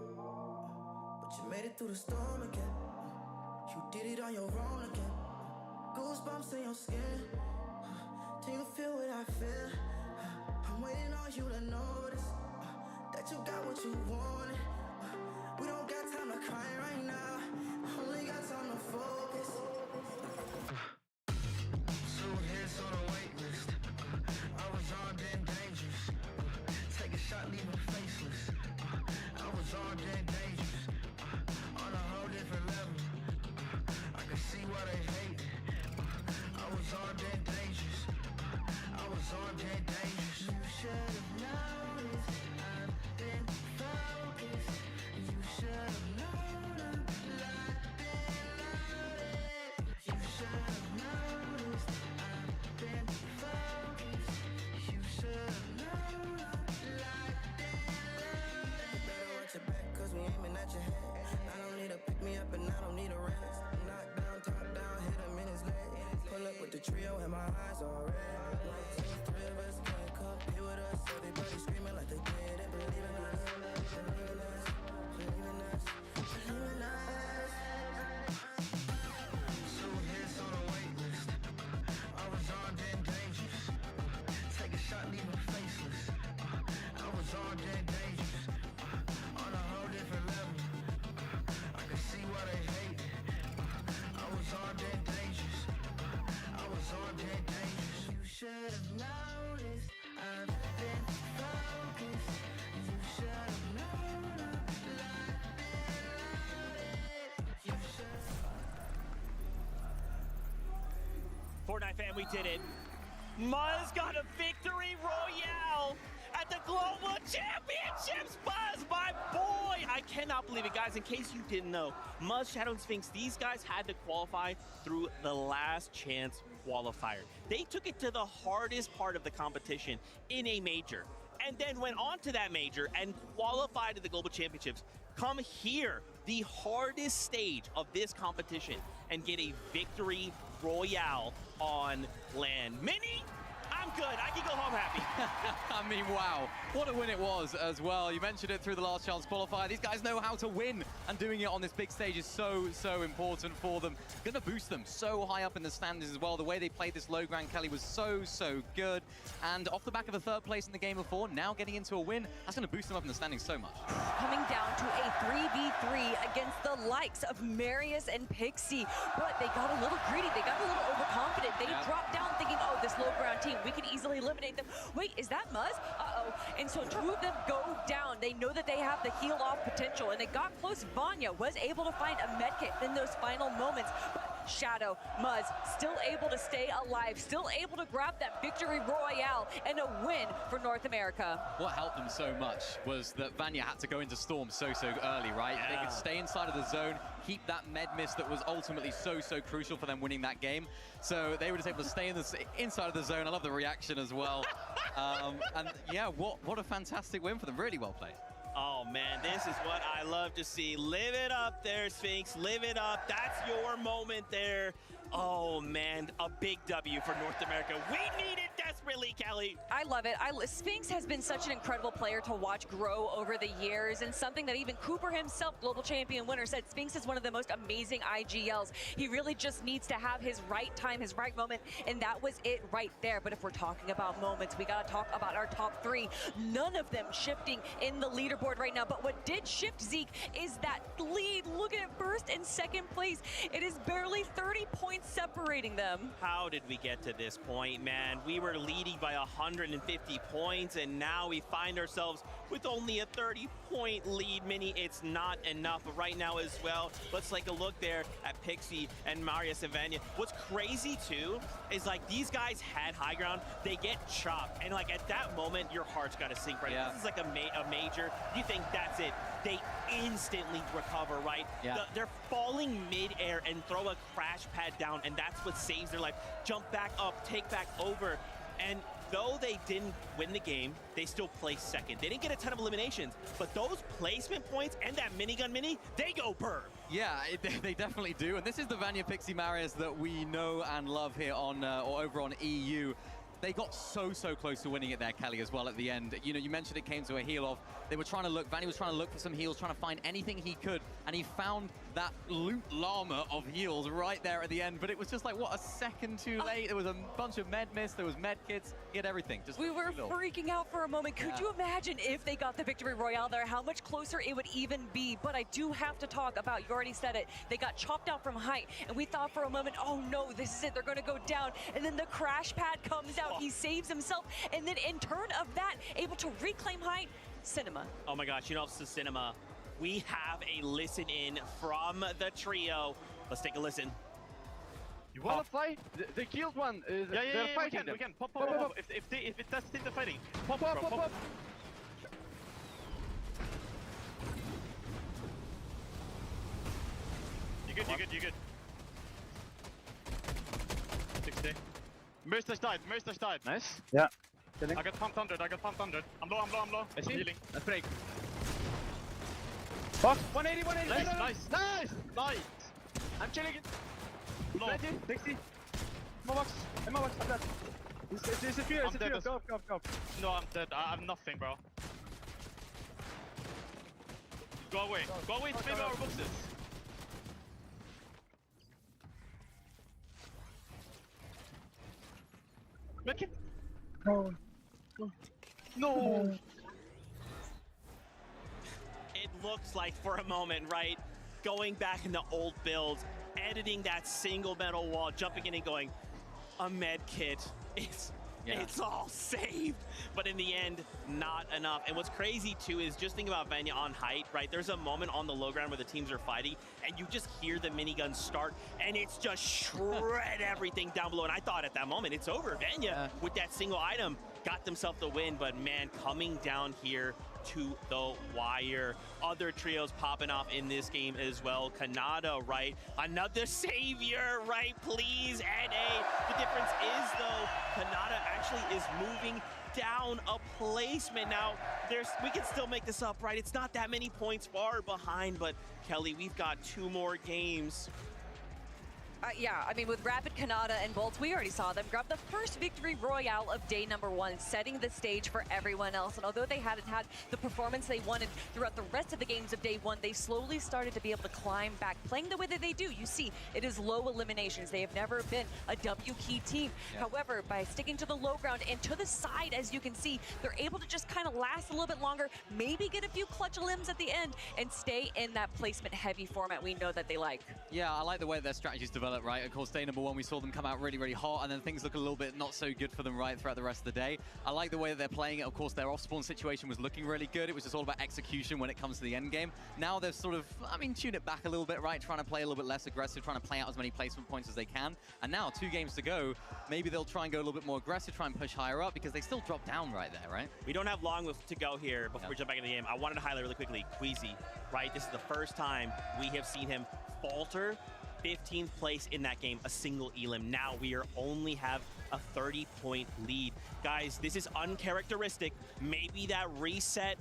But you made it through the storm again. You did it on your own again. Goosebumps in your skin. Do you feel what I feel? I'm waiting on you to notice that you got what you wanted. We don't got time to cry right now. Only got time to focus. 2 hits on a wait list. I was armed and dangerous. Take a shot, leave him faceless. I was armed and dangerous. On a whole different level. I can see why they hate. I was armed and dangerous. I was armed and dangerous. You should have noticed. I've been focused. You should have known I'm locked and loaded. You should have noticed. I've been focused. You should have known I'm locked and loaded. You better watch your back, cause we aiming at your head. I don't need a pick me up and I don't need a rest. Knock down, top down, hit him in his leg. the trio and my eyes all red. Like 2 or 3 of us can't compete with us. Everybody screaming like they did and believe in us. Believe in us, believe in us, believe in us. 2 hits on a wait list. I was armed and dangerous. Take a shot, leave him faceless. I was armed and dangerous. On a whole different level. I can see why they hate it. I was armed and dangerous. I was armed and dangerous. You should have noticed. I've been focused. You should have known I've been loaded. You should. Fortnite fan, we did it. Muzz got a victory royale at the Global Championships. Buzz, my boy. I cannot believe it, guys. In case you didn't know, Muzz, Shadow, and Sphinx, these guys had to qualify through the last chance qualifier. They took it to the hardest part of the competition in a major, and then went on to that major and qualified to the Global Championships. Come here, the hardest stage of this competition, and get a victory royale on land. Mini, I'm good. I can go home happy. I mean, wow. What a win it was as well. You mentioned it through the last chance qualifier. These guys know how to win, and doing it on this big stage is so important for them. Going to boost them so high up in the standings as well. The way they played this low ground Kelly was so good. And off the back of a 3rd place in the game before, now getting into a win, that's going to boost them up in the standings so much. Coming down to a 3v3 against the likes of Marius and Pixie. But they got a little greedy. They got a little overconfident. They dropped down thinking, oh, this low ground team, we can easily eliminate them. Wait, is that Muzz? Uh-oh. And so 2 of them go down. They know that they have the heal off potential, and it got close. Vanya was able to find a medkit in those final moments. But Shadow, Muzz, still able to stay alive, still able to grab that victory royale and a win for North America. What helped them so much was that Vanya had to go into Storm so early, right? Yeah. They could stay inside of the zone, keep that med miss that was ultimately so crucial for them winning that game. So they were just able to stay inside of the zone. I love the reaction as well. And yeah, what a fantastic win for them. Really well played. Oh man, this is what I love to see. Live it up there, Sphinx. Live it up. That's your moment there. Oh man, a big W for North America. We need it desperately, Kelly. I love it. Sphinx has been such an incredible player to watch grow over the years, and something that even Cooper himself, global champion winner, said Sphinx is one of the most amazing IGLs. He really just needs to have his right time, his right moment, and that was it right there. But if we're talking about moments, we gotta talk about our top 3. None of them shifting in the leaderboard right now, but what did shift, Zeke, is that lead. Look at it, first and second place. It is barely 30 points separating them. How did we get to this point, man? We were leading by 150 points, and now we find ourselves with only a 30-point lead. Mini, it's not enough. But right now as well, let's take a look there at Pixie and Marius and Vanya. What's crazy too is like these guys had high ground, they get chopped, and like at that moment your heart's got to sink, right? Yeah. This is like a major. You think that's it? They instantly recover, right? Yeah. They're falling mid-air and throw a crash pad down, and that's what saves their life. Jump back up, take back over, and though they didn't win the game, they still placed second. They didn't get a ton of eliminations, but those placement points and that minigun mini, they go burr. Yeah, they definitely do. And this is the Vanya Pixie Marius that we know and love here on or over on EU. They got so close to winning it there, Kelly, as well at the end. You know, you mentioned it came to a heal off. They were trying to look, Vanny was trying to look for some heals, trying to find anything he could, and he found that loot llama of heals right there at the end. But it was just like, what, a second too late? There was a bunch of med miss, there was med kits, he had everything. Just we were freaking out for a moment. Could you imagine if they got the victory royale there, how much closer it would even be? But I do have to talk about, you already said it, they got chopped out from height, and we thought for a moment, oh no, this is it, they're gonna go down. And then the crash pad comes out, he saves himself, and then in turn of that, able to reclaim height. Cinema. Oh my gosh, you know, it's the cinema. We have a listen in from the trio. Let's take a listen. You wanna fight? They killed one. They're fighting. We can. Pop. If it does in the fighting. Pop. You good. 60. Mercer's died. Nice. Yeah. I got pumped 100. I'm low. I see. Healing. Let's break. Fuck. 180. Nice. I'm chilling it. Low. 60. In my box, I'm dead. It's a trio, go. No, I'm dead. I have nothing, bro. Go away to maybe our boxes. Make it. No. It looks like for a moment, right? Going back in the old builds, editing that single metal wall, jumping in and going, a med kit. It's all saved, but in the end, not enough. And what's crazy too is just think about Vanya on height, right? There's a moment on the low ground where the teams are fighting, and you just hear the miniguns start, and it's just shred everything down below. And I thought at that moment, it's over. Vanya, with that single item, got themselves the win, but man, coming down here to the wire. Other trios popping off in this game as well. Kanata, right? Another savior, right? Please, NA. The difference is, though, Kanata actually is moving down a placement. Now, we can still make this up, right? It's not that many points far behind, but Kelly, we've got 2 more games. Yeah, I mean, with Rapid, Kanata, and Bolts, we already saw them grab the first victory royale of day number 1, setting the stage for everyone else. And although they hadn't had the performance they wanted throughout the rest of the games of day 1, they slowly started to be able to climb back, playing the way that they do. You see, it is low eliminations. They have never been a W key team. Yeah. However, by sticking to the low ground and to the side, as you can see, they're able to just kind of last a little bit longer, maybe get a few clutch limbs at the end, and stay in that placement-heavy format we know that they like. Yeah, I like the way their strategies develop. Right, of course, day number 1, we saw them come out really, really hot, and then things look a little bit not so good for them right throughout the rest of the day. I like the way that they're playing it. Of course, their off-spawn situation was looking really good. It was just all about execution when it comes to the end game. Now they've sort of, tuned it back a little bit, right? Trying to play a little bit less aggressive, trying to play out as many placement points as they can. And now, 2 games to go, maybe they'll try and go a little bit more aggressive, try and push higher up, because they still drop down right there, right? We don't have long to go here before we jump back in the game. I wanted to highlight really quickly, Queasy, right? This is the first time we have seen him falter. 15th place in that game, a single elim. Now we only have a 30-point lead. Guys, this is uncharacteristic. Maybe that reset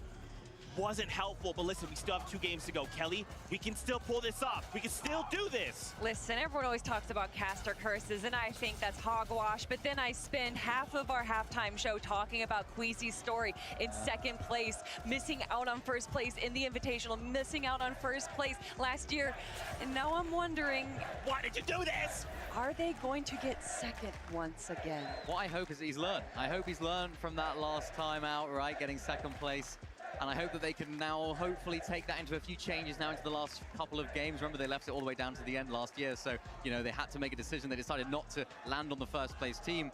wasn't helpful, but listen, we still have 2 games to go. Kelly, we can still pull this off. We can still do this. Listen, everyone always talks about caster curses, and I think that's hogwash, but then I spend half of our halftime show talking about Queasy's story in 2nd place, missing out on 1st place in the Invitational, missing out on 1st place last year, and now I'm wondering, why did you do this? Are they going to get 2nd once again? What I hope is that he's learned. I hope he's learned from that last time out, right, getting 2nd place. And I hope that they can now hopefully take that into a few changes now into the last couple of games. Remember, they left it all the way down to the end last year. So, they had to make a decision. They decided not to land on the 1st place team.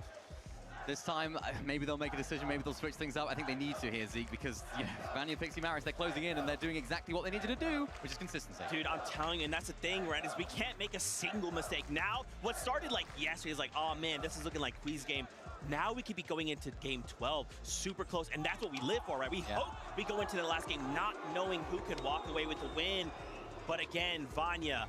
This time, maybe they'll make a decision. Maybe they'll switch things up. I think they need to here, Zeke, because Vanya, Pixie, Maris, they're closing in and they're doing exactly what they needed to do, which is consistency. Dude, I'm telling you, and that's the thing, right, is we can't make a single mistake. Now, what started like yesterday is like, oh man, this is looking like Quee's game. Now we could be going into game 12 super close, and that's what we live for, right? We hope we go into the last game not knowing who could walk away with the win. But again, Vanya,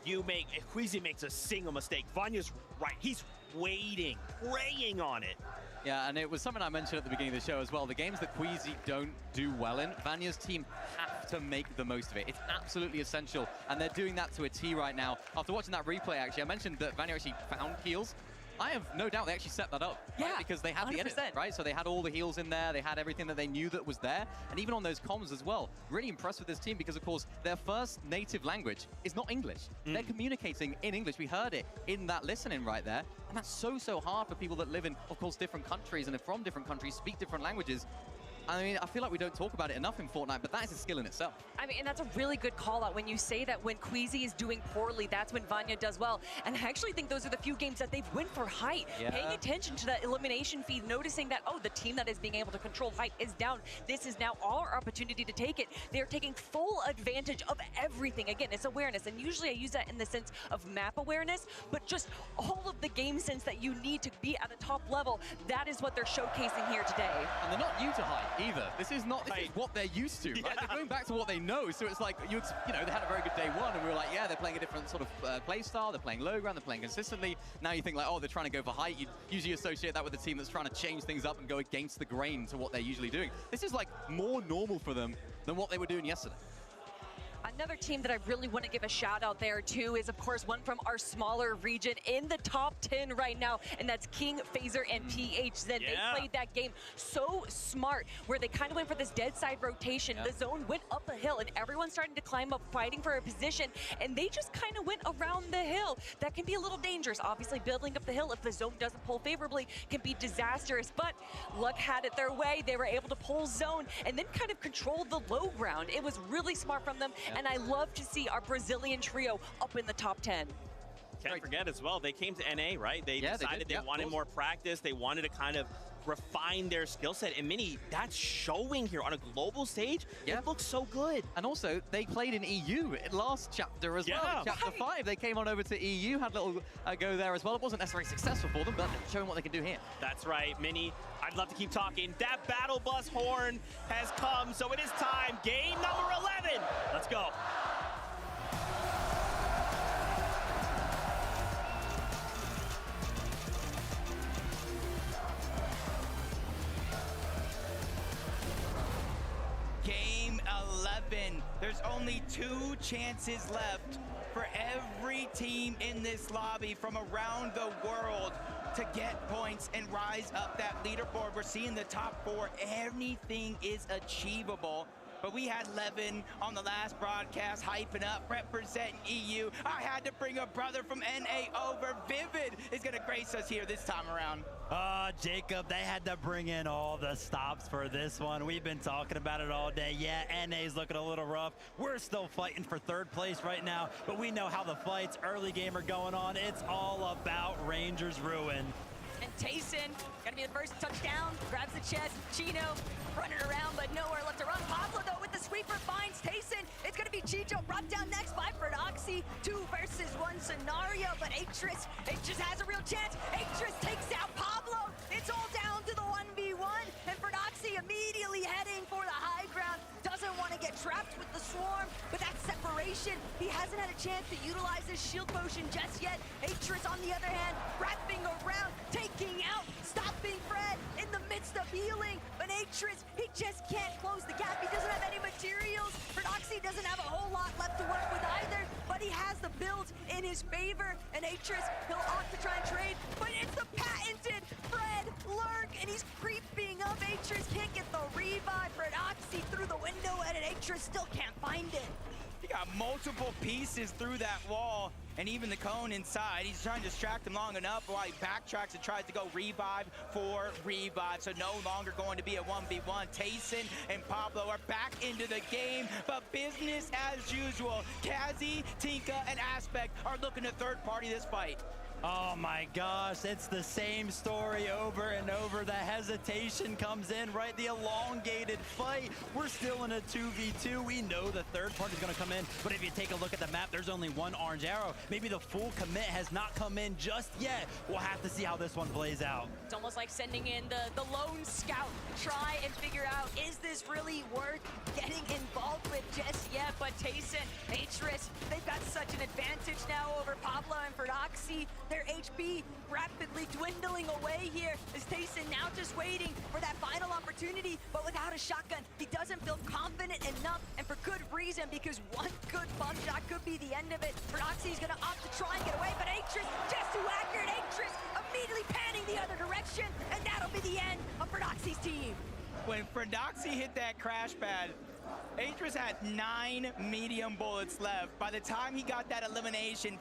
if Queasy makes a single mistake, Vanya's right. He's waiting, praying on it. Yeah, and it was something I mentioned at the beginning of the show as well. The games that Queasy don't do well in, Vanya's team have to make the most of it. It's absolutely essential, and they're doing that to a T right now. After watching that replay, actually, I mentioned that Vanya actually found heals. I have no doubt they actually set that up. Yeah, right? Because they had 100%. The edit, right? So they had all the heals in there. They had everything that they knew that was there. And even on those comms as well. Really impressed with this team because, of course, their first native language is not English. They're communicating in English. We heard it in that listening right there. And that's so hard for people that live in, of course, different countries and are from different countries, speak different languages. I mean, I feel like we don't talk about it enough in Fortnite, but that is a skill in itself. I mean, and that's a really good call out when you say that when Queasy is doing poorly, that's when Vanya does well. And I actually think those are the few games that they've won for height. Yeah. Paying attention to that elimination feed, noticing that, the team that is being able to control height is down. This is now our opportunity to take it. They're taking full advantage of everything. Again, it's awareness. And usually I use that in the sense of map awareness, but just all of the game sense that you need to be at a top level. That is what they're showcasing here today. And they're not new to height either. This is what they're used to, right? Yeah. They're going back to what they know. So it's like, they had a very good day 1, and we were like, yeah, they're playing a different sort of play style. They're playing low ground. They're playing consistently. Now you think like, they're trying to go for height. You usually associate that with a team that's trying to change things up and go against the grain to what they're usually doing. This is like more normal for them than what they were doing yesterday. Another team that I really want to give a shout out there too is, of course, one from our smaller region in the top 10 right now, and that's King, Phaser, and PHZ. They played that game so smart, where they kind of went for this dead side rotation. The zone went up a hill, and everyone's starting to climb up, fighting for a position, and they just kind of went around the hill. That can be a little dangerous. Obviously, building up the hill, if the zone doesn't pull favorably, can be disastrous, but luck had it their way. They were able to pull zone and then kind of control the low ground. It was really smart from them, and I love to see our Brazilian trio up in the top 10. Can't forget as well, they came to NA, right? They decided they wanted more practice. They wanted to kind of refine their skill set. And Mini, that's showing here on a global stage. It looks so good. And also, they played in EU last chapter as well. Chapter 5, they came on over to EU, had a little go there as well. It wasn't necessarily successful for them, but showing what they can do here. That's right, Mini. I'd love to keep talking. That battle bus horn has come, so it is time. Game number 11. Let's go. Game 11. There's only 2 chances left for every team in this lobby from around the world to get points and rise up that leaderboard. We're seeing the top 4. Anything is achievable. But we had Levin on the last broadcast hyping up, representing EU. I had to bring a brother from NA over. Vivid is going to grace us here this time around. Jacob, they had to bring in all the stops for this one. We've been talking about it all day. Yeah, NA's looking a little rough. We're still fighting for 3rd place right now, but we know how the fights early game are going on. It's all about Rangers ruin. And Tayson, gonna be the first touchdown, grabs the chest. Chino running around, but nowhere left to run. Pablo, though, with the sweeper, finds Tayson. It's gonna be Chicho brought down next by Ferdoxy. 2 versus 1 scenario, but Atris has a real chance. Atris takes out Pablo. It's all down to the 1v1, and Ferdoxy immediately heading for the high ground. Doesn't want to get trapped with the swarm, but that separation, he hasn't had a chance to utilize his shield potion just yet. Atris, on the other hand, wrapping around, taking out, stopping Fred in the midst of healing. But Atris, he just can't close the gap. He doesn't have any materials. Ferdoxy doesn't have a whole lot left to work with either, but he has the builds in his favor. And Atris, he'll opt to try and trade, but it's the patented Fred Lurk, and he's creeping up. Atris can't get the revive. Ferdoxy through the window, and Atris still can't find it. He got multiple pieces through that wall, and even the cone inside. He's trying to distract him long enough while he backtracks and tries to go revive for revive. So no longer going to be a 1v1. Tayson and Pablo are back into the game, but business as usual. Kazi, Tinka, and Aspect are looking to third party this fight. Oh my gosh, it's the same story over and over. The hesitation comes in, right? The elongated fight. We're still in a 2v2. We know the third party's gonna come in, but if you take a look at the map, there's only 1 orange arrow. Maybe the full commit has not come in just yet. We'll have to see how this one plays out. It's almost like sending in the lone scout to try and figure out, is this really worth getting involved with just yet? But Tayson, Atris, they've got such an advantage now over Pablo and Ferdoxy. Their HP rapidly dwindling away here as Tayson now just waiting for that final opportunity, but without a shotgun, he doesn't feel confident enough, and for good reason, because one good bump shot could be the end of it. Ferdoxy's gonna opt to try and get away, but Atris just too accurate. Atris immediately panning the other direction, and that'll be the end of Ferdoxy's team. When Ferdoxy hit that crash pad, Atris had 9 medium bullets left. By the time he got that elimination,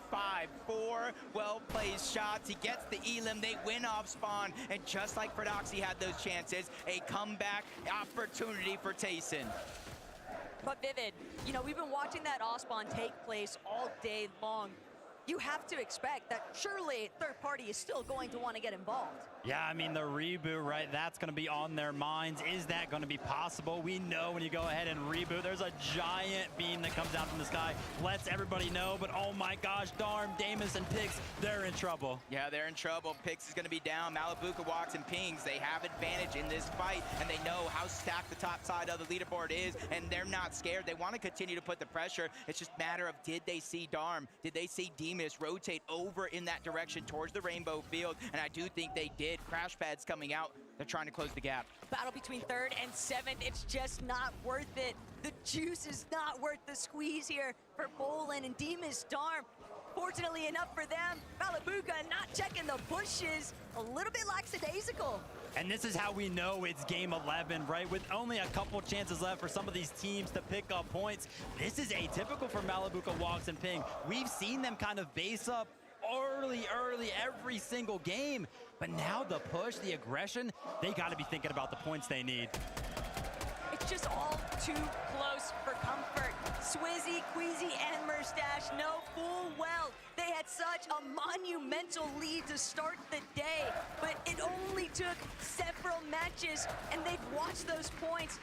4 well-placed shots. He gets the elim, they win off spawn, and just like Ferdoxy had those chances, a comeback opportunity for Tayson. But Vivid, you know, we've been watching that off spawn take place all day long. You have to expect that surely third party is still going to want to get involved. Yeah, I mean, the reboot, right? That's going to be on their minds. Is that going to be possible? We know when you go ahead and reboot, there's a giant beam that comes down from the sky. Lets everybody know, but oh my gosh, Darm, Damus, and Pix, they're in trouble. Yeah, they're in trouble. Pix is going to be down. Malibuca walks and pings. They have advantage in this fight, and they know how stacked the top side of the leaderboard is, and they're not scared. They want to continue to put the pressure. It's just a matter of, did they see Darm? Did they see Demon Demas rotate over in that direction towards the Rainbow Field, and I do think they did. Crash pads coming out. They're trying to close the gap. Battle between 3rd and 7th, it's just not worth it. The juice is not worth the squeeze here for Bolin and Demas Darm. Fortunately enough for them, Malabuka not checking the bushes, a little bit lackadaisical. And this is how we know it's game 11, right? With only a couple chances left for some of these teams to pick up points. This is atypical for Malabuka, Walks, and Ping. We've seen them kind of base up early every single game. But now the push, the aggression, they got to be thinking about the points they need. It's just all too close for comfort. Swizzy, Queasy, and Murstache know full well they had such a monumental lead to start the day, but it only took several matches, and they've watched those points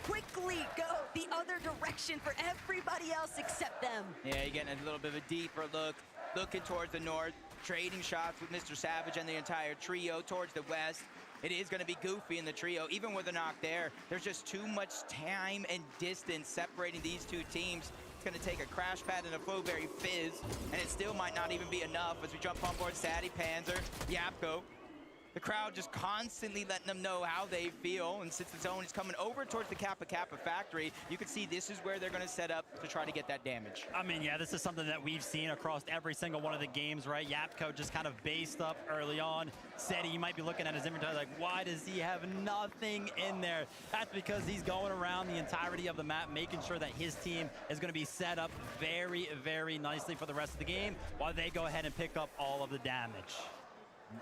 quickly go the other direction for everybody else except them. Yeah, you're getting a little bit of a deeper look, looking towards the north, trading shots with Mr. Savage and the entire trio towards the west. It is going to be goofy in the trio. Even with a knock there, there's just too much time and distance separating these two teams. It's going to take a crash pad and a Flowberry Fizz, and it still might not even be enough as we jump on board Sadie, Panzer, Yapko. The crowd just constantly letting them know how they feel, and since the zone is coming over towards the Kappa Kappa factory, you can see this is where they're going to set up to try to get that damage. I mean, yeah, this is something that we've seen across every single one of the games, right? Yapko just kind of based up early on. Seti, you might be looking at his inventory like, why does he have nothing in there? That's because he's going around the entirety of the map, making sure that his team is going to be set up very, very nicely for the rest of the game, while they go ahead and pick up all of the damage.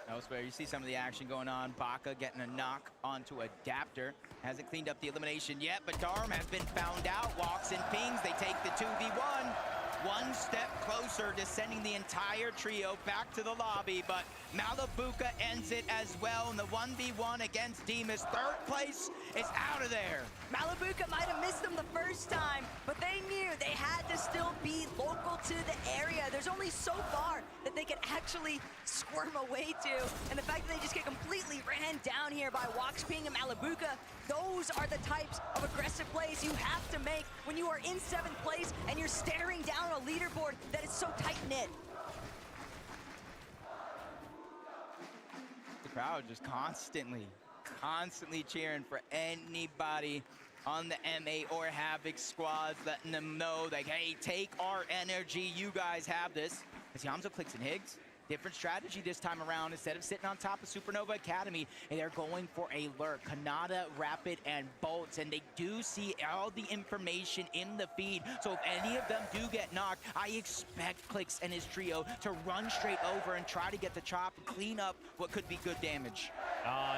Elsewhere, you see some of the action going on. Baka getting a knock onto Adapter. Hasn't cleaned up the elimination yet, but Darm has been found out. Walks and Pings, they take the 2v1. One step closer to sending the entire trio back to the lobby, but Malabuka ends it as well in the 1v1 against Demas. 3rd place is out of there. Malabuka might have missed them the first time, but they knew they had to still be local to the area. There's only so far that they can actually squirm away to, and the fact that they just get completely ran down here by Walks, Ping, and Malabuka, those are the types of aggressive plays you have to make when you are in 7th place and you're staring down a leaderboard that is so tight-knit. The crowd just constantly cheering for anybody on the MA or Havoc squads, letting them know, like, hey, take our energy, you guys have this. As Yamzo clicks and Higgs, different strategy this time around. Instead of sitting on top of Supernova Academy, they're going for a lurk. Kanata, Rapid, and Bolts, and they do see all the information in the feed. So if any of them do get knocked, I expect Clicks and his trio to run straight over and try to get the chop and clean up what could be good damage.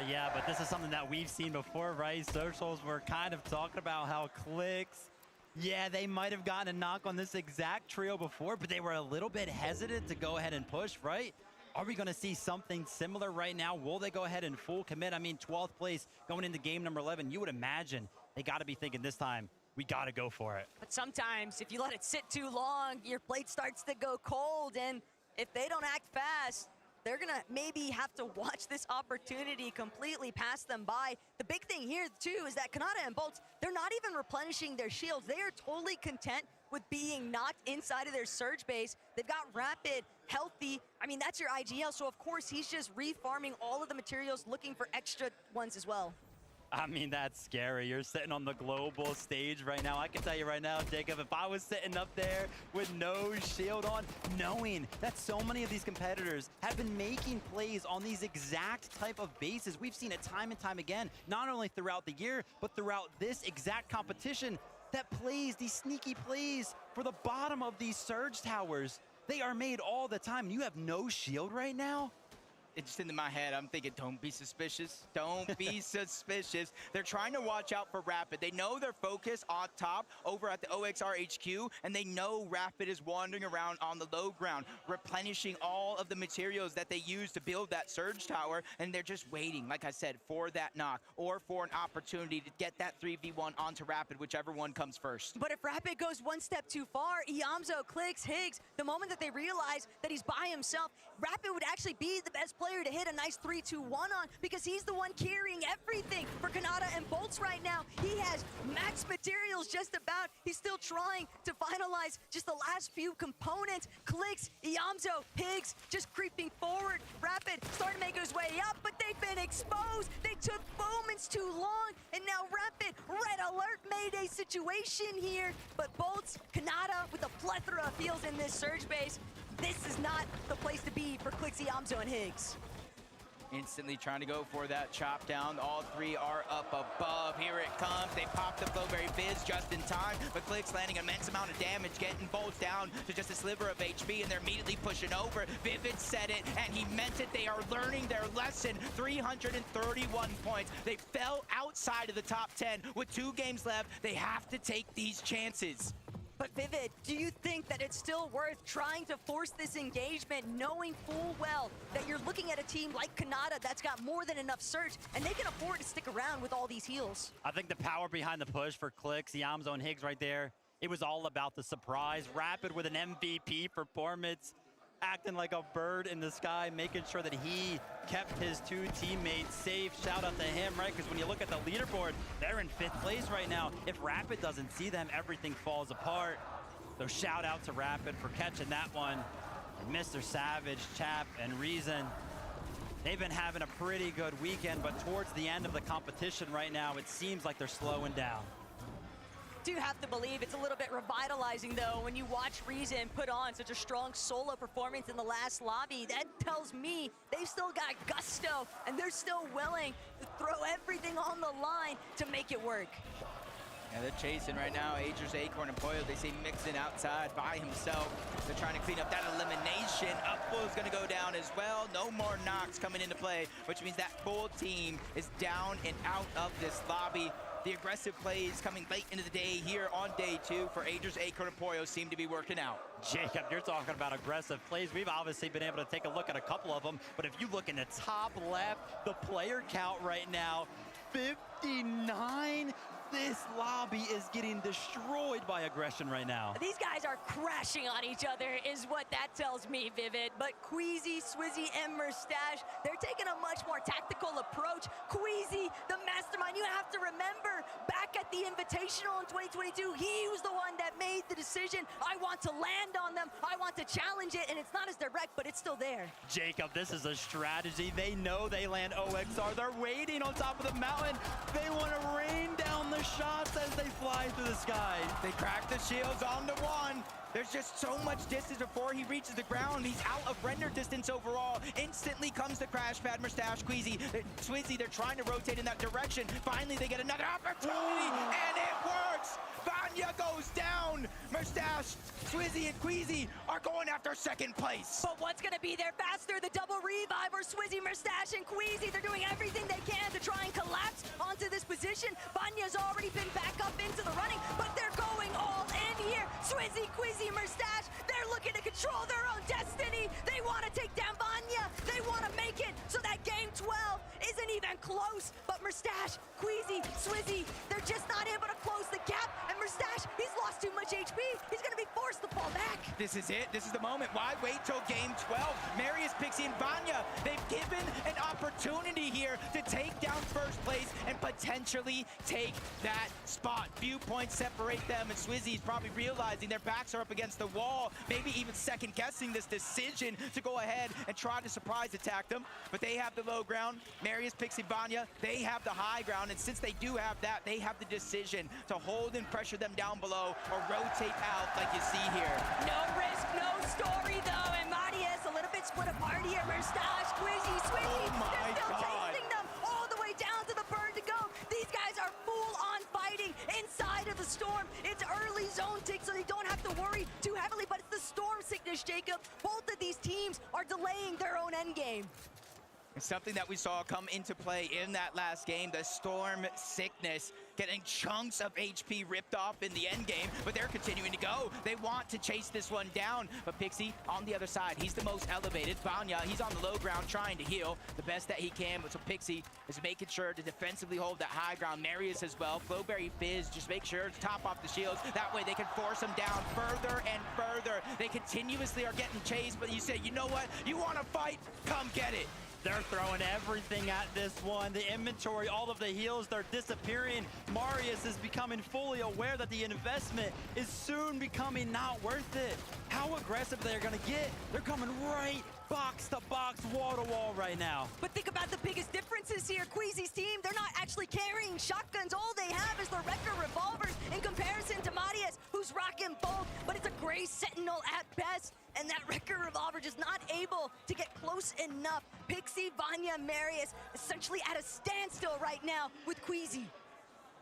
Yeah, but this is something that we've seen before, right? Socials were kind of talking about how Clicks, yeah, they might have gotten a knock on this exact trio before, but they were a little bit hesitant to go ahead and push, right? Are we going to see something similar right now? Will they go ahead and full commit? I mean, 12th place going into game number 11, you would imagine they got to be thinking this time, we got to go for it. But sometimes if you let it sit too long, your plate starts to go cold, and if they don't act fast, they're going to maybe have to watch this opportunity completely pass them by. The big thing here, too, is that Kanata and Bolts, they're not even replenishing their shields. They are totally content with being knocked inside of their surge base. They've got Rapid, healthy. I mean, that's your IGL, so of course he's just refarming all of the materials, looking for extra ones as well. I mean, that's scary. You're sitting on the global stage right now. I can tell you right now, Jacob, if I was sitting up there with no shield on, knowing that so many of these competitors have been making plays on these exact type of bases. We've seen it time and time again, not only throughout the year, but throughout this exact competition, that plays, these sneaky plays for the bottom of these surge towers. They are made all the time. You have no shield right now? It's just into my head, I'm thinking, don't be suspicious. Don't be suspicious. They're trying to watch out for Rapid. They know they're focused on top over at the OXR HQ, and they know Rapid is wandering around on the low ground, replenishing all of the materials that they use to build that surge tower, and they're just waiting, like I said, for that knock or for an opportunity to get that 3v1 onto Rapid, whichever one comes first. But if Rapid goes one step too far, Iamzo, Clicks, Higgs, the moment that they realize that he's by himself, Rapid would actually be the best player to hit a nice 3-2-1 on because he's the one carrying everything for Kanata and Bolts right now. He has max materials just about. He's still trying to finalize just the last few components. Clicks, Iamzo, Higgs just creeping forward. Rapid starting to make his way up, but they've been exposed. They took moments too long, and now Rapid, red alert Mayday situation here. But Bolts, Kanata with a plethora of heals in this surge base. This is not the place to be for Clicks, Iamzo, and Higgs. Instantly trying to go for that chop down. All three are up above. Here it comes. They pop the Flowberry Fizz just in time, but Clicks landing an immense amount of damage, getting Bolts down to just a sliver of HP, and they're immediately pushing over. Vivid said it, and he meant it. They are learning their lesson. 331 points. They fell outside of the top 10 with 2 games left. They have to take these chances. But Vivid, do you think that it's still worth trying to force this engagement, knowing full well that you're looking at a team like Kanata that's got more than enough surge, and they can afford to stick around with all these heals? I think the power behind the push for Clicks, Iamzo, and Higgs right there, it was all about the surprise. Rapid with an MVP performance, acting like a bird in the sky, making sure that he kept his 2 teammates safe. Shout out to him, right? Because when you look at the leaderboard, they're in 5th place right now. If Rapid doesn't see them, everything falls apart. So shout out to Rapid for catching that one. And Mr. Savage, Chap, and Reason, they've been having a pretty good weekend, but towards the end of the competition right now, it seems like they're slowing down. Do have to believe it's a little bit revitalizing, though, when you watch Reason put on such a strong solo performance in the last lobby. That tells me they've still got gusto, and they're still willing to throw everything on the line to make it work. Yeah, they're chasing right now. Agers, Acorn, and Poyo, they see Mixon outside by himself. They're trying to clean up that elimination. Upflow's gonna go down as well. No more knocks coming into play, which means that full team is down and out of this lobby. The aggressive plays coming late into the day here on day 2 for Agers, Acorn, and Poyo seem to be working out. Jacob, you're talking about aggressive plays. We've obviously been able to take a look at a couple of them, but if you look in the top left, the player count right now, 59. This lobby is getting destroyed by aggression right now. These guys are crashing on each other is what that tells me, Vivid. But Queasy, Swizzy, and Mustache, they're taking a much more tactical approach. Queasy, the mastermind, you have to remember, back at the Invitational in 2022, he was the one that made the decision. I want to land on them. I want to challenge it, and it's not as direct, but it's still there. Jacob, this is a strategy. They know they land OXR. They're waiting on top of the mountain. They want to rain down the shots as they fly through the sky. They crack the shields on the 1. There's just so much distance before he reaches the ground. He's out of render distance overall. Instantly comes the crash pad. Mustache, Queasy, Swizzy, they're trying to rotate in that direction. Finally, they get another opportunity, and it works! Vanya goes down! Mustache, Swizzy, and Queasy are going after 2nd place. But what's gonna be there faster? The double revive or Swizzy, Mustache, and Queasy? They're doing everything they can to try and collapse onto this position. Vanya's already been back up into the running, but they're going all in here. Swizzy, Queasy, Mustache, they're looking to control their own destiny. They want to take down Vanya. They want to make it so that game 12 isn't even close. But Mustache, Queasy, Swizzy, they're just not able to close the gap. And Mustache, he's lost too much HP. He's going to be forced to fall back. This is it. This is the moment. Why wait till game 12? Marius, Pixie, and Vanya, they've given an opportunity here to take down 1st place and potentially take that spot. Few points separate them, and Swizzy's probably realizing their backs are up against the wall, maybe even second-guessing this decision to go ahead and try to surprise attack them. But they have the low ground. Marius, Pixie, Vanya, they have the high ground, and since they do have that, they have the decision to hold and pressure them down below or rotate out like you see here. No risk, no story, though, and Marius a little bit split apart here. Mustache, Quizzy, Swizzy, they're still chasing them all the way down to the bird to go. These guys are full-on fighting inside of the storm. It's early zone tick, so they don't have to worry too heavily, but it's the storm sickness, Jacob. Both of these teams are delaying their own endgame. It's something that we saw come into play in that last game, the storm sickness, getting chunks of HP ripped off in the end game, but they're continuing to go. They want to chase this one down, but Pixie on the other side, he's the most elevated. Vanya, he's on the low ground trying to heal the best that he can, but so Pixie is making sure to defensively hold that high ground. Marius as well, Flowberry Fizz, just make sure to top off the shields. That way they can force them down further and further. They continuously are getting chased, but you say, you know what? You want to fight? Come get it. They're throwing everything at this one. The inventory, all of the heals, they're disappearing. Marius is becoming fully aware that the investment is soon becoming not worth it. How aggressive they're gonna get. They're coming right box to box, wall to wall right now. But think about the biggest differences here. Queasy's team, they're not actually carrying shotguns. All they have is the Wrecker revolvers in comparison to Marius, who's rocking both, but it's a gray Sentinel at best. And that Wrecker revolver just not able to get close enough. Pixie, Vanya, Marius essentially at a standstill right now with Queasy.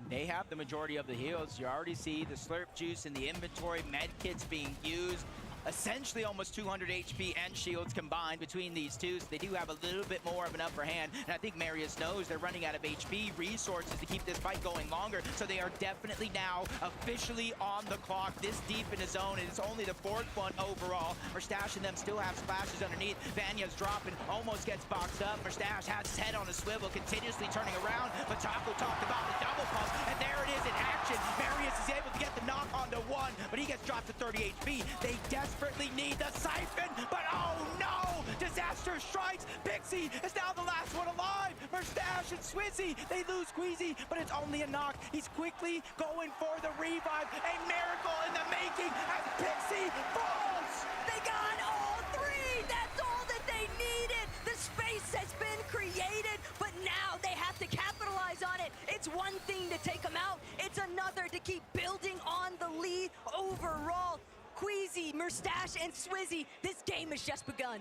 They have the majority of the heals. You already see the slurp juice in the inventory, med kits being used. Essentially almost 200 HP and shields combined between these two, so they do have a little bit more of an upper hand. And I think Marius knows they're running out of HP resources to keep this fight going longer, so they are definitely now officially on the clock this deep in the zone, and it's only the 4th one overall. Merstash and them still have splashes underneath. Vanya's dropping, almost gets boxed up. Merstash has his head on a swivel, continuously turning around, but Taco talked about the double pump, and there it is in action. Marius is able to get the knock onto one, but he gets dropped to 30 HP. They desperately need the siphon, but oh no! Disaster strikes! Pixie is now the last one alive! Merstash and Swizzy, they lose Queasy, but it's only a knock. He's quickly going for the revive. A miracle in the making as Pixie falls! They got all three! That's all that they needed! The space has been created, but now they have to capitalize on it. It's one thing to take them out, it's another to keep building on the lead overall. Queasy, Merstash, and Swizzy, this game has just begun.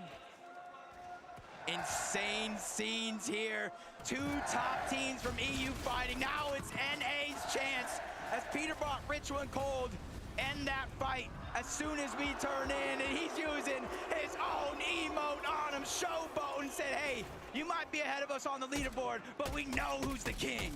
Insane scenes here. 2 top teams from EU fighting. Now it's NA's chance as Peterbot, Ritual, and Cold end that fight as soon as we turn in, and he's using his own emote on him, showboat, and said, hey, you might be ahead of us on the leaderboard, but we know who's the king.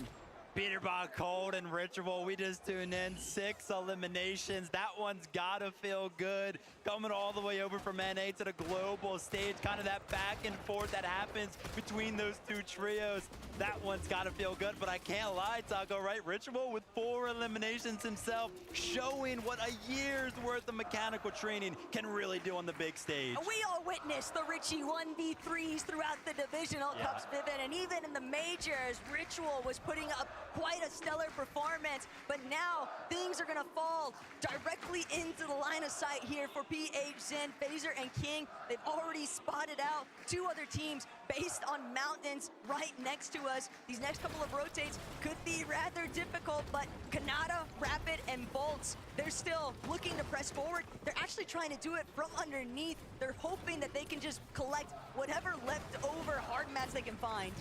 Peterbot, Cold, and Ritual, we just tuned in. 6 eliminations. That one's gotta feel good. Coming all the way over from NA to the global stage. Kind of that back and forth that happens between those 2 trios. That one's gotta feel good, but I can't lie, Taco, right? Ritual with 4 eliminations himself, showing what a year's worth of mechanical training can really do on the big stage. We all witnessed the Richie 1v3s throughout the divisional cups, Vivid, and even in the majors, Ritual was putting up quite a stellar performance, but now things are gonna fall directly into the line of sight here for PH, Zen, Phaser, and King. They've already spotted out 2 other teams based on mountains right next to us. These next couple of rotates could be rather difficult, but Kanata, Rapid, and Bolts, they're still looking to press forward. They're actually trying to do it from underneath. They're hoping that they can just collect whatever leftover hard mats they can find.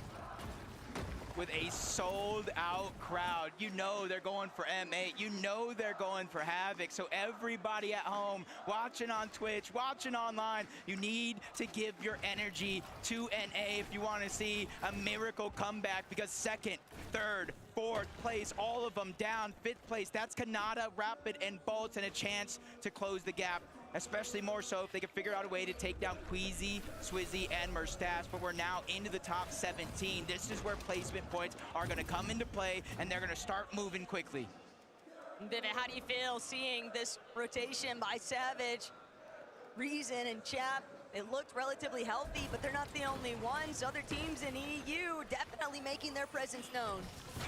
With a sold-out crowd, you know they're going for M8, you know they're going for Havoc, so everybody at home, watching on Twitch, watching online, you need to give your energy to NA if you want to see a miracle comeback, because 2nd, 3rd, 4th place, all of them down. 5th place, that's Kanata, Rapid, and Bolts, and a chance to close the gap. Especially more so if they can figure out a way to take down Queasy, Swizzy, and Merstash, but we're now into the top 17. This is where placement points are gonna come into play, and they're gonna start moving quickly. Vivid, how do you feel seeing this rotation by Savage, Reason, and Chap? It looked relatively healthy, but they're not the only ones. Other teams in EU definitely making their presence known.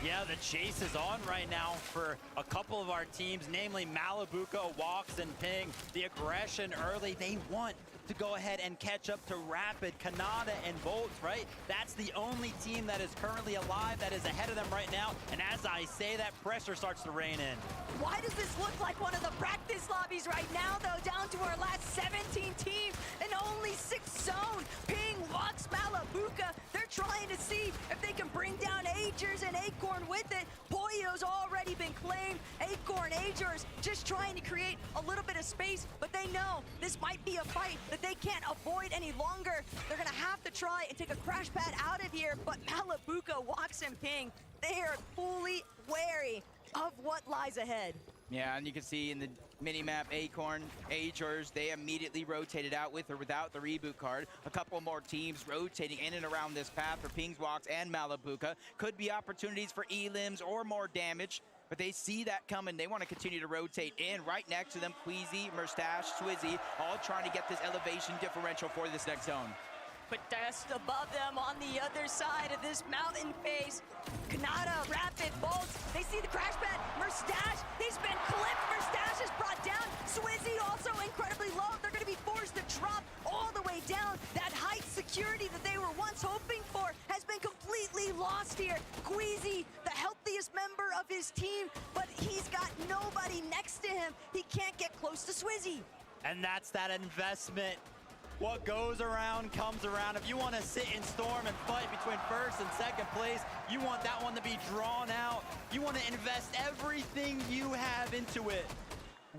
Yeah, the chase is on right now for a couple of our teams, namely Malibuca, Walks, and Ping. The aggression early, they want to go ahead and catch up to Rapid, Kanata, and Bolts, right? That's the only team that is currently alive that is ahead of them right now. And as I say, that pressure starts to rain in. Why does this look like one of the practice lobbies right now, though? Down to our last 17 teams and only 6 zone. Ping, Walks, Malibuca. They're trying to see if they can bring down Agers and Acorn with it. Pollo's already been claimed. Acorn, Agers just trying to create a little bit of space, but they know this might be a fight that they can't avoid any longer. They're gonna have to try and take a crash pad out of here, but Malibuca, Walks, and Ping, they are fully wary of what lies ahead. Yeah, and you can see in the minimap, Acorn, Agers, they immediately rotated out with or without the reboot card. A couple more teams rotating in and around this path for Pings, Walks, and Malibuca. Could be opportunities for elims or more damage, but they see that coming. They want to continue to rotate in. Right next to them, Queasy, Merstash, Swizzy, all trying to get this elevation differential for this next zone. But just above them on the other side of this mountain face, Kanata, Rapid, Bolts, they see the crash pad. Merstache, he's been clipped. Merstache is brought down. Swizzy also incredibly low. They're going to be forced to drop all the way down. That height security that they were once hoping for has been completely lost here. Queasy, the healthiest member of his team, but he's got nobody next to him. He can't get close to Swizzy. And that's that investment. What goes around comes around. If you want to sit in storm and fight between first and second place, you want that one to be drawn out. You want to invest everything you have into it.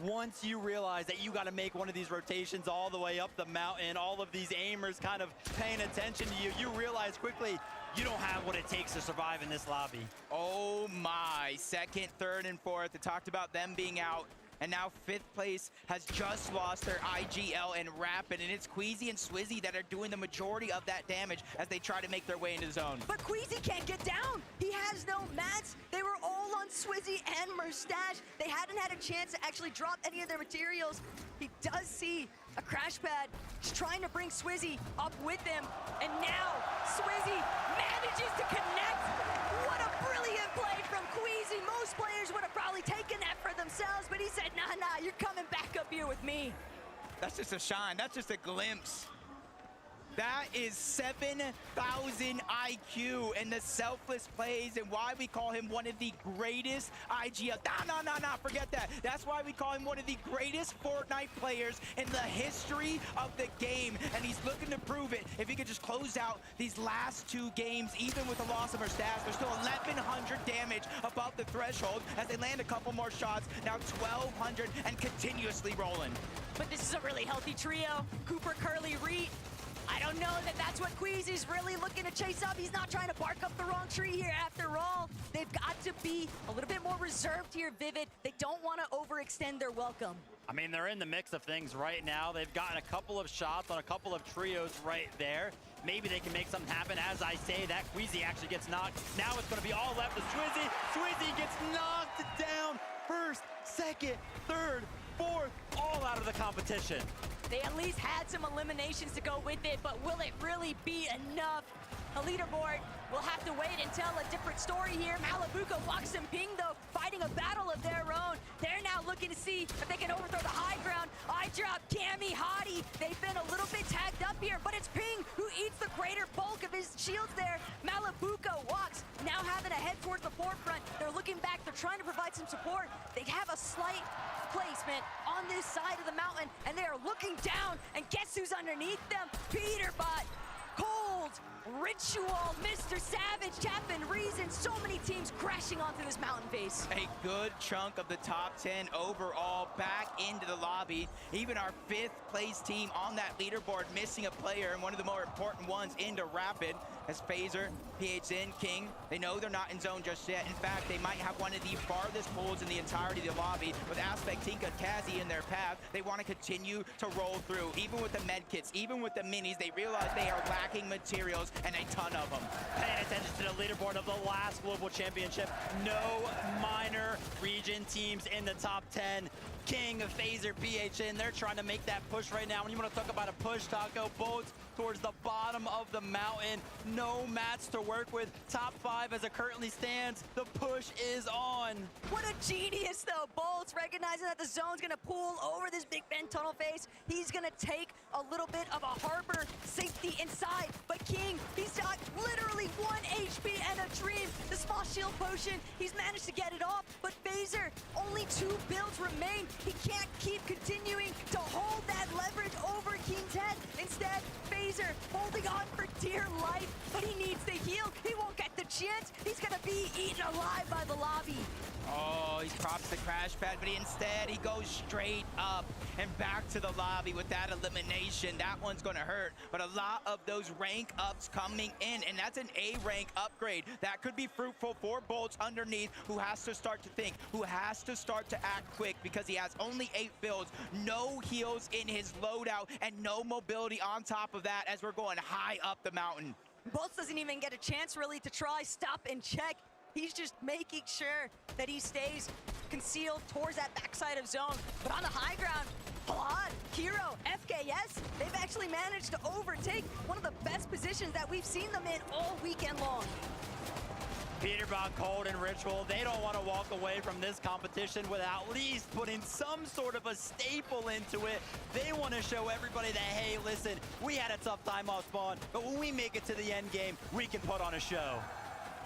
Once you realize that you got to make one of these rotations all the way up the mountain, all of these aimers kind of paying attention to you, you realize quickly you don't have what it takes to survive in this lobby. Oh my, second, third, and fourth. They talked about them being out. And now fifth place has just lost their IGL and Rapid, and it's Queasy and Swizzy that are doing the majority of that damage as they try to make their way into the zone. But Queasy can't get down. He has no mats. They were all on Swizzy and Merstache. They hadn't had a chance to actually drop any of their materials. He does see a crash pad. He's trying to bring Swizzy up with him. And now Swizzy manages to connect. What a brilliant play from Queasy. Most players would have probably taken that for themselves, but he said, nah, you're coming back up here with me. That's just a shine. That's just a glimpse. That is 7,000 IQ and the selfless plays and why we call him one of the greatest IGL. No, forget that. That's why we call him one of the greatest Fortnite players in the history of the game. And he's looking to prove it. If he could just close out these last two games, even with the loss of our stats, there's still 1,100 damage above the threshold as they land a couple more shots. Now 1,200 and continuously rolling. But this is a really healthy trio. Cooper, Curly, Reed. I don't know that that's what Queasy's really looking to chase up. He's not trying to bark up the wrong tree here after all. They've got to be a little bit more reserved here, Vivid. They don't want to overextend their welcome. I mean, they're in the mix of things right now. They've gotten a couple of shots on a couple of trios right there. Maybe they can make something happen. As I say that, Queasy actually gets knocked. Now it's going to be all left to Swizzy. Swizzy gets knocked down. First, second, third, fourth, all out of the competition. They at least had some eliminations to go with it, but will it really be enough? The leaderboard will have to wait and tell a different story here. Malibuco, Lux, and Ping, though, fighting a battle of their own. They're now looking to see if they can overthrow the high ground. I drop Cammy, Hottie. They've been a little bit tagged up here, but it's Ping who eats the greater bulk of his shields there. Malibuco, Lux, now having to head towards the forefront. They're looking back. They're trying to provide some support. They have a slight placement on this side of the mountain, and they are looking down, and guess who's underneath them? Peterbot, Cold, Ritual, Mr. Savage, Chapman, Reason, so many teams crashing onto this mountain face. A good chunk of the top 10 overall back into the lobby. Even our fifth place team on that leaderboard missing a player, and one of the more important ones into Rapid as Phaser, PHN, King. They know they're not in zone just yet. In fact, they might have one of the farthest pulls in the entirety of the lobby with Aspect, Tinka, Kazi in their path. They want to continue to roll through. Even with the med kits, even with the minis, they realize they are lacking materials and a ton of them. Paying attention to the leaderboard of the last Global Championship. No minor region teams in the top 10. King, Phaser, PHN, they're trying to make that push right now. When you want to talk about a push, Taco, Boats towards the bottom of the mountain. No mats to work with. Top 5 as it currently stands. The push is on. What a genius, though. Bolts recognizing that the zone's going to pull over this Big Ben tunnel face. He's going to take a little bit of a harbor safety inside. But King, he's got literally 1 HP and a dream. The small shield potion, he's managed to get it off. But Phaser, only 2 builds remain. He can't keep continuing to hold that leverage over King's head. Instead, Phaser holding on for dear life, but he needs the heal. He won't get the chance. He's gonna be eaten alive by the lobby. Oh, he drops the crash pad, but instead he goes straight up and back to the lobby with that elimination. That one's gonna hurt, but a lot of those rank ups coming in, and that's an A rank upgrade. That could be fruitful for Bolts underneath, who has to start to think, who has to start to act quick because he has only 8 builds, no heals in his loadout, and no mobility on top of that as we're going high up the mountain. Bolts doesn't even get a chance really to try stop and check. He's just making sure that he stays concealed towards that backside of zone. But on the high ground, Palad, Hero, FKS, they've actually managed to overtake one of the best positions that we've seen them in all weekend long. Peterbot, Cold, and Ritual, they don't want to walk away from this competition without at least putting some sort of a staple into it. They want to show everybody that, hey, listen, we had a tough time off spawn, but when we make it to the end game, we can put on a show.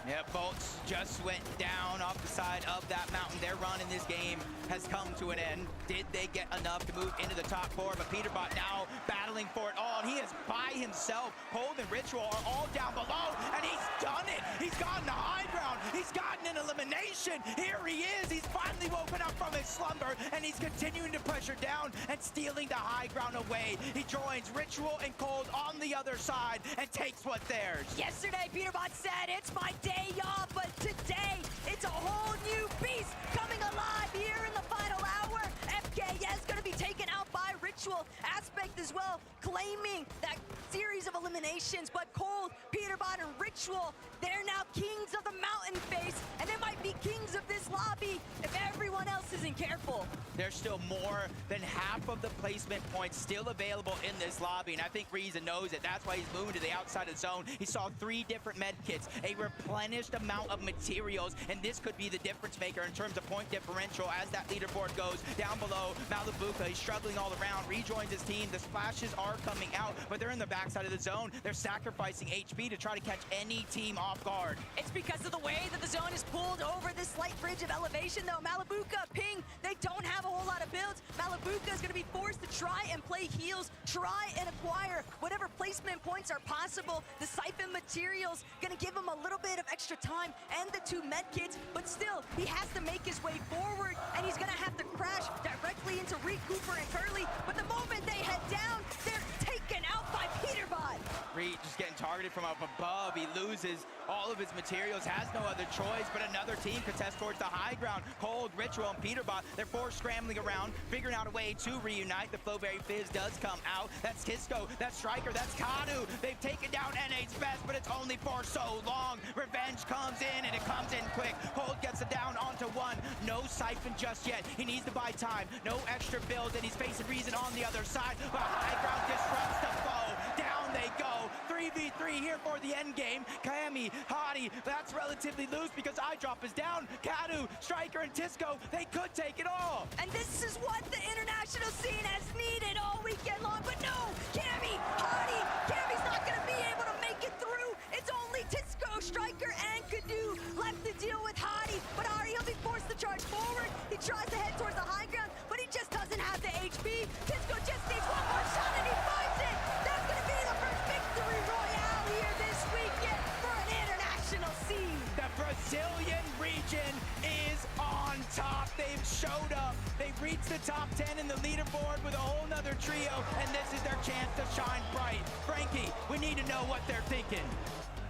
Yeah, Bolts just went down off the side of that mountain. Their run in this game has come to an end. Did they get enough to move into the top 4? But Peterbot now battling for it all, and he is by himself. Cold and Ritual are all down below, and he's done it. He's gotten the high ground. He's gotten an elimination. Here he is. He's finally woken up from his slumber, and he's continuing to pressure down and stealing the high ground away. He joins Ritual and Cold on the other side and takes what's theirs. Yesterday, Peterbot said, it's my day off, but today, it's a whole new beast coming alive here in the final hour. FKS gonna be taken out by Ritual. Aspect as well, claiming that series of eliminations, but Cold, Peterbot, and Ritual, they're now kings of the mountain face, and they might be kings of this lobby if everyone else isn't careful. There's still more than half of the placement points still available in this lobby, and I think Reason knows it. That's why he's moving to the outside of the zone. He saw 3 different med kits, a replenished amount of materials, and this could be the difference maker in terms of point differential as that leaderboard goes down below. Malibuca, he's struggling all around, rejoins his team. The splashes are coming out, but they're in the backside of the zone. They're sacrificing HP to try to catch any team off guard. It's because of the way that the zone is pulled over this slight bridge of elevation, though. Malibuca, Ping, they don't have a whole lot of builds. Malibuca is going to be forced to try and play heals, try and acquire whatever placement points are possible. The siphon materials going to give him a little bit of extra time and the 2 med kits, but still, he has to make his way forward, and he's going to have to crash directly into Reed, Cooper, and Curly. But the moment they head down, they're taken out by Peterbot. Reed just getting targeted from up above. He loses all of his materials, has no other choice, but another team contests towards the high ground. Cold, Ritual, and Peterbot, they're forced scrambling around, figuring out a way to reunite. The Flowberry Fizz does come out. That's Tisco, that's Striker, that's Kadu. They've taken down NA's best, but it's only for so long. Revenge comes in, and it comes in quick. Cold gets it down onto 1. No siphon just yet. He needs to buy time. No extra builds, and he's facing Reason on the other side. But high ground disrupts the foe. Down they go. 3v3 here for the end game. Kami, Hadi, that's relatively loose because iDrop is down. Kadu, Striker, and Tisco, they could take it all. And this is what the international scene has needed all weekend long, but no, Kami, Hadi, Kami's not gonna be able to make it through. It's only Tisco, Striker, and Kadu left to deal with Hadi, but Ari, he'll be forced to charge forward. He tries to head towards the high ground, but he just doesn't have the HP. Tisco just needs one more shot, and he finds it. That's gonna be the first victory royale here this weekend for an international scene. The Brazilian region is on top. They've showed up. They've reached the top 10 in the leaderboard with a whole nother trio, and this is their chance to shine bright. Frankie, we need to know what they're thinking.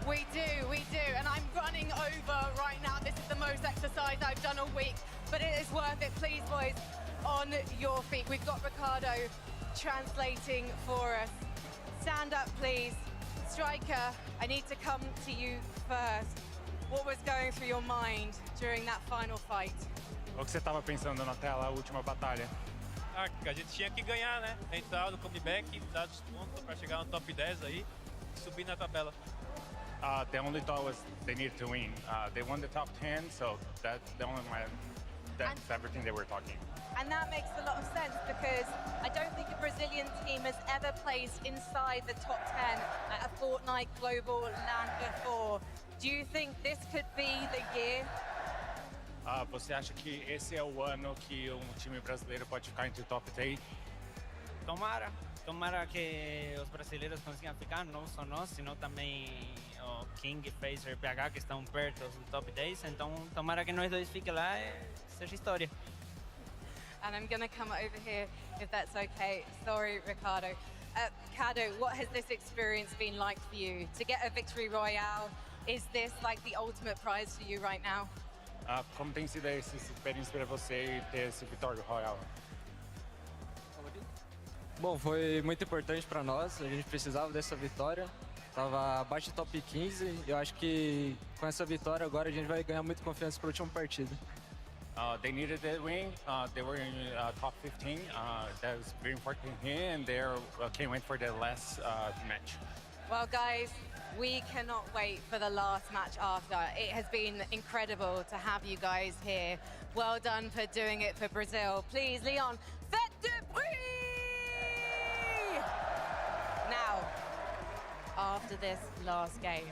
We do, and I'm running over right now. This is the most exercise I've done all week, but it is worth it. Please, boys, on your feet. We've got Ricardo translating for us. Stand up, please. Striker, I need to come to you first. What was going through your mind during that final fight? O que você estava pensando naquela última batalha? A gente tinha que ganhar, né? Entrar no comeback, dar desconto para chegar no top 10 aí e subir na tabela. The only thought was they needed to win. They won the top 10, so that's the only that's everything they were talking. And that makes a lot of sense because I don't think a Brazilian team has ever placed inside the top 10 at a Fortnite Global LAN before. Do you think this could be the year? Você acha que esse é o ano que um time brasileiro pode ficar entre o top 10? Tomara que os brasileiros consigam ficar, não só nós, sino também o King, Phaser, PH, que estão perto do top 10. Então, tomara que nós dois fiquem lá e seja história. And I'm going to come over here, if that's okay. Sorry, Ricardo. Kado, what has this experience been like for you? To get a victory royale, is this like the ultimate prize for you right now? Como tem sido essa experiência para você ter esse vitória royal? Bom, foi muito importante para nós, a gente precisava dessa vitória. Tava abaixo do top 15 e eu acho que com essa vitória agora a gente vai ganhar muita confiança para a última partida. They needed that win. They were in top 15. That was very important here, and they can't wait for the last match. Well, guys, we cannot wait for the last match after. It has been incredible to have you guys here. Well done for doing it for Brazil. Please, Leon, faites du bruit! Now, after this last game,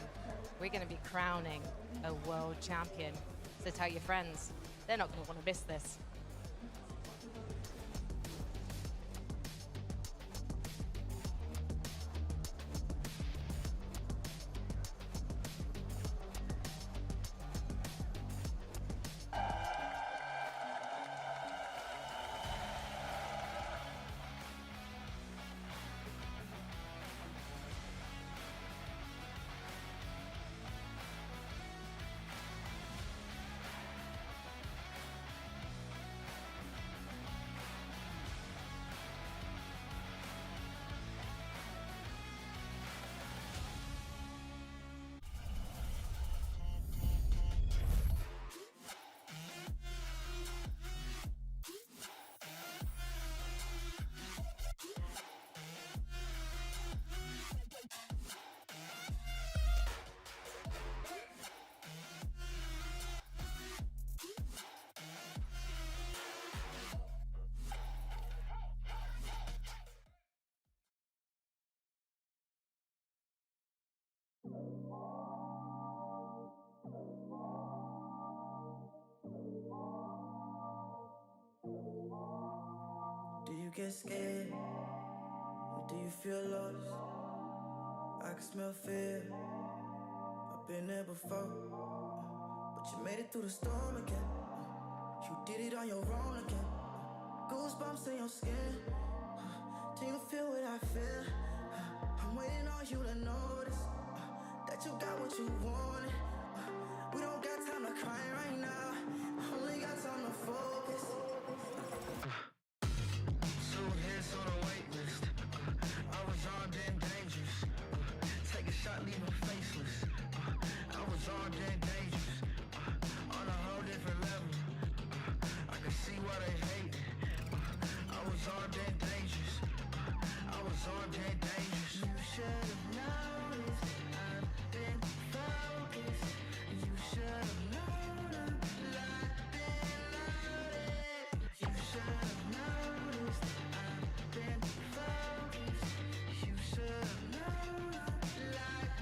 we're going to be crowning a world champion. So tell your friends, they're not going to want to miss this. Do you get scared? Do you feel lost? I can smell fear. I've been there before, but you made it through the storm again. You did it on your own again. Goosebumps in your skin. Do you feel what I feel? I'm waiting on you to notice that you got what you wanted. We don't got time to cry right now. Only got time to focus. Hits on a wait list. I was armed and dangerous. Take a shot, leave them faceless. I was armed and dangerous. On a whole different level. I can see why they hate it. I was armed and dangerous. I was armed and dangerous. You should have noticed. I've been focused. You should have known I'm locked and loaded. You should have noticed. Been focused. You should know I'm locked and loaded.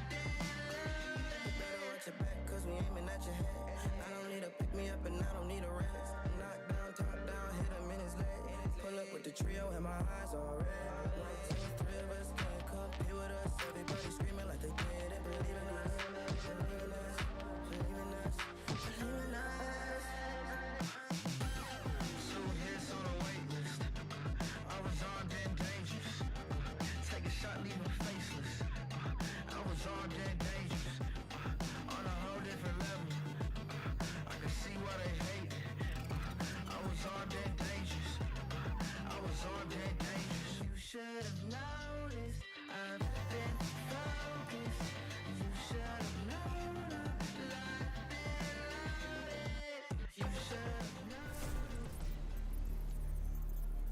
Better watch your back, cause we aiming at your head. I don't need to pick me up and I don't need a rest. Knock down, top down, hit him in his leg. Pull up with the trio and my eyes all red. 1, 2, 3 of us can't compete with us. Everybody screaming like they did and believe in us. Believe in us, believe in us, believe in us. 2 hits on a wait list. I was armed and dangerous. Take a shot, leave them faceless. I was armed and dangerous. On a whole different level. I can see why they hate it. I was armed and dangerous. I was armed and dangerous. You should have noticed. I've been focused. You should have known I'm locked and loaded. You should have known.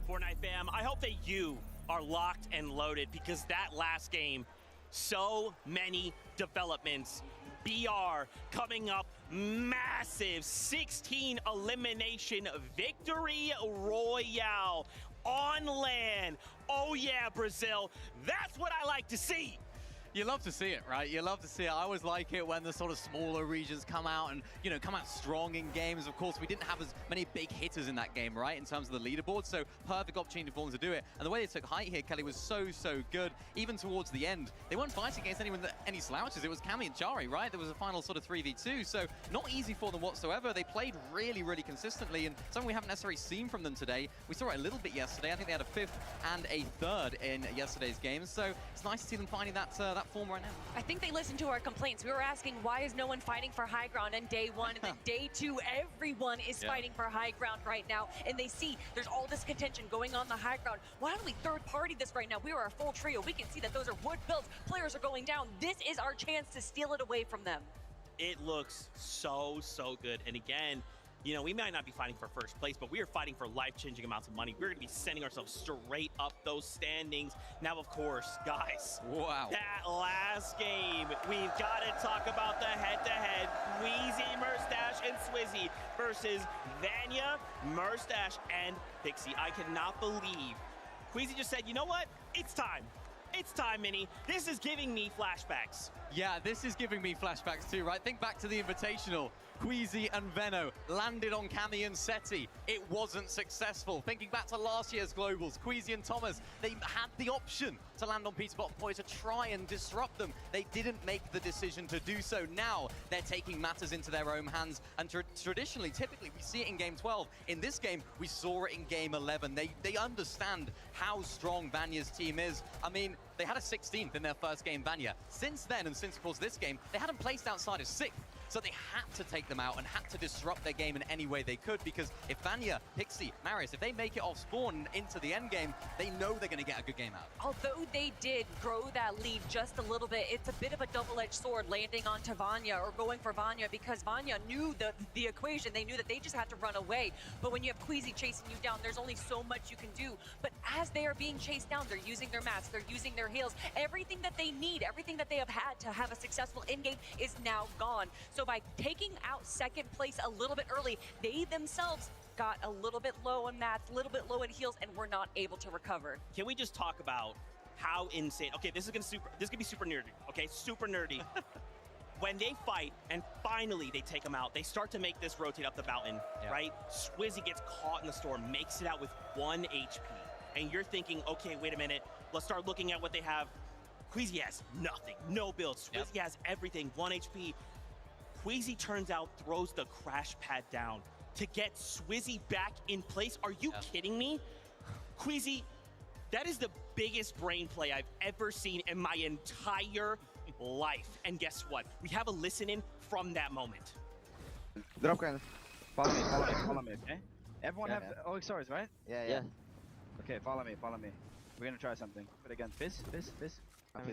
Fortnite fam, I hope that you are locked and loaded because that last game, so many developments. BR coming up massive 16 elimination victory royale on LAN. Oh yeah, Brazil, that's what I like to see. You love to see it, right? You love to see it. I always like it when the sort of smaller regions come out and, you know, come out strong in games. Of course, we didn't have as many big hitters in that game, right, in terms of the leaderboard, so perfect opportunity for them to do it. And the way they took height here, Kelly, was so good. Even towards the end, they weren't fighting against anyone any slouches. It was Cammy and Chari, right? There was a final sort of 3v2, so not easy for them whatsoever. They played really consistently, and something we haven't necessarily seen from them today. We saw it a little bit yesterday. I think they had a 5th and a 3rd in yesterday's game, so it's nice to see them finding that form right now. I think they listened to our complaints. We were asking, why is no one fighting for high ground on day 1? And then day 2, everyone is fighting for high ground right now. And they see there's all this contention going on the high ground. Why don't we third party this right now? We are a full trio. We can see that those are wood builds. Players are going down. This is our chance to steal it away from them. It looks so good. And again, you know, we might not be fighting for first place, but we are fighting for life-changing amounts of money. We're going to be sending ourselves straight up those standings. Now, of course, guys, wow, that last game, we've got to talk about the head-to-head. Queasy, Merstache, and Swizzy versus Vanya, Merstache, and Pixie. I cannot believe Queasy just said, you know what? It's time. It's time, Mini. This is giving me flashbacks. Yeah, this is giving me flashbacks too, right? Think back to the Invitational. Queasy and Venno landed on Cammy and Seti. It wasn't successful. Thinking back to last year's Globals, Queasy and Thomas, they had the option to land on Peter Bottom Boy to try and disrupt them. They didn't make the decision to do so. Now they're taking matters into their own hands. And traditionally, typically, we see it in Game 12. In this game, we saw it in Game 11. They understand how strong Vanya's team is. I mean, they had a 16th in their first game, Vanya. Since then, and since, of course, this game, they hadn't placed outside of 6th. So they had to take them out and had to disrupt their game in any way they could, because if Vanya, Pixie, Marius, if they make it off spawn into the end game, they know they're going to get a good game out. Although they did grow that lead just a little bit, it's a bit of a double-edged sword landing onto Vanya or going for Vanya, because Vanya knew the equation. They knew that they just had to run away. But when you have Queasy chasing you down, there's only so much you can do. But as they are being chased down, they're using their mats, they're using their heals. Everything that they need, everything that they have had to have a successful end game is now gone. So by taking out second place a little bit early, they themselves got a little bit low on mats, a little bit low in heals, and were not able to recover. Can we just talk about how insane? Okay, this is gonna be super nerdy. Okay, super nerdy. When they fight and finally they take them out, they start to make this rotate up the mountain, right? Swizzy gets caught in the storm, makes it out with 1 HP, and you're thinking, okay, wait a minute, let's start looking at what they have. Queasy has nothing, no build. Swizzy has everything, 1 HP. Queasy turns out, throws the crash pad down to get Swizzy back in place. Are you kidding me? Queasy, that is the biggest brain play I've ever seen in my entire life. And guess what? We have a listen in from that moment. Drop guns. Follow me, okay? Everyone have OXRs, right? Yeah. Okay, follow me. We're gonna try something. But again, fizz.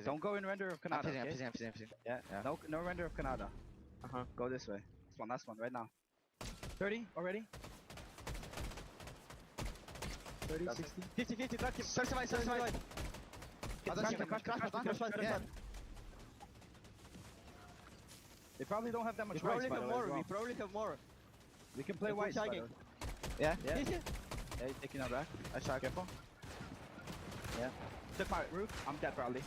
Don't go in render of Canada. I'm fizzing. Yeah. No render of Canada. Go this way. Last one, right now. 30 already. 30, 60, 50, crack him. Survive. Crash. They probably don't have that much rice, by the way. We probably have more. We can play white. Yeah, taking our back. I shot. Careful. Yeah. Took my roof. I'm dead, probably.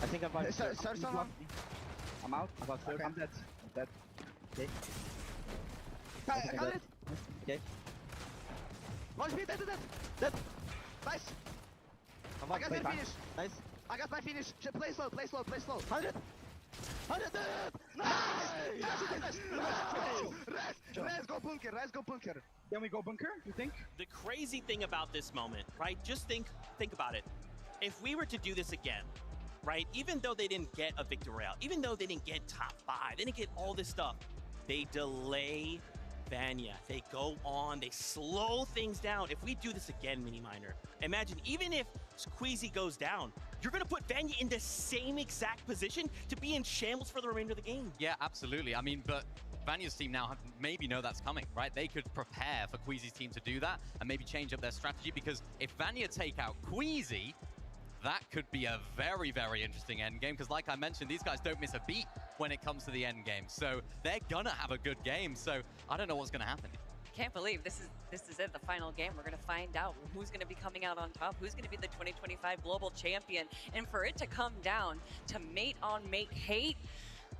I think I'm about to. I'm out. Okay. I'm dead. Okay. I got it. Okay. Launch me, dead. Nice. I got my finish. Nice. I got my finish. Play slow. 100. Nice. Let's go bunker. Can we go bunker, you think? The crazy thing about this moment, right? Just think about it. If we were to do this again, right? Even though they didn't get a victory royale, even though they didn't get top 5, they didn't get all this stuff, they delay Vanya. They go on, they slow things down. If we do this again, Mini Miner, imagine even if Queasy goes down, you're gonna put Vanya in the same exact position to be in shambles for the remainder of the game. Yeah, absolutely. I mean, but Vanya's team now maybe know that's coming, right? They could prepare for Queasy's team to do that and maybe change up their strategy, because if Vanya take out Queasy, that could be a very, very interesting end game, because like I mentioned, these guys don't miss a beat when it comes to the end game. So they're gonna have a good game. So I don't know what's gonna happen. Can't believe this is it, the final game. We're gonna find out who's gonna be coming out on top, who's gonna be the 2025 global champion. And for it to come down to mate on mate hate,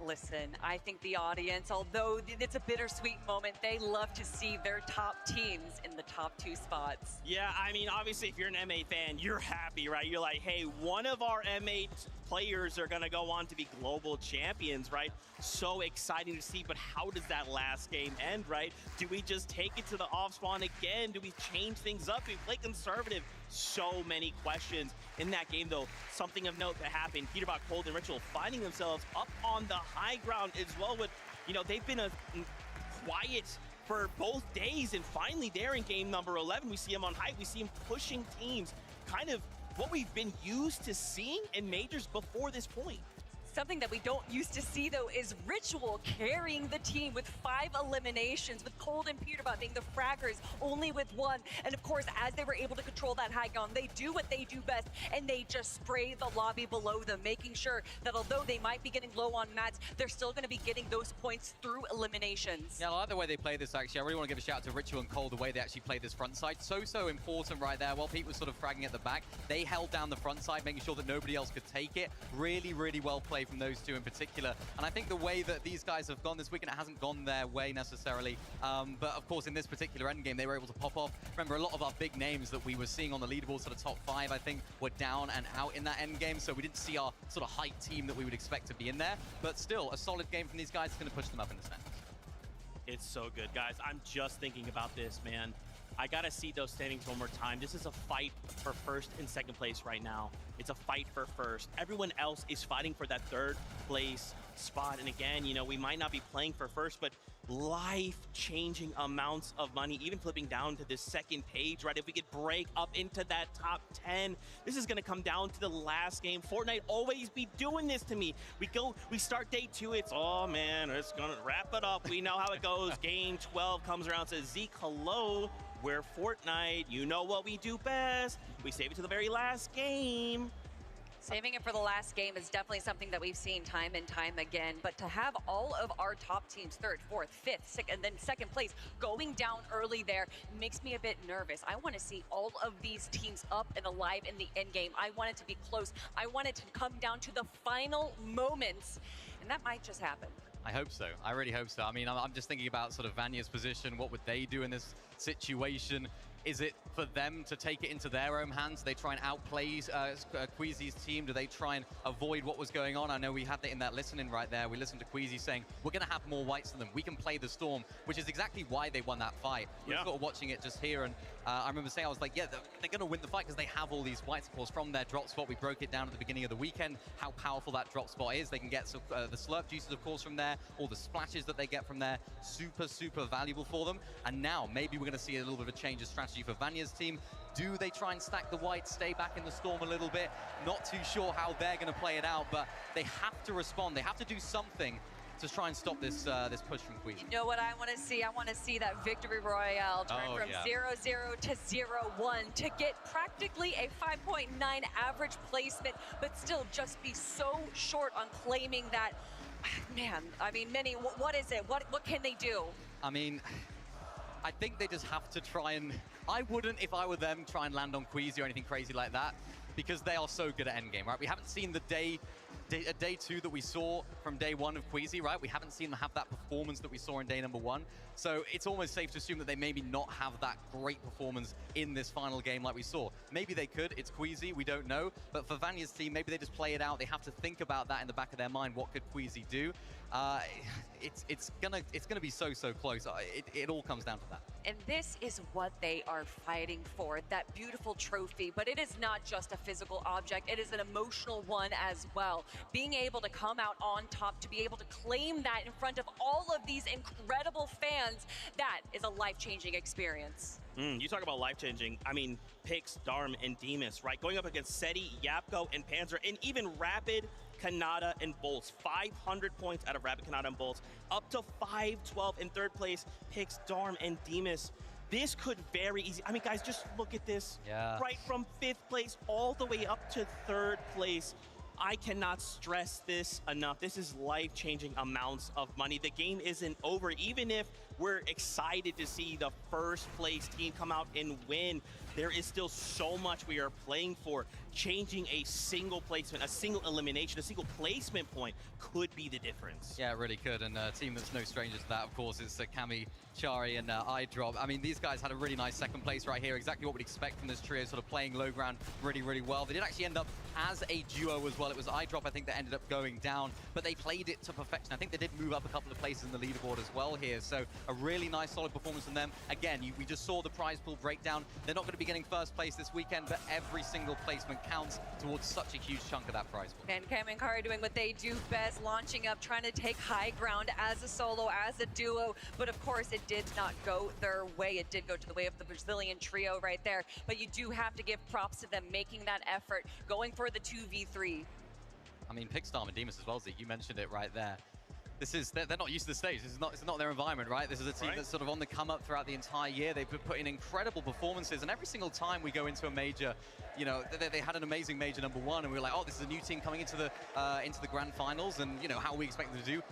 listen, I think the audience, although it's a bittersweet moment, they love to see their top teams in the top 2 spots. Yeah, I mean, obviously, if you're an M8 fan, you're happy, right? You're like, hey, one of our M8 players are going to go on to be global champions, right? So exciting to see, but how does that last game end, right? Do we just take it to the off spawn again? Do we change things up? Do we play conservative? So many questions in that game, though. Something of note that happened, Peterbot, Cold, and Ritual finding themselves up on the high ground as well with, you know, they've been quiet for both days, and finally there in game number 11, we see him on height, we see him pushing teams, kind of what we've been used to seeing in majors before this point. Something that we don't used to see, though, is Ritual carrying the team with 5 eliminations, with Cold and Peterbot being the fraggers only with 1. And of course, as they were able to control that high ground, they do what they do best, and they just spray the lobby below them, making sure that although they might be getting low on mats, they're still going to be getting those points through eliminations. Yeah, I like the way they play this, actually. I really want to give a shout out to Ritual and Cole, the way they actually play this front side. So important right there. While Pete was sort of fragging at the back, they held down the front side, making sure that nobody else could take it. Really, really well played from those two in particular. And I think the way that these guys have gone this weekend, it hasn't gone their way necessarily. But of course, in this particular endgame, they were able to pop off. Remember, a lot of our big names that we were seeing on the leaderboard, sort of top 5, I think, were down and out in that endgame. So we didn't see our sort of height team that we would expect to be in there. But still, a solid game from these guys is going to push them up in the standings. It's so good, guys. I'm just thinking about this, man. I gotta see those standings one more time. This is a fight for first and second place right now. It's a fight for first. Everyone else is fighting for that third place spot. And again, you know, we might not be playing for first, but life-changing amounts of money, even flipping down to this second page, right? If we could break up into that top 10, this is gonna come down to the last game. Fortnite always be doing this to me. We start day 2, it's, oh man, it's gonna wrap it up. We know how it goes. Game 12 comes around, says, Zeke, hello. We're Fortnite, you know what we do best. We save it to the very last game. Saving it for the last game is definitely something that we've seen time and time again, but to have all of our top teams, 3rd, 4th, 5th, and then 2nd place, going down early there makes me a bit nervous. I want to see all of these teams up and alive in the end game. I want it to be close. I want it to come down to the final moments, and that might just happen. I hope so. I really hope so. I mean, I'm just thinking about sort of Vanya's position. What would they do in this situation? Is it for them to take it into their own hands? Do they try and outplay Queasy's team? Do they try and avoid what was going on? I know we had that in that listening right there. We listened to Queasy saying, we're going to have more whites than them. We can play the Storm, which is exactly why they won that fight. Yeah. We're sort of watching it just here, and I remember saying, I was like, yeah, they're going to win the fight because they have all these whites, of course, from their drop spot. We broke it down at the beginning of the weekend, how powerful that drop spot is. They can get the slurp juices, of course, from there, all the splashes that they get from there. Super, super valuable for them. And now, maybe we're going to see a little bit of a change of strategy for Vanya's team. Do they try and stack the whites, stay back in the Storm a little bit? Not too sure how they're going to play it out, but they have to respond. They have to do something to try and stop this this push from Queen. You know what I want to see? I want to see that victory royale turn from 0-0 to 0-1 to get practically a 5.9 average placement, but still just be so short on claiming that. Man, I mean, Minnie, what is it? What can they do? I mean, I think they just have to try and... I wouldn't, if I were them, try and land on Queasy or anything crazy like that, because they are so good at endgame, right? We haven't seen the day 2 that we saw from day 1 of Queasy, right? We haven't seen them have that performance that we saw in day number 1. So it's almost safe to assume that they maybe not have that great performance in this final game like we saw. Maybe they could, it's Queasy, we don't know. But for Vanya's team, maybe they just play it out. They have to think about that in the back of their mind. What could Queasy do? It's gonna be so close. It all comes down to that. And this is what they are fighting for, that beautiful trophy. But it is not just a physical object, it is an emotional one as well. Being able to come out on top, to be able to claim that in front of all of these incredible fans, that is a life-changing experience. You talk about life-changing. I mean, Pix, Darm, and Demus, right? Going up against Seti, Yapko, and Panzer, and even Rapid, Kanata, and Bolts. 500 points out of Rapid, Kanata, and Bolts. Up to 512 in 3rd place, Pix, Darm, and Demus. This could very easy. I mean, guys, just look at this. Yeah. Right from 5th place all the way up to 3rd place. I cannot stress this enough. This is life-changing amounts of money. The game isn't over. Even if we're excited to see the first place team come out and win, there is still so much we are playing for. Changing a single placement, a single elimination, a single placement point could be the difference. Yeah, it really could. And a team that's no stranger to that, of course, is Kami, Chari, and iDrop. I mean, these guys had a really nice 2nd place right here. Exactly what we'd expect from this trio, sort of playing low ground really, really well. They did actually end up as a duo as well. It was iDrop, I think, that ended up going down, but they played it to perfection. I think they did move up a couple of places in the leaderboard as well here. So a really nice, solid performance from them. Again, we just saw the prize pool breakdown. They're not going to be getting 1st place this weekend, but every single placement counts towards such a huge chunk of that prize pool. And Cam and Kari doing what they do best, launching up, trying to take high ground as a solo, as a duo. But of course, it did not go their way. It did go to the way of the Brazilian trio right there. But you do have to give props to them making that effort, going for the 2v3. I mean, Pickstorm and Demus as well, Zeke, you mentioned it right there. They're not used to the stage. It's not their environment, right? This is a team that's sort of on the come up throughout the entire year. They've been putting incredible performances, and every single time we go into a major, you know, they had an amazing major #1, and we were like, oh, this is a new team coming into the grand finals, and you know, how are we expect them to do?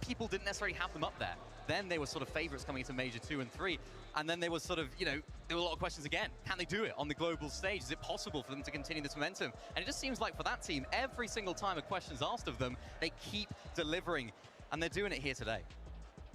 People didn't necessarily have them up there. Then they were sort of favorites coming into major 2 and 3, and then there was sort of, you know, there were a lot of questions again. Can they do it on the global stage? Is it possible for them to continue this momentum? And it just seems like for that team, every single time a question's asked of them, they keep delivering. And they're doing it here today.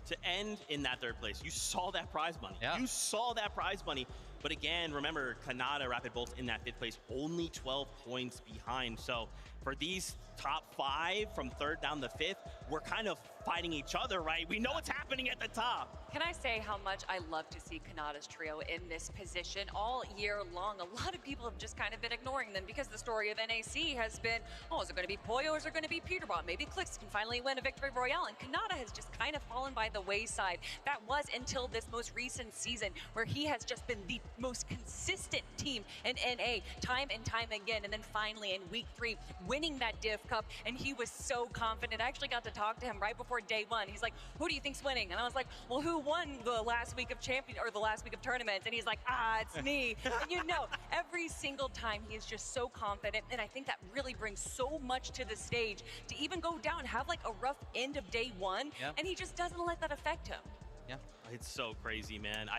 To end in that 3rd place, you saw that prize money. Yeah. You saw that prize money. But again, remember, Kanata, Rapid Bolts in that 5th place, only 12 points behind. So for these top 5 from 3rd down to 5th, we're kind of fighting each other, right? We know what's happening at the top. Can I say how much I love to see Kanata's trio in this position all year long? A lot of people have just kind of been ignoring them because the story of NAC has been, oh, is it going to be Poyo or is it going to be Peterbot? Maybe Clix can finally win a victory royale, and Kanata has just kind of fallen by the wayside. That was until this most recent season where he has just been the most consistent team in NA time and time again, and then finally in week 3 winning that Div Cup, and he was so confident. I actually got to talk to him right before day 1. He's like, who do you think's winning? And I was like, well, who won the last week of the last week of tournaments? And he's like, it's me. And you know, every single time he is just so confident, and I think that really brings so much to the stage to even go down, have like a rough end of day 1, and he just doesn't let that affect him. Yeah, it's so crazy, man.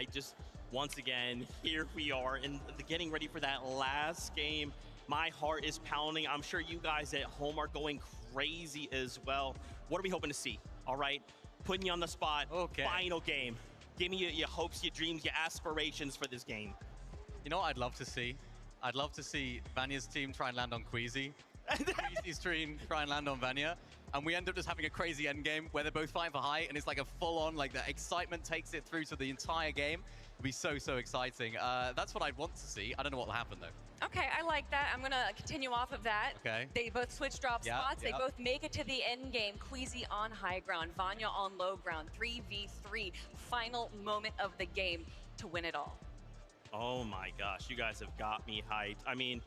Once again, here we are in getting ready for that last game. My heart is pounding. I'm sure you guys at home are going crazy as well. What are we hoping to see? All right, putting you on the spot. Okay. Final game. Give me your hopes, your dreams, your aspirations for this game. You know what I'd love to see? I'd love to see Vanya's team try and land on Queasy. Queasy's team try and land on Vanya. And we end up just having a crazy end game where they're both fighting for height, and it's like a full-on, like the excitement takes it through to the entire game. It'll be so, so exciting. That's what I'd want to see. I don't know what will happen, though. Okay, I like that. I'm going to continue off of that. Okay. They both switch drop spots. They both make it to the end game. Queasy on high ground, Vanya on low ground. 3v3, final moment of the game to win it all. Oh my gosh, you guys have got me hyped. I mean,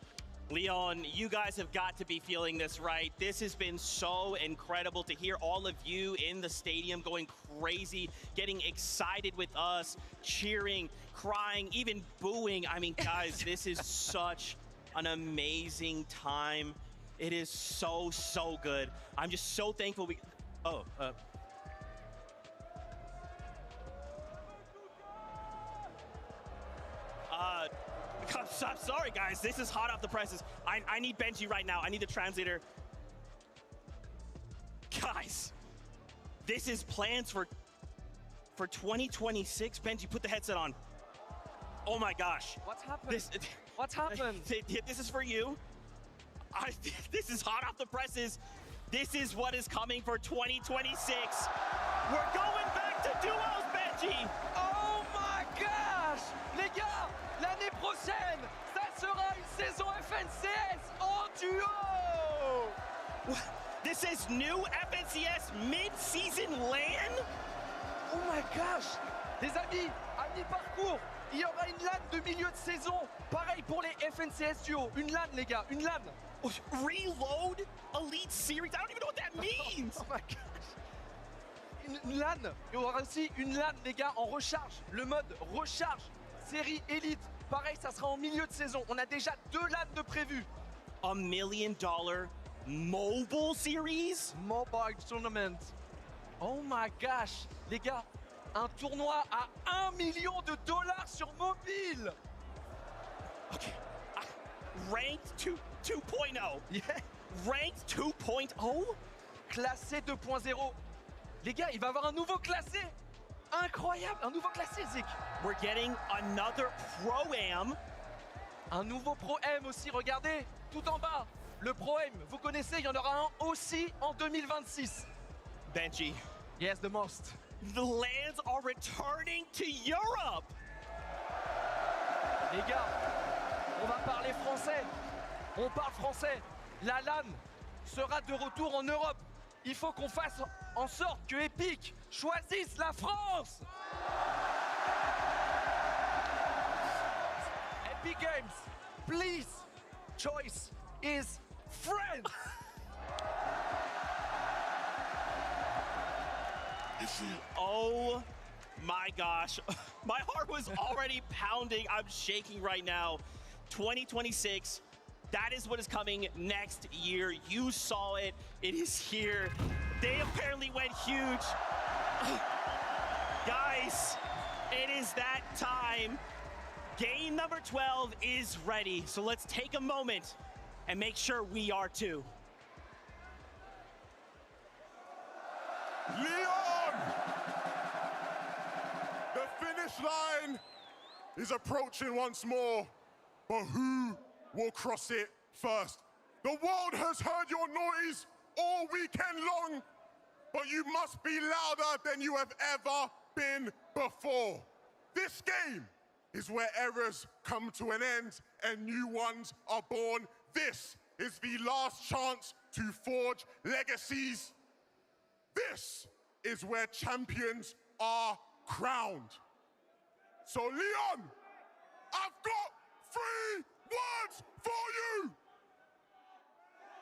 Leon, you guys have got to be feeling this, right? This has been so incredible to hear all of you in the stadium going crazy, getting excited with us, cheering, crying, even booing. I mean, guys, this is such an amazing time. It is so, so good. I'm just so thankful we... I'm sorry, guys. This is hot off the presses. I need Benji right now. I need the translator. Guys, this is plans for 2026. Benji, put the headset on. Oh my gosh. What's happened? What's happened? This is for you. This is hot off the presses. This is what is coming for 2026. We're going back to duos, Benji. Oh my gosh! Les gars, l'année prochaine, ça sera une saison FNCS en duo! This is new FNCS mid-season LAN? Oh my gosh! Les amis, à mi-parcours, il y aura une LAN de milieu de saison. Pareil pour les FNCS duo. Une LAN, les gars, une LAN. Reload Elite Series? I don't even know what that means! Oh my gosh! Une LAN. Il y aura aussi une LAN, les gars, en recharge. Le mode recharge. Série Elite. Pareil, ça sera en milieu de saison. On a déjà 2 LAN de prévues. $1 million mobile series? Mobile tournament. Oh my gosh. Les gars, un tournoi à $1 million sur mobile. Okay. Ranked 2.0. Yeah. Ranked 2.0? Classé 2.0. Les gars, il va y avoir un nouveau classé. Incroyable, un nouveau classé, Zik. We're getting another Pro-Am. Un nouveau Pro-Am aussi, regardez, tout en bas. Le Pro-Am, vous connaissez, il y en aura un aussi en 2026. Benji. Yes, the most. The LANs are returning to Europe. Les gars, on va parler français. On parle français. La LAN sera de retour en Europe. Il faut qu'on fasse en sorte que Epic choisisse la France. Epic Games, please, choice is France. Oh my gosh. My heart was already pounding. I'm shaking right now. 2026, that is what is coming next year. You saw it. It is here. They apparently went huge. Guys, it is that time. Game number 12 is ready. So let's take a moment and make sure we are too. Leon! The finish line is approaching once more, but who will cross it first? The world has heard your noise all weekend long, but you must be louder than you have ever been before. This game is where errors come to an end and new ones are born. This is the last chance to forge legacies. This is where champions are crowned. So Leon, I've got 3 words for you.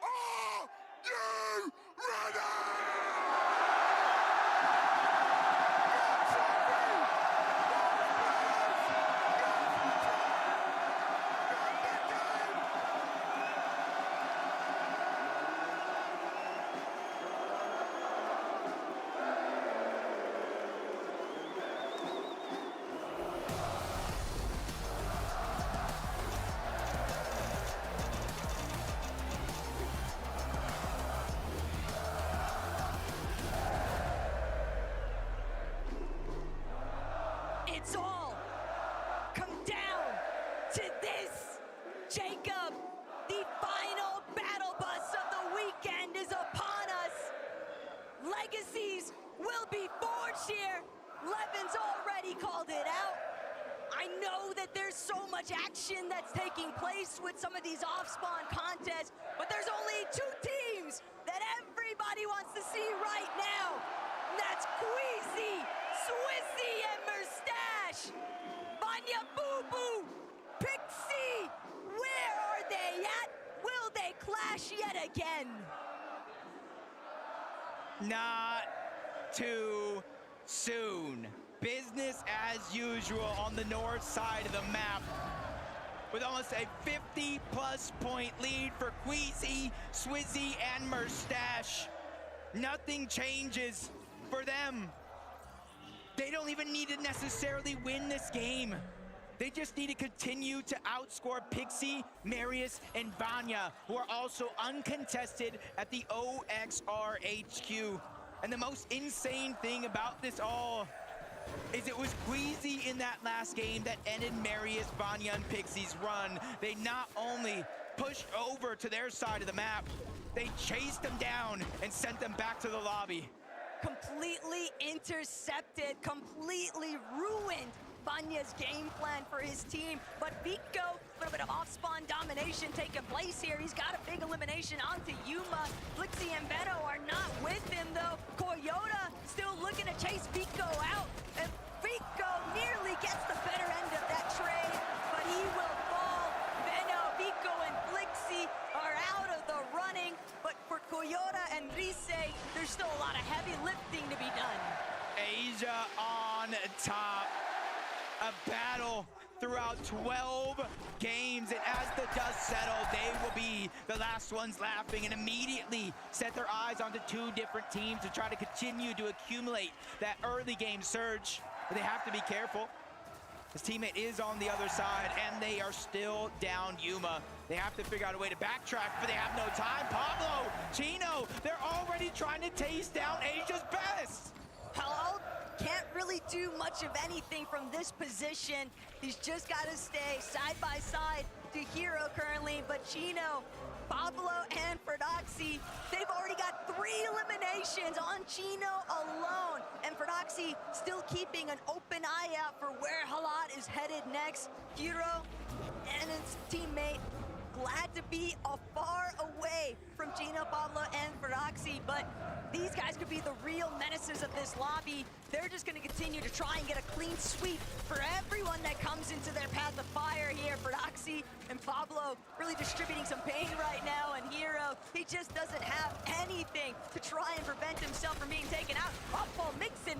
Are you ready? It's all come down to this. Jacob, the final battle bus of the weekend is upon us. Legacies will be forged here. Levin's already called it out. I know that there's so much action that's taking place with some of these off-spawn contests, but there's only 2 teams that everybody wants to see right now. And that's Queasy, Swissy, and Mustache. Vanya Boo Boo, Pixie, where are they at? Will they clash yet again? Not too soon. Business as usual on the north side of the map, with almost a 50-plus point lead for Queasy, Swizzy, and Mustache. Nothing changes for them. They don't even need to necessarily win this game. They just need to continue to outscore Pixie, Marius, and Vanya, who are also uncontested at the OXR HQ. And the most insane thing about this all is it was Queasy in that last game that ended Marius, Vanya, and Pixie's run. They not only pushed over to their side of the map, they chased them down and sent them back to the lobby. Completely intercepted, completely ruined Vanya's game plan for his team. But Vico, a little bit of off-spawn domination taking place here. He's got a big elimination onto Yuma. Flixie and Beto are not with him, though. Coyota still looking to chase Vico out. And Vico nearly gets the better end of that trade, but he will fall. Beno, Vico, and Flixie are out of the running. But for Coyota and Rise, there's still a lot of heavy lifting to be done. Asia on top. A battle throughout 12 games, and as the dust settles, they will be the last ones laughing and immediately set their eyes onto 2 different teams to try to continue to accumulate that early game surge. But they have to be careful. His teammate is on the other side, and they are still down Yuma. They have to figure out a way to backtrack, but they have no time. Pablo, Chino, they're already trying to taste down Asia's best. Hello? Can't really do much of anything from this position. He's just got to stay side by side to Hero currently, but Chino, Pablo, and Ferdoxy, they've already got 3 eliminations on Chino alone. And Ferdoxy still keeping an open eye out for where Halat is headed next. Hero and his teammate glad to be far away from Chino, Pablo, and Ferdoxy, but these guys could be the real menaces of this lobby. They're just going to continue to try and get a clean sweep for everyone that comes into their path of fire here. Ferdoxy and Pablo really distributing some pain right now, and Hero, he just doesn't have anything to try and prevent himself from being taken out. Paul Mixon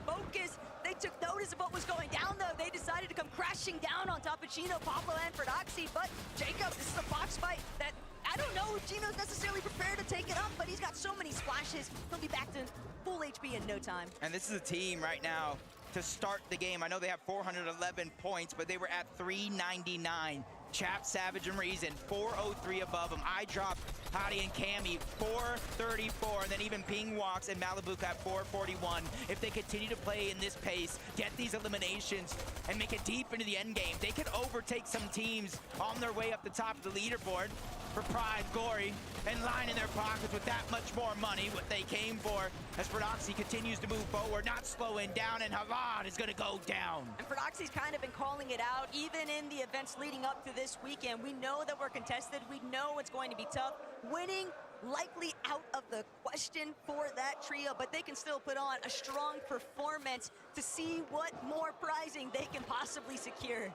Cappuccino, Pablo, and Fortnite, but Jacob, this is a box fight that I don't know if Gino's necessarily prepared to take it up, but he's got so many splashes. He'll be back to full HP in no time. And this is a team right now to start the game. I know they have 411 points, but they were at 399. Chap, Savage, and Reason, 403 above them. I dropped Hadi and Cammy, 434, and then even Ping Walks and Malibu at 441. If they continue to play in this pace, get these eliminations, and make it deep into the end game, they could overtake some teams on their way up the top of the leaderboard for pride, glory, and line in their pockets with that much more money, what they came for, as Fortnite continues to move forward, not slowing down, and Halad is going to go down. And Fortnite's kind of been calling it out, even in the events leading up to this weekend. We know that we're contested. We know it's going to be tough. Winning likely out of the question for that trio, but they can still put on a strong performance to see what more prizing they can possibly secure.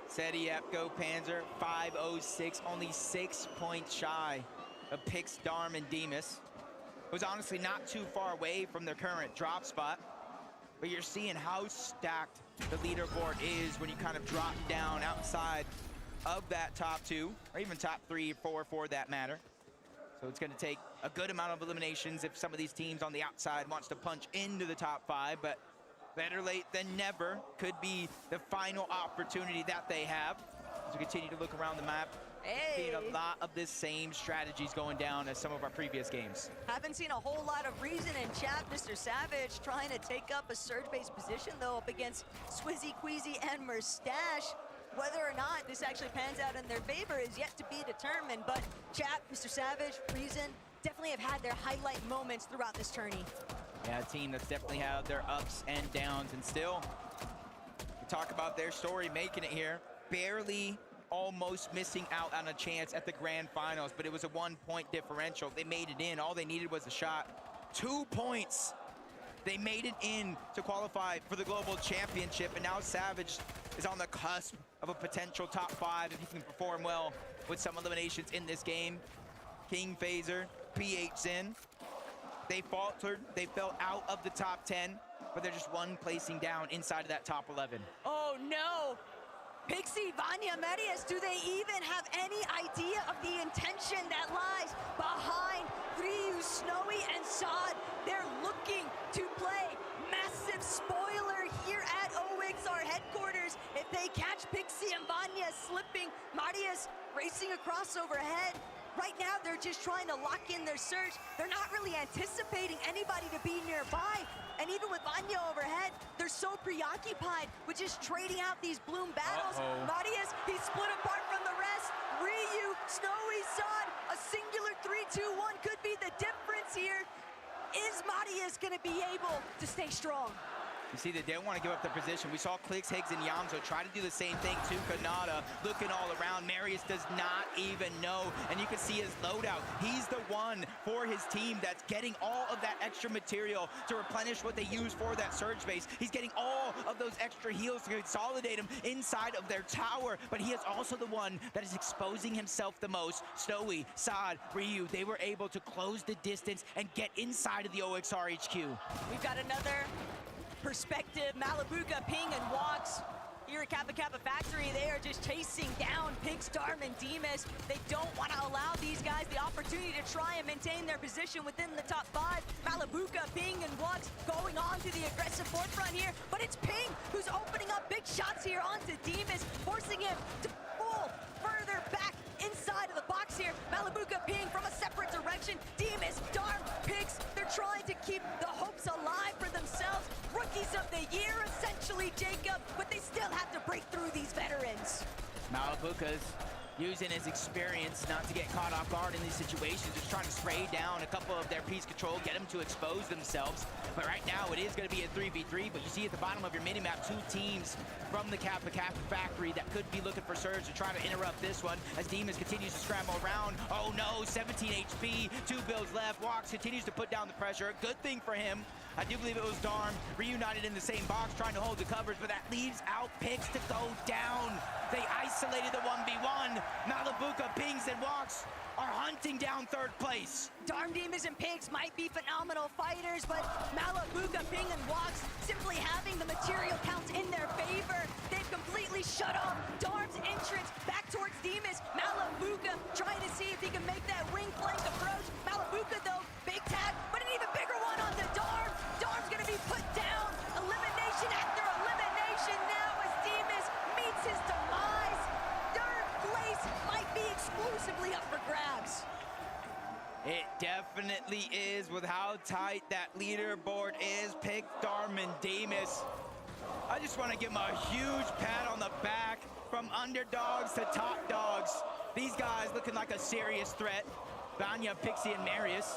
Seti, Go Panzer, 506, only 6 points shy of Pix, Darm, and Demas. It was honestly not too far away from their current drop spot, but you're seeing how stacked the leaderboard is when you kind of drop down outside of that top 2, or even top 3 or 4 for that matter. So it's going to take a good amount of eliminations if some of these teams on the outside wants to punch into the top 5, but better late than never could be the final opportunity that they have. As we continue to look around the map, seeing a lot of the same strategies going down as some of our previous games. Haven't seen a whole lot of reason in chat. Mr. Savage trying to take up a surge-based position, though, up against Swizzy, Queasy, and Merstache. Whether or not this actually pans out in their favor is yet to be determined, but chat, Mr. Savage, Reason, definitely have had their highlight moments throughout this tourney. Yeah, a team that's definitely had their ups and downs, and still, we talk about their story making it here. Barely, almost missing out on a chance at the grand finals, but it was a 1-point differential. They made it in. All they needed was a shot. 2 points. They made it in to qualify for the global championship, and now Savage is on the cusp of a potential top 5 if he can perform well with some eliminations in this game. King Phaser, PH Sin. They faltered, they fell out of the top 10, but they're just one placing down inside of that top 11. Oh no! Pixie, Vanya, Marius, do they even have any idea of the intention that lies behind Ryu, Snowy, and Sod? They're looking to play massive spoiler here at OXR headquarters. If they catch Pixie and Vanya slipping, Marius racing across overhead. Right now, they're just trying to lock in their search. They're not really anticipating anybody to be nearby. And even with Vanya overhead, they're so preoccupied with just trading out these bloom battles. Marius, he's split apart from the rest. Ryu, Snowy, Sod, a singular 3-2-1 could be the difference here. Is Marius gonna be able to stay strong? You see, they didn't want to give up their position. We saw Clicks, Higgs, and Yamzo try to do the same thing to Kanata, looking all around. Marius does not even know, and you can see his loadout. He's the one for his team that's getting all of that extra material to replenish what they use for that surge base. He's getting all of those extra heals to consolidate him inside of their tower, but he is also the one that is exposing himself the most. Snowy, Sod, Ryu, they were able to close the distance and get inside of the OXR HQ. We've got another perspective. Malibuka, Ping, and Walks here at Kappa Kappa Factory. They are just chasing down Pix, Darm, and Demas. They don't want to allow these guys the opportunity to try and maintain their position within the top 5. Malibuka, Ping, and Walks going on to the aggressive forefront here, but it's Ping who's opening up big shots here onto Demas, forcing him to pull further back inside of the box here. Malibuka, Ping from a separate direction. Demas, Darm, Pix, they're trying to keep the hopes alive for themselves. Rookies of the year, essentially, Jacob, but they still have to break through these veterans. Malibuka's using his experience not to get caught off guard in these situations, just trying to spray down a couple of their piece control, get them to expose themselves. But right now, it is going to be a 3v3, but you see at the bottom of your minimap, 2 teams from the Kappa Kappa Factory that could be looking for Surge to try to interrupt this one as Demas continues to scramble around. Oh no, 17 HP, 2 builds left. Walks continues to put down the pressure. Good thing for him. I do believe it was Darm reunited in the same box trying to hold the covers, but that leaves out picks to go down. They isolated the 1v1. Malabuka, Pings, and Walks are hunting down third place. Darm Demons and Pigs might be phenomenal fighters, but Malabuka, Ping, and Walks simply having the material counts in their favor. They've completely shut off Darm's entrance back towards Demas. Malabuka trying to see if he can make that wing flank approach. Malabuka, though, big tag, but an even bigger one on the Darm. Darm's gonna be put down. Elimination after elimination now as Demas meets his demise. Third place might be exclusively up for grabs. It definitely is with how tight that leaderboard is. Pick Darm and Demas. I just want to give them a huge pat on the back from underdogs to top dogs. These guys looking like a serious threat. Vanya, Pixie, and Marius.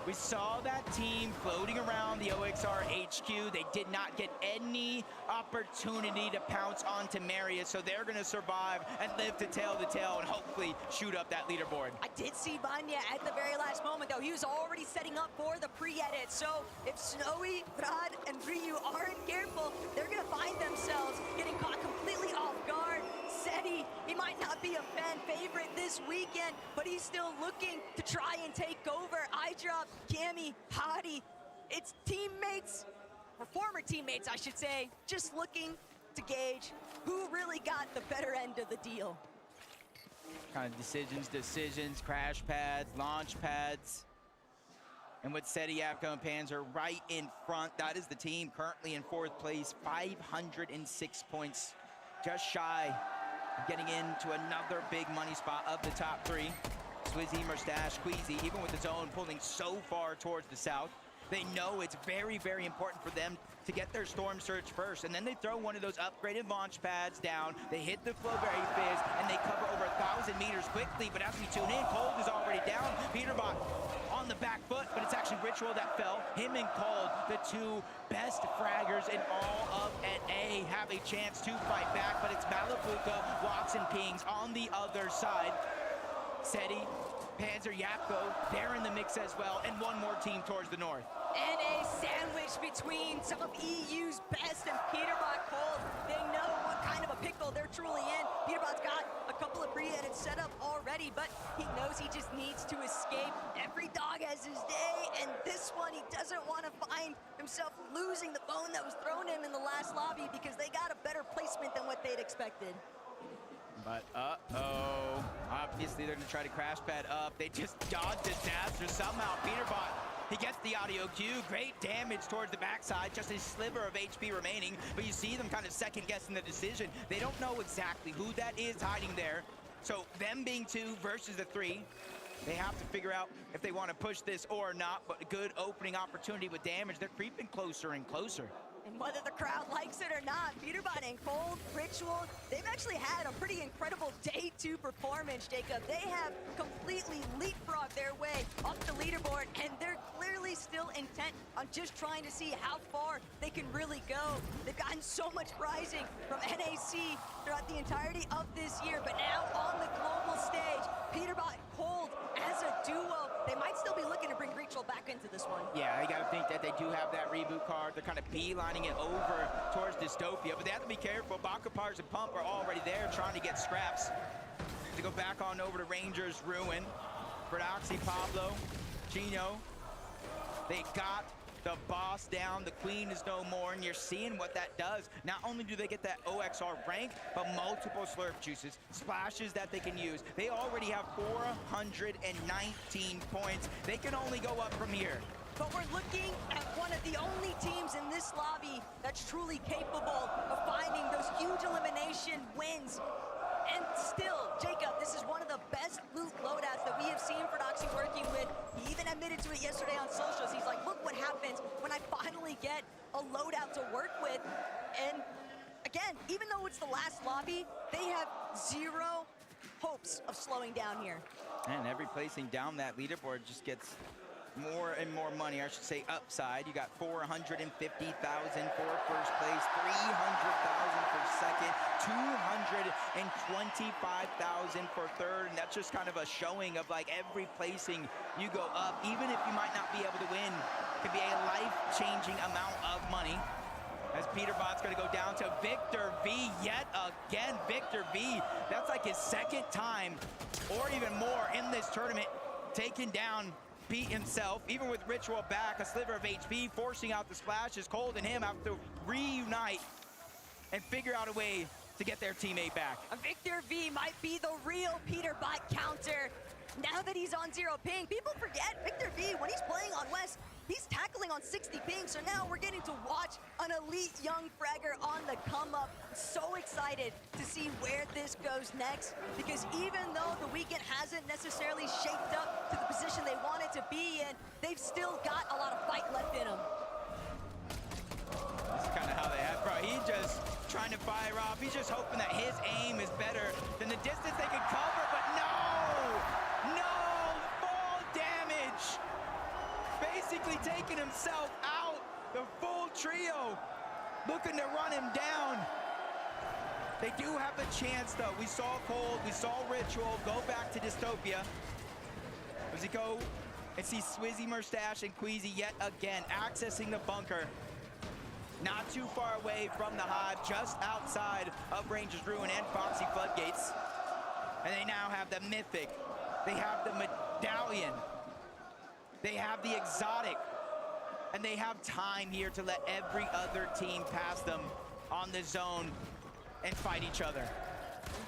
We saw that team floating around the OXR HQ. They did not get any opportunity to pounce onto Marius, so they're going to survive and live to tell the tale and hopefully shoot up that leaderboard. I did see Vanya at the very last moment, though. He was already setting up for the pre-edit, so if Snowy, Vrad, and Ryu aren't careful, they're going to find themselves getting caught completely off guard. Seti, he might not be a fan favorite this weekend, but he's still looking to try and take over. iDrop, Cammy, Hadi, it's teammates, or former teammates, I should say, just looking to gauge who really got the better end of the deal. Kind of decisions, crash pads, launch pads. And with Seti, Yapko, and Panzer right in front, that is the team currently in fourth place, 506 points, just shy of getting into another big money spot of the top three. Swizzy, Mustache, Queasy, even with the zone pulling so far towards the south, they know it's very, very important for them to get their Storm Surge first. And then they throw one of those upgraded launch pads down, they hit the Flowberry Fizz, and they cover over 1,000 meters quickly. But as we tune in, Cold is already down. Peterbot on the back foot, but it's actually Ritual that fell. Him and Cold, the two best fraggers in all of NA, have a chance to fight back, but it's Malabuka, Walks, and Pings on the other side. Seti, Panzer, Yapko, they're in the mix as well, and one more team towards the north. And a sandwich between some of EU's best and Peterbot Cold. They know what kind of a pickle they're truly in. Peterbot's got a couple of pre-edits set up already, but he knows he just needs to escape. Every dog has his day, and this one, he doesn't want to find himself losing the bone that was thrown him in the last lobby because they got a better placement than what they'd expected. But uh-oh, obviously they're gonna try to crash pad up. They just dodged disaster somehow. Peterbot, he gets the audio cue. Great damage towards the backside, just a sliver of HP remaining. But you see them kind of second guessing the decision. They don't know exactly who that is hiding there. So them being 2 versus the 3, they have to figure out if they want to push this or not. But a good opening opportunity with damage. They're creeping closer and closer. And whether the crowd likes it or not, Peterbot and Cold, Ritual, they've actually had a pretty incredible day 2 performance, Jacob. They have completely leapfrogged their way up the leaderboard, and they're clearly still intent on just trying to see how far they can really go. They've gotten so much prizing from NAC throughout the entirety of this year, but now on the global stage, Peterbot, Cold, as a duo, they might still be looking to bring Ritual back into this one. Yeah, you gotta think that they do have that reboot card. They're kind of beelining it over towards Dystopia, but they have to be careful. Bakapars and Pump are already there trying to get scraps. To go back on over to Rangers Ruin. Prodoxy, Pablo, Chino. They got the boss down. The queen is no more, and you're seeing what that does. Not only do they get that OXR rank, but multiple slurp juices, splashes that they can use. They already have 419 points. They can only go up from here. But we're looking at one of the only teams in this lobby that's truly capable of finding those huge elimination wins. And still, Jacob, this is one of the best loot loadouts that we have seen Prodoxy working with. He even admitted to it yesterday on socials. He's like, look what happens when I finally get a loadout to work with. And again, even though it's the last lobby, they have 0 hopes of slowing down here. And every placing down that leaderboard just gets more and more money, I should say upside. You got 450,000 for first place, 300,000 for second, 225,000 for third, and that's just kind of a showing of like every placing you go up, even if you might not be able to win, could be a life-changing amount of money. As Peterbot's gonna go down to Victor V yet again. Victor V, that's like his second time or even more in this tournament, taking down Pete himself, even with Ritual back, a sliver of HP, forcing out the splashes. Cold and him have to reunite and figure out a way to get their teammate back. Victor V might be the real Peterbot counter. Now that he's on 0 ping, people forget Victor V, when he's playing on West, he's tackling on 60 ping, so now we're getting to watch an elite young fragger on the come up. So excited to see where this goes next, because even though the weekend hasn't necessarily shaped up to the position they wanted to be in, they've still got a lot of fight left in them. This is kind of how they have, bro. He just trying to fire off. He's just hoping that his aim is better than the distance they can cover, but no! Fall damage! Basically taking himself out. The full trio looking to run him down. They do have a chance, though. We saw Cold, we saw Ritual go back to Dystopia. Does he go and see Swizzy, Mustache, and Queasy yet again accessing the bunker? Not too far away from the hive, just outside of Ranger's Ruin and Foxy Floodgates. And they now have the Mythic. They have the Medallion. They have the Exotic. And they have time here to let every other team pass them on the zone and fight each other.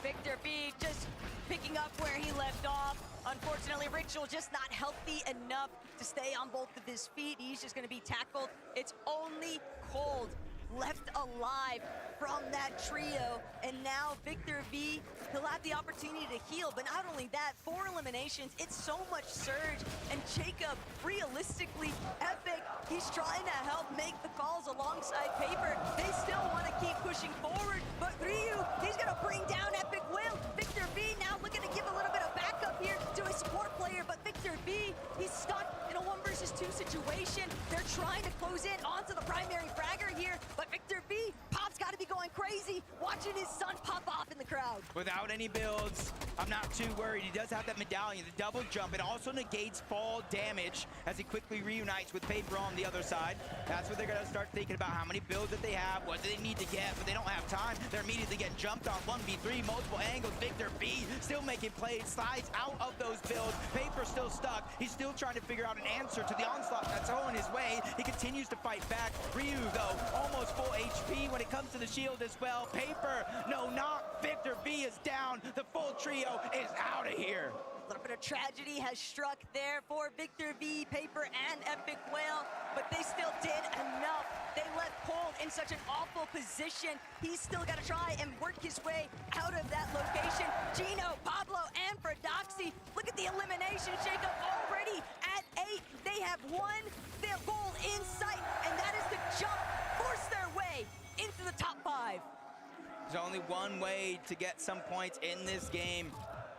Victor B just picking up where he left off. Unfortunately, Ritual just not healthy enough to stay on both of his feet. He's just gonna be tackled. It's only Cold left alive from that trio, and now Victor V, he'll have the opportunity to heal, but not only that, 4 eliminations, it's so much surge, and Jacob, realistically, Epic, he's trying to help make the calls alongside Paper. They still want to keep pushing forward, but Ryu, he's gonna bring down Epic Will. Victor V now looking to give a little bit of backup here to a support player, but Victor V, he's stuck in a 1 versus 2 situation. They're trying to close in onto the primary fragger here, but Victor V, Pop's got to be going crazy, watching his son pop off in the crowd. Without any builds, I'm not too worried. He does have that medallion, the double jump. It also negates fall damage as he quickly reunites with Paper on the other side. That's what they're going to start thinking about, how many builds that they have, what do they need to get, but they don't have time. They're immediately getting jumped on 1v3, multiple angles. Victor V still making plays, slides out of those builds. Paper still stuck. He's still trying to figure out an answer to the onslaught that's thrown his way. He continues to fight back. Ryu, though, almost full HP when it comes to the shield as well. Paper, no knock. Victor V is down. The full trio is out of here. A little bit of tragedy has struck there for Victor V, Paper, and Epic Whale, but they still did enough. They left Cold in such an awful position. He's still got to try and work his way out of that location. Gino, Pablo, and Fradoxy, look at the elimination. Jacob already at 8. They have won their goal in sight, and that is to jump, force their way into the top 5. There's only one way to get some points in this game.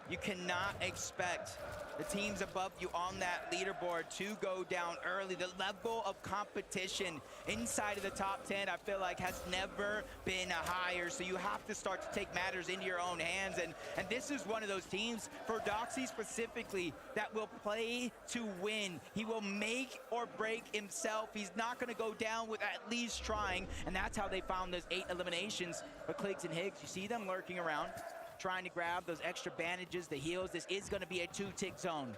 You cannot expect the teams above you on that leaderboard to go down early. The level of competition inside of the top 10, I feel like, has never been higher. So you have to start to take matters into your own hands. And this is one of those teams, for Doxy specifically, that will play to win. He will make or break himself. He's not going to go down with at least trying. And that's how they found those 8 eliminations. But Kligs and Higgs, you see them lurking around, trying to grab those extra bandages, the heals. This is going to be a 2-tick zone.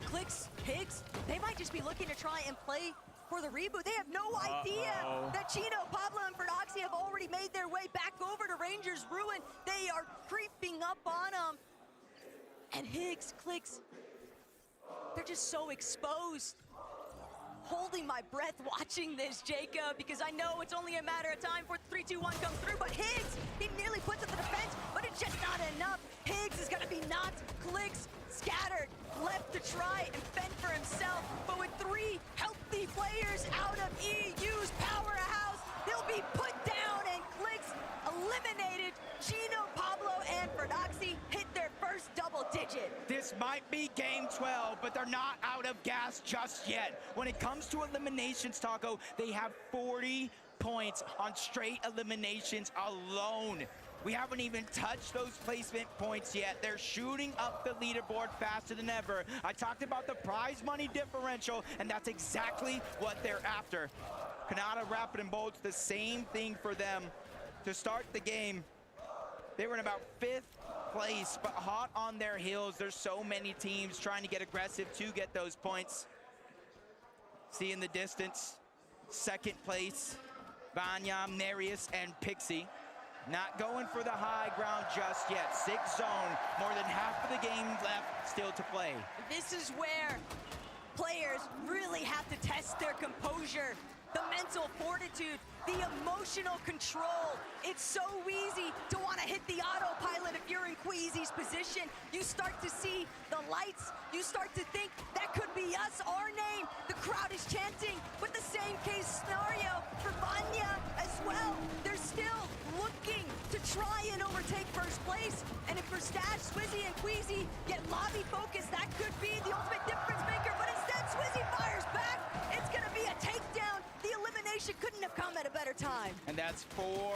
Kligs, Higgs, they might just be looking to try and play for the reboot. They have no idea that Chino, Pablo, and Fradoxy have already made their way back over to Ranger's Ruin. They are creeping up on them. And Higgs, Kligs, they're just so exposed. Holding my breath watching this, Jacob, because I know it's only a matter of time for 3, 2, 1 comes through, but Higgs, he nearly puts up the defense, but it's just not enough. Higgs is gonna be knocked, Kligs scattered, left to try and fend for himself, but with 3 healthy players out of EU's powerhouse, they'll be put down, and Kligs eliminated. Gino, Pablo, and Fradoxy hit their first first double digit. This might be game 12, but they're not out of gas just yet. When it comes to eliminations, Taco, they have 40 points on straight eliminations alone. We haven't even touched those placement points yet. They're shooting up the leaderboard faster than ever. I talked about the prize money differential, and that's exactly what they're after. Canada Rapid and Bolt's the same thing for them. To start the game, they were in about 5th place, but hot on their heels. There's so many teams trying to get aggressive to get those points. See in the distance, 2nd place, Vanya, Marius, and Pixie. Not going for the high ground just yet. 6th zone, more than half of the game left still to play. This is where players really have to test their composure, the mental fortitude, the emotional control. It's so easy to want to hit the autopilot if you're in Queasy's position. You start to see the lights. You start to think that could be us, our name. The crowd is chanting, but the same case scenario for Vanya as well. They're still looking to try and overtake first place. And if Mustache, Swizzy, and Queasy get lobby focused, that could be the ultimate difference maker. But instead, Swizzy fires back. It's going to be a takedown. The elimination couldn't have come at a better time. And that's 4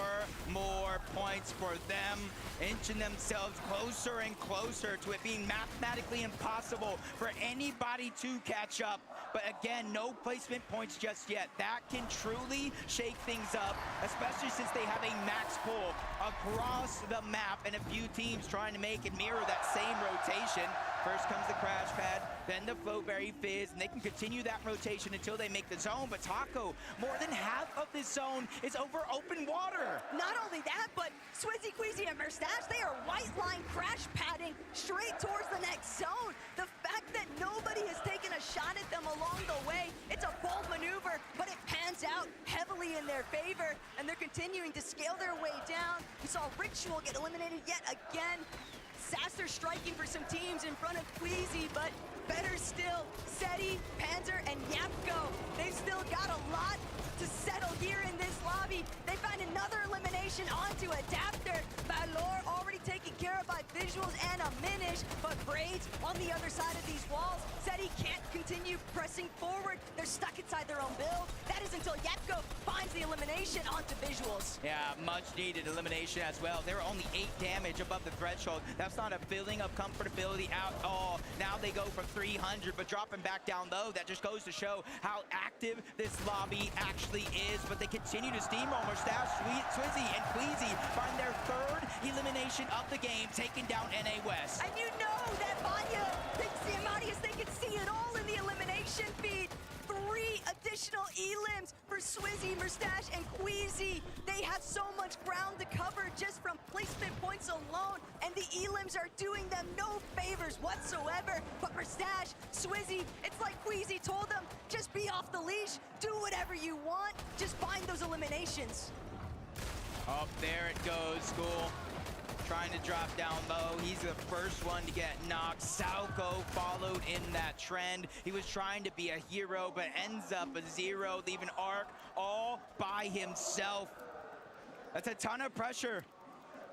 more points for them, inching themselves closer and closer to it being mathematically impossible for anybody to catch up. But again, no placement points just yet. That can truly shake things up, especially since they have a max pull across the map and a few teams trying to make and mirror that same rotation. First comes the crash pad, then the Floatberry Fizz, and they can continue that rotation until they make the zone. But Taco, more than half of this zone is over open water. Not only that, but Swizzy, Queasy, and Mustache, they are white line crash padding straight towards the next zone. The fact that nobody has taken a shot at them along the way, it's a bold maneuver, but it pans out heavily in their favor, and they're continuing to scale their way down. We saw Ritual get eliminated yet again. Sasser striking for some teams in front of Queasy, but better still, Seti, Panzer, and Yapko. They've still got a lot to settle here in this lobby. They find another elimination onto Adapter. Valor already taken care of by Visuals and a Minish, but Braids on the other side of these walls. Seti can't continue pressing forward. They're stuck inside their own build. That is until Yapko finds the elimination onto Visuals. Yeah, much needed elimination as well. They were only 8 damage above the threshold. That's not a feeling of comfortability at all. Now they go from 300, but dropping back down low. That just goes to show how active this lobby actually is. But they continue to steamroll. Mustache, Swizzy, and Queasy find their 3rd elimination of the game, taking down NA West. And you know that Vanya thinks the Amadius, they can see it all in the elimination feed. 3 additional elims for Swizzy, Mustache, and Queasy. They have so much ground to cover just from placement points alone, and the elims are doing them no favors whatsoever. But Mustache, Swizzy, it's like Queasy told them, just be off the leash, do whatever you want, just find those eliminations. Up there it goes, School. Trying to drop down low. He's the first one to get knocked. Sauko followed in that trend. He was trying to be a hero, but ends up a 0, leaving Arc all by himself. That's a ton of pressure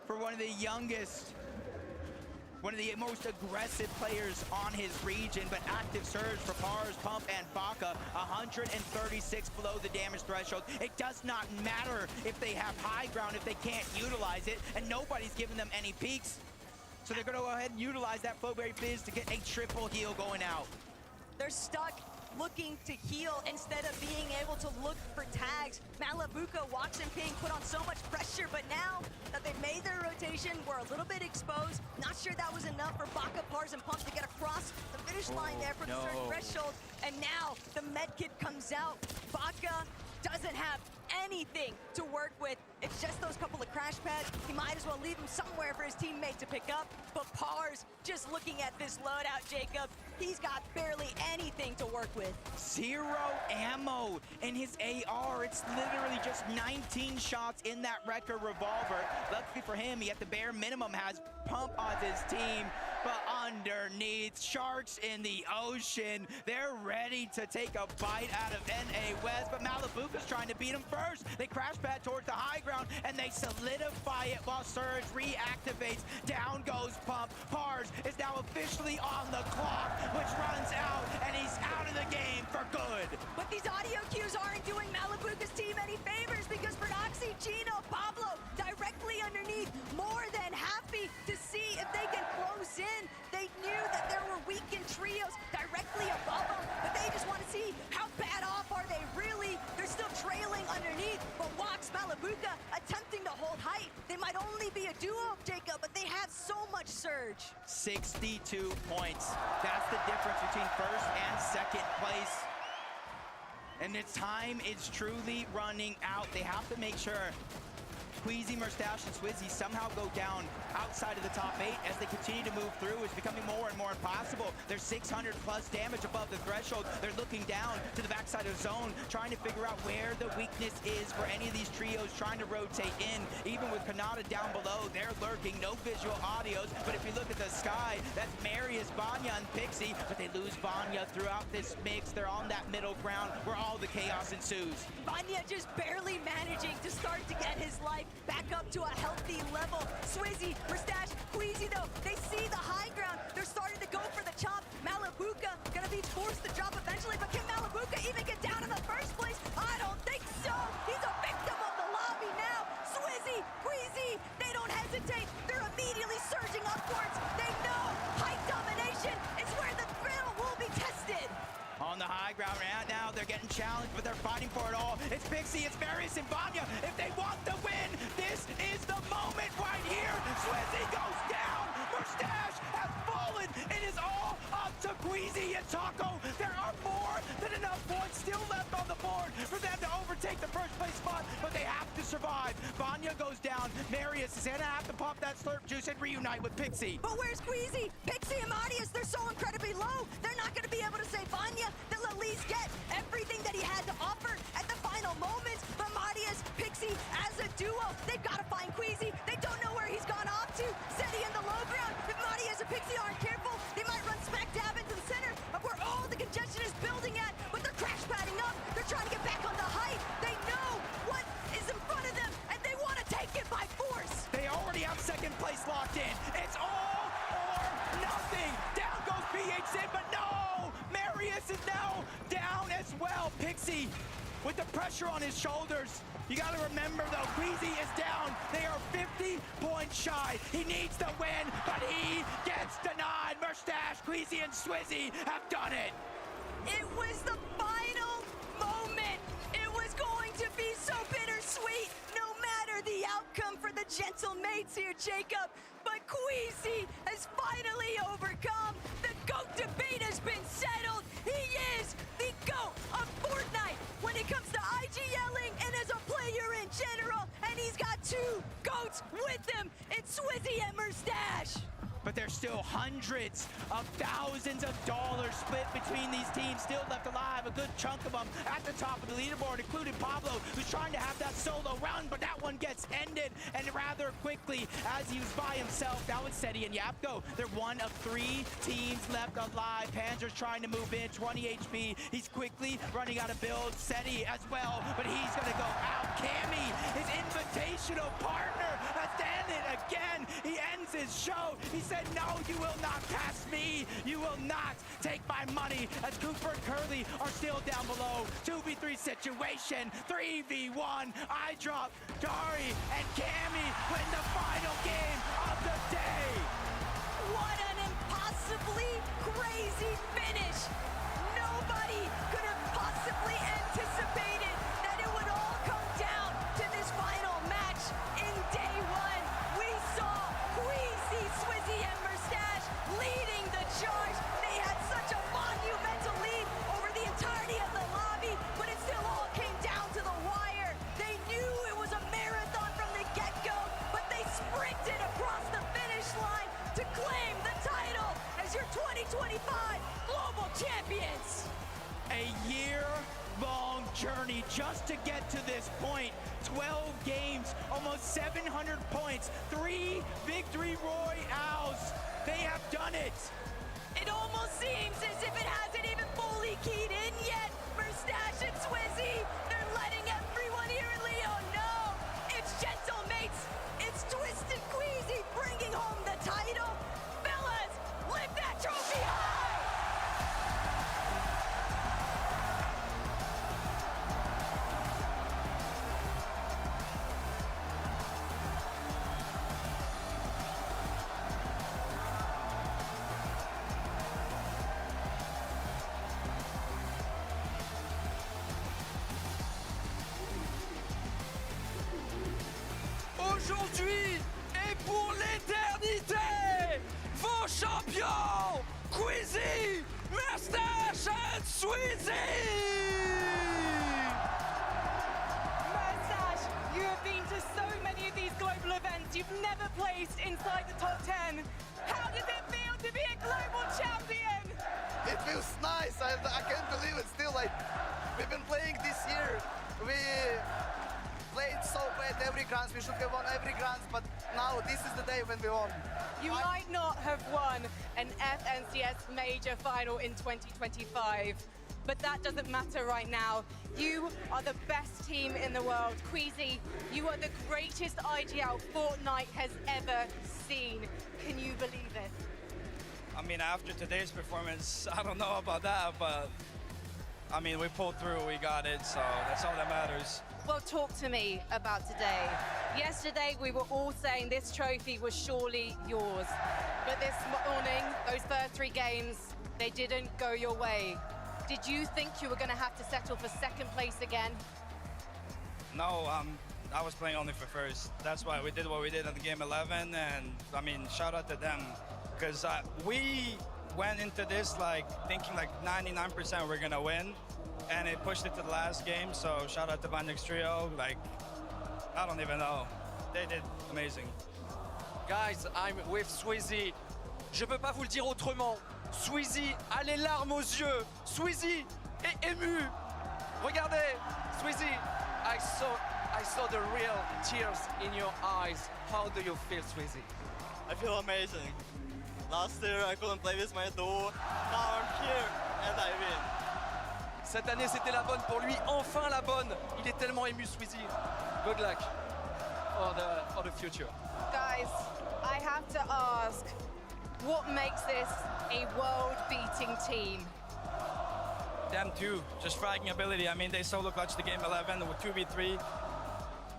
for one of the youngest, one of the most aggressive players on his region, but active surge for Pars, Pump, and Baka, 136 below the damage threshold. It does not matter if they have high ground, if they can't utilize it, and nobody's giving them any peaks. So they're gonna go ahead and utilize that Flowberry Fizz to get a triple heal going out. They're stuck looking to heal instead of being able to look for tags. Malabuka, Wax, and Ping put on so much pressure, but now that they've made their rotation, we're a little bit exposed. Not sure that was enough for Baka, Pars, and Pump to get across the finish line there for the third threshold. And now the medkit comes out. Baka doesn't have anything to work with. It's just those couple of crash pads. He might as well leave them somewhere for his teammate to pick up. But Pars, just looking at this loadout, Jacob, he's got barely anything to work with. 0 ammo in his AR. It's literally just 19 shots in that Wrecker revolver. Luckily for him, he at the bare minimum has Pump on his team. But underneath, sharks in the ocean. They're ready to take a bite out of NA West, but Malabuka's trying to beat him first. first. They crash pad towards the high ground, and they solidify it while Surge reactivates. Down goes Pump. Pars is now officially on the clock, which runs out, and he's out of the game for good. But these audio cues aren't doing Malibuca's team any favors, because Vernoxy, Gino, Pablo directly underneath, more than happy to see if they can close in. They knew that there were weakened trios directly above them, but they just want to see how bad off are they really. They're still trailing underneath, but Wax, Malibuca attempting to hold height. They might only be a duo, Jacob, but they have so much surge. 62 points. That's the difference between first and second place. And its time is truly running out. They have to make sure Queasy, Mustache, and Swizzy somehow go down outside of the top 8 as they continue to move through. It's becoming more and more impossible. They're 600 plus damage above the threshold. They're looking down to the backside of the zone, trying to figure out where the weakness is for any of these trios trying to rotate in. Even with Kanata down below, they're lurking, no visual audios. But if you look at the sky, that's Marius, Vanya, and Pixie. But they lose Vanya throughout this mix. They're on that middle ground where all the chaos ensues. Vanya just barely managing to start to get his life back up to a healthy level. Swizzy, Mustache, Queasy though, they see the high ground. They're starting to go for the chop. Malibuca gonna be forced to drop eventually, but can Malibuca even get down in the first place? I don't think so. He's a victim of the lobby now. Swizzy, Queasy, they don't hesitate. They're immediately surging upwards. They know height domination is where the thrill will be tested. On the high ground right now, they're getting challenged, but they're fighting for it all. It's Pixie, it's Marius, and Vanya. If they want the win, this is the moment right here. Swizzy goes down. Mustache has fallen. It is all up to Queasy and Taco. There are more than enough points still left on the board for them to overtake the first place spot, but they have to survive. Vanya goes down. Marius is gonna have to pop that slurp juice and reunite with Pixie. But where's Queasy? Pixie and Marius, they're so incredibly low. They're not gonna be able to save Vanya. They'll at least get everything that he had to offer at the final moments. But Marius, Pixie, as a duo, they've got to find Queasy. They don't know where he's gone off to. Seti in the low ground. If Marius and Pixie aren't careful, they might run smack dab into the center of where all the congestion is building at. But they're crash padding up. They're trying to get back on the height. They know what is in front of them, and they want to take it by force. They already have second place locked in. It's all or nothing. Down goes PH Sid, but no! Marius is now down as well. Pixie with the pressure on his shoulders. You got to remember, though, Queasy is down. They are 50 points shy. He needs to win, but he gets denied. Mustache, Queasy, and Swizzy have done it. It was the final moment. It was going to be so bittersweet, no matter the outcome for the gentle mates here, Jacob. But Queasy has finally overcome. The GOAT debate has been settled. He is the GOAT of Fortnite when it comes to IG yelling and as a player in general. And he's got two GOATs with him in Swizzy and Mustache. But there's still hundreds of thousands of dollars split between these teams still left alive. A good chunk of them at the top of the leaderboard, including Pablo, who's trying to have that solo run, but that one gets ended, and rather quickly as he was by himself. That was Seti and Yapko. They're one of 3 teams left alive. Panzer's trying to move in, 20 HP. He's quickly running out of builds. Seti as well, but he's gonna go out. Cammy, his invitational partner, has done it again. He ends his show. He said, no, you will not pass me. You will not take my money, as Cooper and Curly are still down below. 2v3 situation, 3v1. I drop Dari and Cammy win the final game of the day. What an impossibly crazy finish. Nobody could have possibly anticipated that it would all come down to this final match in day one. We saw Queasy, Swizzy, and Mustache leading the charge. They had such a monumental lead over the entirety of the lobby, but it still all came down to the wire. They knew it was a marathon from the get-go, but they sprinted across the finish line to claim the title as your 2025 global champions. A year-long journey just to get to this point. 12 games, almost 700 points, 3 victory royales. They have done it. It almost seems as if it hasn't even fully keyed in yet. Mustache and Swizzy, they're letting everyone here in aujourd'hui et pour l'éternité, vos champions, Queasy, Mustache and Sweezy! Mustache, you have been to so many of these global events. You've never placed inside the top 10. How does it feel to be a global champion? It feels nice. I can't believe it still. Like, we've been playing this year. We played so bad every Grands. We should have won every Grands, but now this is the day when we won. You might not have won an FNCS major final in 2025, but that doesn't matter right now. You are the best team in the world. Queasy, you are the greatest IGL Fortnite has ever seen. Can you believe it? I mean, after today's performance, I don't know about that, but I mean, we pulled through, we got it, so that's all that matters. Well, talk to me about today. Yesterday, we were all saying this trophy was surely yours. But this morning, those first 3 games, they didn't go your way. Did you think you were going to have to settle for second place again? No, I was playing only for first. That's why we did what we did in the game 11, and I mean, shout out to them. Because we went into this like thinking like 99% we're going to win. And it pushed it to the last game, so shout out to Vanix Trio. Like, I don't even know. They did amazing. Guys, I'm with Sweezy. Je peux pas vous le dire autrement. Sweezy a les larmes aux yeux. Sweezy est ému. Regardez, Sweezy, I saw the real tears in your eyes. How do you feel, Sweezy? I feel amazing. Last year I couldn't play with my duo. Now I'm here and I win. Cette année, c'était la bonne pour lui. Enfin la bonne. Il est tellement ému, Sweezy. Good luck for the future. Guys, I have to ask, what makes this a world-beating team? Them too, just fragging ability. I mean, they solo clutched the game 11 with 2v3.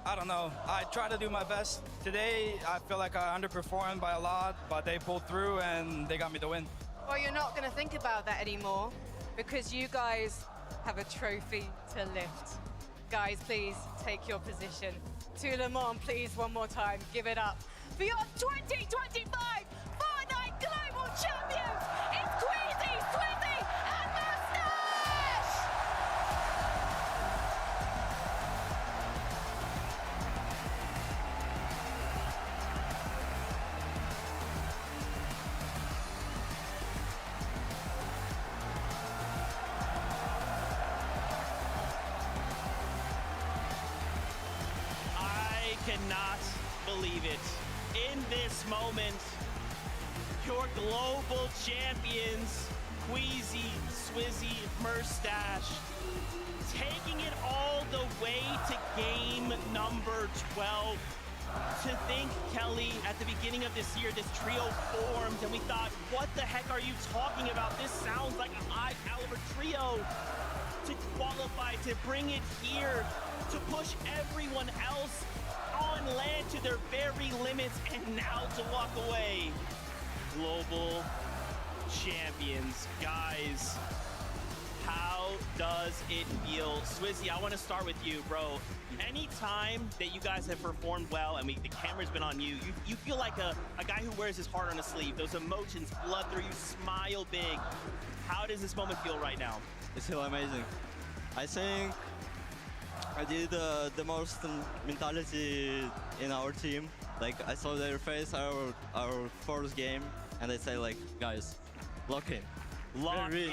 I don't know. I try to do my best. Today, I feel like I underperformed by a lot, but they pulled through and they got me the win. Well, you're not going to think about that anymore because you guys have a trophy to lift. Guys, please take your position. To Le Mans, please, one more time, give it up for your 2025 Fortnite Global Champions. It's Queasy, Sweezy, and Mustache! Cannot believe it. In this moment, your global champions, Queasy, Swizzy, Mustache, taking it all the way to game number 12. To think, Kelly, at the beginning of this year, this trio formed, and we thought, what the heck are you talking about? This sounds like a high caliber trio. To qualify, to bring it here, to push everyone else on land to their very limits, and now to walk away. Global champions. Guys, how does it feel? Swizzy, I want to start with you, bro. Any time that you guys have performed well and the camera's been on you, you feel like a guy who wears his heart on his sleeve. Those emotions flood through you, smile big. How does this moment feel right now? It's still amazing. I think I did the most mentality in our team. Like, I saw their face our first game, and they say like, guys, lock in. Lock in.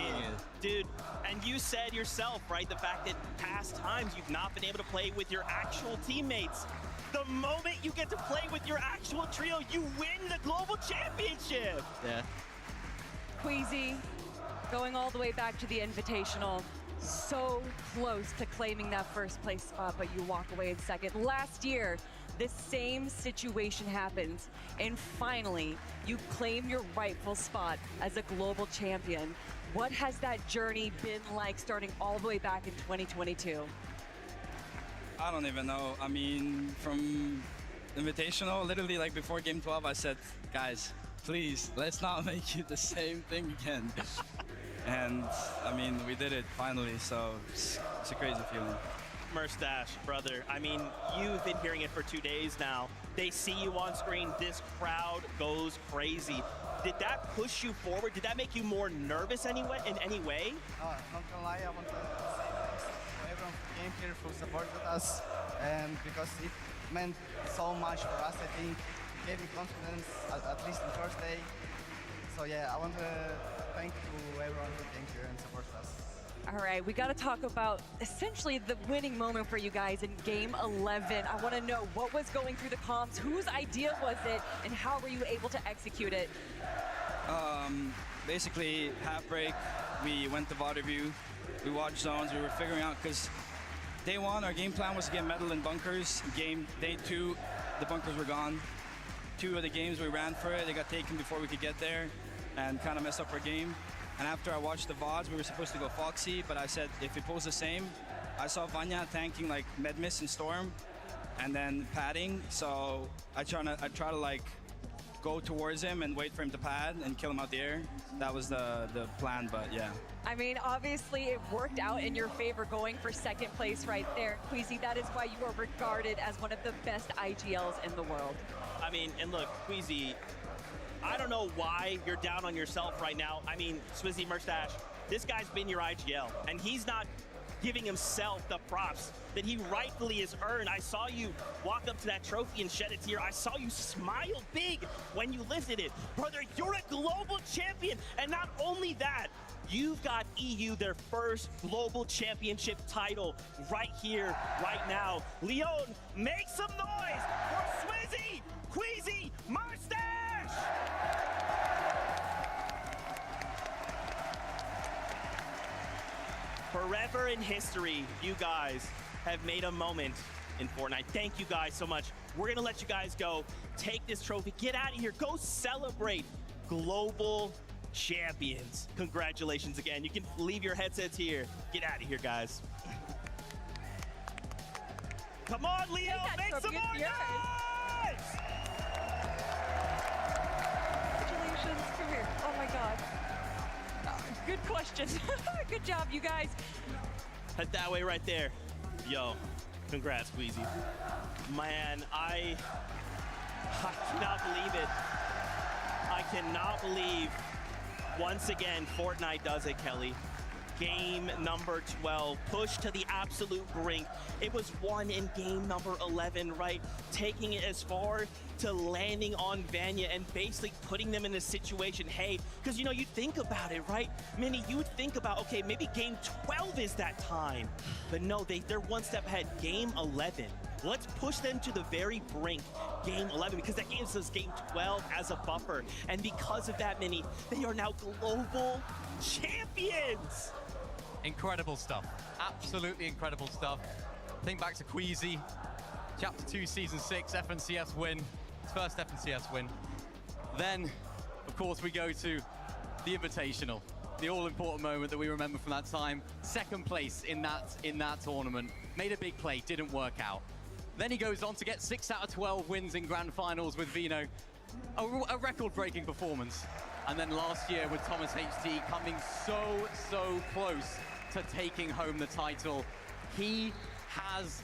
Dude, and you said yourself, right, the fact that past times you've not been able to play with your actual teammates. The moment you get to play with your actual trio, you win the global championship. Yeah. Queasy, going all the way back to the Invitational, so close to claiming that first place spot, but you walk away in second. Last year, this same situation happens, and finally, you claim your rightful spot as a global champion. What has that journey been like starting all the way back in 2022? I don't even know. I mean, from Invitational, literally like before game 12, I said, guys, please, let's not make it the same thing again. And I mean, we did it finally, so it's a crazy feeling. Mustache, brother. I mean, you've been hearing it for 2 days now. They see you on screen. This crowd goes crazy. Did that push you forward? Did that make you more nervous anyway, in any way? Not gonna lie, I want to say thanks to everyone who came here, who supported us, and because it meant so much for us, I think it gave me confidence, at least the first day. So yeah, I want to thank to everyone who came here and supported us. All right, we got to talk about essentially the winning moment for you guys in Game 11. I want to know what was going through the comms, whose idea was it, and how were you able to execute it? Basically, half break, we went to VOD review, we watched zones, we were figuring out, because day one, our game plan was to get metal in bunkers. Day two, the bunkers were gone. 2 of the games we ran for it, they got taken before we could get there and kind of messed up our game. And after I watched the VODs, we were supposed to go Foxy, but I said if it pulls the same, I saw Vanya tanking like Medmiss and Storm and then padding. So I try to like go towards him and wait for him to pad and kill him out the air. That was the plan, but yeah. I mean, obviously it worked out in your favor going for second place right there. Queasy, that is why you are regarded as one of the best IGLs in the world. I mean, and look, Queasy, I don't know why you're down on yourself right now. I mean, Swizzy Mustache, this guy's been your IGL, and he's not giving himself the props that he rightfully has earned. I saw you walk up to that trophy and shed a tear. I saw you smile big when you lifted it. Brother, you're a global champion, and not only that, you've got EU their first global championship title right here, right now. Leon, make some noise for Swizzy Queasy Mustache! Forever in history, you guys have made a moment in Fortnite. Thank you guys so much. We're gonna let you guys go. Take this trophy, get out of here, go celebrate global champions. Congratulations again. You can leave your headsets here. Get out of here, guys. Come on, Leo, make some more noise! Congratulations, come here. Oh my God. Good questions. Good job, you guys. Head that way right there. Yo, congrats, Queasy. Man, I cannot believe it. I cannot believe, once again, Fortnite does it, Kelly. Game number 12, pushed to the absolute brink. It was won in game number 11, right? Taking it as far to landing on Vanya and basically putting them in a situation, hey, because you know, you think about it, right? Minnie, you would think about, okay, maybe game 12 is that time. But no, they're one step ahead. Game 11. Let's push them to the very brink, game 11, because that gives us game 12 as a buffer. And because of that, Minnie, they are now global champions. Incredible stuff. Absolutely incredible stuff. Think back to Queasy, Chapter 2, Season 6, FNCS win. His first FNCS win. Then, of course, we go to the Invitational, the all-important moment that we remember from that time. Second place in that tournament. Made a big play, didn't work out. Then he goes on to get 6 out of 12 wins in Grand Finals with Vino. A record-breaking performance. And then last year with Thomas HD coming so close to taking home the title. He has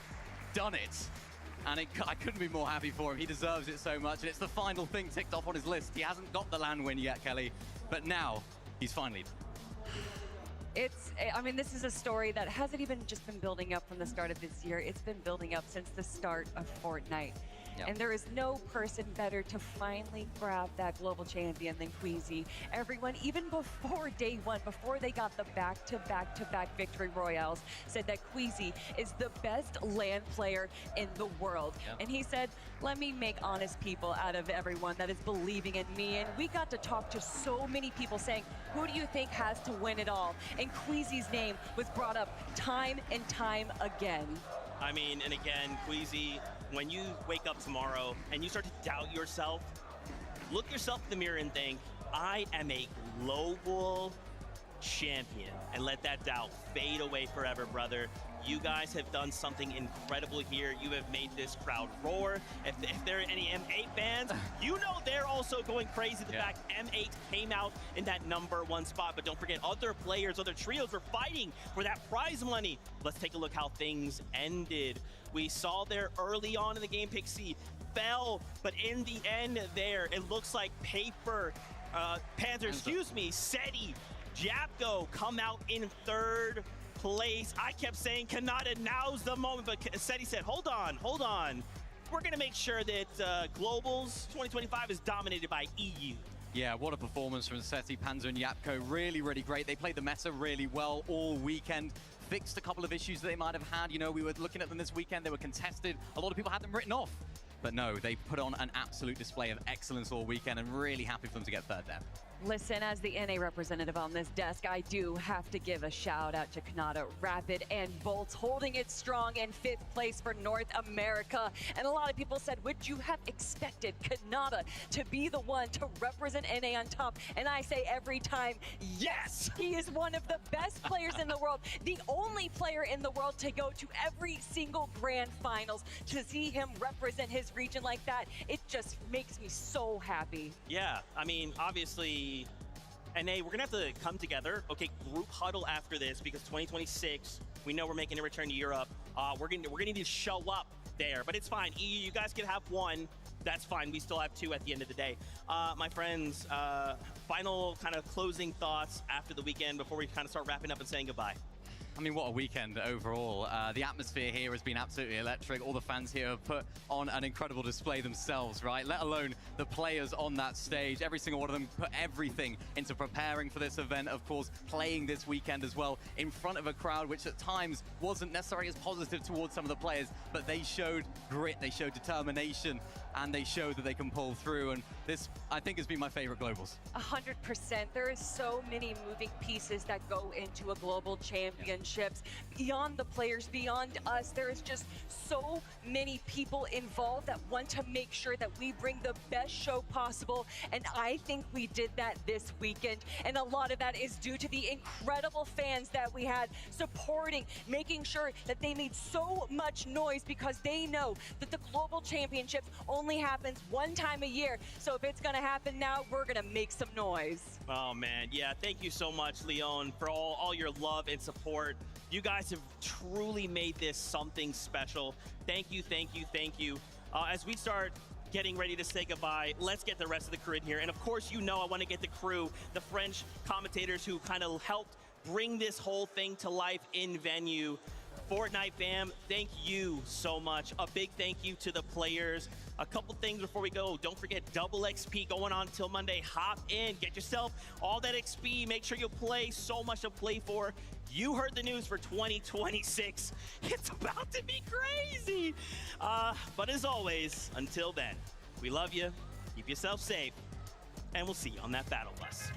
done it. And I couldn't be more happy for him. He deserves it so much. And it's the final thing ticked off on his list. He hasn't got the LAN win yet, Kelly. But now, he's finally done. I mean, this is a story that hasn't even just been building up from the start of this year. It's been building up since the start of Fortnite. Yep. And there is no person better to finally grab that global champion than Queasy. Everyone, even before day one, before they got the back-to-back victory royales, said that Queasy is the best LAN player in the world. Yep. And he said, let me make honest people out of everyone that is believing in me. And we got to talk to so many people saying, who do you think has to win it all? And Queasy's name was brought up time and time again. I mean, and again, Queasy, when you wake up tomorrow and you start to doubt yourself, look yourself in the mirror and think, I am a global champion, and let that doubt fade away forever, brother. You guys have done something incredible here. You have made this crowd roar. If there are any M8 fans, you know they're also going crazy. The fact M8 came out in that #1 spot, but don't forget other players, other trios were fighting for that prize money. Let's take a look how things ended. We saw there early on in the game, Pixie fell, but in the end there, it looks like Panzer, Seti, Japko come out in 3rd place. I kept saying, Kanata, now's the moment, but Seti said, hold on. We're gonna make sure that Globals 2025 is dominated by EU. Yeah, what a performance from Seti, Panzer, and Japko. Really, really great. They played the meta really well all weekend. Fixed a couple of issues that they might have had. You know, we were looking at them this weekend. They were contested. A lot of people had them written off. But no, they put on an absolute display of excellence all weekend, and really happy for them to get 3rd there. Listen, as the NA representative on this desk, I do have to give a shout out to Kanata, Rapid, and Bolts, holding it strong in 5th place for North America. And a lot of people said, would you have expected Kanata to be the one to represent NA on top? And I say every time, yes! He is one of the best players in the world, the only player in the world to go to every single grand finals. To see him represent his region like that, it just makes me so happy. Yeah, I mean, obviously, NA, we're gonna have to come together. Okay, group huddle after this, because 2026, we know we're making a return to Europe. We're gonna need to show up there, but it's fine. EU, you guys can have 1. That's fine. We still have 2 at the end of the day. My friends, final kind of closing thoughts after the weekend before we kind of start wrapping up and saying goodbye. I mean, what a weekend overall. The atmosphere here has been absolutely electric. All the fans here have put on an incredible display themselves, right? Let alone the players on that stage. Every single one of them put everything into preparing for this event, of course, playing this weekend as well in front of a crowd, which at times wasn't necessarily as positive towards some of the players, but they showed grit, they showed determination, and they showed that they can pull through. And this, I think, has been my favorite Globals. 100%. There is so many moving pieces that go into a global championships. Beyond the players, beyond us, there is just so many people involved that want to make sure that we bring the best show possible. And I think we did that this weekend. And a lot of that is due to the incredible fans that we had supporting, making sure that they made so much noise, because they know that the global championships only happens 1 time a year. So if it's gonna happen now, we're gonna make some noise. Oh man, yeah, thank you so much, Leon, for all your love and support. You guys have truly made this something special. Thank you, thank you, thank you. As we start getting ready to say goodbye, let's get the rest of the crew in here. And of course, you know I want to get the crew, the French commentators who kind of helped bring this whole thing to life in venue. Fortnite fam, thank you so much. A big thank you to the players. A couple things before we go. Don't forget double XP going on till Monday. Hop in, get yourself all that XP. Make sure you play. So much to play for. You heard the news for 2026. It's about to be crazy. But as always, until then, we love you. Keep yourself safe. And we'll see you on that battle bus.